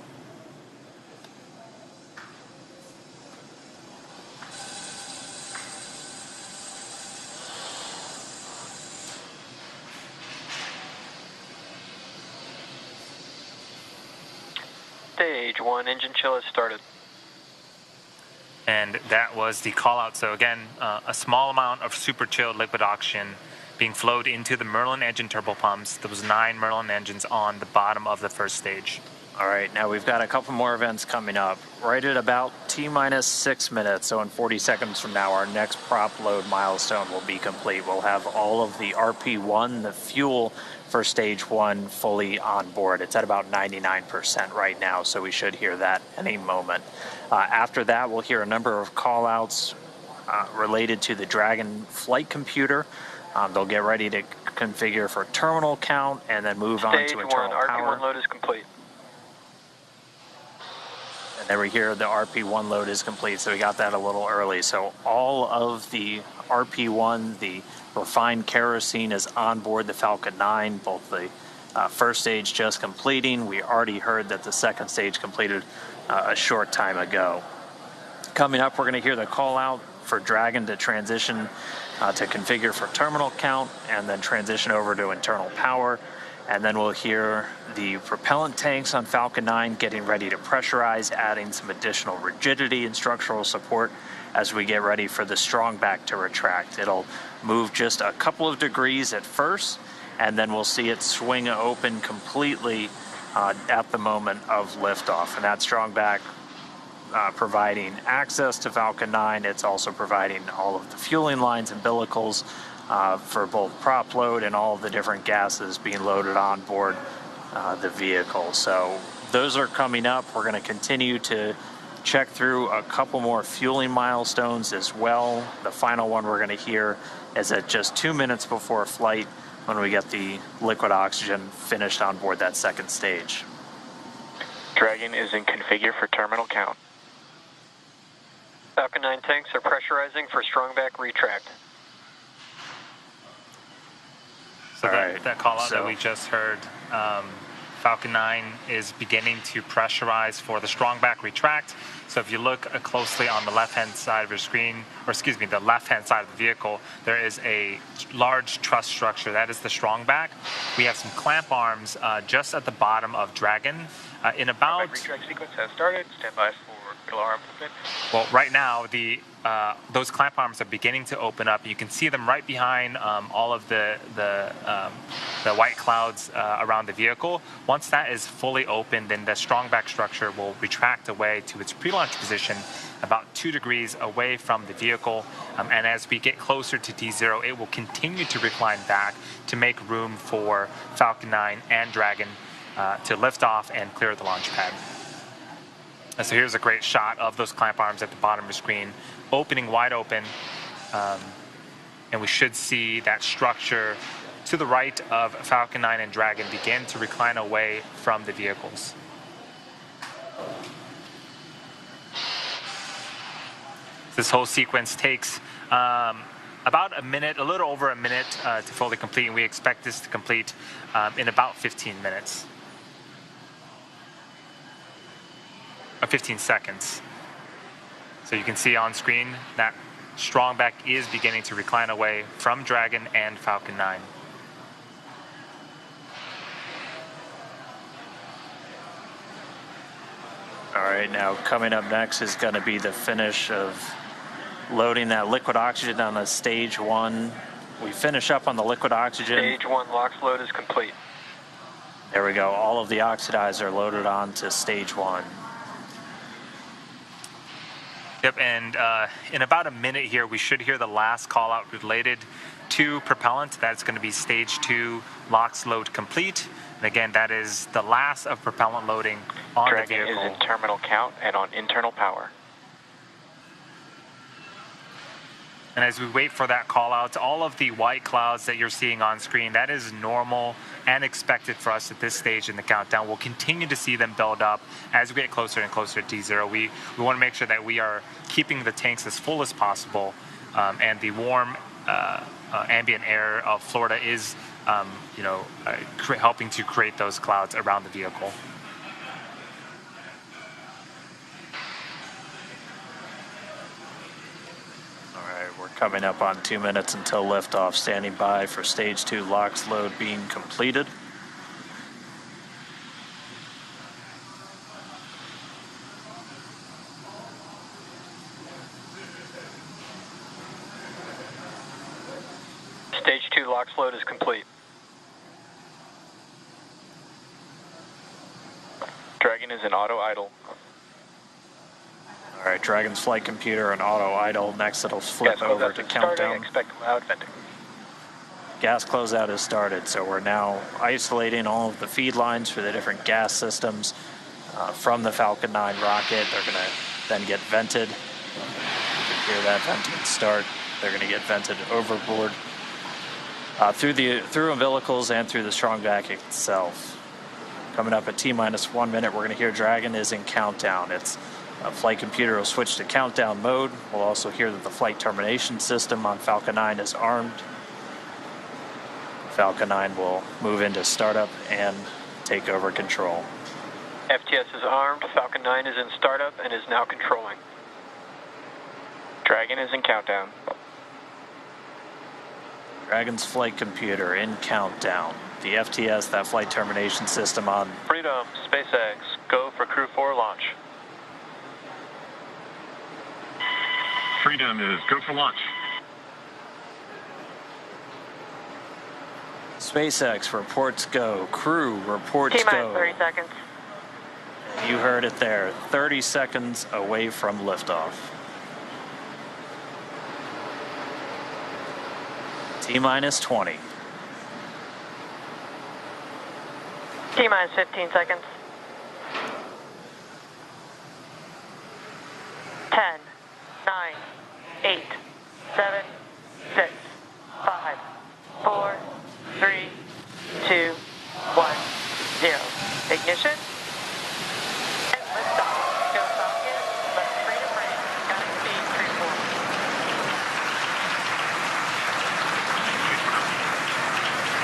Stage 1 engine chill has started. And that was the call out. So again, a small amount of super chilled liquid oxygen being flowed into the Merlin engine turbopumps. There was 9 Merlin engines on the bottom of the first stage. All right, now we've got a couple more events coming up. Right at about T-minus 6 minutes, so in 40 seconds from now, our next prop load milestone will be complete. We'll have all of the RP1, the fuel for stage 1, fully on board. It's at about 99% right now, so we should hear that any moment. After that, we'll hear a number of call-outs related to the Dragon flight computer. They'll get ready to configure for terminal count and then move on to internal power. Stage 1 RP1 load is complete. And then we hear the RP1 load is complete, so we got that a little early. So all of the RP1, the refined kerosene is on board the Falcon 9, both the first stage just completing. We already heard that the second stage completed a short time ago. Coming up, we're going to hear the call out for Dragon to transition to configure for terminal count and then transition over to internal power. And then we'll hear the propellant tanks on Falcon 9 getting ready to pressurize, adding some additional rigidity and structural support as we get ready for the strong back to retract. It'll move just a couple of degrees at first, and then we'll see it swing open completely at the moment of liftoff. And that strong back providing access to Falcon 9. It's also providing all of the fueling lines and umbilicals for both prop load and all of the different gases being loaded on board the vehicle. So those are coming up. We're going to continue to check through a couple more fueling milestones as well. The final one we're going to hear is at just 2 minutes before flight when we get the liquid oxygen finished on board that second stage. Dragon is in configure for terminal count. Falcon 9 tanks are pressurizing for strong back retract. So that call out that we just heard, Falcon 9 is beginning to pressurize for the strong back retract. So if you look closely on the left-hand side of your screen, or excuse me, the left-hand side of the vehicle, there is a large truss structure. That is the strong back. We have some clamp arms just at the bottom of Dragon. In about... Retract sequence has started. Stand by for alarm movement. Well, right now, those clamp arms are beginning to open up. You can see them right behind all of the white clouds around the vehicle. Once that is fully open, then the strong back structure will retract away to its pre-launch position about 2 degrees away from the vehicle. And as we get closer to D0, it will continue to recline back to make room for Falcon 9 and Dragon to lift off and clear the launch pad. And so here's a great shot of those clamp arms at the bottom of the screen, opening wide open. And we should see that structure to the right of Falcon 9 and Dragon begin to recline away from the vehicles. This whole sequence takes about a minute, a little over a minute to fully complete, and we expect this to complete in about 15 minutes. Or 15 seconds. So you can see on screen that strong back is beginning to recline away from Dragon and Falcon 9. All right, now coming up next is going to be the finish of loading that liquid oxygen on the stage 1. We finish up on the liquid oxygen. Stage 1 LOX load is complete. There we go. All of the oxidizer loaded onto stage 1. Yep, and in about a minute here, we should hear the last call out related to propellant. That's going to be stage 2 LOX load complete. And again, that is the last of propellant loading on the vehicle. Dragon is in terminal count and on internal power. And as we wait for that call out, all of the white clouds that you're seeing on screen, that is normal and expected for us at this stage in the countdown. We'll continue to see them build up as we get closer and closer to D0. We want to make sure that we are keeping the tanks as full as possible, and the warm ambient air of Florida is helping to create those clouds around the vehicle. Coming up on 2 minutes until liftoff, standing by for stage 2 LOX load being completed. Stage 2 LOX load is complete. Dragon is in auto idle. All right, Dragon's flight computer and auto idle. Next, it'll flip over to countdown. Expect loud venting. Gas closeout has started, so we're now isolating all of the feed lines for the different gas systems from the Falcon 9 rocket. They're going to then get vented. You can hear that venting start. They're going to get vented overboard through umbilicals and through the strong vac itself. Coming up at T-minus 1 minute, we're going to hear Dragon is in countdown. Its flight computer will switch to countdown mode. We'll also hear that the flight termination system on Falcon 9 is armed. Falcon 9 will move into startup and take over control. FTS is armed. Falcon 9 is in startup and is now controlling. Dragon is in countdown. Dragon's flight computer in countdown. The FTS, that flight termination system on. Freedom, SpaceX, go for Crew-4 launch. Freedom is go for launch. SpaceX reports go. Crew reports T-minus go. 30 seconds. You heard it there. 30 seconds away from liftoff. T-minus 20. T-minus 15 seconds. 10, 9, 8, 7, 6, 5, 4, 3, 2, 1, 0. Ignition. And liftoff. Go Falcon. Let freedom reign. Guiding speed 34.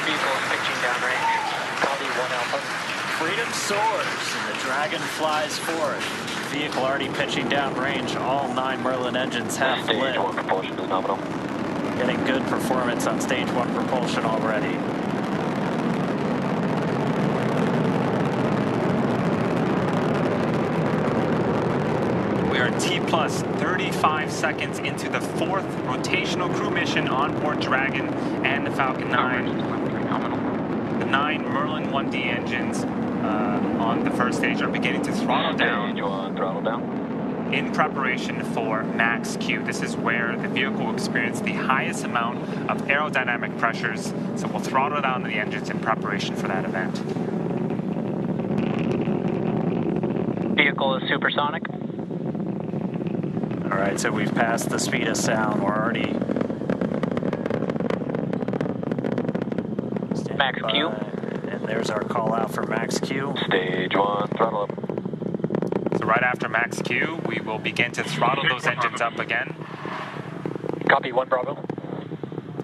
Vehicle is pitching downrange. Copy 1 Alpha. Freedom soars and the Dragon flies forward. Vehicle already pitching downrange. All 9 Merlin engines have lit. Stage 1 propulsion is nominal. Getting good performance on stage 1 propulsion already. We are T plus 35 seconds into the 4th rotational crew mission on board Dragon and the Falcon 9. The 9 Merlin 1D engines on the first stage are beginning to throttle down. Stage 1 throttle down. In preparation for max Q. This is where the vehicle will experience the highest amount of aerodynamic pressures, so we'll throttle down the engines in preparation for that event. Vehicle is supersonic. All right, so we've passed the speed of sound. We're already Max Q. And there's our call out for max Q. Stage 1 throttle up. So right after max Q, we will begin to throttle those engines up again. Copy 1 Bravo.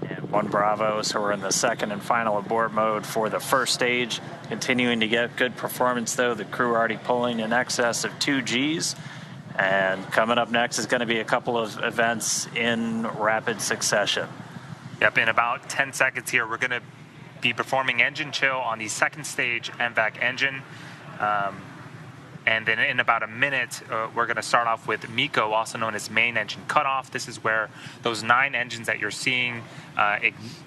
And 1 Bravo, so we're in the second and final abort mode for the first stage. Continuing to get good performance though. The crew already pulling in excess of 2 Gs. And coming up next is going to be a couple of events in rapid succession. Yep, in about 10 seconds here, we're going to be performing engine chill on the second stage MVAC engine. And then in about a minute, we're going to start off with MECO, also known as main engine cutoff. This is where those 9 engines that you're seeing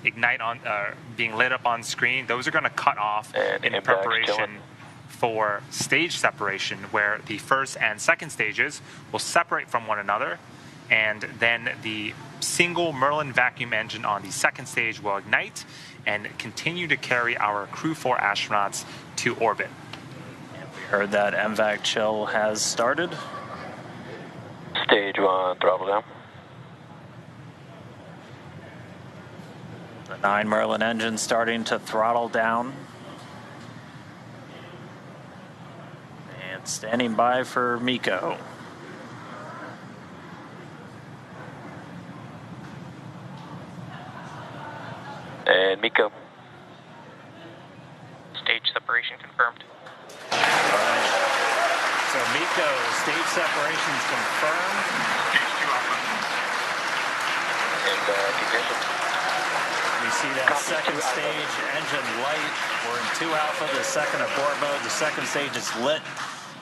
ignite on, being lit up on screen, those are going to cut off in preparation for stage separation, where the first and second stages will separate from one another, and then the single Merlin vacuum engine on the second stage will ignite and continue to carry our Crew-4 astronauts to orbit. And we heard that MVAC chill has started. Stage 1 throttle down. 9 Merlin engines starting to throttle down. And standing by for MECO. And MECO. Stage separation confirmed. Right. So MECO, stage separations confirmed. Stage 2 Alpha. And ignition. We see that second stage engine light. We're in 2 Alpha, the second abort mode. The second stage is lit,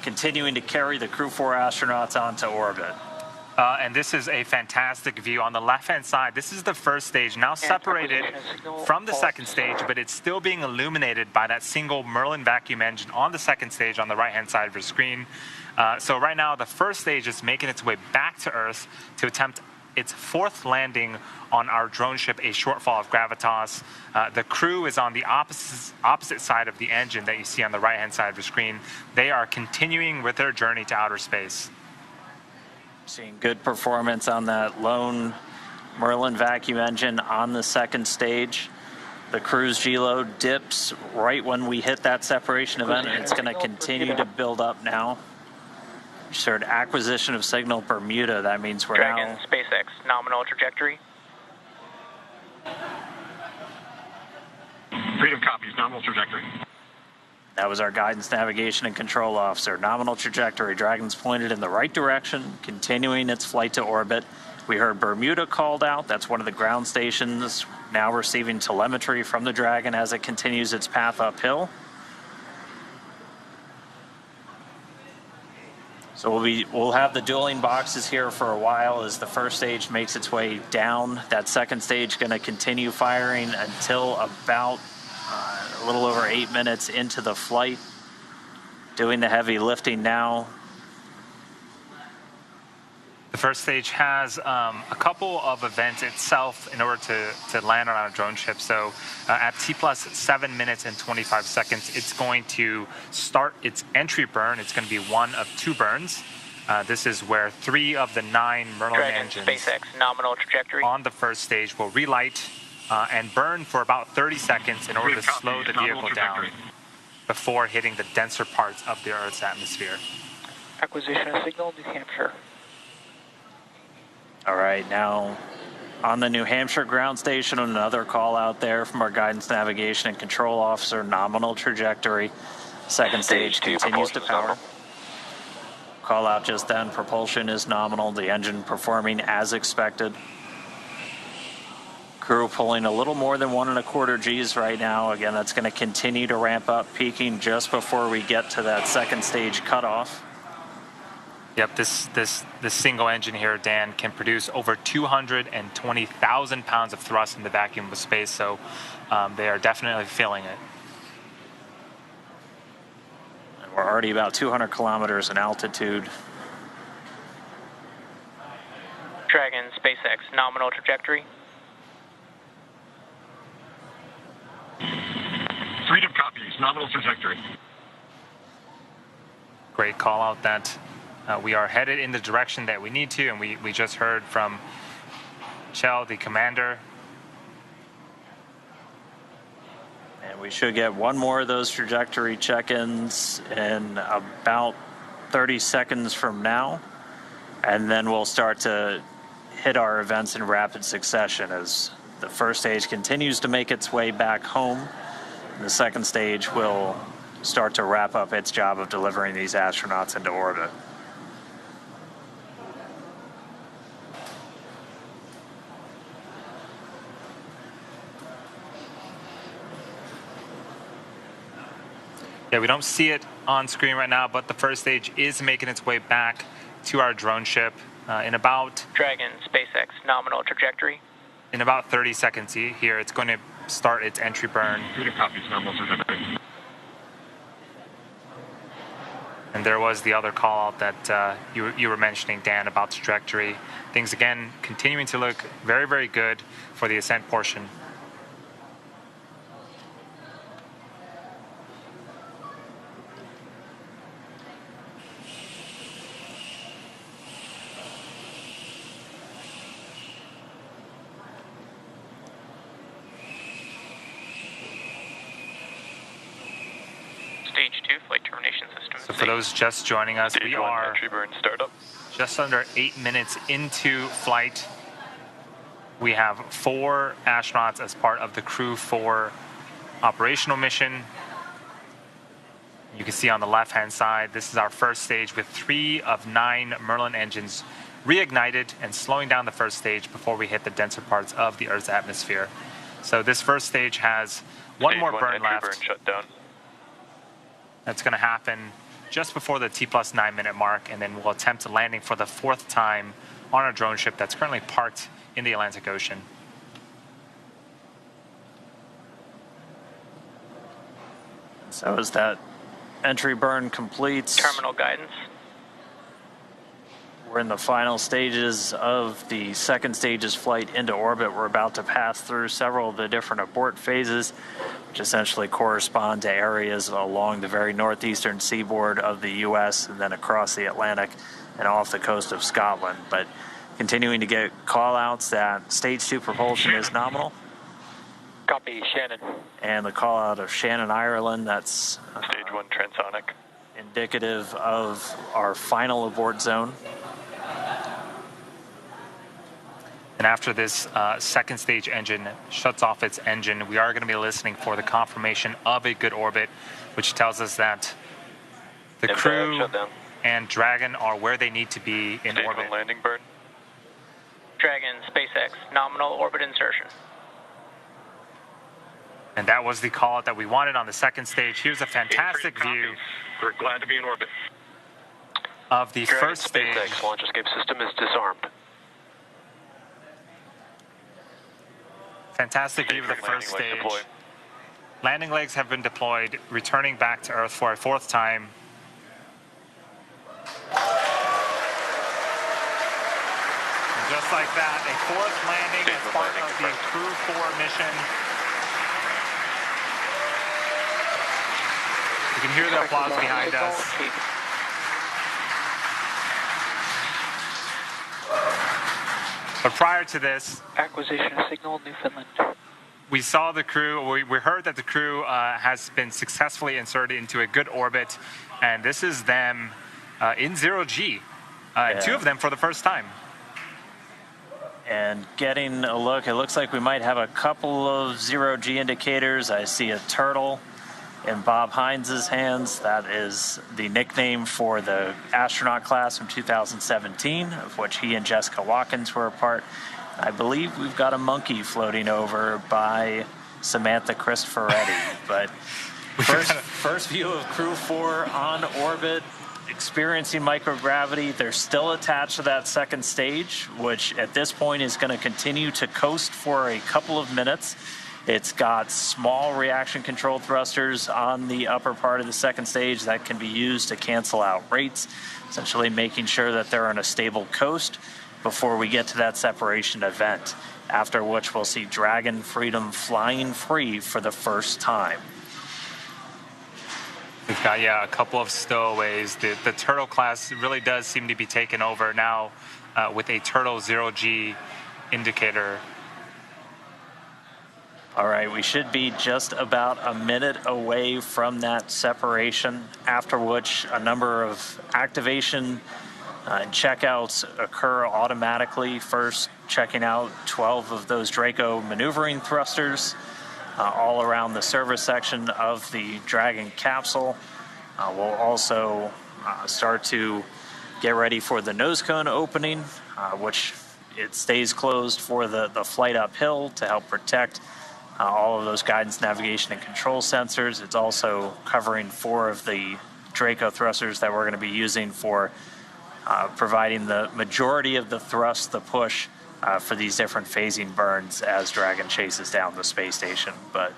continuing to carry the Crew-4 astronauts onto orbit. And this is a fantastic view. On the left-hand side, this is the first stage, now separated from the second stage, but it's still being illuminated by that single Merlin vacuum engine on the second stage on the right-hand side of your screen. So right now, the first stage is making its way back to Earth to attempt its 4th landing on our drone ship, a shortfall of gravitas. The crew is on the opposite side of the engine that you see on the right-hand side of your screen. They are continuing with their journey to outer space. Seeing good performance on that lone Merlin vacuum engine on the second stage. The cruise G-load dips right when we hit that separation event, and it's going to continue to build up now. Just heard acquisition of signal Bermuda. That means we're Dragon, now... SpaceX, nominal trajectory. Freedom copies, nominal trajectory. That was our guidance, navigation, and control officer. Nominal trajectory. Dragon's pointed in the right direction, continuing its flight to orbit. We heard Bermuda called out. That's one of the ground stations now receiving telemetry from the Dragon as it continues its path uphill. So we'll have the dueling boxes here for a while as the first stage makes its way down. That second stage going to continue firing until about a little over 8 minutes into the flight. Doing the heavy lifting now. The first stage has a couple of events itself in order to land on our drone ship. So at T plus 7 minutes and 25 seconds, it's going to start its entry burn. It's going to be one of 2 burns. This is where 3 of the 9 Merlin Dragon, engines SpaceX, nominal trajectory. on the first stage will relight and burn for about 30 seconds in order to slow the vehicle down before hitting the denser parts of the Earth's atmosphere. Acquisition of signal, New Hampshire. All right, now on the New Hampshire ground station, another call out there from our guidance, navigation, and control officer, nominal trajectory. Second stage continues to power. Call out just then, propulsion is nominal, the engine performing as expected. Crew pulling a little more than 1.25 Gs right now. Again, that's going to continue to ramp up, peaking just before we get to that second stage cutoff. Yep, this single engine here, Dan, can produce over 220,000 pounds of thrust in the vacuum of space, so they are definitely feeling it. And we're already about 200 kilometers in altitude. Dragon, SpaceX, nominal trajectory. Freedom copies, nominal trajectory. Great call out that we are headed in the direction that we need to, and we just heard from Kjell, the commander. And we should get one more of those trajectory check-ins in about 30 seconds from now. And then we'll start to hit our events in rapid succession as the first stage continues to make its way back home. The second stage will start to wrap up its job of delivering these astronauts into orbit. Yeah, we don't see it on screen right now, but the first stage is making its way back to our drone ship in about... Dragon, SpaceX, nominal trajectory. In about 30 seconds here, it's going to start its entry burn. Freedom copies, nominal trajectory. And there was the other call out that you were mentioning, Dan, about the trajectory. Things, again, continuing to look very, very good for the ascent portion. 2, flight termination system. So for those just joining us, we are entry burn startup. just under 8 minutes into flight. We have 4 astronauts as part of the Crew-4 operational mission. You can see on the left-hand side, this is our first stage with 3 of 9 Merlin engines reignited and slowing down the first stage before we hit the denser parts of the Earth's atmosphere. So this first stage has one more burn left. Burn shut down. That's going to happen just before the T+9 minute mark, and then we'll attempt landing for the 4th time on our drone ship that's currently parked in the Atlantic Ocean. So as that entry burn completes, Terminal guidance. we're in the final stages of the second stage's flight into orbit. We're about to pass through several of the different abort phases, which essentially correspond to areas along the very northeastern seaboard of the U.S. and then across the Atlantic and off the coast of Scotland. But continuing to get call-outs that Stage 2 propulsion is nominal. Copy, Shannon. And the call-out of Shannon, Ireland, that's Stage 1 transonic. indicative of our final abort zone. And after this second stage engine shuts off its engine, we are going to be listening for the confirmation of a good orbit, which tells us that the crew and Dragon are where they need to be in Stage orbit. 1 landing burn. Dragon, SpaceX, nominal orbit insertion. And that was the call out that we wanted on the second stage. Here's a fantastic view. We're glad to be in orbit. Of the Dragon, first stage. SpaceX launch escape system is disarmed. Fantastic view of the first stage. Landing legs have been deployed, returning back to Earth for a 4th time. And just like that, a 4th landing as part of the Crew-4 mission. You can hear the applause behind us. But prior to this, acquisition signal, Newfoundland. We saw the crew, we heard that the crew has been successfully inserted into a good orbit, and this is them in 0G, 2 of them for the first time. And getting a look, it looks like we might have a couple of 0G indicators. I see a turtle in Bob Hines' hands. That is the nickname for the astronaut class from 2017, of which he and Jessica Watkins were a part. I believe we've got a monkey floating over by Samantha Cristoforetti. But first view of Crew-4 on orbit, experiencing microgravity. They're still attached to that second stage, which at this point is going to continue to coast for a couple of minutes. It's got small reaction control thrusters on the upper part of the second stage that can be used to cancel out rates, essentially making sure that they're on a stable coast before we get to that separation event, after which we'll see Dragon Freedom flying free for the first time. We've got, a couple of stowaways. The Turtle class really does seem to be taken over now with a Turtle 0G indicator. All right, we should be just about a minute away from that separation, after which a number of activation and checkouts occur automatically. First, checking out 12 of those Draco maneuvering thrusters all around the service section of the Dragon capsule. We'll also start to get ready for the nose cone opening, which it stays closed for the flight uphill to help protect all of those guidance, navigation, and control sensors. It's also covering 4 of the Draco thrusters that we're going to be using for providing the majority of the thrust, the push for these different phasing burns as Dragon chases down the space station. But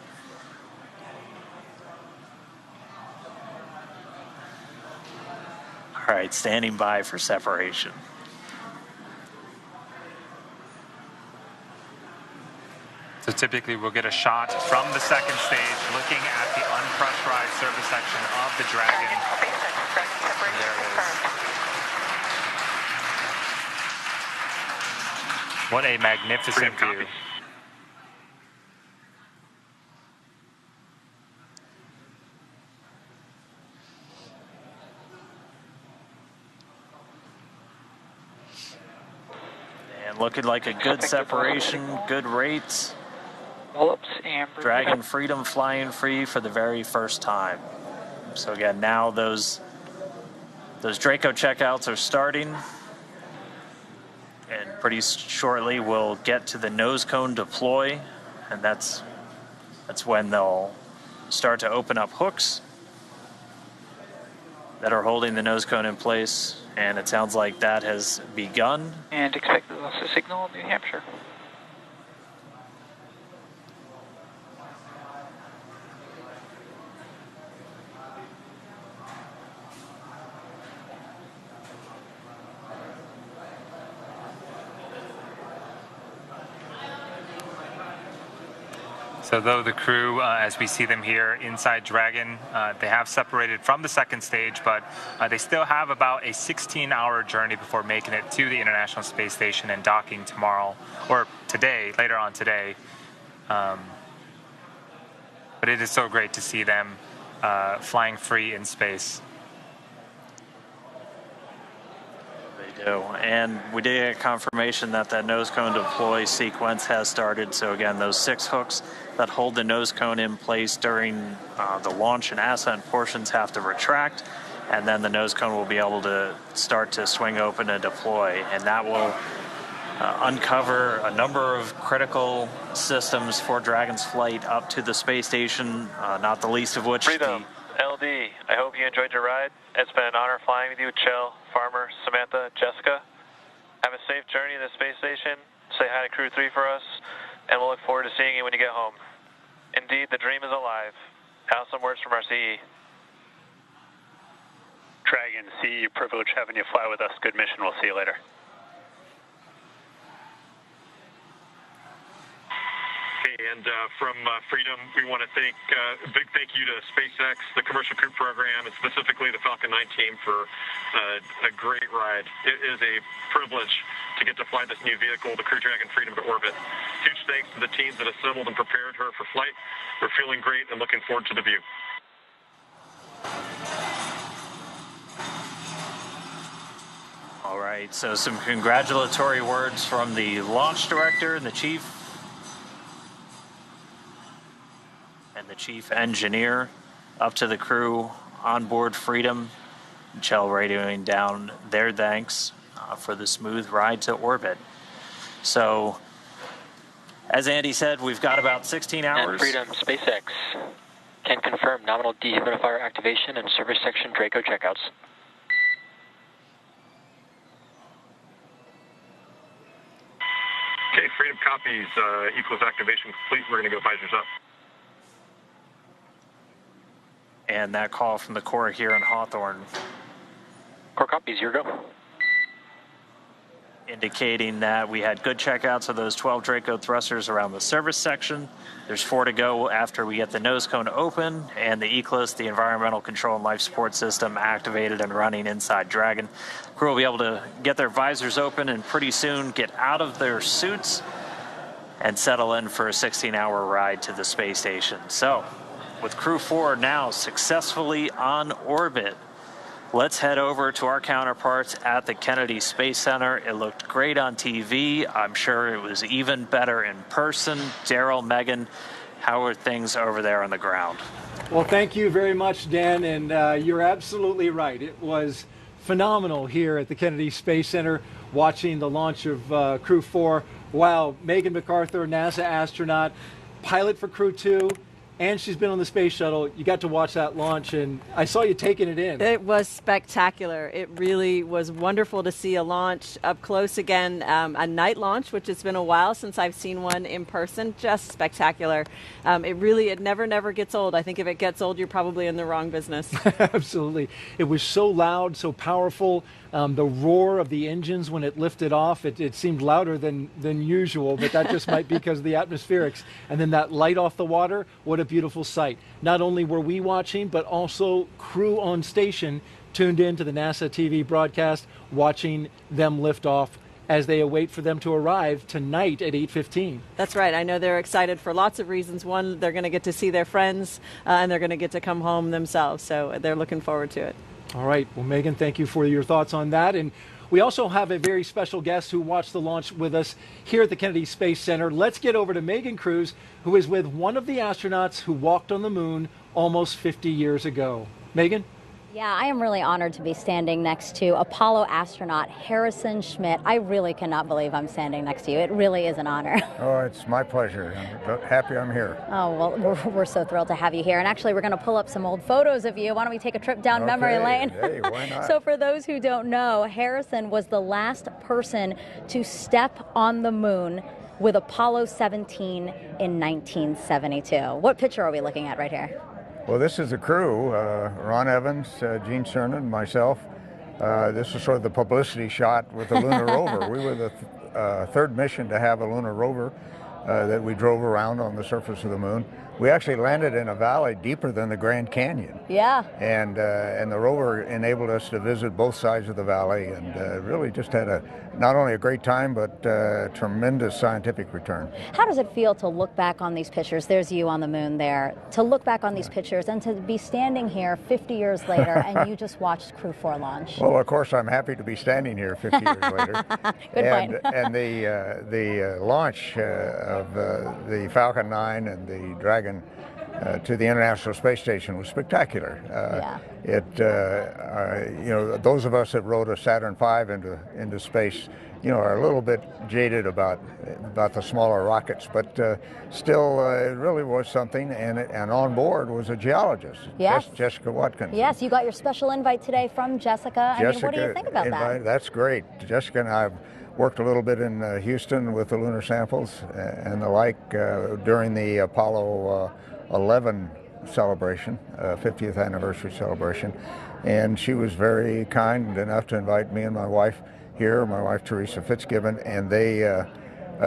all right, standing by for separation. So typically we'll get a shot from the second stage looking at the unpressurized service section of the Dragon. And there it is. What a magnificent view. And looking like a good separation, good rates. Wallops and Dragon Freedom flying free for the very first time. So again, now those Draco checkouts are starting. And pretty shortly we'll get to the nose cone deploy. And that's when they'll start to open up hooks that are holding the nose cone in place, and it sounds like that has begun. And expect the loss of signal in New Hampshire. So though the crew, as we see them here inside Dragon, they have separated from the second stage, but they still have about a 16-hour journey before making it to the International Space Station and docking tomorrow, or today, later on today. But it is so great to see them flying free in space. And we did get confirmation that that nose cone deploy sequence has started. So again, those 6 hooks that hold the nose cone in place during the launch and ascent portions have to retract, and then the nose cone will be able to start to swing open and deploy, and that will uncover a number of critical systems for Dragon's flight up to the space station, not the least of which Freedom, LD, I hope you enjoyed your ride. It's been an honor flying with you, Kjell, Farmer, Samantha, Jessica. Have a safe journey to the space station. Say hi to Crew-3 for us, and we'll look forward to seeing you when you get home. Indeed, the dream is alive. Now some words from our CE. Dragon, CE, privilege having you fly with us. Good mission. We'll see you later. And from Freedom, we want to thank a big thank you to SpaceX, the Commercial Crew program, and specifically the Falcon 9 team for a great ride. It is a privilege to get to fly this new vehicle, the Crew Dragon Freedom, to orbit. Huge thanks to the teams that assembled and prepared her for flight. We're feeling great and looking forward to the view. All right, so some congratulatory words from the launch director and the chief engineer up to the crew on board Freedom. Kjell radioing down their thanks for the smooth ride to orbit. So, as Andy said, we've got about 16 hours. And Freedom, SpaceX can confirm nominal dehumidifier activation and service section Draco checkouts. Okay, Freedom copies. Equals activation complete. We're going to go visors up. And that call from the Corps here in Hawthorne. Corps copies, here go. Indicating that we had good checkouts of those 12 Draco thrusters around the service section. There's 4 to go after we get the nose cone open and the ECLIS, the environmental control and life support system, activated and running inside Dragon. Crew will be able to get their visors open and pretty soon get out of their suits and settle in for a 16-hour ride to the space station. So, with Crew-4 now successfully on orbit, let's head over to our counterparts at the Kennedy Space Center. It looked great on TV. I'm sure it was even better in person. Daryl, Megan, how are things over there on the ground? Well, thank you very much, Dan, and you're absolutely right. It was phenomenal here at the Kennedy Space Center watching the launch of Crew-4. Wow, Megan MacArthur, NASA astronaut, pilot for Crew-2, and she's been on the space shuttle. You got to watch that launch, and I saw you taking it in. It was spectacular. It really was wonderful to see a launch up close again, a night launch, which it's been a while since I've seen one in person. Just spectacular. It never gets old. I think if it gets old, you're probably in the wrong business. Absolutely. It was so loud, so powerful. The roar of the engines when it lifted off, it seemed louder than usual, but that just might be because of the atmospherics. And then that light off the water, what a beautiful sight. Not only were we watching, but also crew on station tuned in to the NASA TV broadcast, watching them lift off as they await for them to arrive tonight at 8:15. That's right. I know they're excited for lots of reasons. One, they're going to get to see their friends, and they're going to get to come home themselves, so they're looking forward to it. All right. Well, Megan, thank you for your thoughts on that. And We also have a very special guest who watched the launch with us here at the Kennedy Space Center. Let's get over to Megan Cruz, who is with one of the astronauts who walked on the moon almost 50 years ago. Megan? Yeah, I am really honored to be standing next to Apollo astronaut Harrison Schmitt. I really cannot believe I'm standing next to you. It really is an honor. Oh, it's my pleasure. I'm happy I'm here. Oh, well, we're so thrilled to have you here. And actually, we're going to pull up some old photos of you. Why don't we take a trip down memory lane? Hey, why not? So for those who don't know, Harrison was the last person to step on the moon with Apollo 17 in 1972. What picture are we looking at right here? Well, this is the crew, Ron Evans, Gene Cernan, myself. This is sort of the publicity shot with the lunar rover. We were the third mission to have a lunar rover that we drove around on the surface of the moon. We actually landed in a valley deeper than the Grand Canyon. Yeah. And the rover enabled us to visit both sides of the valley, and really just had not only a great time, but tremendous scientific return. How does it feel to look back on these pictures? There's you on the moon there. To look back on these pictures and to be standing here 50 years later and you just watched Crew-4 launch. Well, of course, I'm happy to be standing here 50 years later. Good point. And the launch of the Falcon 9 and the Dragon to the International Space Station was spectacular. Those of us that rode a Saturn V into space, are a little bit jaded about the smaller rockets, but still, it really was something. And on board was a geologist, Jessica Watkins. Yes, you got your special invite today from Jessica. I mean, what do you think about that? That's great. Jessica and I have worked a little bit in Houston with the lunar samples and the like during the Apollo 11 celebration, 50th anniversary celebration. And she was very kind enough to invite me and my wife here, my wife Teresa Fitzgibbon, and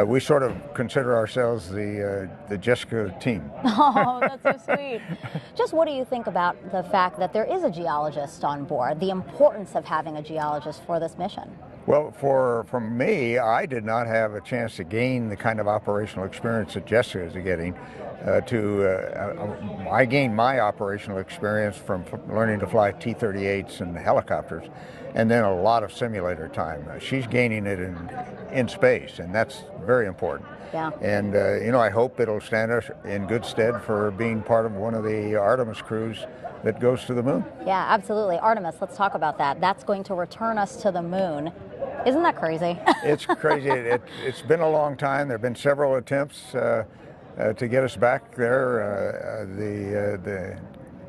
we sort of consider ourselves the Jessica team. Oh, that's so sweet. Just what do you think about the fact that there is a geologist on board, the importance of having a geologist for this mission? Well, for me, I did not have a chance to gain the kind of operational experience that Jessica is getting. I gained my operational experience from learning to fly T-38s and helicopters, and then a lot of simulator time. She's gaining it in space, and that's very important. Yeah. And I hope it'll stand us in good stead for being part of one of the Artemis crews that goes to the moon. Yeah, absolutely. Artemis, let's talk about that. That's going to return us to the moon. Isn't that crazy? It's crazy. It's been a long time. There have been several attempts to get us back there. The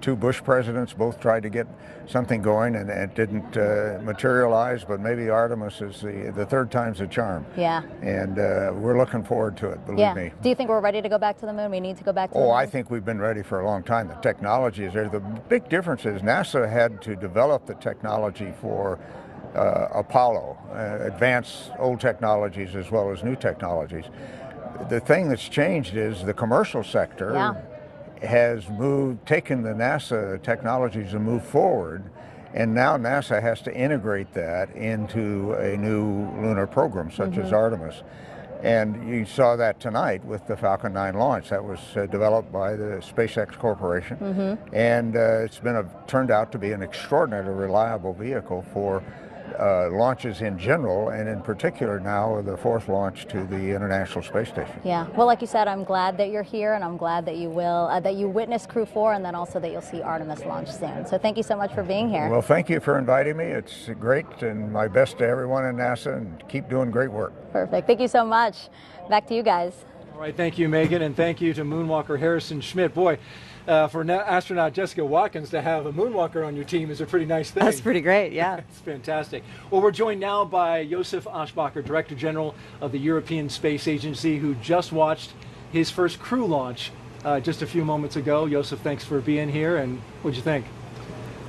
two Bush presidents both tried to get something going, and it didn't materialize, but maybe Artemis is the third time's a charm. Yeah. And we're looking forward to it, believe me. Do you think we're ready to go back to the moon? We need to go back to the moon? Oh, I think we've been ready for a long time. The technology is there. The big difference is NASA had to develop the technology for Apollo, advance old technologies as well as new technologies. The thing that's changed is the commercial sector has taken the NASA technologies and moved forward, and now NASA has to integrate that into a new lunar program such as Artemis. And you saw that tonight with the Falcon 9 launch. That was developed by the SpaceX Corporation, and it's turned out to be an extraordinarily reliable vehicle for launches in general, and in particular now the fourth launch to the International Space Station. Yeah, well, like you said, I'm glad that you're here, and I'm glad that you will that you witness Crew-4, and then also that you'll see Artemis launch soon. So thank you so much for being here. Well, thank you for inviting me. It's great, and my best to everyone in NASA, and keep doing great work. Perfect. Thank you so much. Back to you guys. All right, thank you, Megan, and thank you to moonwalker Harrison Schmitt. Boy, for astronaut Jessica Watkins to have a moonwalker on your team is a pretty nice thing. That's pretty great, yeah. It's fantastic. Well, we're joined now by Josef Aschbacher, Director General of the European Space Agency, who just watched his first crew launch just a few moments ago. Josef, thanks for being here, and what'd you think?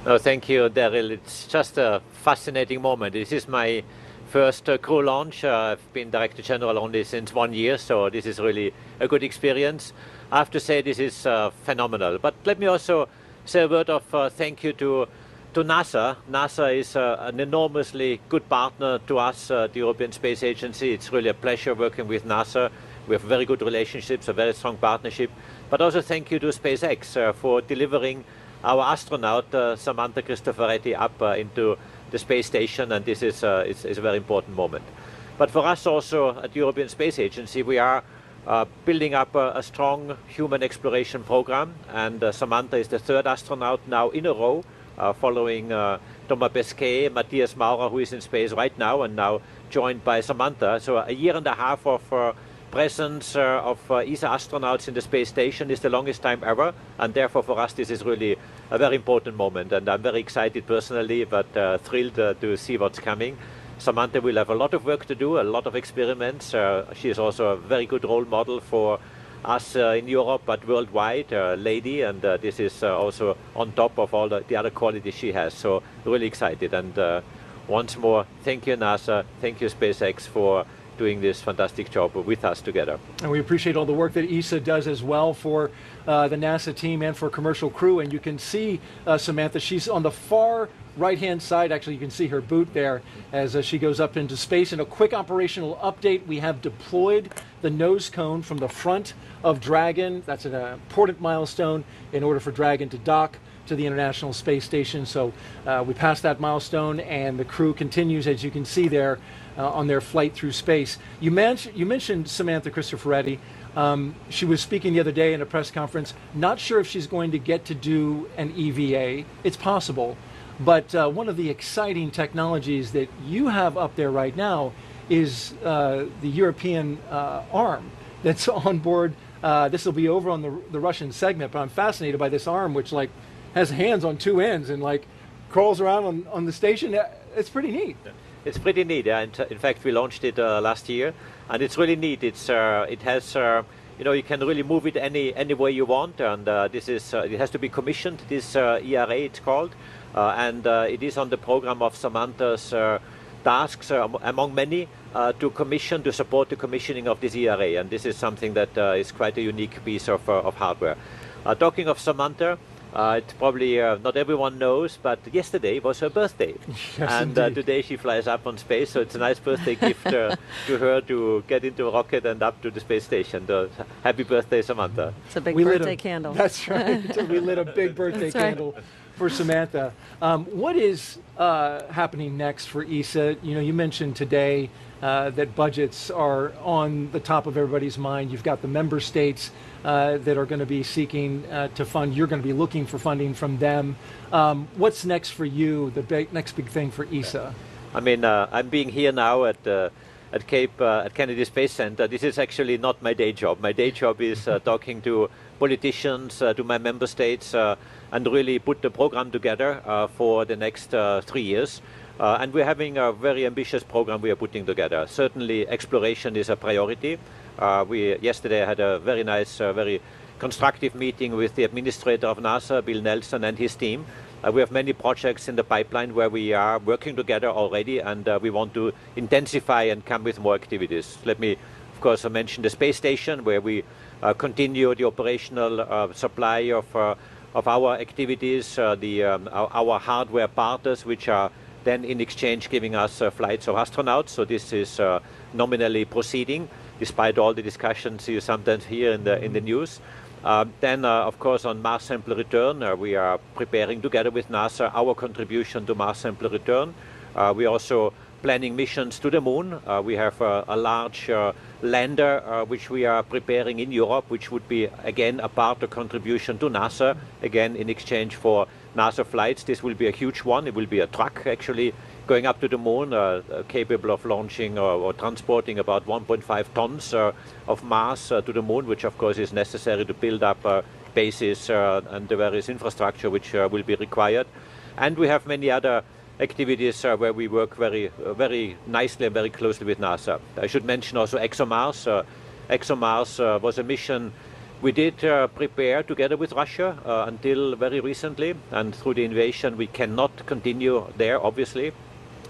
Oh, thank you, Daryl. It's just a fascinating moment. This is my first crew launch. I've been Director General only since 1 year, so this is really a good experience. I have to say this is phenomenal. But let me also say a word of thank you to NASA. NASA is an enormously good partner to us, the European Space Agency. It's really a pleasure working with NASA. We have very good relationships, a very strong partnership. But also thank you to SpaceX for delivering our astronaut, Samantha Cristoforetti, up into the space station, and this is a very important moment. But for us also at the European Space Agency, we are building up a strong human exploration program, and Samantha is the third astronaut now in a row, following Thomas Pesquet, Matthias Maurer, who is in space right now, and now joined by Samantha. So a year and a half of presence of ESA astronauts in the space station is the longest time ever, and therefore for us this is really a very important moment, and I'm very excited personally, but thrilled to see what's coming. Samantha will have a lot of work to do, a lot of experiments. She is also a very good role model for us in Europe, but worldwide, lady, and this is also on top of all the other qualities she has. So really excited, and once more, thank you NASA, thank you SpaceX for doing this fantastic job with us together. And we appreciate all the work that ESA does as well for the NASA team and for Commercial Crew. And you can see Samantha, she's on the far right-hand side. Actually, you can see her boot there as she goes up into space. And a quick operational update, we have deployed the nose cone from the front of Dragon. That's an important milestone in order for Dragon to dock to the International Space Station. So we passed that milestone, and the crew continues, as you can see there, on their flight through space. You mentioned Samantha Cristoforetti. She was speaking the other day in a press conference. Not sure if she's going to get to do an EVA. It's possible. But one of the exciting technologies that you have up there right now is the European arm that's on board. This will be over on the Russian segment, but I'm fascinated by this arm, which like has hands on two ends and like crawls around on the station. It's pretty neat. It's pretty neat. In fact, we launched it last year, and it's really neat. It has you can really move it any way you want, and this is it has to be commissioned. This ERA it's called, and it is on the program of Samantha's tasks among many to support the commissioning of this ERA, and this is something that is quite a unique piece of hardware. Talking of Samantha. It probably not everyone knows, but yesterday was her birthday. Yes, and today she flies up on space, so it's a nice birthday gift to her to get into a rocket and up to the space station. Happy birthday, Samantha. It's a big birthday candle. That's right. We lit a big birthday candle for Samantha. What is happening next for ESA? You mentioned today that budgets are on the top of everybody's mind. You've got the member states that are going to be seeking to fund. You're going to be looking for funding from them. What's next for you, the next big thing for ESA? I mean, I'm being here now at Kennedy Space Center. This is actually not my day job. My day job is talking to politicians, to my member states, and really put the program together for the next 3 years. And we're having a very ambitious program we are putting together. Certainly, exploration is a priority. We yesterday had a very nice, very constructive meeting with the administrator of NASA, Bill Nelson, and his team. We have many projects in the pipeline where we are working together already, and we want to intensify and come with more activities. Let me, of course, mention the space station, where we continue the operational supply of our activities, our hardware partners, which are then in exchange giving us flights of astronauts. So this is nominally proceeding, despite all the discussions you sometimes hear in the news. Then, of course, on Mars sample return, we are preparing together with NASA our contribution to Mars sample return. We are also planning missions to the moon. We have a large lander which we are preparing in Europe, which would be, again, a part of contribution to NASA, again, in exchange for NASA flights. This will be a huge one. It will be a truck, actually, going up to the moon, capable of launching or transporting about 1.5 tons of mass to the moon, which, of course, is necessary to build up bases and the various infrastructure which will be required. And we have many other activities where we work very, very nicely and very closely with NASA. I should mention also ExoMars. ExoMars was a mission we did prepare together with Russia until very recently, and through the invasion we cannot continue there, obviously.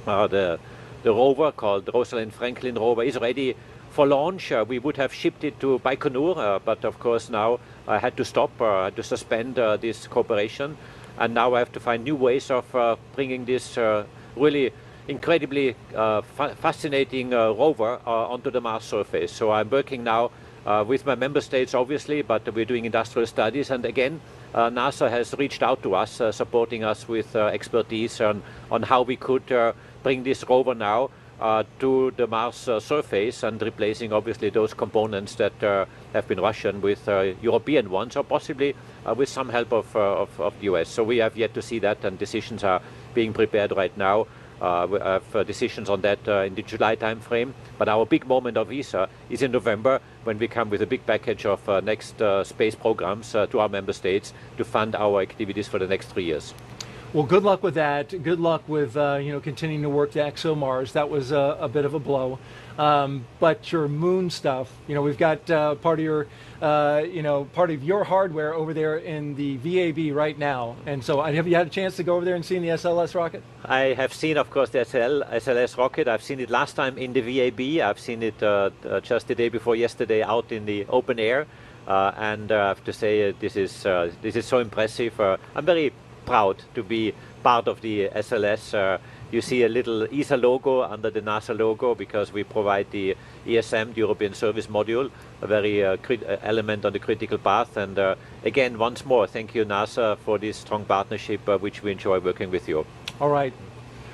The rover called the Rosalind Franklin rover is ready for launch. We would have shipped it to Baikonur, but of course now I had to stop, to suspend this cooperation. And now I have to find new ways of bringing this really incredibly fascinating rover onto the Mars surface. So I'm working now with my member states, obviously, but we're doing industrial studies. And again, NASA has reached out to us, supporting us with expertise on how we could bring this rover now to the Mars surface and replacing obviously those components that have been Russian with European ones, or possibly with some help of the US. So we have yet to see that, and decisions are being prepared right now. We have decisions on that in the July timeframe. But our big moment of ESA is in November, when we come with a big package of next space programs to our member states to fund our activities for the next 3 years. Well, good luck with that. Good luck with continuing to work the ExoMars. That was a bit of a blow. But your moon stuff, we've got part of your hardware over there in the VAB right now. And so, have you had a chance to go over there and see the SLS rocket? I have seen, of course, the SLS rocket. I've seen it last time in the VAB. I've seen it just the day before yesterday out in the open air. And I have to say, this is so impressive. I'm very proud to be part of the SLS. You see a little ESA logo under the NASA logo because we provide the ESM, the European Service Module, a very element on the critical path. And again, once more, thank you, NASA, for this strong partnership, which we enjoy working with you. All right.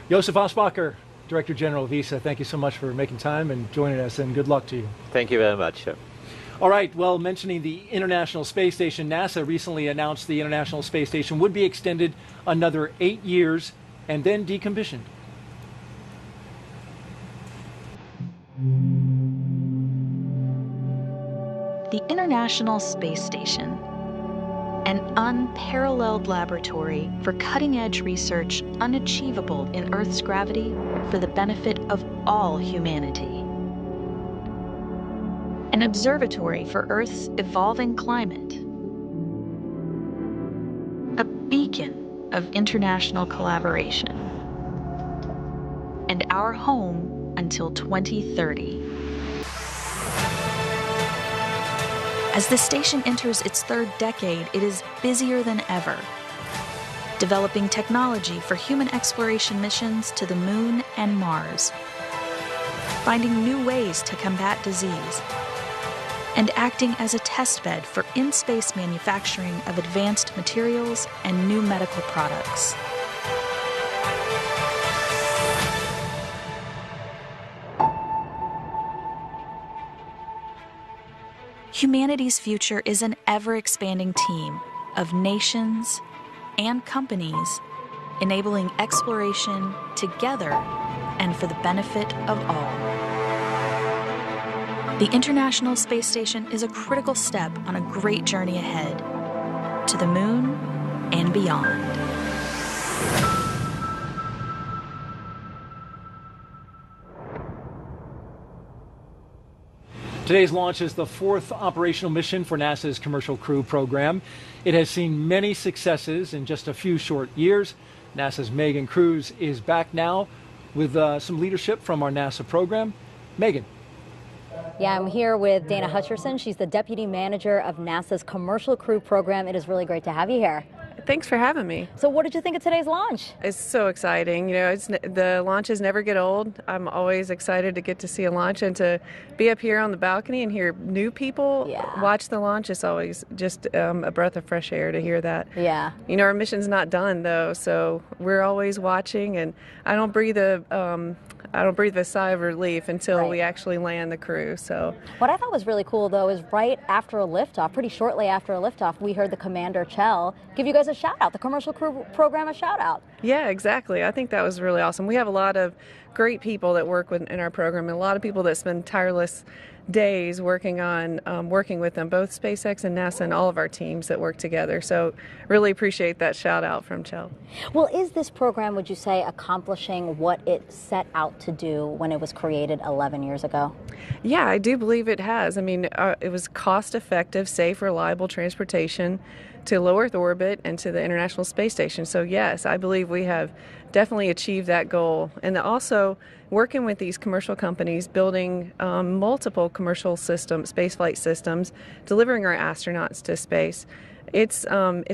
Josef Aspacher, Director General of ESA, thank you so much for making time and joining us, and good luck to you. Thank you very much. All right, well, mentioning the International Space Station, NASA recently announced the International Space Station would be extended another 8 years and then decommissioned. The International Space Station, an unparalleled laboratory for cutting-edge research unachievable in Earth's gravity for the benefit of all humanity. An observatory for Earth's evolving climate. A beacon of international collaboration. And our home until 2030. As the station enters its third decade, it is busier than ever, developing technology for human exploration missions to the Moon and Mars, finding new ways to combat disease, and acting as a testbed for in-space manufacturing of advanced materials and new medical products. Humanity's future is an ever-expanding team of nations and companies enabling exploration together and for the benefit of all. The International Space Station is a critical step on a great journey ahead, to the Moon and beyond. Today's launch is the 4th operational mission for NASA's Commercial Crew program. It has seen many successes in just a few short years. NASA's Megan Cruz is back now with some leadership from our NASA program. Megan. Yeah, I'm here with Dana Hutcherson. She's the Deputy Manager of NASA's Commercial Crew program. It is really great to have you here. Thanks for having me. So what did you think of today's launch? It's so exciting. The launches never get old. I'm always excited to get to see a launch and to be up here on the balcony and hear new people watch the launch. It's always just a breath of fresh air to hear that. Yeah. Our mission's not done though, so we're always watching, and I don't breathe a sigh of relief until we actually land the crew. So what I thought was really cool though is right after a liftoff, pretty shortly after a liftoff, we heard the commander Kjell give you guys a shout out, the Commercial Crew program a shout out. Yeah, exactly. I think that was really awesome. We have a lot of great people that work in our program, and a lot of people that spend tireless days working with them, both SpaceX and NASA, and all of our teams that work together. So really appreciate that shout out from Kjell. Well, is this program, would you say, accomplishing what it set out to do when it was created 11 years ago? Yeah, I do believe it has. I mean, it was cost-effective, safe, reliable transportation to low Earth orbit and to the International Space Station. So yes, I believe we have definitely achieved that goal. And also working with these commercial companies, building multiple commercial spaceflight systems, delivering our astronauts to space. it's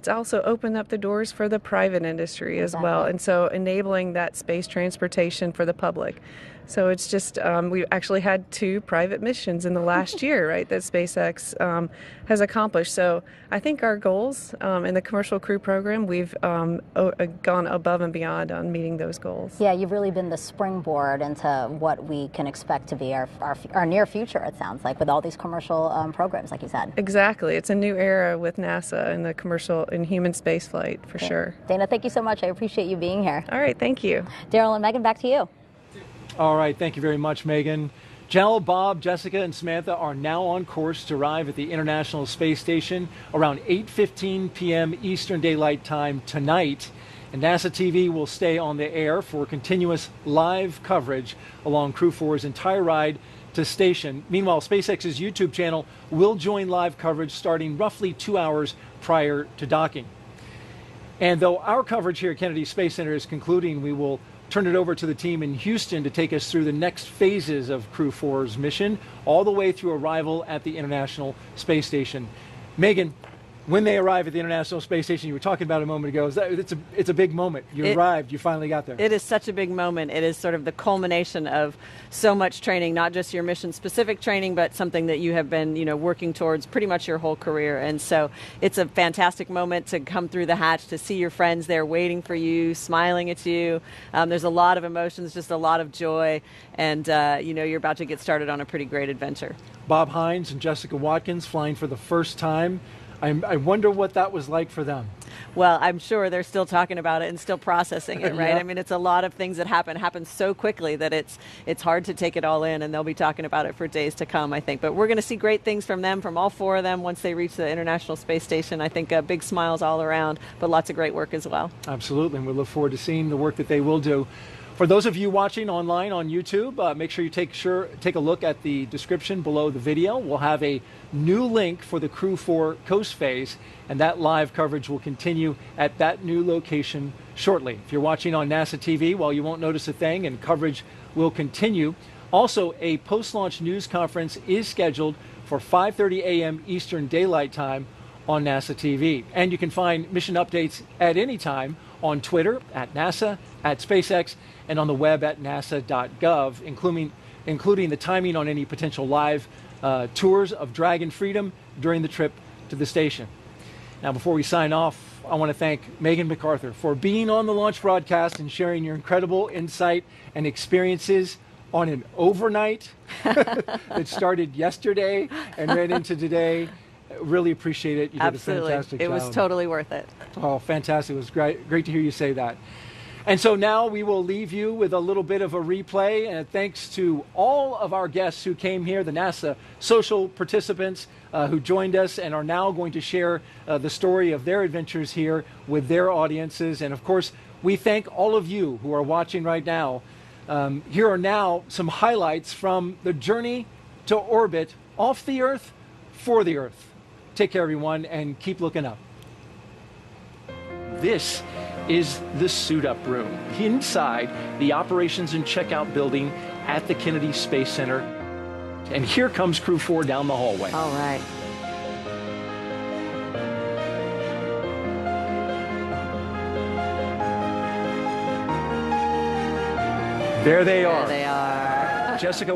also opened up the doors for the private industry as well, and so enabling that space transportation for the public. So it's just, we actually had 2 private missions in the last year, right, that SpaceX has accomplished. So I think our goals in the Commercial Crew program, we've gone above and beyond on meeting those goals. Yeah, you've really been the springboard into what we can expect to be our near future, it sounds like, with all these commercial programs, like you said. Exactly. It's a new era with NASA and the commercial and human space flight, for sure. Dana, thank you so much. I appreciate you being here. All right, thank you. Daryl and Megan, back to you. All right, thank you very much, Megan. Kjell, Bob, Jessica, and Samantha are now on course to arrive at the International Space Station around 8:15 p.m. Eastern Daylight Time tonight. And NASA TV will stay on the air for continuous live coverage along Crew-4's entire ride to station. Meanwhile, SpaceX's YouTube channel will join live coverage starting roughly 2 hours prior to docking. And though our coverage here at Kennedy Space Center is concluding, we will turn it over to the team in Houston to take us through the next phases of Crew-4's mission, all the way through arrival at the International Space Station. Megan, when they arrive at the International Space Station, you were talking about a moment ago, it's a big moment. You arrived, you finally got there. It is such a big moment. It is sort of the culmination of so much training, not just your mission-specific training, but something that you have been, working towards pretty much your whole career. And so it's a fantastic moment to come through the hatch, to see your friends there waiting for you, smiling at you. There's a lot of emotions, just a lot of joy, and you're about to get started on a pretty great adventure. Bob Hines and Jessica Watkins flying for the first time. I wonder what that was like for them. Well, I'm sure they're still talking about it and still processing it, right? Yeah. I mean, it's a lot of things that happen so quickly that it's hard to take it all in, and they'll be talking about it for days to come, I think. But we're going to see great things from them, from all 4 of them, once they reach the International Space Station. I think big smiles all around, but lots of great work as well. Absolutely, and we look forward to seeing the work that they will do. For those of you watching online on YouTube, make sure you take a look at the description below the video. We'll have a new link for the Crew-4 coast phase, and that live coverage will continue at that new location shortly. If you're watching on NASA TV, well, you won't notice a thing, and coverage will continue. Also, a post-launch news conference is scheduled for 5:30 a.m. Eastern Daylight Time on NASA TV. And you can find mission updates at any time on Twitter, at NASA, at SpaceX, and on the web at nasa.gov, including the timing on any potential live tours of Dragon Freedom during the trip to the station. Now, before we sign off, I want to thank Megan MacArthur for being on the launch broadcast and sharing your incredible insight and experiences on an overnight that started yesterday and ran into today. Really appreciate it. You Absolutely. did a fantastic job. It was totally worth it. Oh, fantastic. It was great to hear you say that. And so now we will leave you with a little bit of a replay. And thanks to all of our guests who came here, the NASA social participants who joined us and are now going to share the story of their adventures here with their audiences. And of course, we thank all of you who are watching right now. Here are now some highlights from the journey to orbit off the Earth for the Earth. Take care, everyone, and keep looking up. This is the Suit Up room inside the Operations and Checkout building at the Kennedy Space Center. And here comes Crew-4 down the hallway. All right. There they are. There they are. Jessica